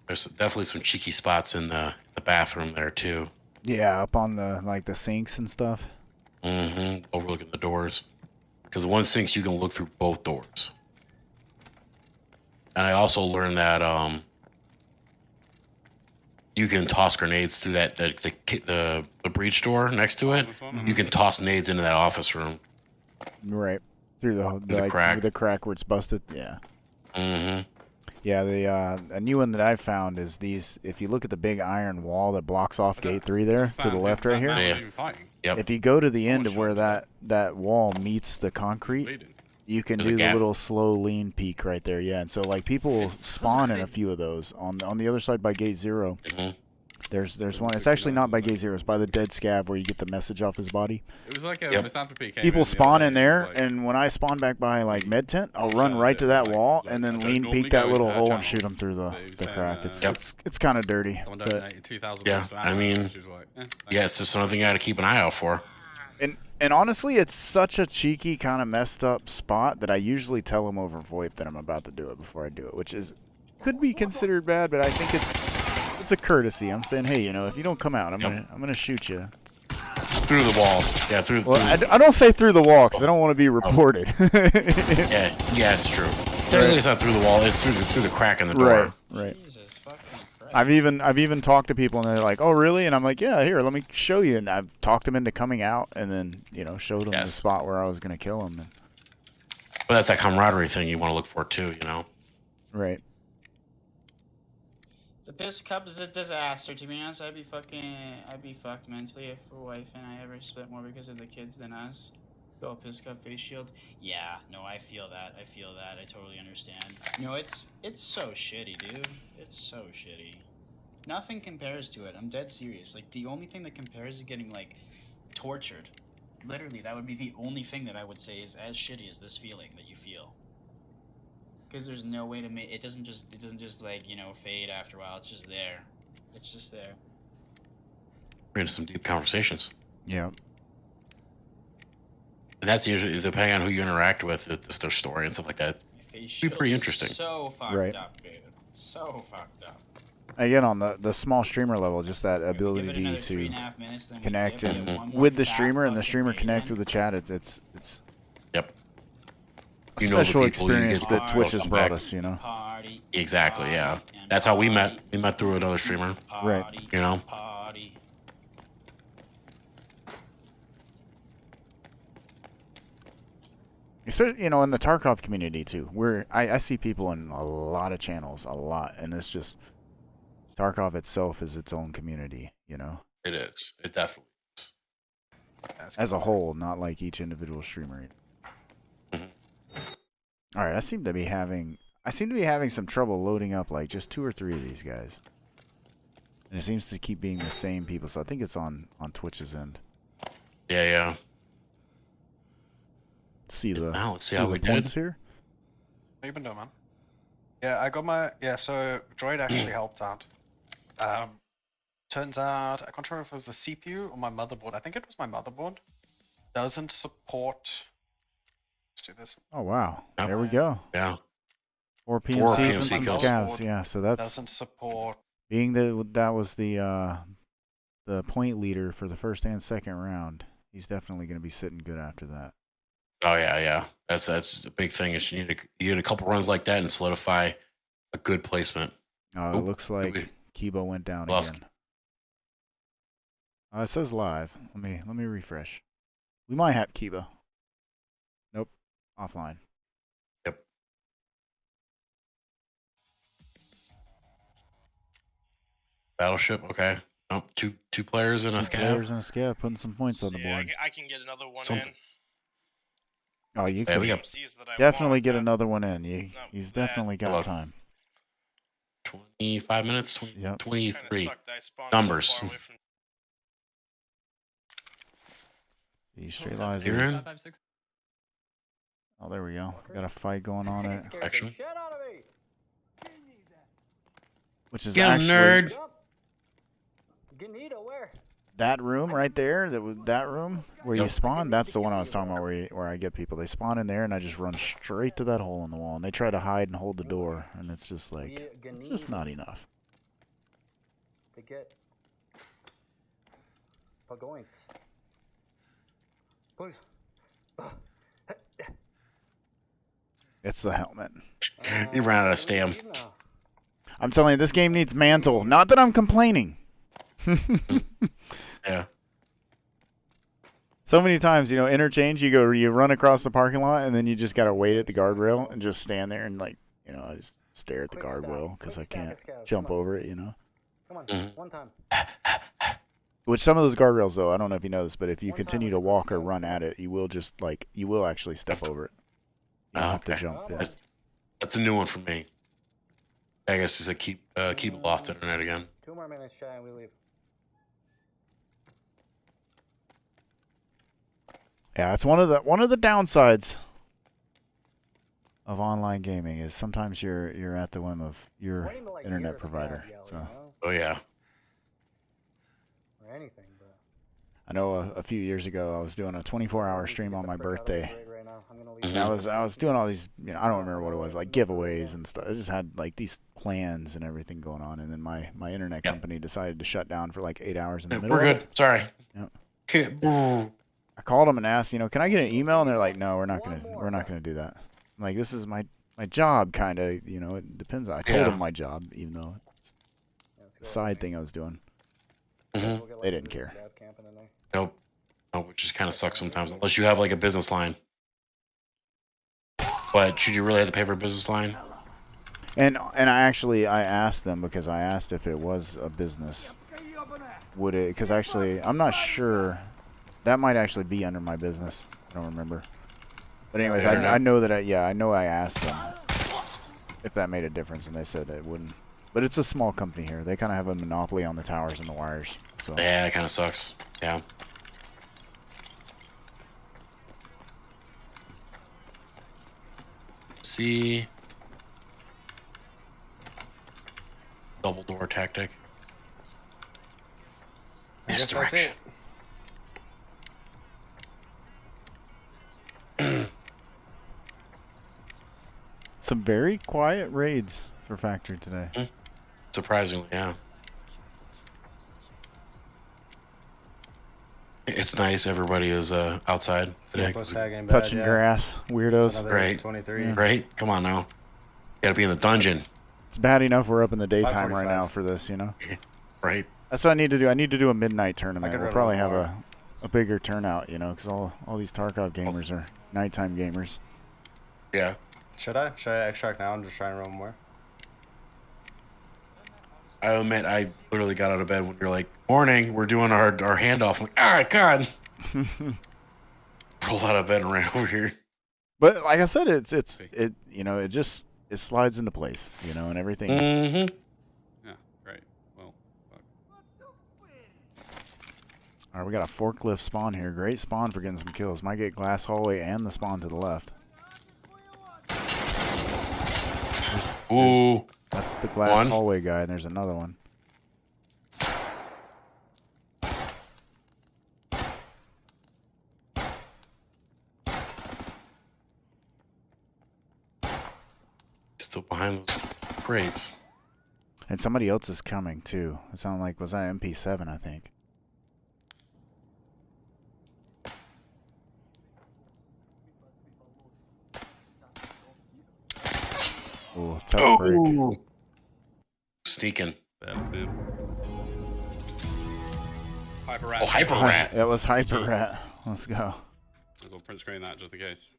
There's definitely some cheeky spots in the bathroom there too. Yeah, up on the sinks and stuff. Mm-hmm. Overlooking the doors. Because the one sinks you can look through both doors. And I also learned that you can toss grenades through the breach door next to it. You can toss nades into that office room. Right. Through The like, crack. the crack where it's busted. Yeah. Mm-hmm. Yeah, a new one that I found is these. If you look at the big iron wall that blocks off gate 3 there to the left right here. Yep. If you go to the end of where that wall meets the concrete, you can There's a do the gap. little slow lean peek right there. Yeah, and so like people will spawn in a few of those on the other side by gate 0. Mm-hmm. There's one. It's actually not by gate 0. It's by the dead scab where you get the message off his body. It was like a misanthropy came People in the spawn other in day, there, it was like- and when I spawn back by like med tent, I'll run right to that wall and then lean peek that little hole and shoot them through the crack. It's kind of dirty. Someone But, donated 2,000 Yeah, bucks for I ammo, mean, and she was like, thanks. yeah, it's just something you got to keep an eye out for. and honestly, it's such a cheeky kind of messed up spot that I usually tell them over VoIP that I'm about to do it before I do it, which could be considered bad, but I think it's a courtesy. I'm saying, hey, if you don't come out, I'm gonna shoot you. Through the wall. Yeah, through. Well, I don't say through the wall because I don't want to be reported. yeah, it's true. Technically, it's not through the wall. It's through the crack in the door. Right. I've even talked to people and they're like, "Oh, really?" And I'm like, "Yeah, here, let me show you." And I've talked them into coming out and then showed them the spot where I was gonna kill them. But that's that camaraderie thing you want to look for too. Right. The piss cup is a disaster. To be honest, I'd be fucked mentally if a wife and I ever split more because of the kids than us. Go piss cup face shield. Yeah, no, I feel that. I totally understand. It's so shitty, dude. It's so shitty. Nothing compares to it. I'm dead serious. Like, the only thing that compares is getting, like, tortured. Literally, that would be the only thing that I would say is as shitty as this feeling that you feel. Because there's no way to make it. Doesn't just like fade after a while. It's just there. It's just there. We're into some deep conversations. Yeah. And that's usually depending on who you interact with, it's their story and stuff like that. Face It'd be pretty shield is interesting. So fucked Right. up, dude. So fucked up. Again, on the small streamer level, just that ability Give it another to 3.5 minutes, then we connect give it and one more with the fat streamer and the fucking streamer raid connect in. with the chat. It's Yep. a You know the special people, you experience get that the Twitch has welcome brought back. us. Party. Exactly. Yeah. That's how we met. We met through another streamer. Right. Party. Especially, in the Tarkov community too, where I see people in a lot of channels, and it's just Tarkov itself is its own community, It is. It definitely is. as a whole, not like each individual streamer. All right, I seem to be having some trouble loading up like just 2 or 3 of these guys, and it seems to keep being the same people. So I think it's on Twitch's end. Yeah. Let's see let's see how we points did. here. What you been doing, man? Yeah, I got my so Droid actually helped out. Turns out I can't remember if it was the CPU or my motherboard. I think it was my motherboard. Doesn't support. Let's do this. Oh wow, there we go. Yeah. 4 PMCs and PMC some kills. scavs. Yeah, so that's Doesn't support. being that was the point leader for the first and second round. He's definitely going to be sitting good after that. Oh yeah. That's a big thing. Is you need a couple runs like that and solidify a good placement. It looks like Kibo went down Lost. again. It says live. Let me refresh. We might have Kibo. Nope, offline. Yep. Battleship. Okay. Oh, two players and a Two scav. players and a scav putting some points on the Yeah, board. I can get another one Something. in. Oh, you Yeah, can we got- PMCs that I definitely want, get but another one in. He's definitely got Hello. time. 25 minutes. 20, Yep. 23. sucked that I spawned Numbers. so far away from These straight lies. You're in? Oh, there we go. Got a fight going on it, Action. which is Get him, actually nerd. that room right there. That room where you spawn. That's the one I was talking about, where I get people. They spawn in there, and I just run straight to that hole in the wall, and they try to hide and hold the door, and it's just like it's just not enough. To get Pagoins. Please. It's the helmet. He ran out of stam. I'm telling you, this game needs mantle. Not that I'm complaining. Yeah. So many times, you know, interchange, you run across the parking lot, and then you just gotta wait at the guardrail and just stand there and, like, you know, I just stare at the guardrail because I can't jump over it, you know. Come on, one time. Which some of those guardrails, though, I don't know if you know this, but if you continue to walk or run at it, you will just, like, you will actually step over it. You don't have to jump. Yeah. That's a new one for me. I guess it's a keep lost internet again. 2 more minutes, Shy, and we leave. Yeah, it's one of the downsides of online gaming is sometimes you're at the whim of your internet provider. So. Oh yeah. Or anything, but. I know a few years ago I was doing a 24-hour stream on my birthday. And I was doing all these, you know, I don't remember what it was, like giveaways and stuff. I just had like these plans and everything going on, and then my internet company decided to shut down for like 8 hours in the middle. We're good. Sorry. Yep. I called them and asked, you know, can I get an email? And they're like, no, we're not gonna do that. I'm like, this is my job, kind of, you know. It depends. I told them my job, even though it's a side thing I was doing. They didn't care. Nope. Oh, which just kind of sucks sometimes, unless you have like a business line. But should you really have to pay for a business line? And I asked them, because I asked if it was a business, would it? Because actually, I'm not sure. That might actually be under my business. I don't remember. But anyways, I know that I know I asked them if that made a difference, and they said it wouldn't. But it's a small company here. They kind of have a monopoly on the towers and the wires. So. Yeah, it kind of sucks. Yeah. See. Double door tactic. Misdirection. Some very quiet raids for Factory today. Surprisingly, yeah. It's nice everybody is outside today. Touching grass, weirdos. Right. 23. Right? Come on now. Gotta be in the dungeon. It's bad enough we're up in the daytime right now for this, you know? Right. That's what I need to do. I need to do a midnight tournament. We'll probably have a bigger turnout, you know, because all these Tarkov gamers are nighttime gamers. Yeah. Should I extract now and just try and run more? I admit, I literally got out of bed when you're like, morning, we're doing our handoff. I'm like, all right, God. Rolled out of bed and ran over here. But like I said, it you know, it slides into place, you know, and everything. Mm-hmm. Yeah, great. Well, all right, we got a forklift spawn here. Great spawn for getting some kills. Might get glass hallway and the spawn to the left. Ooh. That's the glass hallway guy, and there's another one. Still behind those crates. And somebody else is coming, too. It sounded like, was that MP7, I think. Oh, tough break. Sneaking. That's him. Hyper Rat. Oh, Hyper Rat. That was Hyper Rat. Let's go. I'll go print screen that just in case.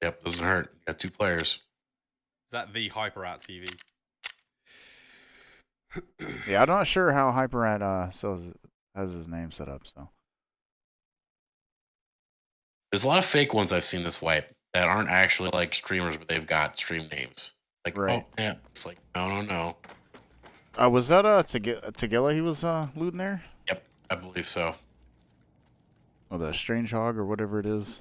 Yep, doesn't hurt. Got 2 players. Is that the Hyper Rat TV? Yeah, I'm not sure how Hyper Rat has his name set up, so. There's a lot of fake ones I've seen this wipe that aren't actually like streamers, but they've got stream names. Like, right. Oh, yeah. It's like, no. Was that Tagilla he was looting there? Yep, I believe so. Oh, the Strange Hog or whatever it is.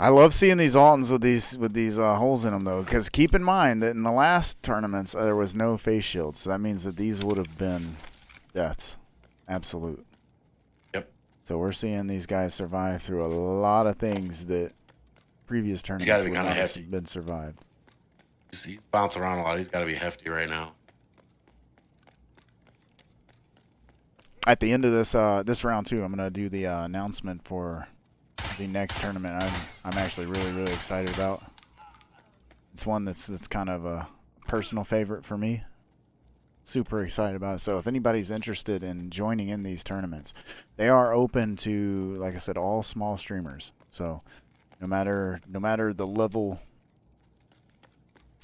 I love seeing these Altons with these holes in them though, because keep in mind that in the last tournaments there was no face shields, so that means that these would have been deaths, absolute. Yep. So we're seeing these guys survive through a lot of things that previous tournaments would not have been survived. He's bouncing around a lot. He's got to be hefty right now. at the end of this round too, I'm gonna do the announcement for the next tournament. I'm actually really excited about. It's one that's kind of a personal favorite for me. Super excited about it. So if anybody's interested in joining in these tournaments, they are open to, like I said, all small streamers. So no matter the level,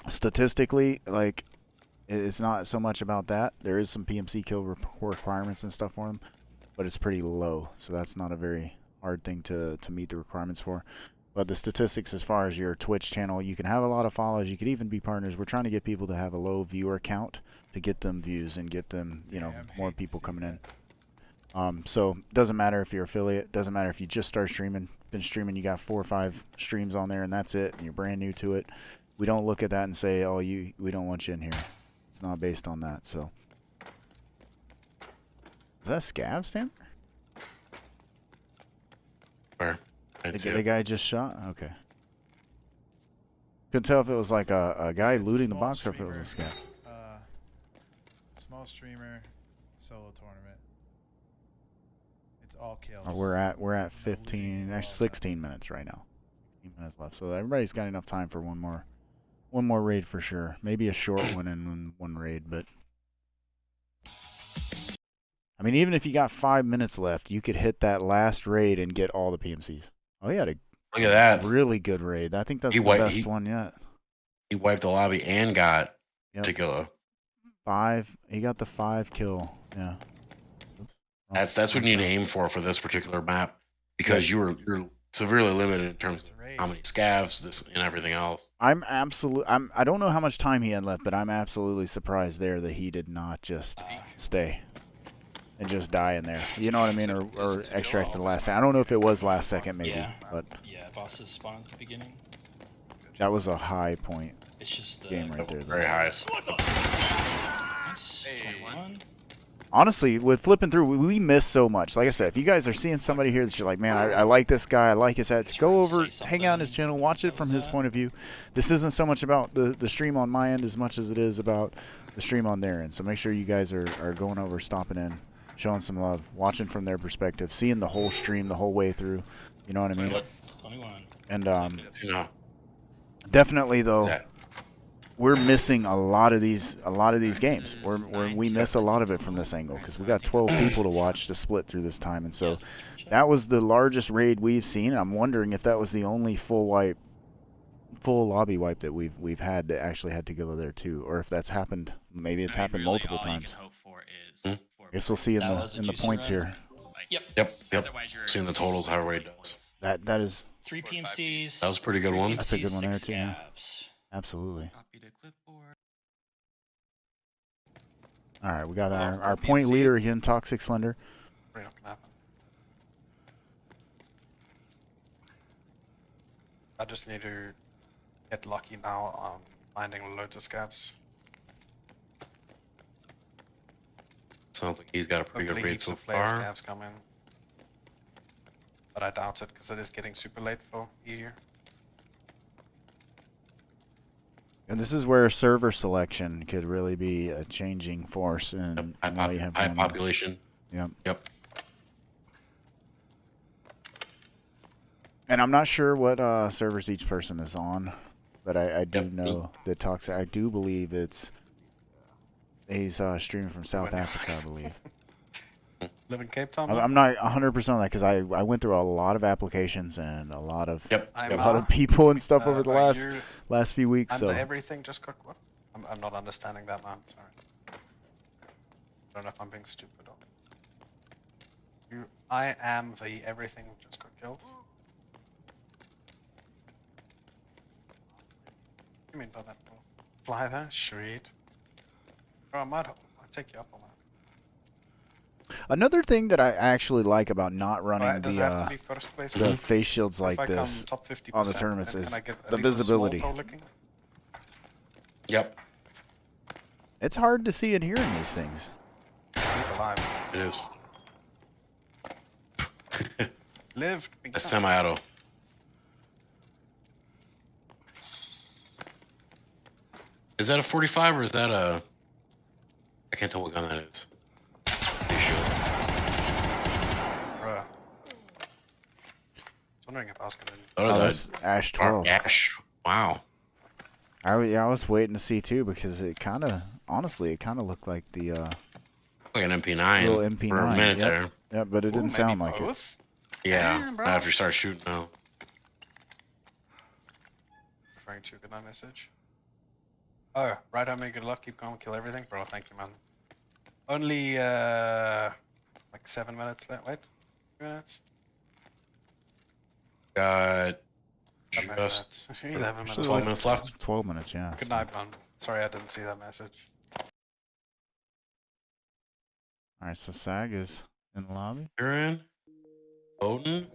statistically, like, it's not so much about that. There is some PMC kill requirements and stuff for them, but it's pretty low. So that's not a very hard thing to meet the requirements for. But the statistics as far as your Twitch channel, you can have a lot of followers. You could even be partners. We're trying to get people to have a low viewer count to get them views and get them, you know, more people coming in. So it doesn't matter if you're affiliate. Doesn't matter if you just start streaming. Been streaming, you got 4 or 5 streams on there, and that's it. And you're brand new to it. We don't look at that and say, oh, we don't want you in here. It's not based on that. So is that Scav Stamp? Where? The guy just shot? Okay. Couldn't tell if it was like a guy looting the box or if it was a scav. Small streamer, solo tournament. It's all kills. Oh, we're at 15, actually 16 minutes right now. 16 minutes left. So everybody's got enough time for one more raid for sure. Maybe a short one and one raid, but I mean, even if you got 5 minutes left, you could hit that last raid and get all the PMCs. Oh, he had a Look at that. really good raid. I think that's the best one yet. He wiped the lobby and got particular. 5. He got the 5 kill. Yeah. That's what you need to aim for this particular map, because you're severely limited in terms of how many scavs and everything else. I don't know how much time he had left, but I'm absolutely surprised there that he did not just stay and just die in there. You know what I mean? Or extract the last second. I don't know if it was last second maybe, but yeah, bosses spawn at the beginning. that was a high point. It's just game right there. Very high. Nice. 21. Honestly, with flipping through, we miss so much. Like I said, if you guys are seeing somebody here that you're like, man, I like this guy, I like his ads, go over, hang out on his channel, watch it from his point of view. This isn't so much about the stream on my end as much as it is about the stream on their end. So make sure you guys are going over, stopping in, showing some love, watching from their perspective, seeing the whole stream the whole way through. You know what I mean? 21. And definitely though, we're missing a lot of these games. We miss a lot of it from this angle because we got 12 people to watch to split through this time, and so that was the largest raid we've seen. I'm wondering if that was the only full lobby wipe that we've had that actually had to go there too, or if that's happened. Maybe it's happened multiple times. I guess we'll see in the points here. Yep. Seeing the totals, how everybody does. That is 3 PMCs. That was a pretty good one. That's a good one there 6 too. Yeah. scavs. Absolutely. Copy to clipboard. All right, we got our point leader again, Toxic Slender. I just need to get lucky now on finding loads of scavs. Sounds like he's got a pretty good Hopefully rate so heaps of player far. scavs come in. But I doubt it because it is getting super late for EU. And this is where server selection could really be a changing force in what you have High going on. population. Yep. And I'm not sure what servers each person is on, but I do know that Toxic. I do believe he's streaming from South Africa, I believe. Live in Cape Town? I'm not 100% on that because I went through a lot of applications and a lot of people and stuff over the last few weeks. And So everything just got what? I'm not understanding that, man. Sorry. I don't know if I'm being stupid or. I am the everything just got killed. What do you mean by that, bro? Fly there? Sweet. Bro, I'll take you up on that. another thing that I actually like about not running Alright, does it have to be first place? the face shields like If I come this top 50%, on the tournaments can is I get at the least a small visibility. toe licking? Yep. It's hard to see and hear in these things. He's alive. It is. Lived. A semi-auto. Is that a 45 or is that a... I can't tell what gun that is. wondering if I was gonna. Oh, that's Ash 12. Ash. Wow. I was waiting to see too because it kind of, honestly, it kind of looked like the Like an MP9. little MP9 For a minute yep. there. Yeah, but it didn't sound like it. Yeah. Damn, bro. After you start shooting now. Referring to a good night message. Oh, right on me, good luck, keep going, kill everything. Bro, thank you, man. Only, like 7 minutes left. Wait, 3 minutes? Got 11 minutes. 11 minutes. 12 minutes left. 12 minutes, yeah. Good night, man. Sorry I didn't see that message. Alright, so Sag is in the lobby. You're in? Odin?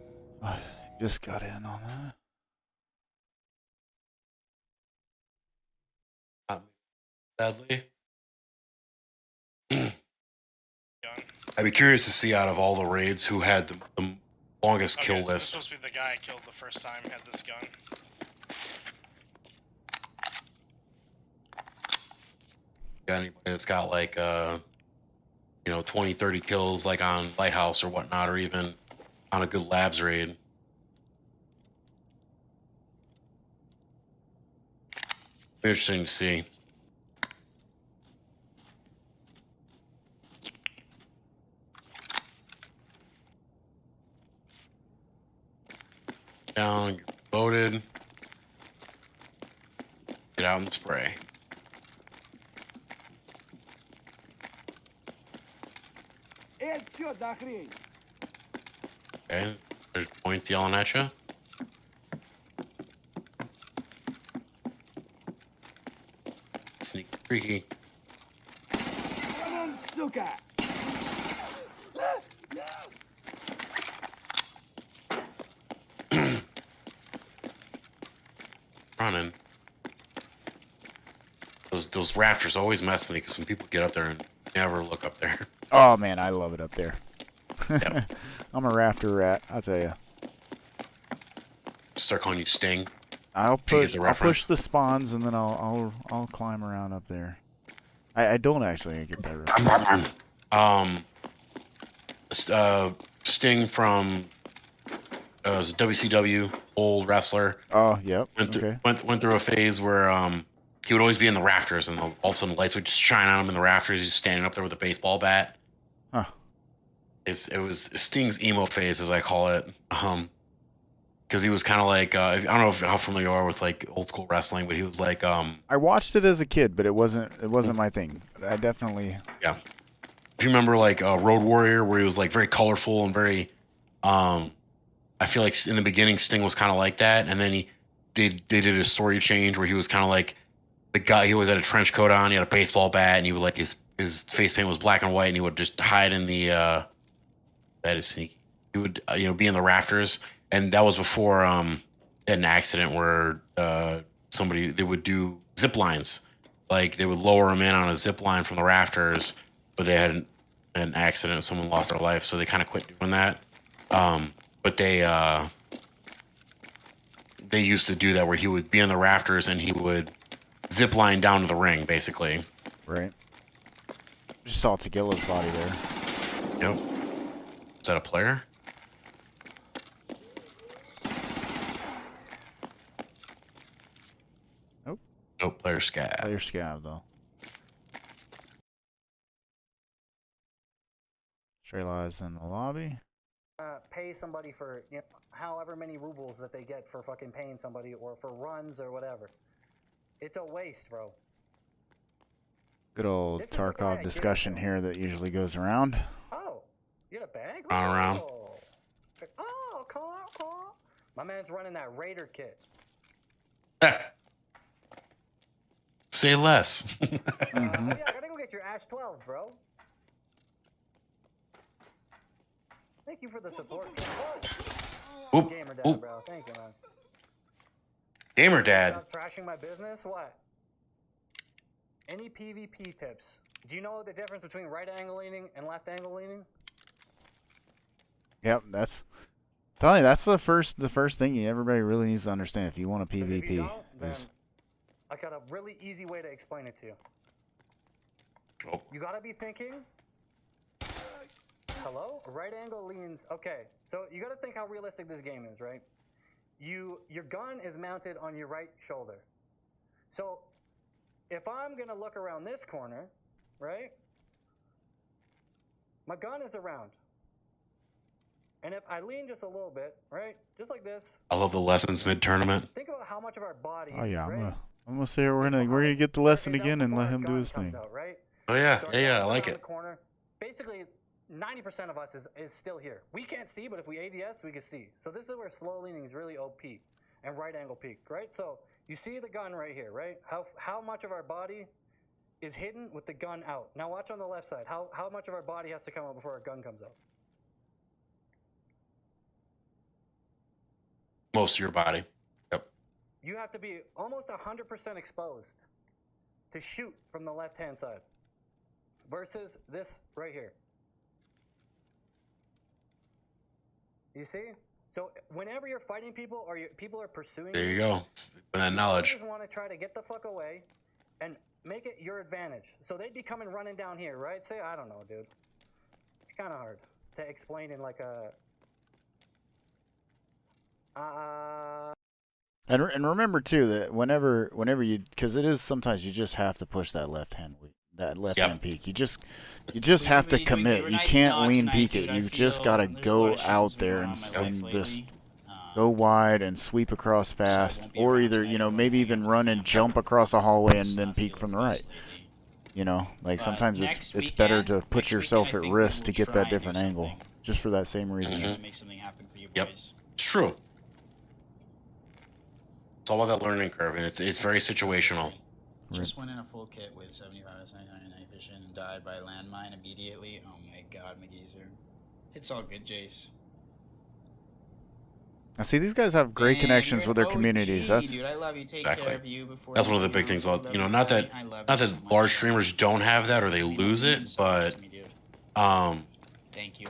I just got in on that. Sadly. I'd be curious to see out of all the raids who had the longest Okay, kill so it's list. supposed to be the guy I killed the first time had this gun. Got anybody that's got like 20, 30 kills like on Lighthouse or whatnot, or even on a good labs raid. Interesting to see. Down, get loaded. Get out and spray. Okay, there's points yelling at you. Sneaky freaky. Running. Those rafters always mess with me because some people get up there and never look up there. Oh man, I love it up there. Yep. I'm a rafter rat, I'll tell you. Start calling you Sting. I'll to get push. the I'll reference. push the spawns and then I'll climb around up there. I don't actually get that reference. Sting from was a WCW old wrestler. Oh, yep. Went through, Okay. went through a phase where he would always be in the rafters, and all of a sudden the lights would just shine on him in the rafters. He's standing up there with a baseball bat. Huh. It was Sting's emo phase, as I call it. Because he was kind of like I don't know how familiar you are with like old school wrestling, but he was like I watched it as a kid, but it wasn't my thing. I definitely. yeah. If you remember like Road Warrior, where he was like very colorful and very I feel like in the beginning Sting was kind of like that, and then they did a story change where he was kind of like the guy. He always had a trench coat on, he had a baseball bat, and he would like his face paint was black and white, and he would just hide in the that is sneaky. He would be in the rafters, and that was before they had an accident where they would do zip lines, like they would lower him in on a zip line from the rafters, but they had an accident, someone lost their life, so they kind of quit doing that. But they used to do that where he would be in the rafters and he would zip line down to the ring, basically. Right. Just saw Tequila's body there. Yep. Is that a player? Nope. Nope, player scav. Player scav though. Strayla's in the lobby. Pay somebody for however many rubles that they get for fucking paying somebody or for runs or whatever. It's a waste, bro. Good old Tarkov discussion here that usually goes around. Oh, you got a bag? Around. Oh, cool. My man's running that Raider kit. Say less. Oh yeah, I gotta go get your Ash 12, bro. Thank you for the support. Oop, Gamer Dad, oop. bro. Thank you, man. Gamer Dad. Stop trashing my business? What? Any PvP tips? Do you know the difference between right angle leaning and left angle leaning? Yep, that's. Tell you, that's the first thing everybody really needs to understand if you want a PvP. If you don't, then is I got a really easy way to explain it to you. Oh. You gotta be thinking. Hello? Right angle leans. Okay, so you gotta think how realistic this game is, right? your gun is mounted on your right shoulder. So if I'm gonna look around this corner, right? My gun is around. And if I lean just a little bit, right? Just like this. I love the lessons mid-tournament. Think about how much of our body. Oh yeah, right? I'm gonna say we're gonna get the lesson again and let him do his thing. Out, right? Oh yeah, So yeah, I like around it. The corner. Basically, 90% of us is still here. We can't see, but if we ADS, we can see. So this is where slow leaning is really OP and right angle peak, right? So you see the gun right here, right? How much of our body is hidden with the gun out? Now watch on the left side. How much of our body has to come out before our gun comes out? Most of your body. Yep. You have to be almost 100% exposed to shoot from the left-hand side versus this right here. You see? So whenever you're fighting people or people are pursuing There you go. That knowledge. You just want to try to get the fuck away and make it your advantage. So they'd be coming running down here, right? Say, I don't know, dude. It's kind of hard to explain in like a... And remember too that whenever you, because it is sometimes you just have to push that left hand peek. You just have to commit. You can't lean peek it. You just gotta go out there and just go wide and sweep across fast, or either maybe even run and jump across a hallway and then peek from the right. Like sometimes it's better to put yourself at risk to get that different angle, just for that same reason. Yep, it's true. It's all about that learning curve, and it's very situational. Just went in a full kit with 75 99 night vision and died by landmine immediately. Oh my god, McGeezer. It's all good, Jace. I see these guys have great connections with their communities. That's dude, I love you. Take exactly. care of you before That's one of the big things about not that large streamers don't have that or they lose it, but thank you.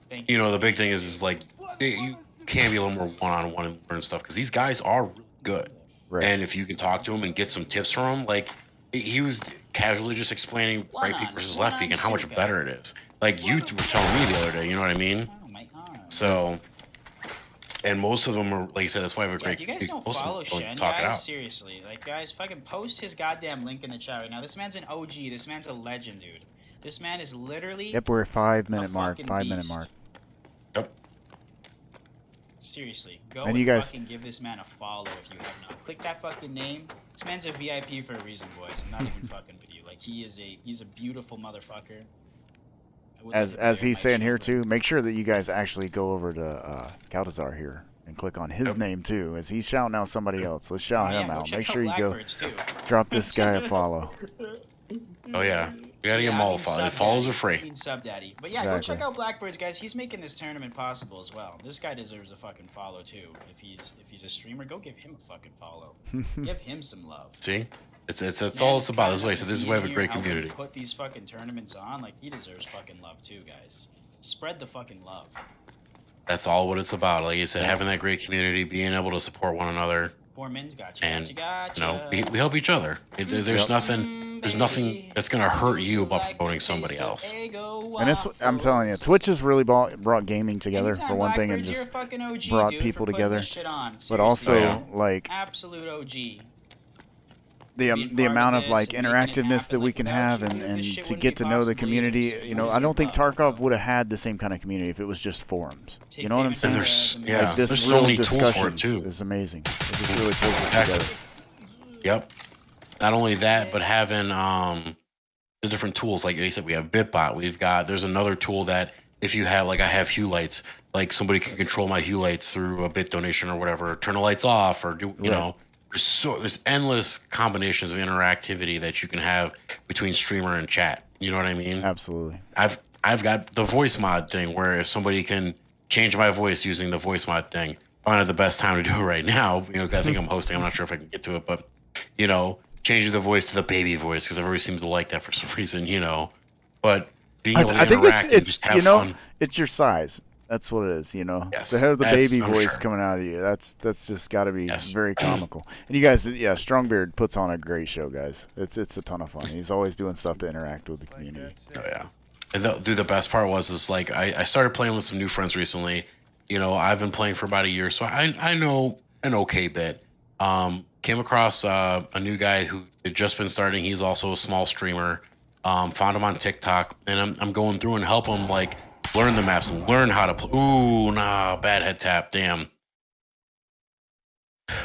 The big thing is like you can be a little more one-on-one and learn stuff because these guys are really good. Right. And if you can talk to him and get some tips from him, like he was casually just explaining right peek versus left peek and how much better it is. Like you were telling me the other day, you know what I mean? Oh my god. So, and most of them are, like you said, that's why I have a great. If you guys don't follow Shen, guys, seriously, like guys, fucking post his goddamn link in the chat right now. This man's an OG. This man's a legend, dude. This man is literally. Yep, we're at 5 minute mark. 5 minute mark. Yep. Seriously, go and and you guys fucking give this man a follow if you have not. Click that fucking name. This man's a VIP for a reason, boys. I'm not even fucking with you. Like he's a beautiful motherfucker. As he's saying here too, make sure that you guys actually go over to Caltazar here and click on his name too, as he's shouting out somebody else. Let's shout him out. Make sure you go drop this guy a follow. Oh yeah, we gotta get them all followed. Follows are free. Sub daddy, but yeah, go check out Blackbirds, guys. He's making this tournament possible as well. This guy deserves a fucking follow too. If he's a streamer, go give him a fucking follow. Give him some love. See, that's all it's about. This way, so this is why we have a great community. Put these fucking tournaments on, like he deserves fucking love too, guys. Spread the fucking love. That's all what it's about. Like you said, having that great community, being able to support one another. Poor men's gotcha. And gotcha. we help each other. There's nothing that's gonna hurt you about promoting somebody else. And I'm telling you, Twitch has really brought gaming together for one thing, and just brought people together. But also like absolute OG. The amount of like interactiveness that we can have and to get to know the community, I don't think Tarkov would have had the same kind of community if it was just forums. You know what I'm saying? There's so many tools for it too. Is amazing. It just really pulls us together. Yep. Not only that, but having the different tools, like you said, we have Bitbot. There's another tool that if you have, like I have hue lights, like somebody can control my hue lights through a bit donation or whatever, turn the lights off or do you know. There's endless combinations of interactivity that you can have between streamer and chat. You know what I mean? Absolutely. I've got the voice mod thing where if somebody can change my voice using the voice mod thing, I don't have the best time to do it right now. I think I'm hosting. I'm not sure if I can get to it, but changing the voice to the baby voice because everybody seems to like that for some reason. But being able to interact and just have fun. It's your size. That's what it is, Yes, to have the baby I'm voice sure. coming out of you. That's just got to be very comical. And you guys, Strongbeard puts on a great show, guys. It's a ton of fun. He's always doing stuff to interact with the community. Oh yeah. And the best part was like I started playing with some new friends recently, You know, I've been playing for about a year, so I know an okay bit. Came across a new guy who had just been starting. He's also a small streamer. Found him on TikTok, and I'm going through and help him like learn the maps and learn how to play. Ooh, nah, bad head tap. Damn.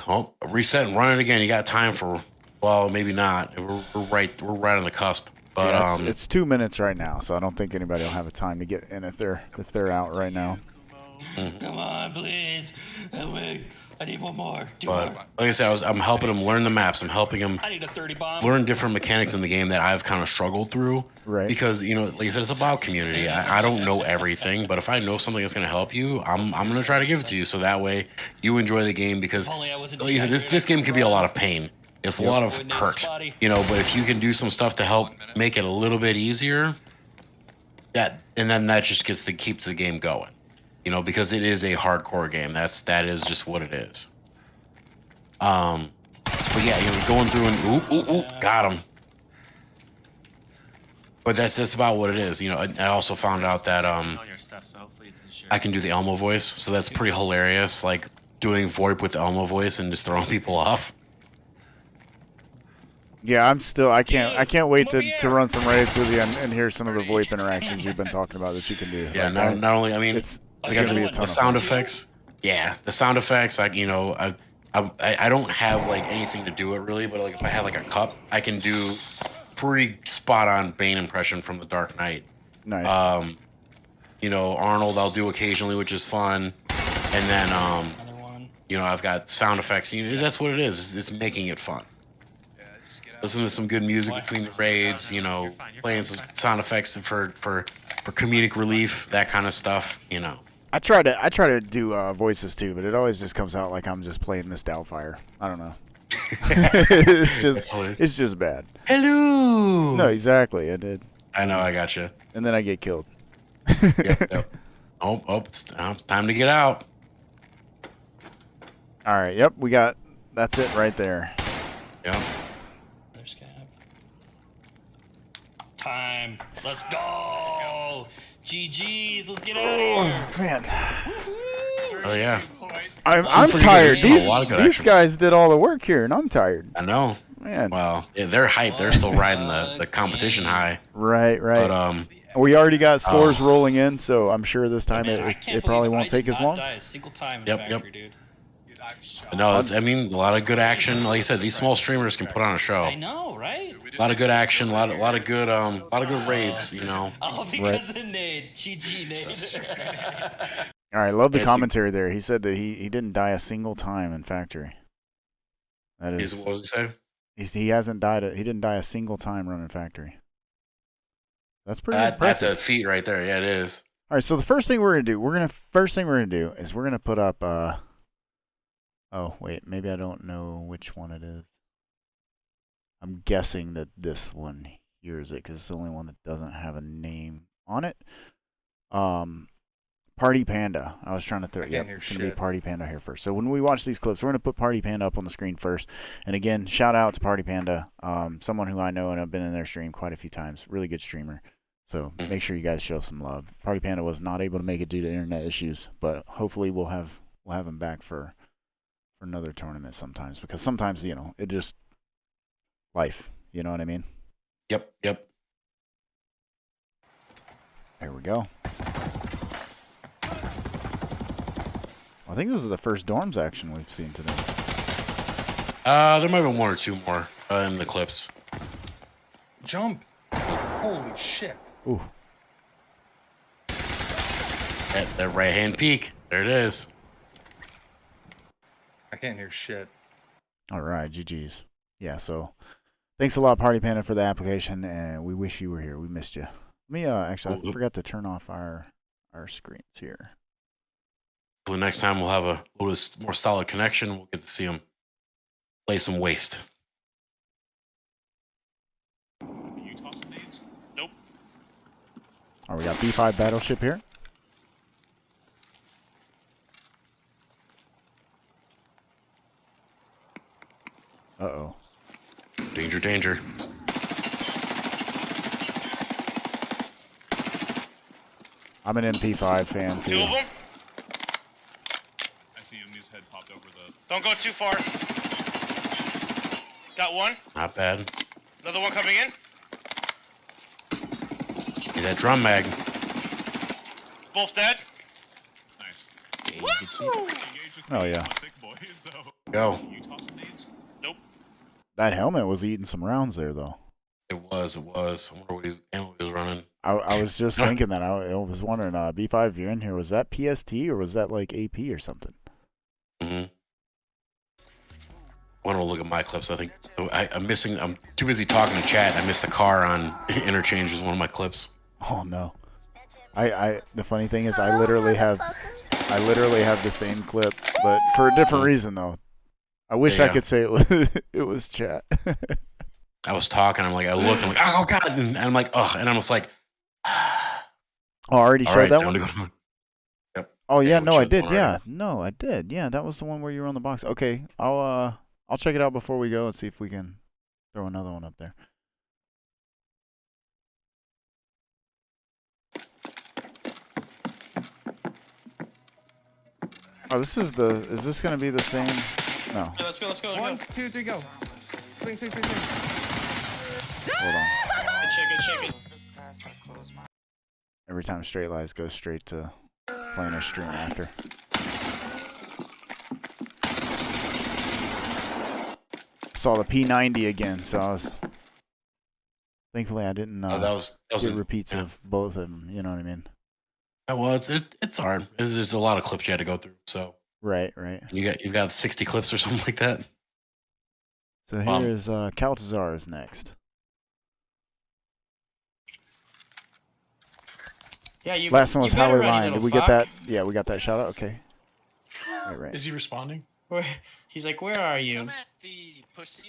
Oh, reset and run it again. You got time for? Well, maybe not. We're right on the cusp. But yeah, it's 2 minutes right now, so I don't think anybody will have a time to get in if they're out right now. Come on, please. Help me. I need one more. But like I said, I'm helping him learn the maps. I'm helping him I need a 30 bomb. learn different mechanics in the game that I've kind of struggled through. Right. Because, you know, like I said, it's about community. I don't know everything, but if I know something that's going to help you, I'm going to try to give it to you. So that way you enjoy the game because like I said, this game can be a lot of pain. It's a lot of hurt, you know, but if you can do some stuff to help make it a little bit easier, and then that just keeps the game going. You know, because it is a hardcore game. That is just what it is. But yeah, you know, going through and got him. But that's about what it is. You know, I also found out that I can do the Elmo voice, so that's pretty hilarious. Like doing VoIP with the Elmo voice and just throwing people off. Yeah, I can't wait to run some raids with you and hear some of the VoIP interactions you've been talking about that you can do. Yeah, like, not only, I mean, it's gonna be a ton the sound effects. Yeah, the sound effects. Like, you know, I don't have like anything to do it really, but like if I had like a cup, I can do pretty spot on Bane impression from The Dark Knight. Nice. You know, Arnold I'll do occasionally, which is fun, and then you know, I've got sound effects. You know, that's what it is. It's making it fun. Listen to some good music between the raids. You know, playing some sound effects for comedic relief, that kind of stuff. You know. I try to do voices too, but it always just comes out like I'm just playing Miss Doubtfire. I don't know. it's just bad. Hello. No, exactly. I did. I know. I got you. And then I get killed. Yep. Oh, it's time to get out. All right. Yep. That's it right there. Yep. There's Cap. Time. Let's go. GG's. Let's get out of here. Man. Oh yeah. I'm tired. These guys did all the work here, and I'm tired. I know. Man. Well, yeah, they're hyped. They're still riding the competition high. Right. But we already got scores rolling in, so I'm sure this time it probably won't take as long. Die a single time in factory, dude. No, I mean a lot of good action. Like I said, these small streamers can put on a show. I know, right? A lot of good action, a lot of good raids. You know. Oh, because of Nade, GG Nade. All right, love the commentary there. He said that he didn't die a single time in factory. That is. What was he saying? He hasn't died. He didn't die a single time running factory. That's pretty impressive. That's a feat right there. Yeah, it is. All right, so the first thing we're gonna do, is we're gonna put up. Oh wait, maybe I don't know which one it is. I'm guessing that this one here is it, because it's the only one that doesn't have a name on it. Party Panda. I was trying to throw. Yeah, it's gonna be Party Panda here first. So when we watch these clips, we're gonna put Party Panda up on the screen first. And again, shout out to Party Panda, someone who I know and I've been in their stream quite a few times. Really good streamer. So make sure you guys show some love. Party Panda was not able to make it due to internet issues, but hopefully we'll have him back for another tournament sometimes, because sometimes, you know, it just life. You know what I mean? Yep. There we go. I think this is the first dorms action we've seen today. There might be one or two more in the clips. Jump. Holy shit. Ooh. That right hand peek. There it is. I can't hear shit. All right, GG's. Yeah, so thanks a lot, Party Panda, for the application, and we wish you were here. We missed you. Let me actually, I forgot to turn off our screens here. The next time we'll have a little more solid connection. We'll get to see him play some waste. Nope. All right, we got B5 Battleship here. Uh-oh. Danger. I'm an MP5 fan, too. Two of them? head popped over the. Don't go too far. Got one. Not bad. Another one coming in. Get that drum mag. Both dead. Nice. Woo! Oh yeah. Go. Nope. That helmet was eating some rounds there though. It was. I wonder what ammo he was running. I was just thinking that. I was wondering, B5, if you're in here, was that PST or was that like AP or something? Mm-hmm. I want to look at my clips. I think I'm missing. I'm too busy talking to chat. I missed the car on interchange as one of my clips. Oh no. The funny thing is I literally have the same clip, but for a different reason though. I wish I could say it was chat. I was talking. I looked. I'm like, oh god, and I'm like, ugh, and I'm just like, oh, I already showed that one. Yep. Oh yeah, no, I did. Yeah, no, I did. Yeah, that was the one where you were on the box. Okay, I'll check it out before we go and see if we can throw another one up there. Oh, is this going to be the same? No. Yeah, let's go. 1, 2, 3, go. Swing. Hold on. Good shit. Every time Straight Lies goes straight to playing our stream after. Saw the P90 again, so I was... Thankfully I didn't that was get repeats of both of them, you know what I mean? Well, it's hard. There's a lot of clips you had to go through. So right. You've got 60 clips or something like that. So here is Caltazar is next. Yeah, you. Last one was you better Howie run, you Line. Did little we fuck. get that? Yeah, we got that shout out. Okay. Right. Is he responding? He's like, where are you? Come at the pussy.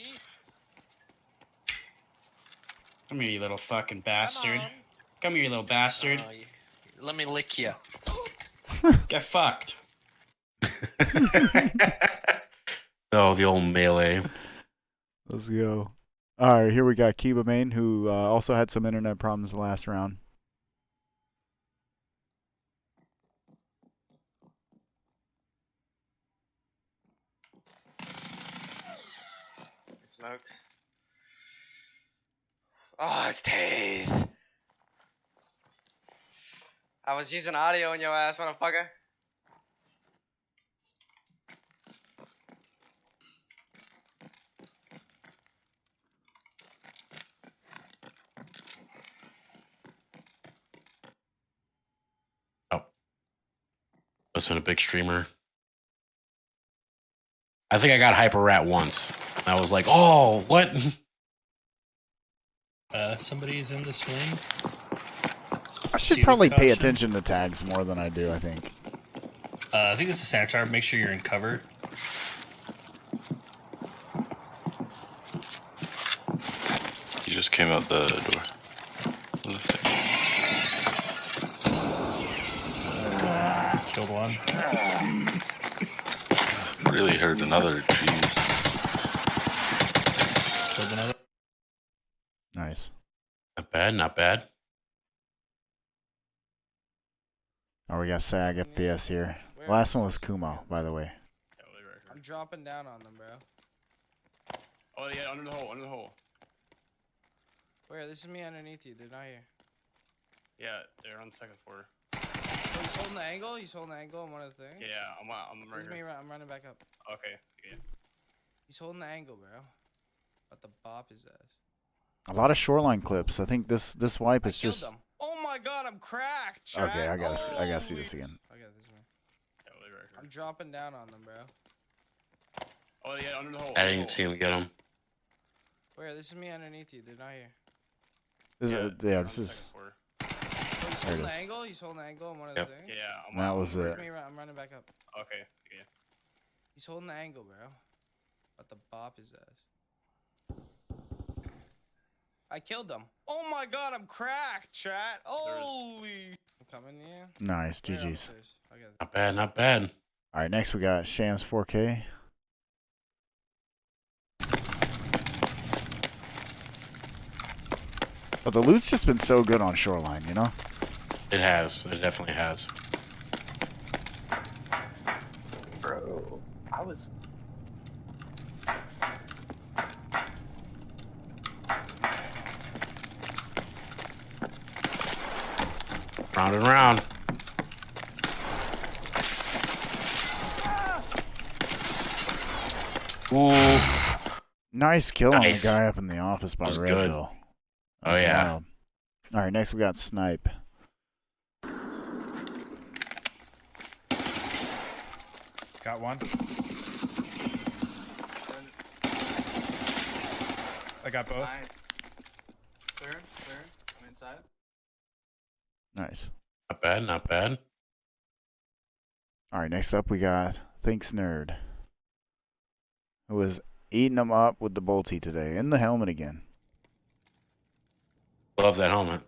Come here, you little fucking bastard. Come here, you little bastard. Let me lick you. Get fucked. Oh, the old melee. Let's go. All right, here we got Kiba Main, who also had some internet problems the last round. Smoked. Oh, it's tase. I was using audio in your ass, motherfucker. Oh. Must have been a big streamer. I think I got Hyper Rat once. I was like, oh, what? Somebody's in the swing. I should probably pay attention to tags more than I do, I think. I think this is Sanitar. Make sure you're in cover. He just came out the door. Killed one. Really hurt another. Jeez. Killed another. Nice. Not bad. Oh, we got Sag FPS here. Last one was Kumo, by the way. I'm dropping down on them, bro. Oh yeah, under the hole. Where? This is me underneath you. They're not here. Yeah, they're on the second floor. Oh, he's holding the angle. On one of the things. Yeah, I'm right here. I'm running back up. Okay. Yeah. He's holding the angle, bro. About to bop his ass. A lot of shoreline clips. I think this wipe is just. Them. Oh my god, I'm cracked. Chat. Okay, I gotta see this again. Okay, this way. I'm dropping down on them, bro. Oh yeah, under the hole. I didn't even see him get him. Where? This is me underneath you. They're not here. This is. There it is. He's holding the angle on one of the things. Yeah, that was it. I'm running back up. Okay. Yeah. He's holding the angle, bro. About to bop his ass. I killed him. Oh my god, I'm cracked, chat. Holy. I'm coming here. Nice, GG's. Not bad. All right, next we got Shams 4K. But the loot's just been so good on Shoreline, you know? It has. It definitely has. Bro. I was. Round and round. Ooh. Nice kill on the Nice. guy up in the office by Was Red, good. though. That Oh, was yeah. wild. All right, next we got Snipe. Got one. I got both. Third, I'm inside. Nice. Not bad, not bad. All right, next up we got Thinks Nerd, who was eating them up with the bolty today, in the helmet again. Love that helmet.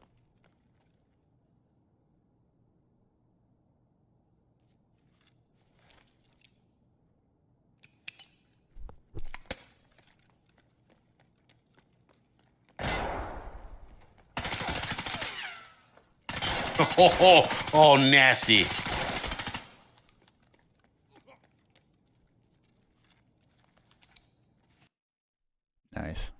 Oh, nasty. Nice.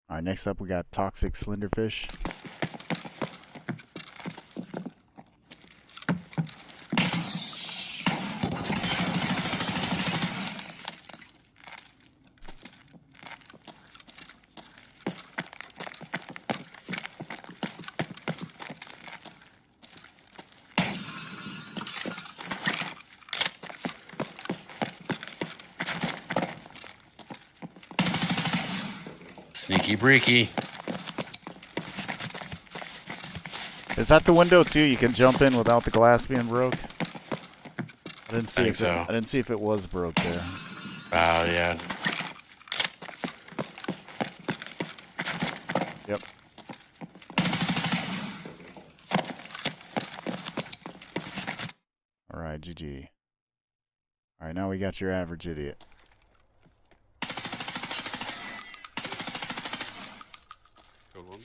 All right, next up we got Toxic Slenderfish. Sneaky breaky. Is that the window too? You can jump in without the glass being broke. I didn't see I think if so. I didn't see if it was broke there. Oh, yeah. Yep. All right, GG. All right, now we got your average idiot. Good one.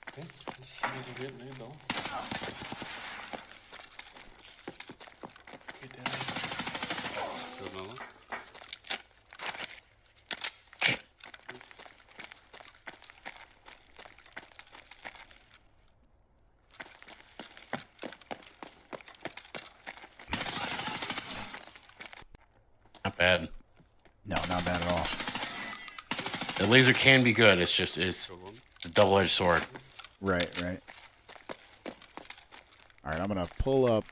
Okay, this is a weird name though. Get down. Good another. Not bad. No, not bad at all. The laser can be good. It's just it's a double-edged sword. Right, right. All right, I'm gonna pull up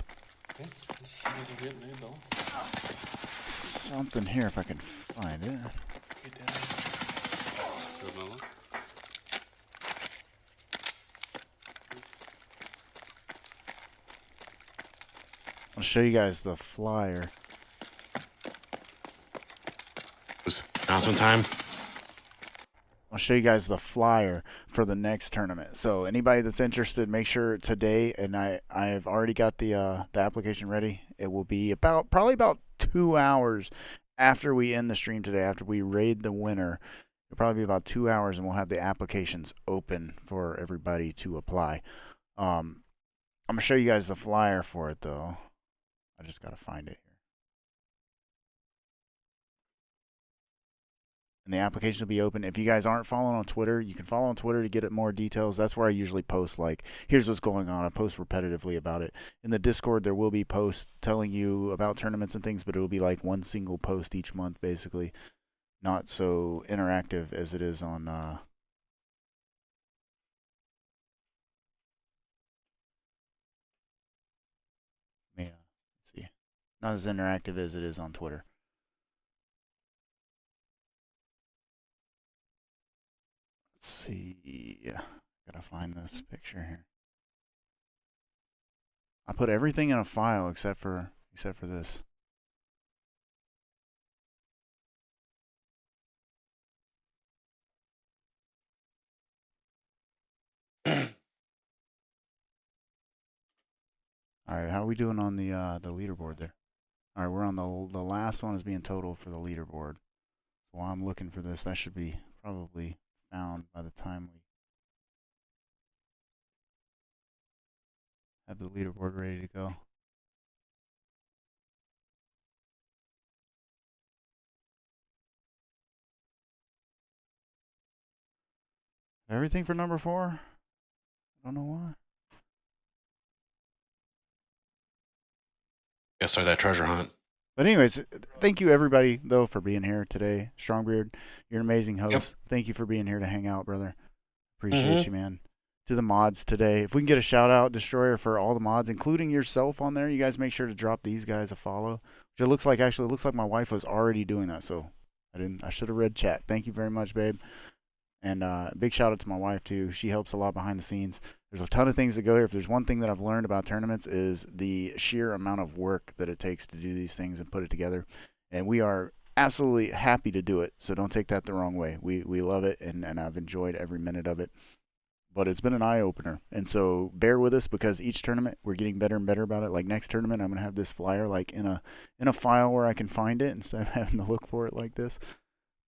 Okay, this is a weird name though. something here if I can find it. Get down. Good another. I'll show you guys the flyer. Announcement time. I'll show you guys the flyer for the next tournament. So anybody that's interested, make sure today, and I've already got the application ready. It will be probably about 2 hours after we end the stream today, after we raid the winner. It'll probably be about 2 hours, and we'll have the applications open for everybody to apply. I'm gonna show you guys the flyer for it though. I just gotta find it here. And the application will be open. If you guys aren't following on Twitter, you can follow on Twitter to get it more details. That's where I usually post, like, here's what's going on. I post repetitively about it. In the Discord, there will be posts telling you about tournaments and things, but it will be like one single post each month, basically. Not so interactive as it is on let's see. Not as interactive as it is on Twitter. Let's see. Gotta find this picture here. I put everything in a file except for this. All right, how are we doing on the leaderboard there? All right, we're on the last one is being totaled for the leaderboard. So while I'm looking for this, that should be probably found by the time we Have the leaderboard ready to go. Everything for number 4? I don't know why. Yes, sir. That treasure hunt. But anyways, thank you everybody though for being here today. Strongbeard, you're an amazing host. Yep. Thank you for being here to hang out, brother. Appreciate you, man. To the mods today, if we can get a shout out, Destroyer, for all the mods, including yourself on there, you guys make sure to drop these guys a follow. Which it looks like my wife was already doing that, so I should have read chat. Thank you very much, babe. And big shout out to my wife too. She helps a lot behind the scenes. There's a ton of things that go here. If there's one thing that I've learned about tournaments is the sheer amount of work that it takes to do these things and put it together. And we are absolutely happy to do it. So don't take that the wrong way. We love it, and I've enjoyed every minute of it. But it's been an eye opener. And so bear with us, because each tournament we're getting better and better about it. Like next tournament, I'm gonna have this flyer like in a file where I can find it instead of having to look for it like this.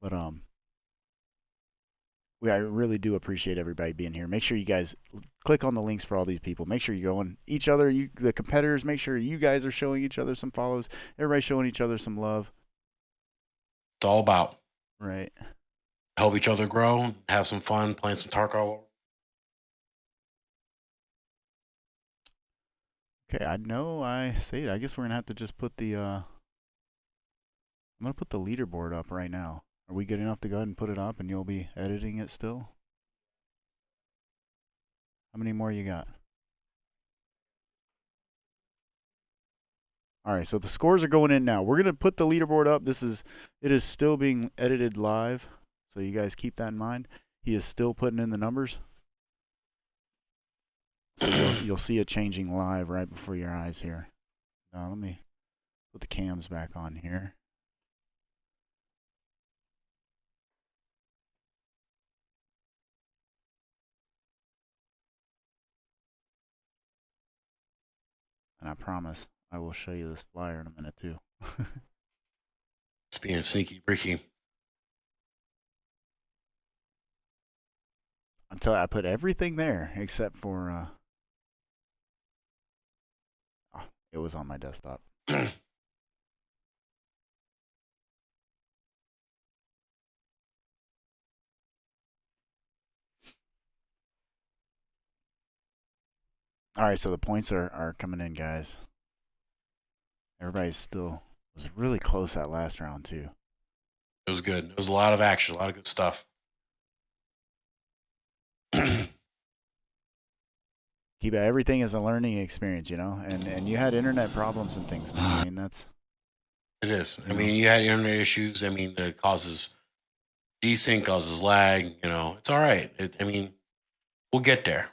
But I really do appreciate everybody being here. Make sure you guys click on the links for all these people. Make sure you go on each other, the competitors. Make sure you guys are showing each other some follows. Everybody showing each other some love. It's all about right. Help each other grow, have some fun, playing some Tarkov. Okay, I know I say it. I guess we're gonna have to just put the I'm gonna put the leaderboard up right now. Are we good enough to go ahead and put it up and you'll be editing it still? How many more you got? All right, so the scores are going in now. We're going to put the leaderboard up. It is still being edited live, so you guys keep that in mind. He is still putting in the numbers. So you'll see it changing live right before your eyes here. Now let me put the cams back on here. And I promise I will show you this flyer in a minute too. It's being sneaky, Ricky. I'm telling you, I put everything there except for it was on my desktop. All right, so the points are coming in, guys. Everybody's still was really close that last round too. It was good. It was a lot of action, a lot of good stuff. Keep everything as a learning experience, you know. And you had internet problems and things, man. I mean, that's it is. I mean, you had internet issues. I mean, it causes desync, causes lag. You know, it's all right. I mean, we'll get there.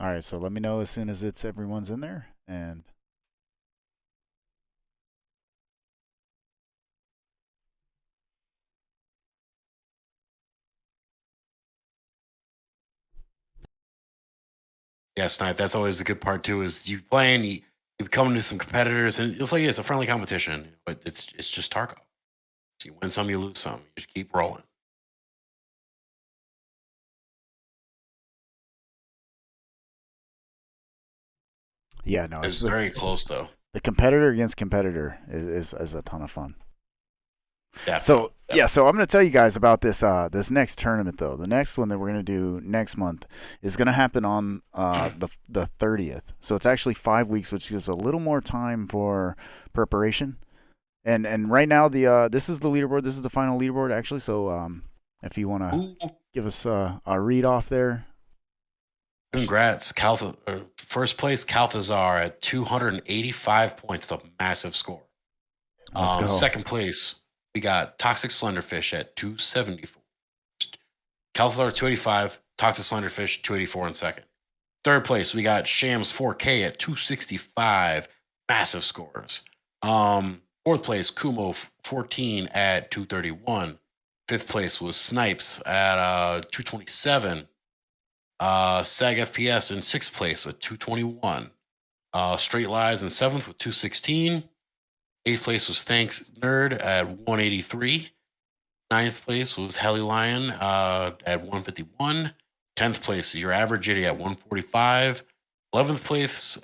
all right. So let me know as soon as everyone's in there, and yeah, Snipe. That's always the good part too. Is you playing, you come into some competitors, and it's like it's a friendly competition, but it's just Tarkov. So you win some, you lose some. You just keep rolling. yeah, no, It's very close though. The competitor against competitor is a ton of fun. Definitely. So yeah, so I'm going to tell you guys about this this next tournament though. The next one that we're going to do next month is going to happen on the 30th. So it's actually 5 weeks, which gives a little more time for preparation. And right now this is the leaderboard. This is the final leaderboard actually. So if you want to give us a read off there. Congrats, first place Calthazar at 285 points. It's a massive score. Let's go. Second place, we got Toxic Slenderfish at 274. Calthazar 285, Toxic Slenderfish 284 in second. Third place, we got Shams 4K at 265. Massive scores. Fourth place, Kumo 14 at 231. Fifth place was Snipes at 227. Sag FPS in 6th place with 221. Straight Lies in 7th with 216. 8th place was Thanks Nerd at 183. 9th place was Helly Lion at 151. 10th place, Your Average Idiot at 145. 11th place,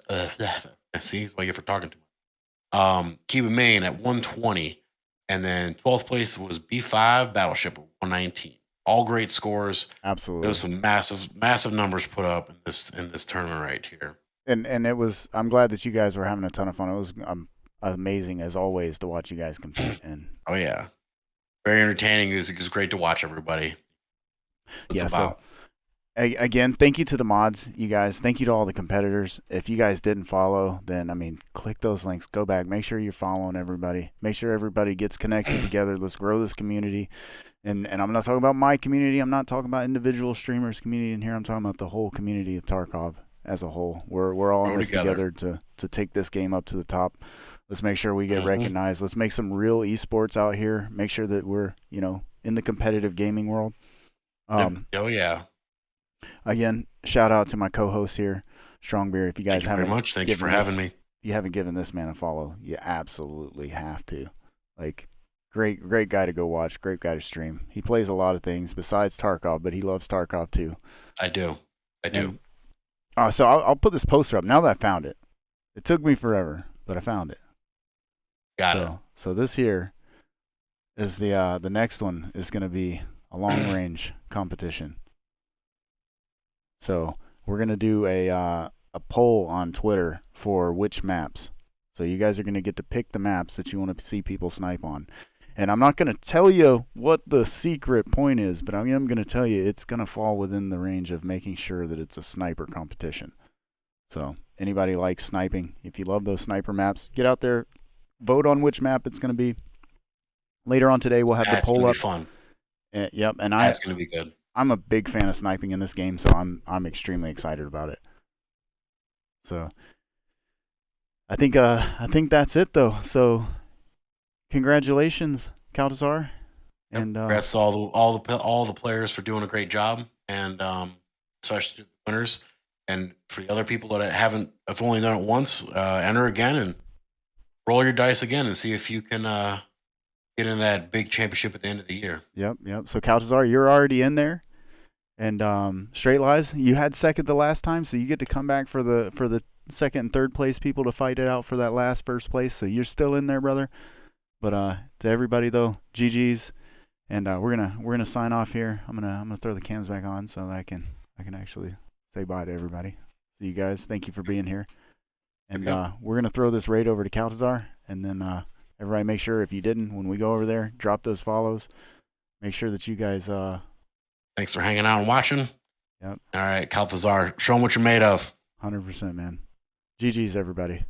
see, that's what I get for talking to me. Cuban Main at 120. And then 12th place was B5 Battleship at 119. All great scores. Absolutely. There was some massive numbers put up in this tournament right here. And it was. I'm glad that you guys were having a ton of fun. It was amazing as always to watch you guys compete. And oh yeah, very entertaining. It was great to watch everybody. Yeah. So again, thank you to the mods, you guys. Thank you to all the competitors. If you guys didn't follow, then I mean, click those links. Go back. Make sure you're following everybody. Make sure everybody gets connected together. Let's grow this community. And I'm not talking about my community. I'm not talking about individual streamers community in here. I'm talking about the whole community of Tarkov as a whole. We're all in this together to take this game up to the top. Let's make sure we get recognized. Let's make some real esports out here. Make sure that we're, in the competitive gaming world. Oh yeah. Again, shout out to my co-host here, Strongbeard. If you guys haven't, very much. Thank you for having me. If you haven't given this man a follow, you absolutely have to. Like, great guy to go watch. Great guy to stream. He plays a lot of things besides Tarkov, but he loves Tarkov too. I do. So I'll put this poster up now that I found it. It took me forever, but I found it. Got it. So this here is the next one is going to be a long range competition. So we're going to do a poll on Twitter for which maps. So you guys are going to get to pick the maps that you want to see people snipe on. And I'm not going to tell you what the secret point is, but I am going to tell you it's going to fall within the range of making sure that it's a sniper competition. So anybody likes sniping, if you love those sniper maps, get out there, vote on which map it's going to be. Later on today, we'll have the poll up. It's going to be fun. Yep, and That's going to be good. I'm a big fan of sniping in this game, so I'm extremely excited about it. So I think that's it though. So congratulations, Caltazar, and congrats to all the players for doing a great job, and especially the winners. And for the other people that have only done it once, enter again and roll your dice again and see if you can get in that big championship at the end of the year. Yep. So Caltazar, you're already in there, and Straight Lies, you had second the last time, so you get to come back for the second and third place people to fight it out for that last first place. So you're still in there, brother. But to everybody though, GG's, and we're gonna sign off here. I'm gonna throw the cams back on so that I can actually say bye to everybody. See you guys. Thank you for being here. And we're gonna throw this raid over to Caltazar, and then everybody make sure if you didn't, when we go over there, drop those follows. Make sure that you guys. Thanks for hanging out and watching. Yep. All right, Caltazar, show them what you're made of. 100%, man. GG's, everybody.